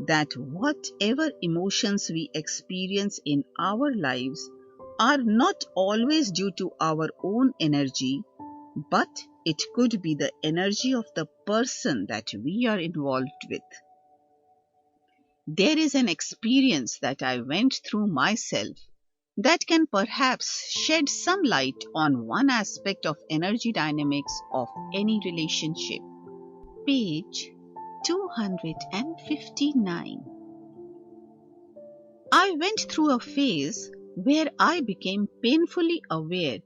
Speaker 1: that whatever emotions we experience in our lives are not always due to our own energy, but it could be the energy of the person that we are involved with. There is an experience that I went through myself that can perhaps shed some light on one aspect of energy dynamics of any relationship. Page 259. I went through a phase where I became painfully aware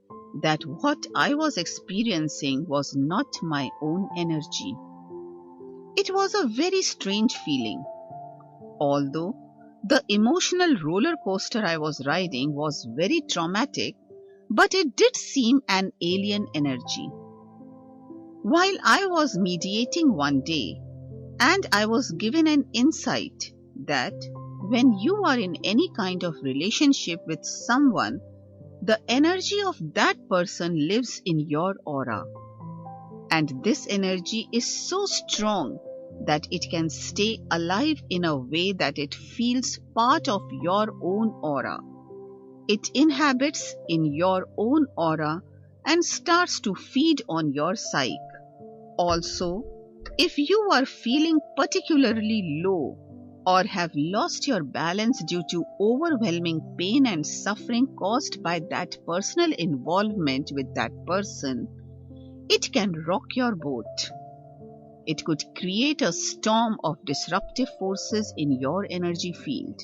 Speaker 1: that what I was experiencing was not my own energy. It was a very strange feeling. Although the emotional roller coaster I was riding was very traumatic, but it did seem an alien energy. While I was mediating one day, and I was given an insight that when you are in any kind of relationship with someone, the energy of that person lives in your aura. And this energy is so strong that it can stay alive in a way that it feels part of your own aura. It inhabits in your own aura and starts to feed on your psyche. Also, if you are feeling particularly low or have lost your balance due to overwhelming pain and suffering caused by that personal involvement with that person, it can rock your boat. It could create a storm of disruptive forces in your energy field.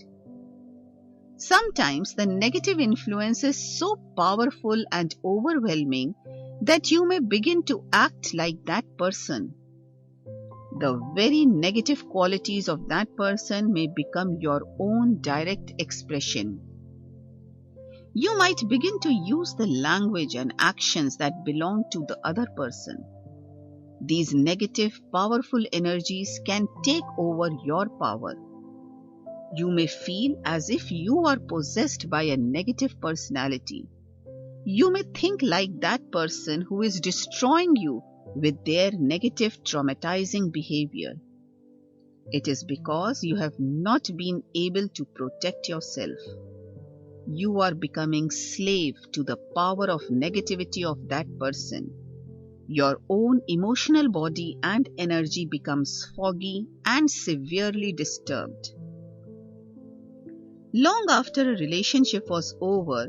Speaker 1: Sometimes the negative influence is so powerful and overwhelming that you may begin to act like that person. The very negative qualities of that person may become your own direct expression. You might begin to use the language and actions that belong to the other person. These negative, powerful energies can take over your power. You may feel as if you are possessed by a negative personality. You may think like that person who is destroying you with their negative, traumatizing behavior. It is because you have not been able to protect yourself. You are becoming slave to the power of negativity of that person. Your own emotional body and energy becomes foggy and severely disturbed. Long after a relationship was over,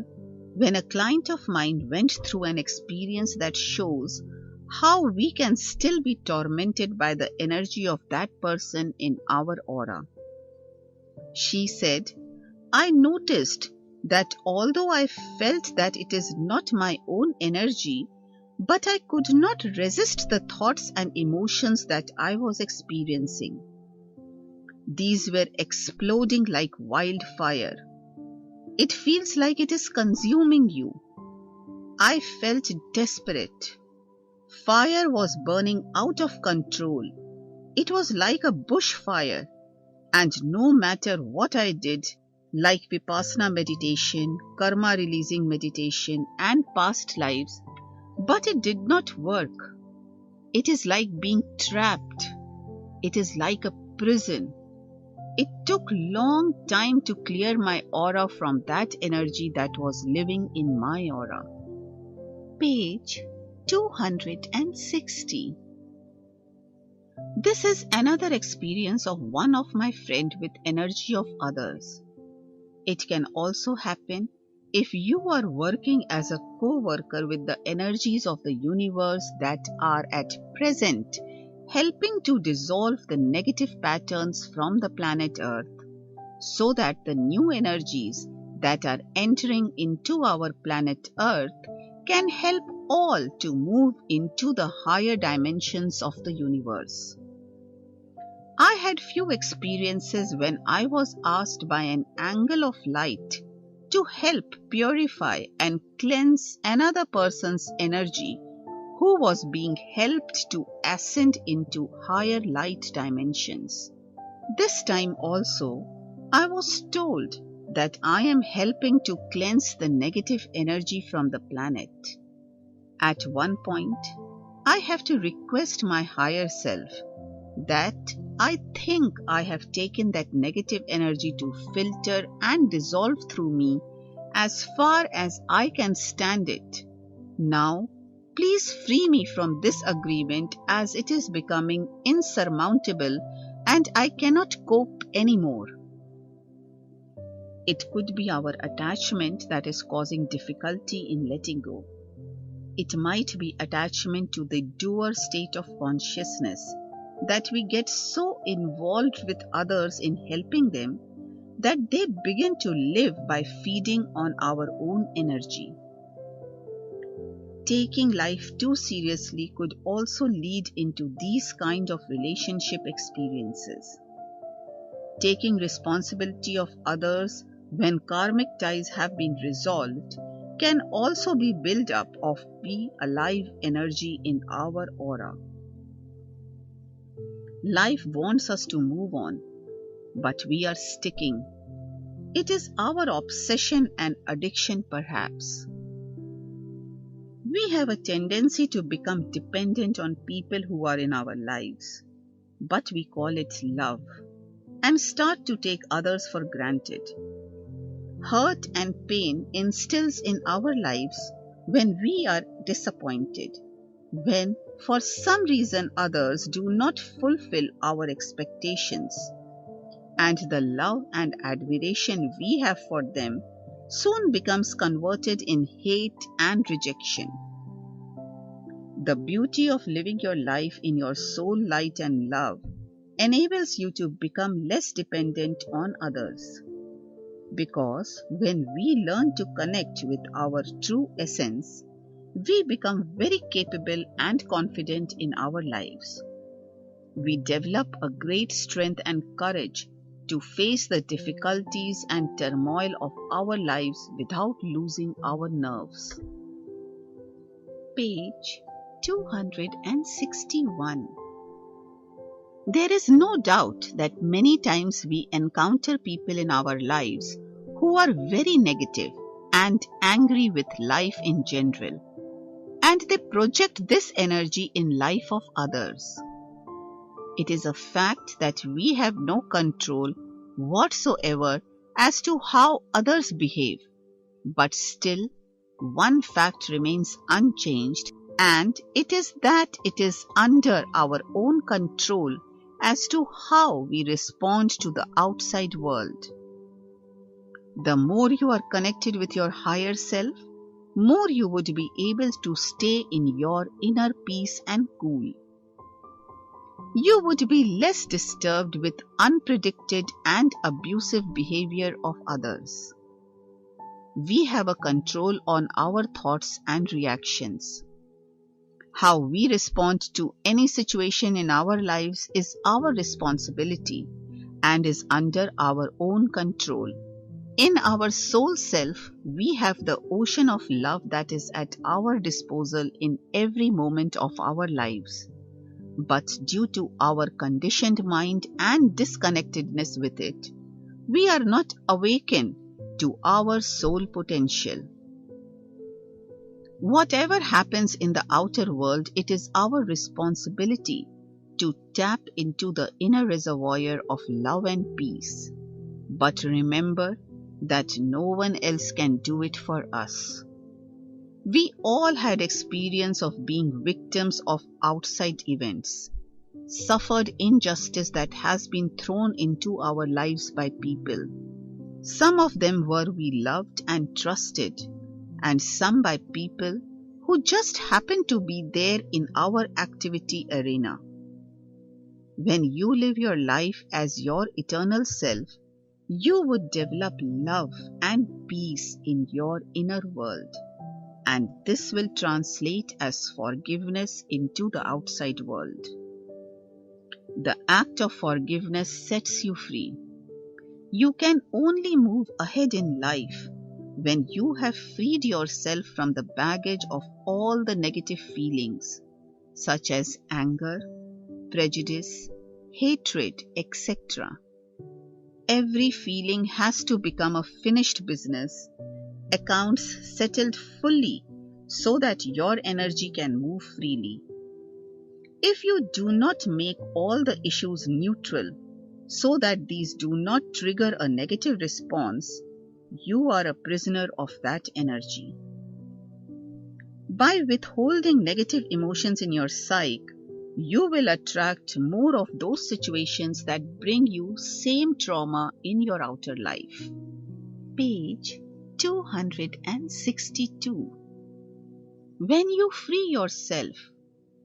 Speaker 1: when a client of mine went through an experience that shows how we can still be tormented by the energy of that person in our aura. She said, I noticed that although I felt that it is not my own energy, but I could not resist the thoughts and emotions that I was experiencing. These were exploding like wildfire. It feels like it is consuming you. I felt desperate. Fire was burning out of control. It was like a bushfire, and no matter what I did, like Vipassana meditation, karma releasing meditation, and past lives, but it did not work. It is like being trapped. It is like a prison. It took long time to clear my aura from that energy that was living in my aura. Page 260. This is another experience of one of my friend with energy of others. It can also happen if you are working as a co-worker with the energies of the universe that are at present helping to dissolve the negative patterns from the planet Earth, so that the new energies that are entering into our planet Earth can help all to move into the higher dimensions of the universe. I had few experiences when I was asked by an angle of light to help purify and cleanse another person's energy who was being helped to ascend into higher light dimensions. This time also, I was told that I am helping to cleanse the negative energy from the planet. At one point, I have to request my higher self that I think I have taken that negative energy to filter and dissolve through me as far as I can stand it. Now, please free me from this agreement as it is becoming insurmountable and I cannot cope anymore. It could be our attachment that is causing difficulty in letting go. It might be attachment to the doer state of consciousness, that we get so involved with others in helping them that they begin to live by feeding on our own energy. Taking life too seriously could also lead into these kind of relationship experiences. Taking responsibility of others when karmic ties have been resolved can also be build-up of be alive energy in our aura. Life wants us to move on, but we are sticking. It is our obsession and addiction, perhaps. We have a tendency to become dependent on people who are in our lives, but we call it love, and start to take others for granted. Hurt and pain instills in our lives when we are disappointed, when for some reason others do not fulfill our expectations, and the love and admiration we have for them soon becomes converted in hate and rejection. The beauty of living your life in your soul light and love enables you to become less dependent on others. Because when we learn to connect with our true essence, we become very capable and confident in our lives. We develop a great strength and courage to face the difficulties and turmoil of our lives without losing our nerves. Page 261. There is no doubt that many times we encounter people in our lives who are very negative and angry with life in general, and they project this energy in life of others. It is a fact that we have no control whatsoever as to how others behave, but still one fact remains unchanged, and it is that it is under our own control as to how we respond to the outside world. The more you are connected with your higher self, more you would be able to stay in your inner peace and cool. You would be less disturbed with unpredicted and abusive behavior of others. We have a control on our thoughts and reactions. How we respond to any situation in our lives is our responsibility and is under our own control. In our soul self, we have the ocean of love that is at our disposal in every moment of our lives. But due to our conditioned mind and disconnectedness with it, we are not awakened to our soul potential. Whatever happens in the outer world, it is our responsibility to tap into the inner reservoir of love and peace. But remember that no one else can do it for us. We all had experience of being victims of outside events, suffered injustice that has been thrown into our lives by people. Some of them were we loved and trusted, and some by people who just happened to be there in our activity arena. When you live your life as your eternal self, you would develop love and peace in your inner world, and this will translate as forgiveness into the outside world. The act of forgiveness sets you free. You can only move ahead in life when you have freed yourself from the baggage of all the negative feelings, such as anger, prejudice, hatred, etc. Every feeling has to become a finished business, accounts settled fully so that your energy can move freely. If you do not make all the issues neutral so that these do not trigger a negative response, you are a prisoner of that energy. By withholding negative emotions in your psyche, you will attract more of those situations that bring you same trauma in your outer life. Page 262. When you free yourself,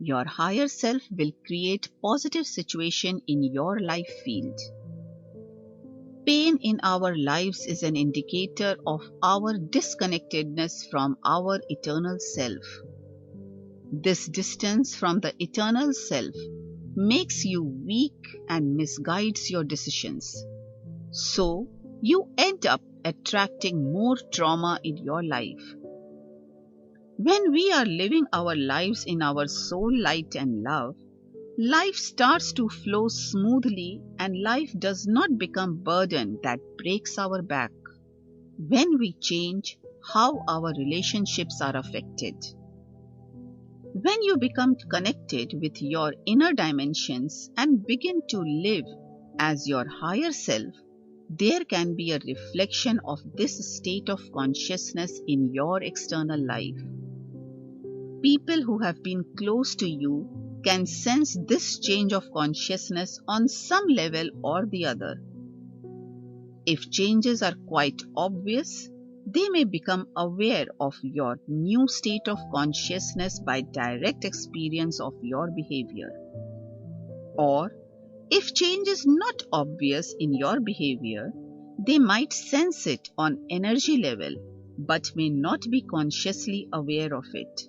Speaker 1: your higher self will create positive situation in your life field. Pain in our lives is an indicator of our disconnectedness from our eternal self. This distance from the eternal self makes you weak and misguides your decisions. So, you end up attracting more trauma in your life. When we are living our lives in our soul light and love, life starts to flow smoothly and life does not become burden that breaks our back. When we change how our relationships are affected. When you become connected with your inner dimensions and begin to live as your higher self, there can be a reflection of this state of consciousness in your external life. People who have been close to you can sense this change of consciousness on some level or the other. If changes are quite obvious, they may become aware of your new state of consciousness by direct experience of your behavior. Or, if change is not obvious in your behavior, they might sense it on energy level but may not be consciously aware of it.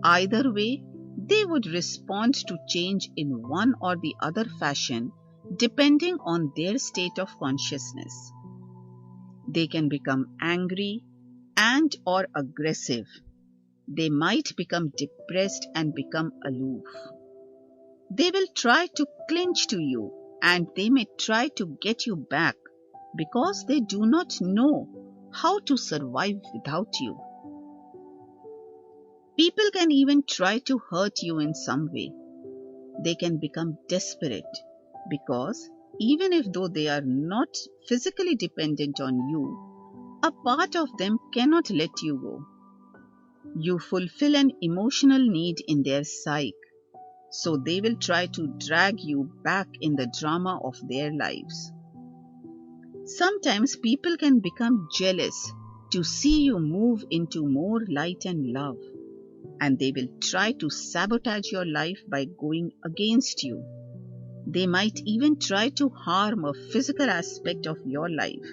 Speaker 1: Either way, they would respond to change in one or the other fashion depending on their state of consciousness. They can become angry and or aggressive. They might become depressed and become aloof. They will try to cling to you and they may try to get you back because they do not know how to survive without you. People can even try to hurt you in some way. They can become desperate because even if though they are not physically dependent on you, a part of them cannot let you go. You fulfill an emotional need in their psyche, so they will try to drag you back in the drama of their lives. Sometimes people can become jealous to see you move into more light and love, and they will try to sabotage your life by going against you. They might even try to harm a physical aspect of your life.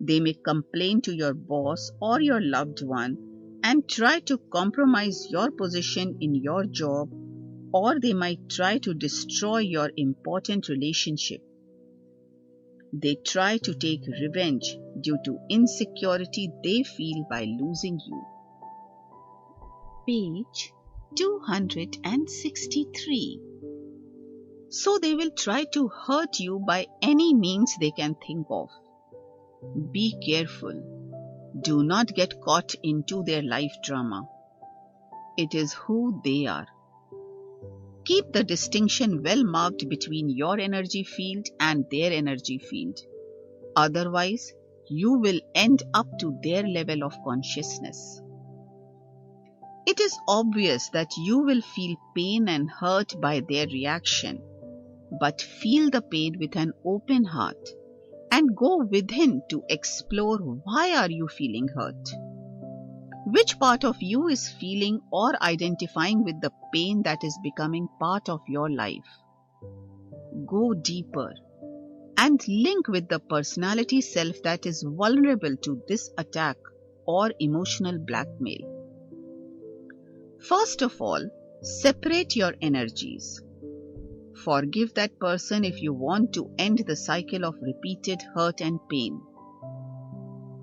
Speaker 1: They may complain to your boss or your loved one and try to compromise your position in your job, or they might try to destroy your important relationship. They try to take revenge due to insecurity they feel by losing you. Page 263. So they will try to hurt you by any means they can think of. Be careful. Do not get caught into their life drama. It is who they are. Keep the distinction well marked between your energy field and their energy field. Otherwise, you will end up to their level of consciousness. It is obvious that you will feel pain and hurt by their reaction, but feel the pain with an open heart and go within to explore why are you feeling hurt. Which part of you is feeling or identifying with the pain that is becoming part of your life? Go deeper and link with the personality self that is vulnerable to this attack or emotional blackmail. First of all, separate your energies. Forgive that person if you want to end the cycle of repeated hurt and pain.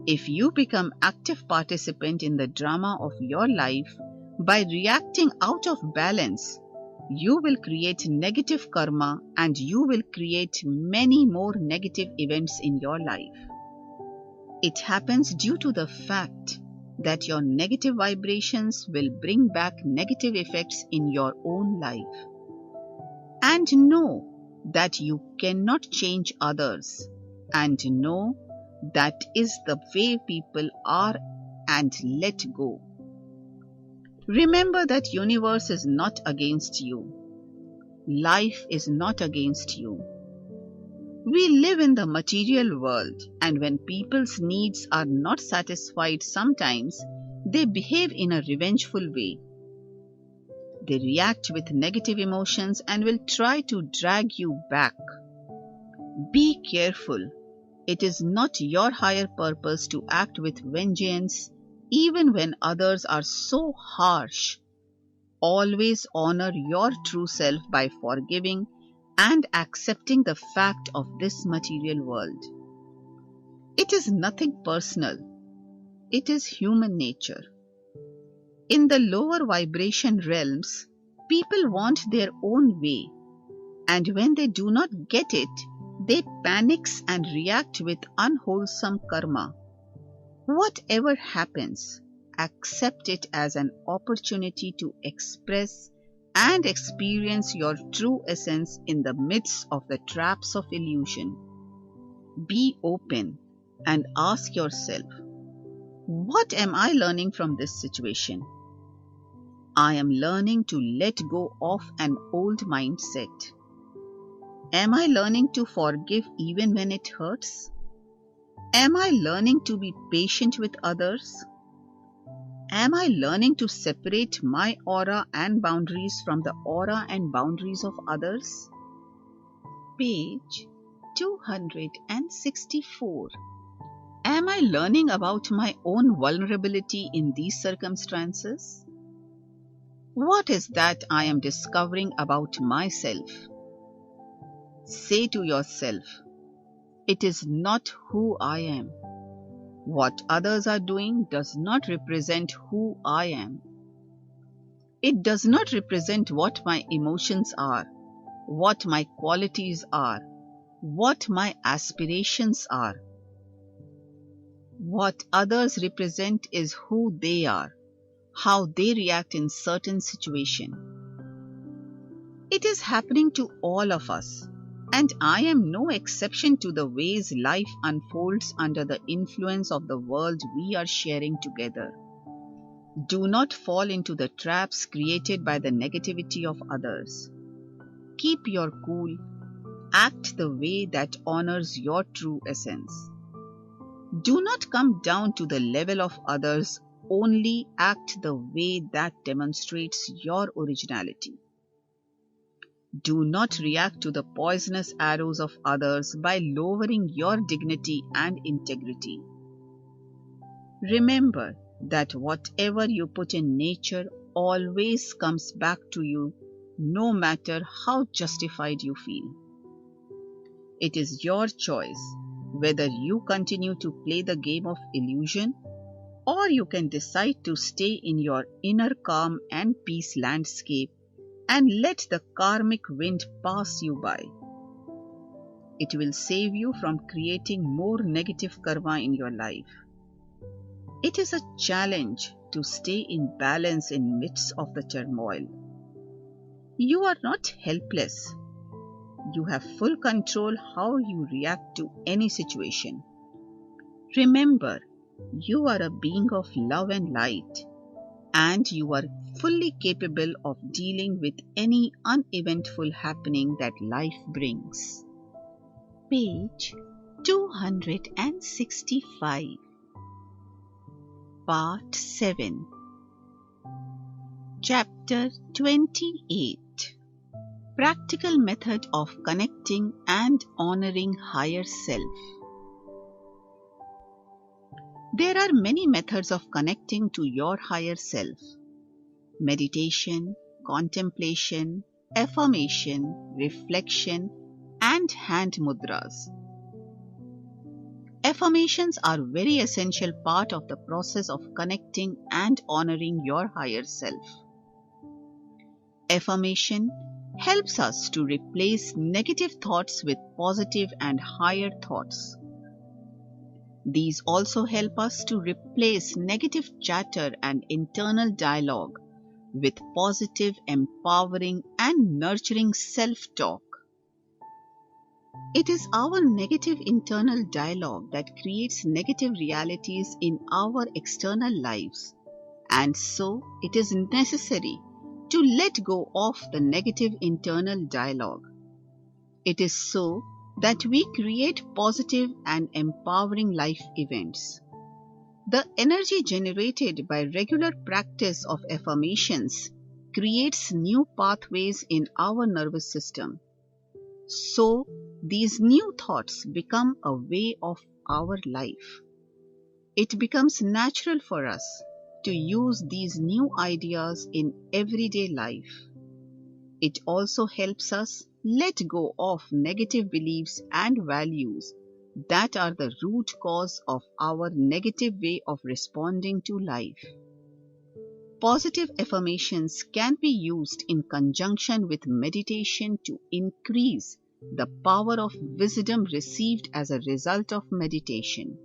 Speaker 1: If you become active participant in the drama of your life by reacting out of balance, you will create negative karma and you will create many more negative events in your life. It happens due to the fact that your negative vibrations will bring back negative effects in your own life. And know that you cannot change others, and know that is the way people are, and let go. Remember that universe is not against you. Life is not against you. We live in the material world, and when people's needs are not satisfied, sometimes they behave in a revengeful way. They react with negative emotions and will try to drag you back. Be careful. It is not your higher purpose to act with vengeance, even when others are so harsh. Always honor your true self by forgiving and accepting the fact of this material world. It is nothing personal. It is human nature. In the lower vibration realms, people want their own way, and when they do not get it, they panic and react with unwholesome karma. Whatever happens, accept it as an opportunity to express and experience your true essence in the midst of the traps of illusion. Be open and ask yourself, what am I learning from this situation? I am learning to let go of an old mindset. Am I learning to forgive even when it hurts? Am I learning to be patient with others? Am I learning to separate my aura and boundaries from the aura and boundaries of others? Page 264. Am I learning about my own vulnerability in these circumstances? What is that I am discovering about myself? Say to yourself, it is not who I am. What others are doing does not represent who I am. It does not represent what my emotions are, what my qualities are, what my aspirations are. What others represent is who they are, how they react in certain situations. It is happening to all of us, and I am no exception to the ways life unfolds under the influence of the world we are sharing together. Do not fall into the traps created by the negativity of others. Keep your cool. Act the way that honors your true essence. Do not come down to the level of others, only act the way that demonstrates your originality. Do not react to the poisonous arrows of others by lowering your dignity and integrity. Remember that whatever you put in nature always comes back to you, no matter how justified you feel. It is your choice whether you continue to play the game of illusion, or you can decide to stay in your inner calm and peace landscape and let the karmic wind pass you by. It will save you from creating more negative karma in your life. It is a challenge to stay in balance in midst of the turmoil. You are not helpless. You have full control how you react to any situation. Remember, you are a being of love and light, and you are fully capable of dealing with any uneventful happening that life brings. Page 265. Part 7. Chapter 28. Practical method of connecting and honoring higher self. There are many methods of connecting to your higher self. Meditation, contemplation, affirmation, reflection, and hand mudras. Affirmations are a very essential part of the process of connecting and honoring your higher self. Affirmation helps us to replace negative thoughts with positive and higher thoughts. These also help us to replace negative chatter and internal dialogue with positive, empowering, and nurturing self-talk. It is our negative internal dialogue that creates negative realities in our external lives, and so it is necessary to let go of the negative internal dialogue. It is so that we create positive and empowering life events. The energy generated by regular practice of affirmations creates new pathways in our nervous system. So, these new thoughts become a way of our life. It becomes natural for us to use these new ideas in everyday life. It also helps us let go of negative beliefs and values that are the root cause of our negative way of responding to life. Positive affirmations can be used in conjunction with meditation to increase the power of wisdom received as a result of meditation.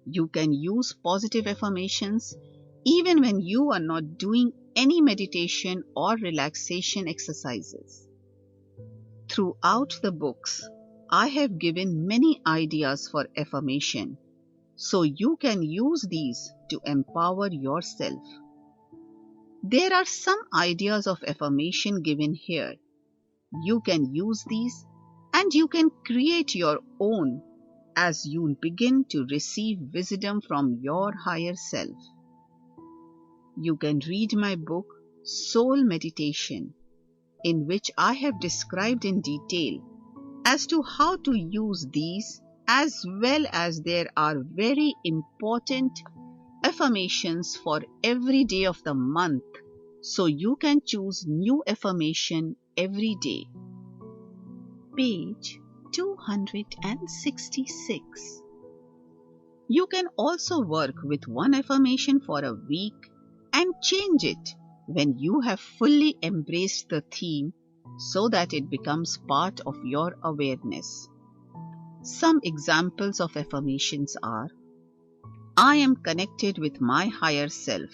Speaker 1: You can use positive affirmations even when you are not doing any meditation or relaxation exercises. Throughout the books, I have given many ideas for affirmation, so you can use these to empower yourself. There are some ideas of affirmation given here. You can use these and you can create your own as you begin to receive wisdom from your higher self. You can read my book, Soul Meditation, in which I have described in detail as to how to use these, as well as there are very important affirmations for every day of the month, so you can choose new affirmation every day. Page 266. You can also work with one affirmation for a week and change it when you have fully embraced the theme so that it becomes part of your awareness. Some examples of affirmations are: I am connected with my higher self.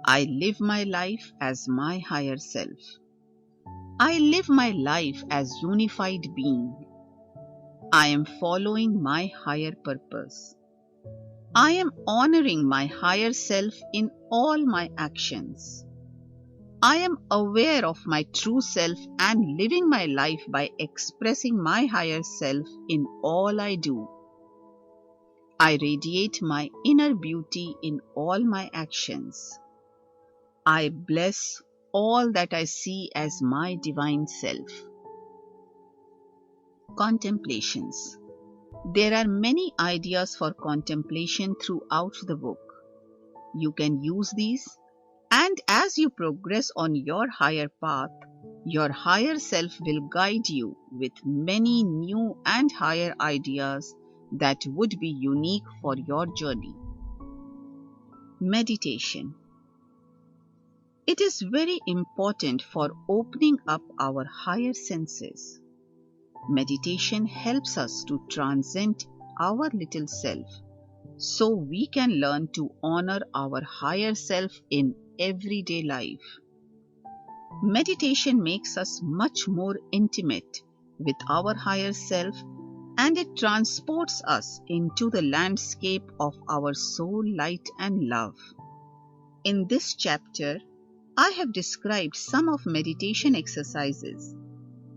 Speaker 1: I live my life as my higher self. I live my life as unified being. I am following my higher purpose. I am honoring my higher self in all my actions. I am aware of my true self and living my life by expressing my higher self in all I do. I radiate my inner beauty in all my actions. I bless all that I see as my divine self. Contemplations. There are many ideas for contemplation throughout the book. You can use these, and as you progress on your higher path, your higher self will guide you with many new and higher ideas that would be unique for your journey. Meditation. It is very important for opening up our higher senses. Meditation helps us to transcend our little self, so we can learn to honor our higher self in everyday life. Meditation makes us much more intimate with our higher self, and it transports us into the landscape of our soul light and love. In this chapter, I have described some of meditation exercises.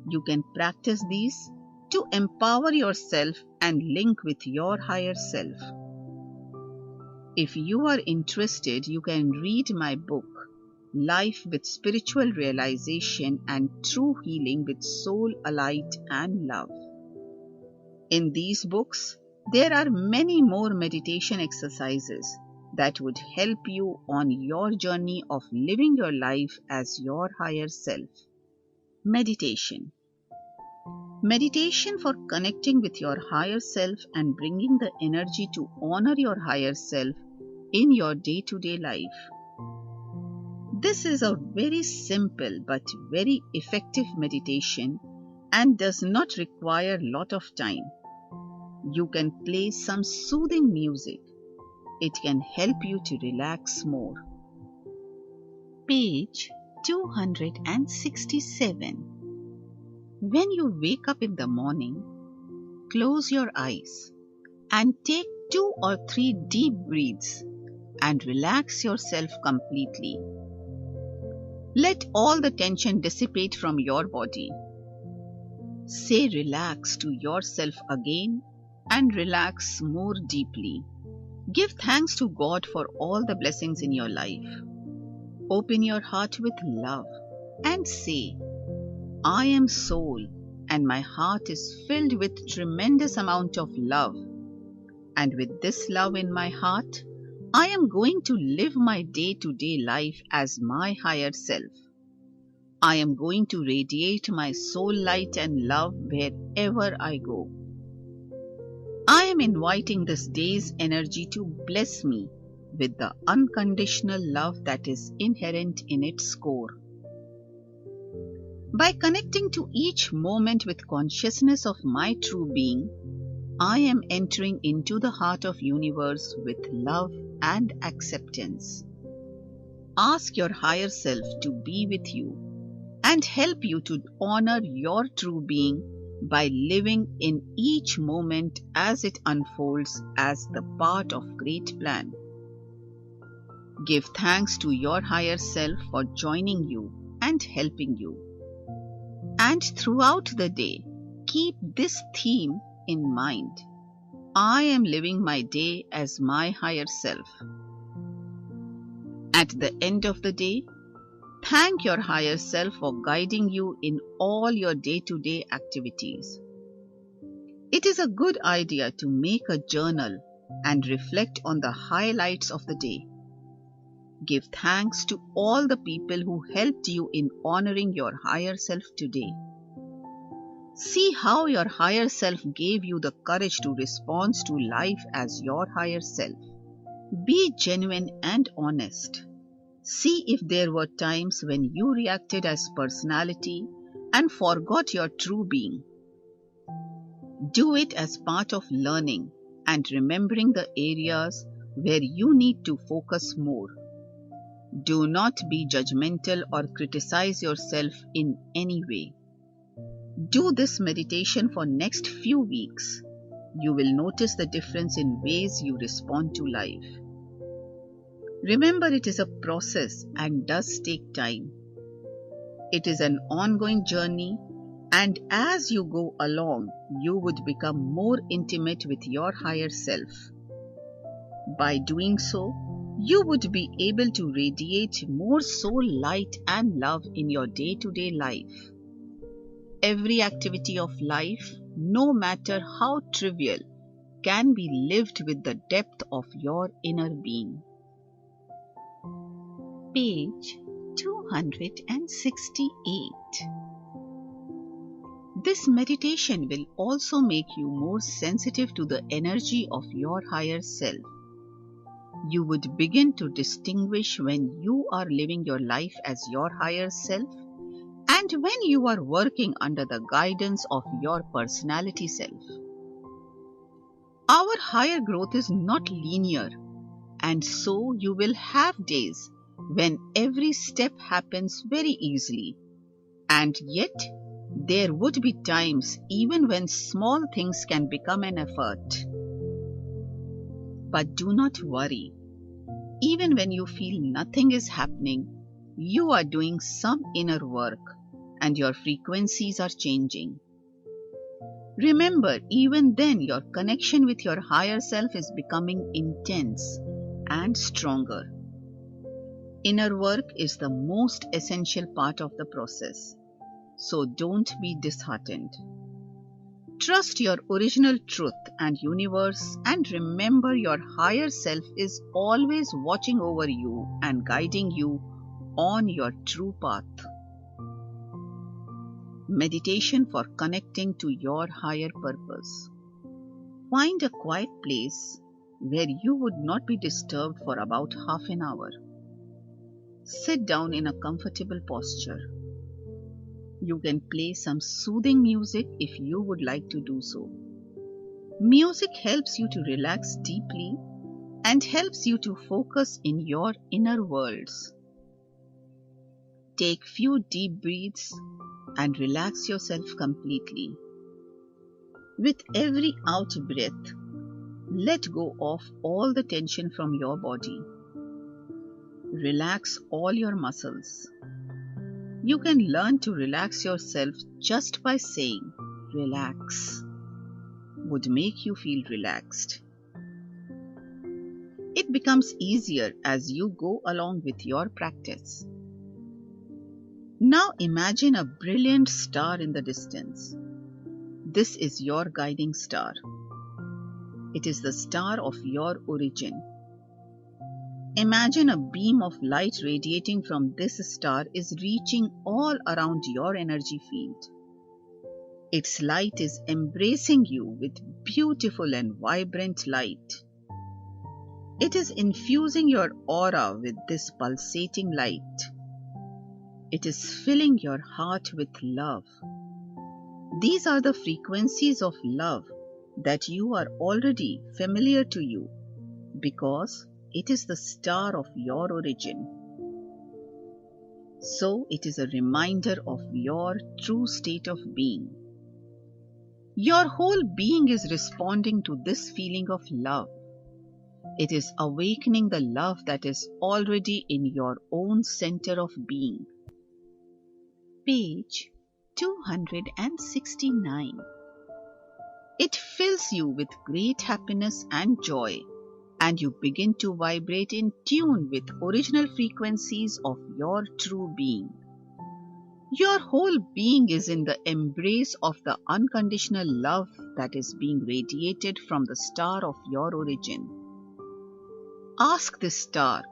Speaker 1: You can practice these to empower yourself and link with your higher self. If you are interested, you can read my book, Life with Spiritual Realization and True Healing with Soul, Light and Love. In these books, there are many more meditation exercises that would help you on your journey of living your life as your higher self. Meditation. Meditation for connecting with your higher self and bringing the energy to honor your higher self in your day-to-day life. This is a very simple but very effective meditation and does not require a lot of time. You can play some soothing music. It can help you to relax more. Page 267. When you wake up in the morning, close your eyes and take 2 or 3 deep breaths and relax yourself completely. Let all the tension dissipate from your body. Say relax to yourself again and relax more deeply. Give thanks to God for all the blessings in your life. Open your heart with love and say, I am soul and my heart is filled with tremendous amount of love. And with this love in my heart, I am going to live my day-to-day life as my higher self. I am going to radiate my soul light and love wherever I go. I am inviting this day's energy to bless me with the unconditional love that is inherent in its core. By connecting to each moment with consciousness of my true being, I am entering into the heart of universe with love and acceptance. Ask your higher self to be with you and help you to honor your true being by living in each moment as it unfolds as the part of great plan. Give thanks to your higher self for joining you and helping you. And throughout the day, keep this theme in mind. I am living my day as my higher self. At the end of the day, thank your higher self for guiding you in all your day-to-day activities. It is a good idea to make a journal and reflect on the highlights of the day. Give thanks to all the people who helped you in honoring your higher self today. See how your higher self gave you the courage to respond to life as your higher self. Be genuine and honest. See if there were times when you reacted as personality and forgot your true being. Do it as part of learning and remembering the areas where you need to focus more. Do not be judgmental or criticize yourself in any way. Do this meditation for next few weeks. You will notice the difference in ways you respond to life. Remember, it is a process and does take time. It is an ongoing journey, and as you go along, you would become more intimate with your higher self. By doing so, you would be able to radiate more soul light and love in your day-to-day life. Every activity of life, no matter how trivial, can be lived with the depth of your inner being. Page 268. This meditation will also make you more sensitive to the energy of your higher self. You would begin to distinguish when you are living your life as your higher self and when you are working under the guidance of your personality self. Our higher growth is not linear, and so you will have days when every step happens very easily, and yet there would be times even when small things can become an effort. But do not worry. Even when you feel nothing is happening, you are doing some inner work and your frequencies are changing. Remember, even then your connection with your higher self is becoming intense and stronger. Inner work is the most essential part of the process, so don't be disheartened. Trust your original truth and universe, and remember your higher self is always watching over you and guiding you on your true path. Meditation for connecting to your higher purpose. Find a quiet place where you would not be disturbed for about half an hour. Sit down in a comfortable posture. You can play some soothing music if you would like to do so. Music helps you to relax deeply and helps you to focus in your inner worlds. Take few deep breaths and relax yourself completely. With every out breath, let go of all the tension from your body. Relax all your muscles. You can learn to relax yourself just by saying, relax, would make you feel relaxed. It becomes easier as you go along with your practice. Now imagine a brilliant star in the distance. This is your guiding star. It is the star of your origin. Imagine a beam of light radiating from this star is reaching all around your energy field. Its light is embracing you with beautiful and vibrant light. It is infusing your aura with this pulsating light. It is filling your heart with love. These are the frequencies of love that you are already familiar to you because it is the star of your origin. So it is a reminder of your true state of being. Your whole being is responding to this feeling of love. It is awakening the love that is already in your own center of being. Page 269. It fills you with great happiness and joy, and you begin to vibrate in tune with original frequencies of your true being. Your whole being is in the embrace of the unconditional love that is being radiated from the star of your origin. Ask this star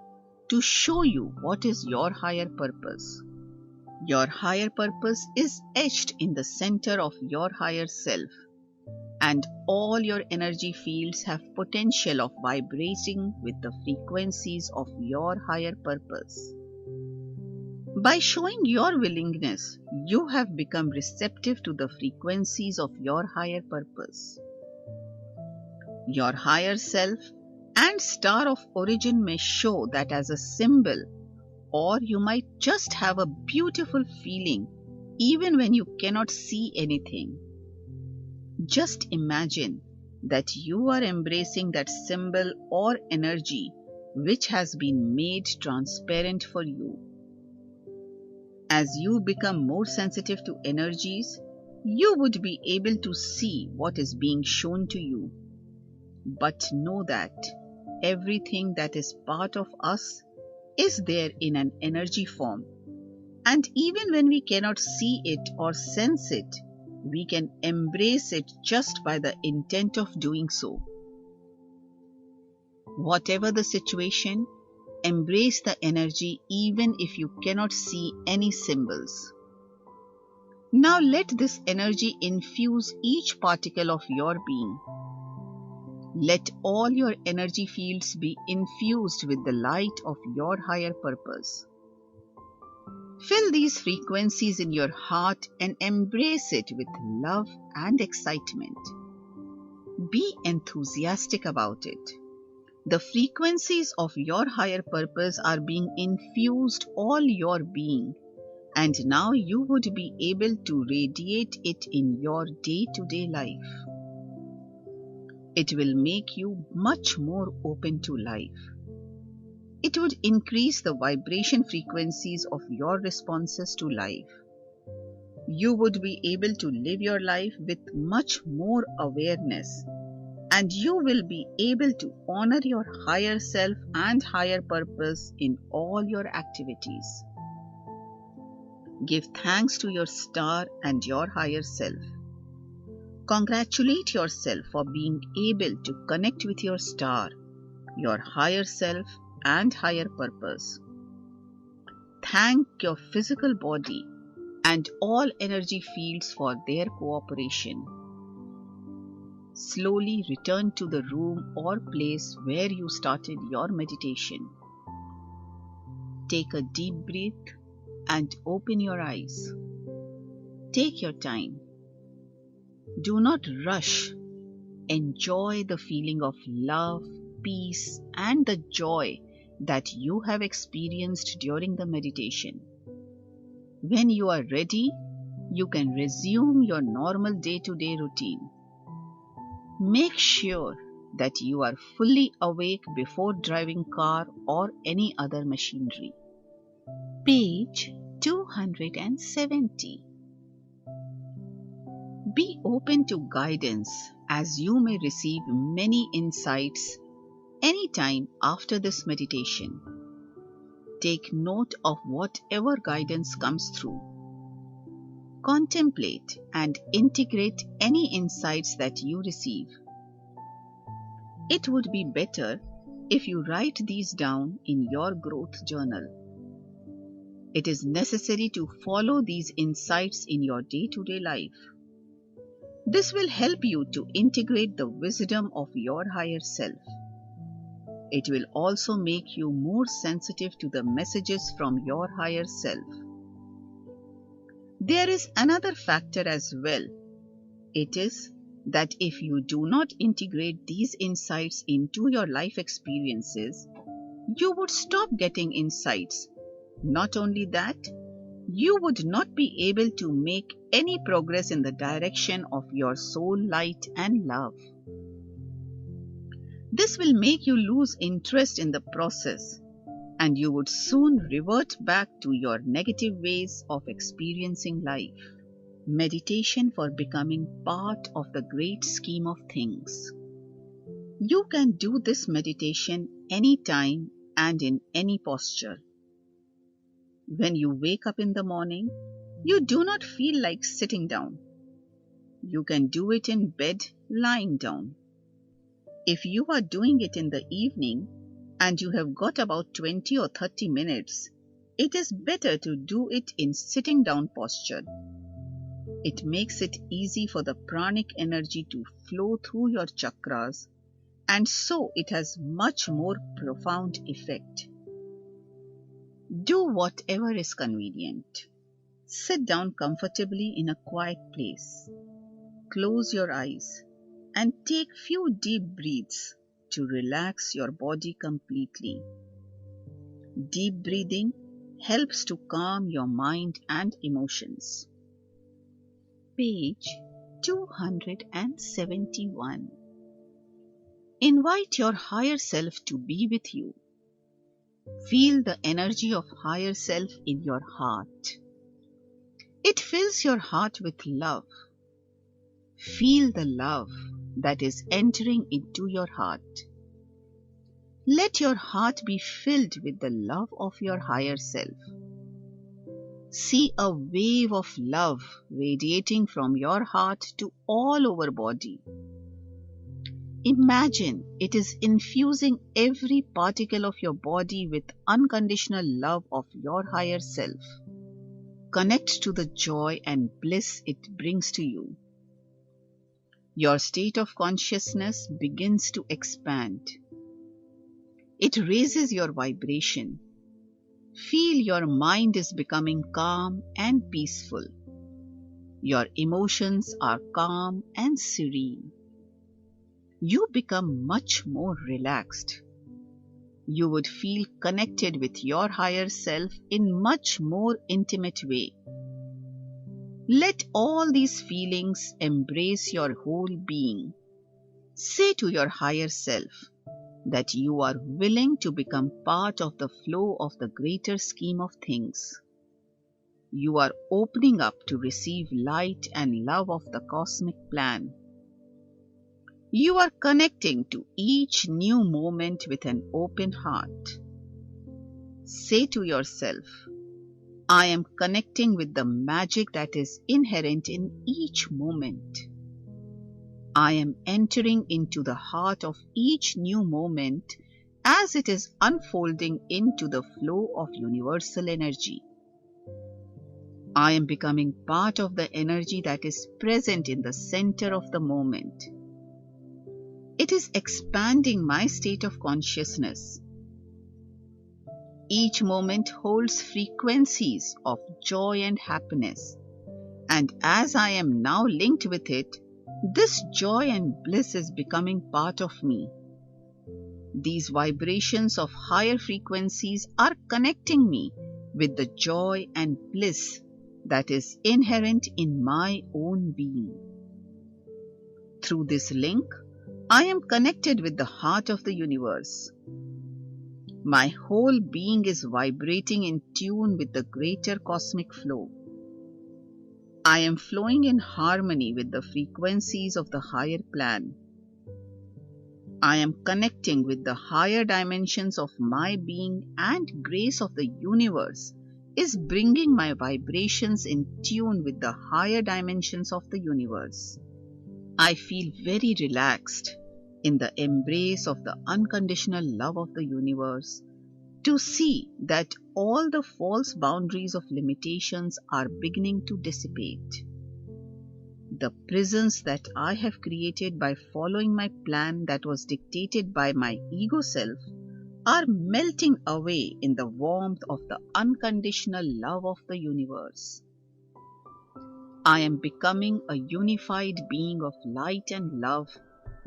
Speaker 1: to show you what is your higher purpose. Your higher purpose is etched in the center of your higher self, and all your energy fields have potential of vibrating with the frequencies of your higher purpose. By showing your willingness, you have become receptive to the frequencies of your higher purpose. Your higher self and star of origin may show that as a symbol, or you might just have a beautiful feeling even when you cannot see anything. Just imagine that you are embracing that symbol or energy which has been made transparent for you. As you become more sensitive to energies, you would be able to see what is being shown to you. But know that everything that is part of us is there in an energy form. And even when we cannot see it or sense it, we can embrace it just by the intent of doing so. Whatever the situation, embrace the energy even if you cannot see any symbols. Now let this energy infuse each particle of your being. Let all your energy fields be infused with the light of your higher purpose. Fill these frequencies in your heart and embrace it with love and excitement. Be enthusiastic about it. The frequencies of your higher purpose are being infused all your being, and now you would be able to radiate it in your day-to-day life. It will make you much more open to life. It would increase the vibration frequencies of your responses to life. You would be able to live your life with much more awareness, and you will be able to honor your higher self and higher purpose in all your activities. Give thanks to your star and your higher self. Congratulate yourself for being able to connect with your star, your higher self, and higher purpose. Thank your physical body and all energy fields for their cooperation. Slowly return to the room or place where you started your meditation. Take a deep breath and open your eyes. Take your time. Do not rush. Enjoy the feeling of love, peace, and the joy that you have experienced during the meditation. When you are ready, you can resume your normal day-to-day routine. Make sure that you are fully awake before driving car or any other machinery. Page 270. Be open to guidance as you may receive many insights anytime after this meditation. Take note of whatever guidance comes through. Contemplate and integrate any insights that you receive. It would be better if you write these down in your growth journal. It is necessary to follow these insights in your day-to-day life. This will help you to integrate the wisdom of your higher self. It will also make you more sensitive to the messages from your higher self. There is another factor as well. It is that if you do not integrate these insights into your life experiences, you would stop getting insights. Not only that, you would not be able to make any progress in the direction of your soul light and love. This will make you lose interest in the process, and you would soon revert back to your negative ways of experiencing life. Meditation for becoming part of the great scheme of things. You can do this meditation anytime and in any posture. When you wake up in the morning, you do not feel like sitting down. You can do it in bed lying down. If you are doing it in the evening and you have got about 20 or 30 minutes, it is better to do it in sitting down posture. It makes it easy for the pranic energy to flow through your chakras, and so it has much more profound effect. Do whatever is convenient. Sit down comfortably in a quiet place. Close your eyes and take few deep breaths to relax your body completely. Deep breathing helps to calm your mind and emotions. Page 271. Invite your higher self to be with you. Feel the energy of higher self in your heart. It fills your heart with love. Feel the love that is entering into your heart. Let your heart be filled with the love of your higher self. See a wave of love radiating from your heart to all over body. Imagine it is infusing every particle of your body with unconditional love of your higher self. Connect to the joy and bliss it brings to you. Your state of consciousness begins to expand. It raises your vibration. Feel your mind is becoming calm and peaceful. Your emotions are calm and serene. You become much more relaxed. You would feel connected with your higher self in much more intimate way. Let all these feelings embrace your whole being. Say to your higher self that you are willing to become part of the flow of the greater scheme of things. You are opening up to receive light and love of the cosmic plan. You are connecting to each new moment with an open heart. Say to yourself, I am connecting with the magic that is inherent in each moment. I am entering into the heart of each new moment as it is unfolding into the flow of universal energy. I am becoming part of the energy that is present in the center of the moment. It is expanding my state of consciousness. Each moment holds frequencies of joy and happiness, and as I am now linked with it, this joy and bliss is becoming part of me. These vibrations of higher frequencies are connecting me with the joy and bliss that is inherent in my own being. Through this link, I am connected with the heart of the universe. My whole being is vibrating in tune with the greater cosmic flow. I am flowing in harmony with the frequencies of the higher plan. I am connecting with the higher dimensions of my being, and grace of the universe is bringing my vibrations in tune with the higher dimensions of the universe. I feel very relaxed in the embrace of the unconditional love of the universe, to see that all the false boundaries of limitations are beginning to dissipate. The prisons that I have created by following my plan that was dictated by my ego self are melting away in the warmth of the unconditional love of the universe. I am becoming a unified being of light and love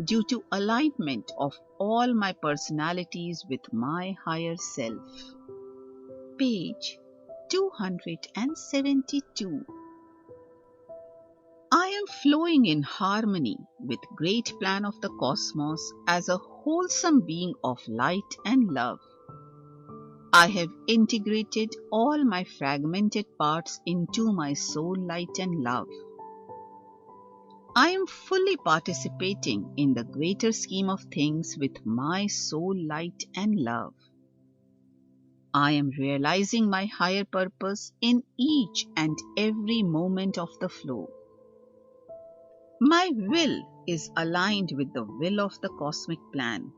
Speaker 1: due to alignment of all my personalities with my higher self. Page 272. I am flowing in harmony with great plan of the cosmos as a wholesome being of light and love. I have integrated all my fragmented parts into my soul light and love. I am fully participating in the greater scheme of things with my soul light and love. I am realizing my higher purpose in each and every moment of the flow. My will is aligned with the will of the cosmic plan.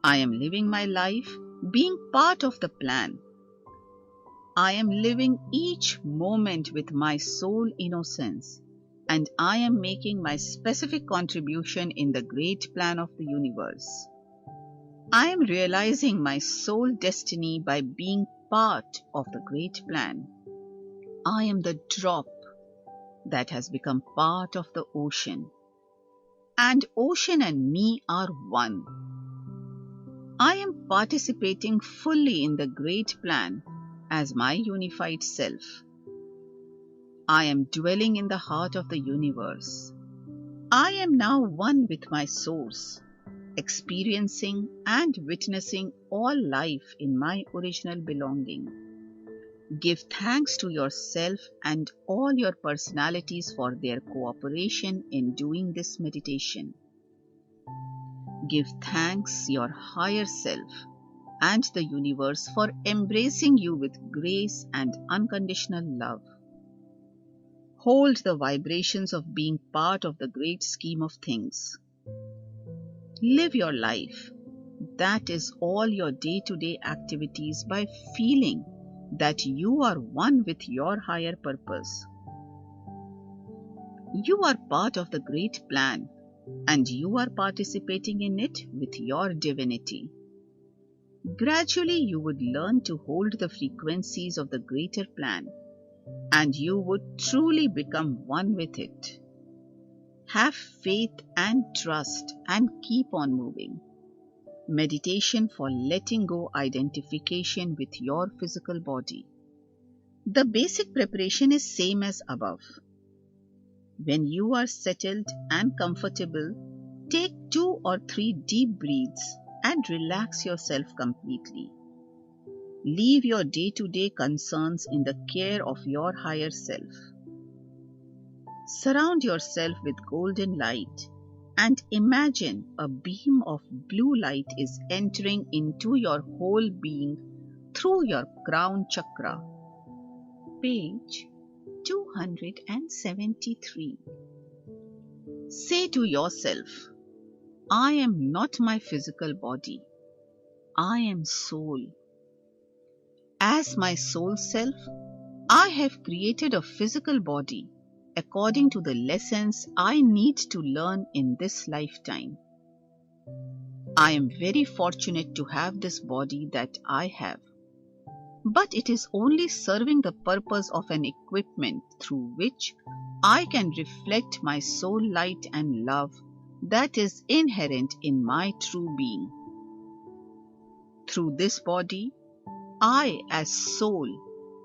Speaker 1: I am living my life being part of the plan. I am living each moment with my soul innocence, and I am making my specific contribution in the great plan of the universe. I am realizing my soul destiny by being part of the great plan. I am the drop that has become part of the ocean, and ocean and me are one. I am participating fully in the great plan as my unified self. I am dwelling in the heart of the universe. I am now one with my source, experiencing and witnessing all life in my original belonging. Give thanks to yourself and all your personalities for their cooperation in doing this meditation. Give thanks your higher self and the universe for embracing you with grace and unconditional love. Hold the vibrations of being part of the great scheme of things. Live your life, that is all your day-to-day activities, by feeling that you are one with your higher purpose. You are part of the great plan, and you are participating in it with your divinity. Gradually, you would learn to hold the frequencies of the greater plan, and you would truly become one with it. Have faith and trust and keep on moving. Meditation for letting go identification with your physical body. The basic preparation is same as above. When you are settled and comfortable, take 2 or 3 deep breaths and relax yourself completely. Leave your day-to-day concerns in the care of your higher self. Surround yourself with golden light and imagine a beam of blue light is entering into your whole being through your crown chakra. Page 273. Say to yourself, I am not my physical body. I am soul. As my soul self, I have created a physical body according to the lessons I need to learn in this lifetime. I am very fortunate to have this body that I have, but it is only serving the purpose of an equipment through which I can reflect my soul light and love that is inherent in my true being. Through this body, I, as soul,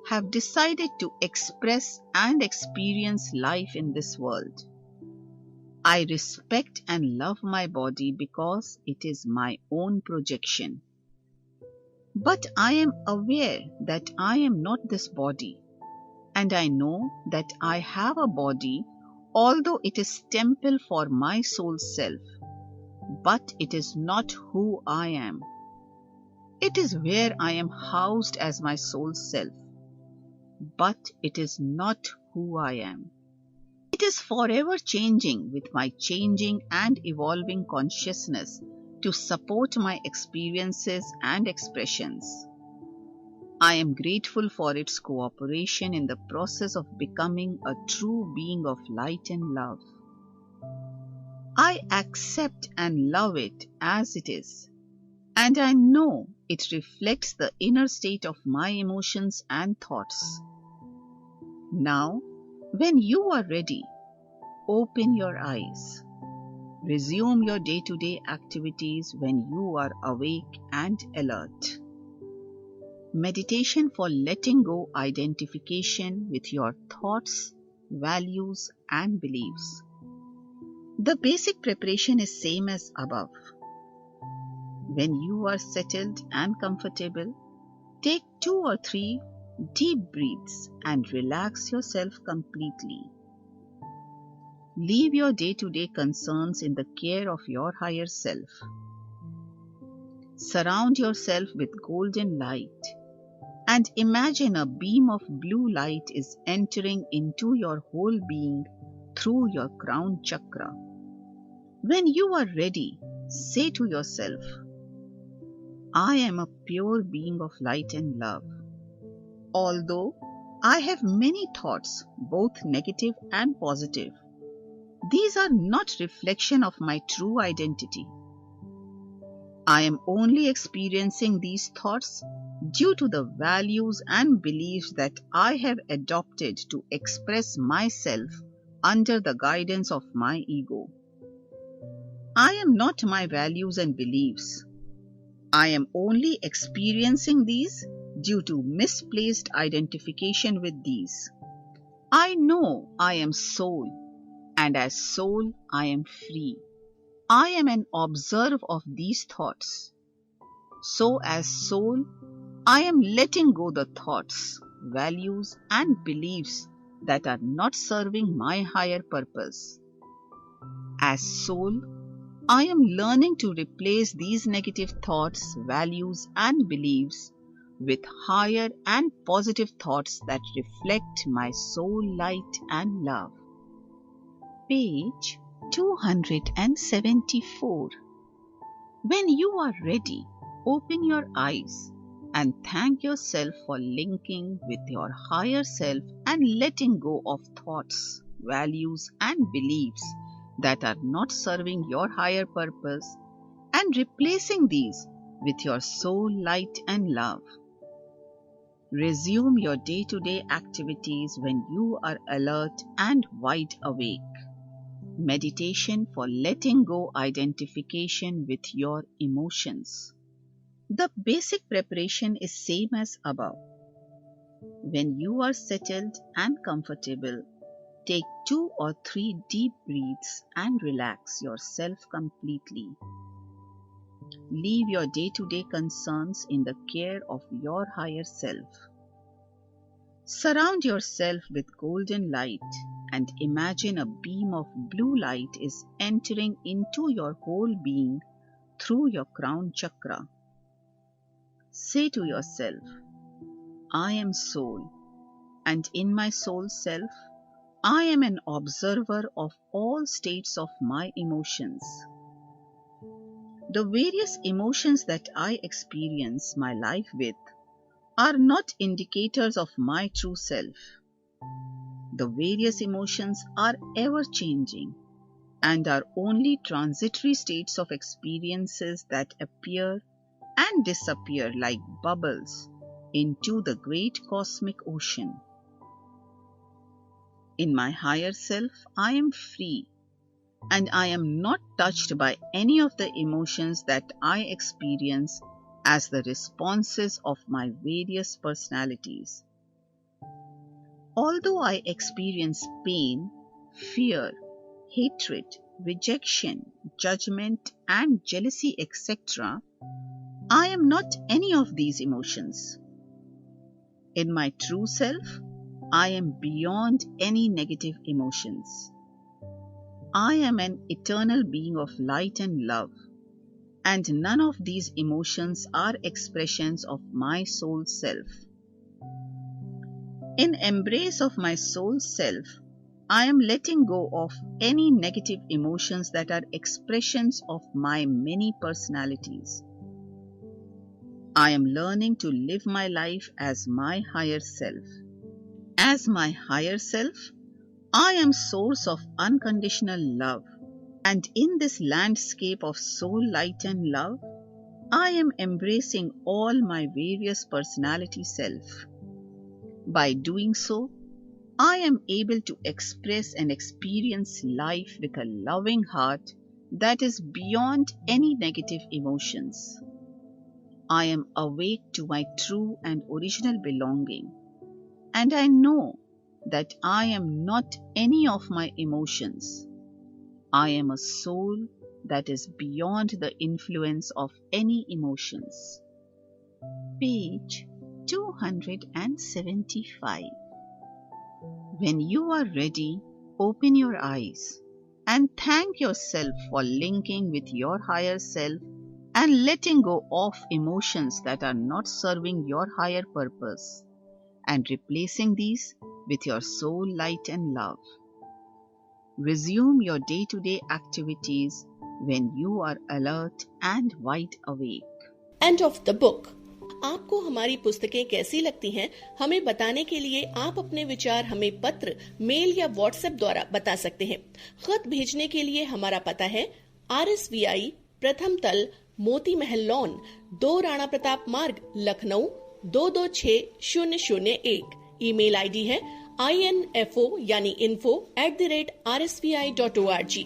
Speaker 1: have decided to express and experience life in this world. I respect and love my body because it is my own projection. But I am aware that I am not this body. And I know that I have a body, although it is temple for my soul self, but it is not who I am. It is where I am housed as my soul self, but it is not who I am. It is forever changing with my changing and evolving consciousness to support my experiences and expressions. I am grateful for its cooperation in the process of becoming a true being of light and love. I accept and love it as it is, and I know it reflects the inner state of my emotions and thoughts. Now, when you are ready, open your eyes. Resume your day-to-day activities when you are awake and alert. Meditation for letting go identification with your thoughts, values, and beliefs. The basic preparation is same as above. When you are settled and comfortable, take 2 or 3 deep breaths and relax yourself completely. Leave your day-to-day concerns in the care of your higher self. Surround yourself with golden light and imagine a beam of blue light is entering into your whole being through your crown chakra. When you are ready, say to yourself, I am a pure being of light and love. Although I have many thoughts, both negative and positive, these are not reflection of my true identity. I am only experiencing these thoughts due to the values and beliefs that I have adopted to express myself under the guidance of my ego. I am not my values and beliefs. I am only experiencing these due to misplaced identification with these. I know I am soul, and as soul I am free. I am an observer of these thoughts. So as soul, I am letting go the thoughts, values, and beliefs that are not serving my higher purpose. As soul, I am learning to replace these negative thoughts, values, and beliefs with higher and positive thoughts that reflect my soul light and love. Page 274. When you are ready, open your eyes and thank yourself for linking with your higher self and letting go of thoughts, values, and beliefs that are not serving your higher purpose and replacing these with your soul light and love. Resume your day-to-day activities when you are alert and wide awake. Meditation for letting go identification with your emotions. The basic preparation is same as above. When you are settled and comfortable, take 2 or 3 deep breaths and relax yourself completely. Leave your day-to-day concerns in the care of your higher self. Surround yourself with golden light and imagine a beam of blue light is entering into your whole being through your crown chakra. Say to yourself, I am soul, and in my soul self, I am an observer of all states of my emotions. The various emotions that I experience my life with are not indicators of my true self. The various emotions are ever changing and are only transitory states of experiences that appear and disappear like bubbles into the great cosmic ocean. In my higher self, I am free, and I am not touched by any of the emotions that I experience as the responses of my various personalities. Although I experience pain, fear, hatred, rejection, judgment, and jealousy, etc., I am not any of these emotions. In my true self, I am beyond any negative emotions. I am an eternal being of light and love, and none of these emotions are expressions of my soul self. In embrace of my soul self, I am letting go of any negative emotions that are expressions of my many personalities. I am learning to live my life as my higher self. As my higher self, I am source of unconditional love, and in this landscape of soul light and love, I am embracing all my various personality self. By doing so, I am able to express and experience life with a loving heart that is beyond any negative emotions. I am awake to my true and original belonging, and I know that I am not any of my emotions. I am a soul that is beyond the influence of any emotions. Page 275. When you are ready, open your eyes and thank yourself for linking with your higher self and letting go of emotions that are not serving your higher purpose, and replacing these with your soul light and love. Resume your day-to-day activities when you are alert and wide awake.
Speaker 4: End of the book. आपको हमारी पुस्तकें कैसी लगती हैं, हमें बताने के लिए आप अपने विचार हमें पत्र, मेल या व्हाट्सएप द्वारा बता सकते हैं। खत भेजने के लिए हमारा पता है RSVI प्रथम तल, मोती महल लॉन, 2 राणा प्रताप मार्ग, लखनऊ 226001। ईमेल आईडी है info यानी info@rsvi.org।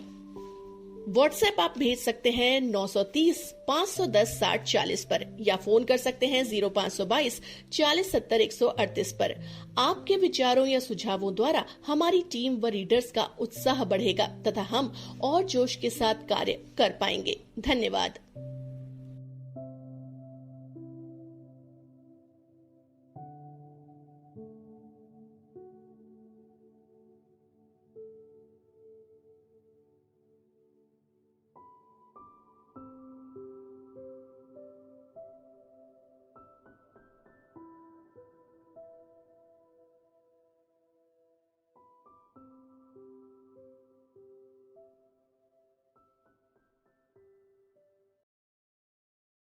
Speaker 4: व्हाट्सएप आप भेज सकते हैं 930 510 60 40 पर, या फोन कर सकते हैं 0522 40 70 138 पर। आपके विचारों या सुझावों द्वारा हमारी टीम व रीडर्स का उत्साह बढ़ेगा तथा हम और जोश के साथ कार्य कर पाएंगे। धन्यवाद।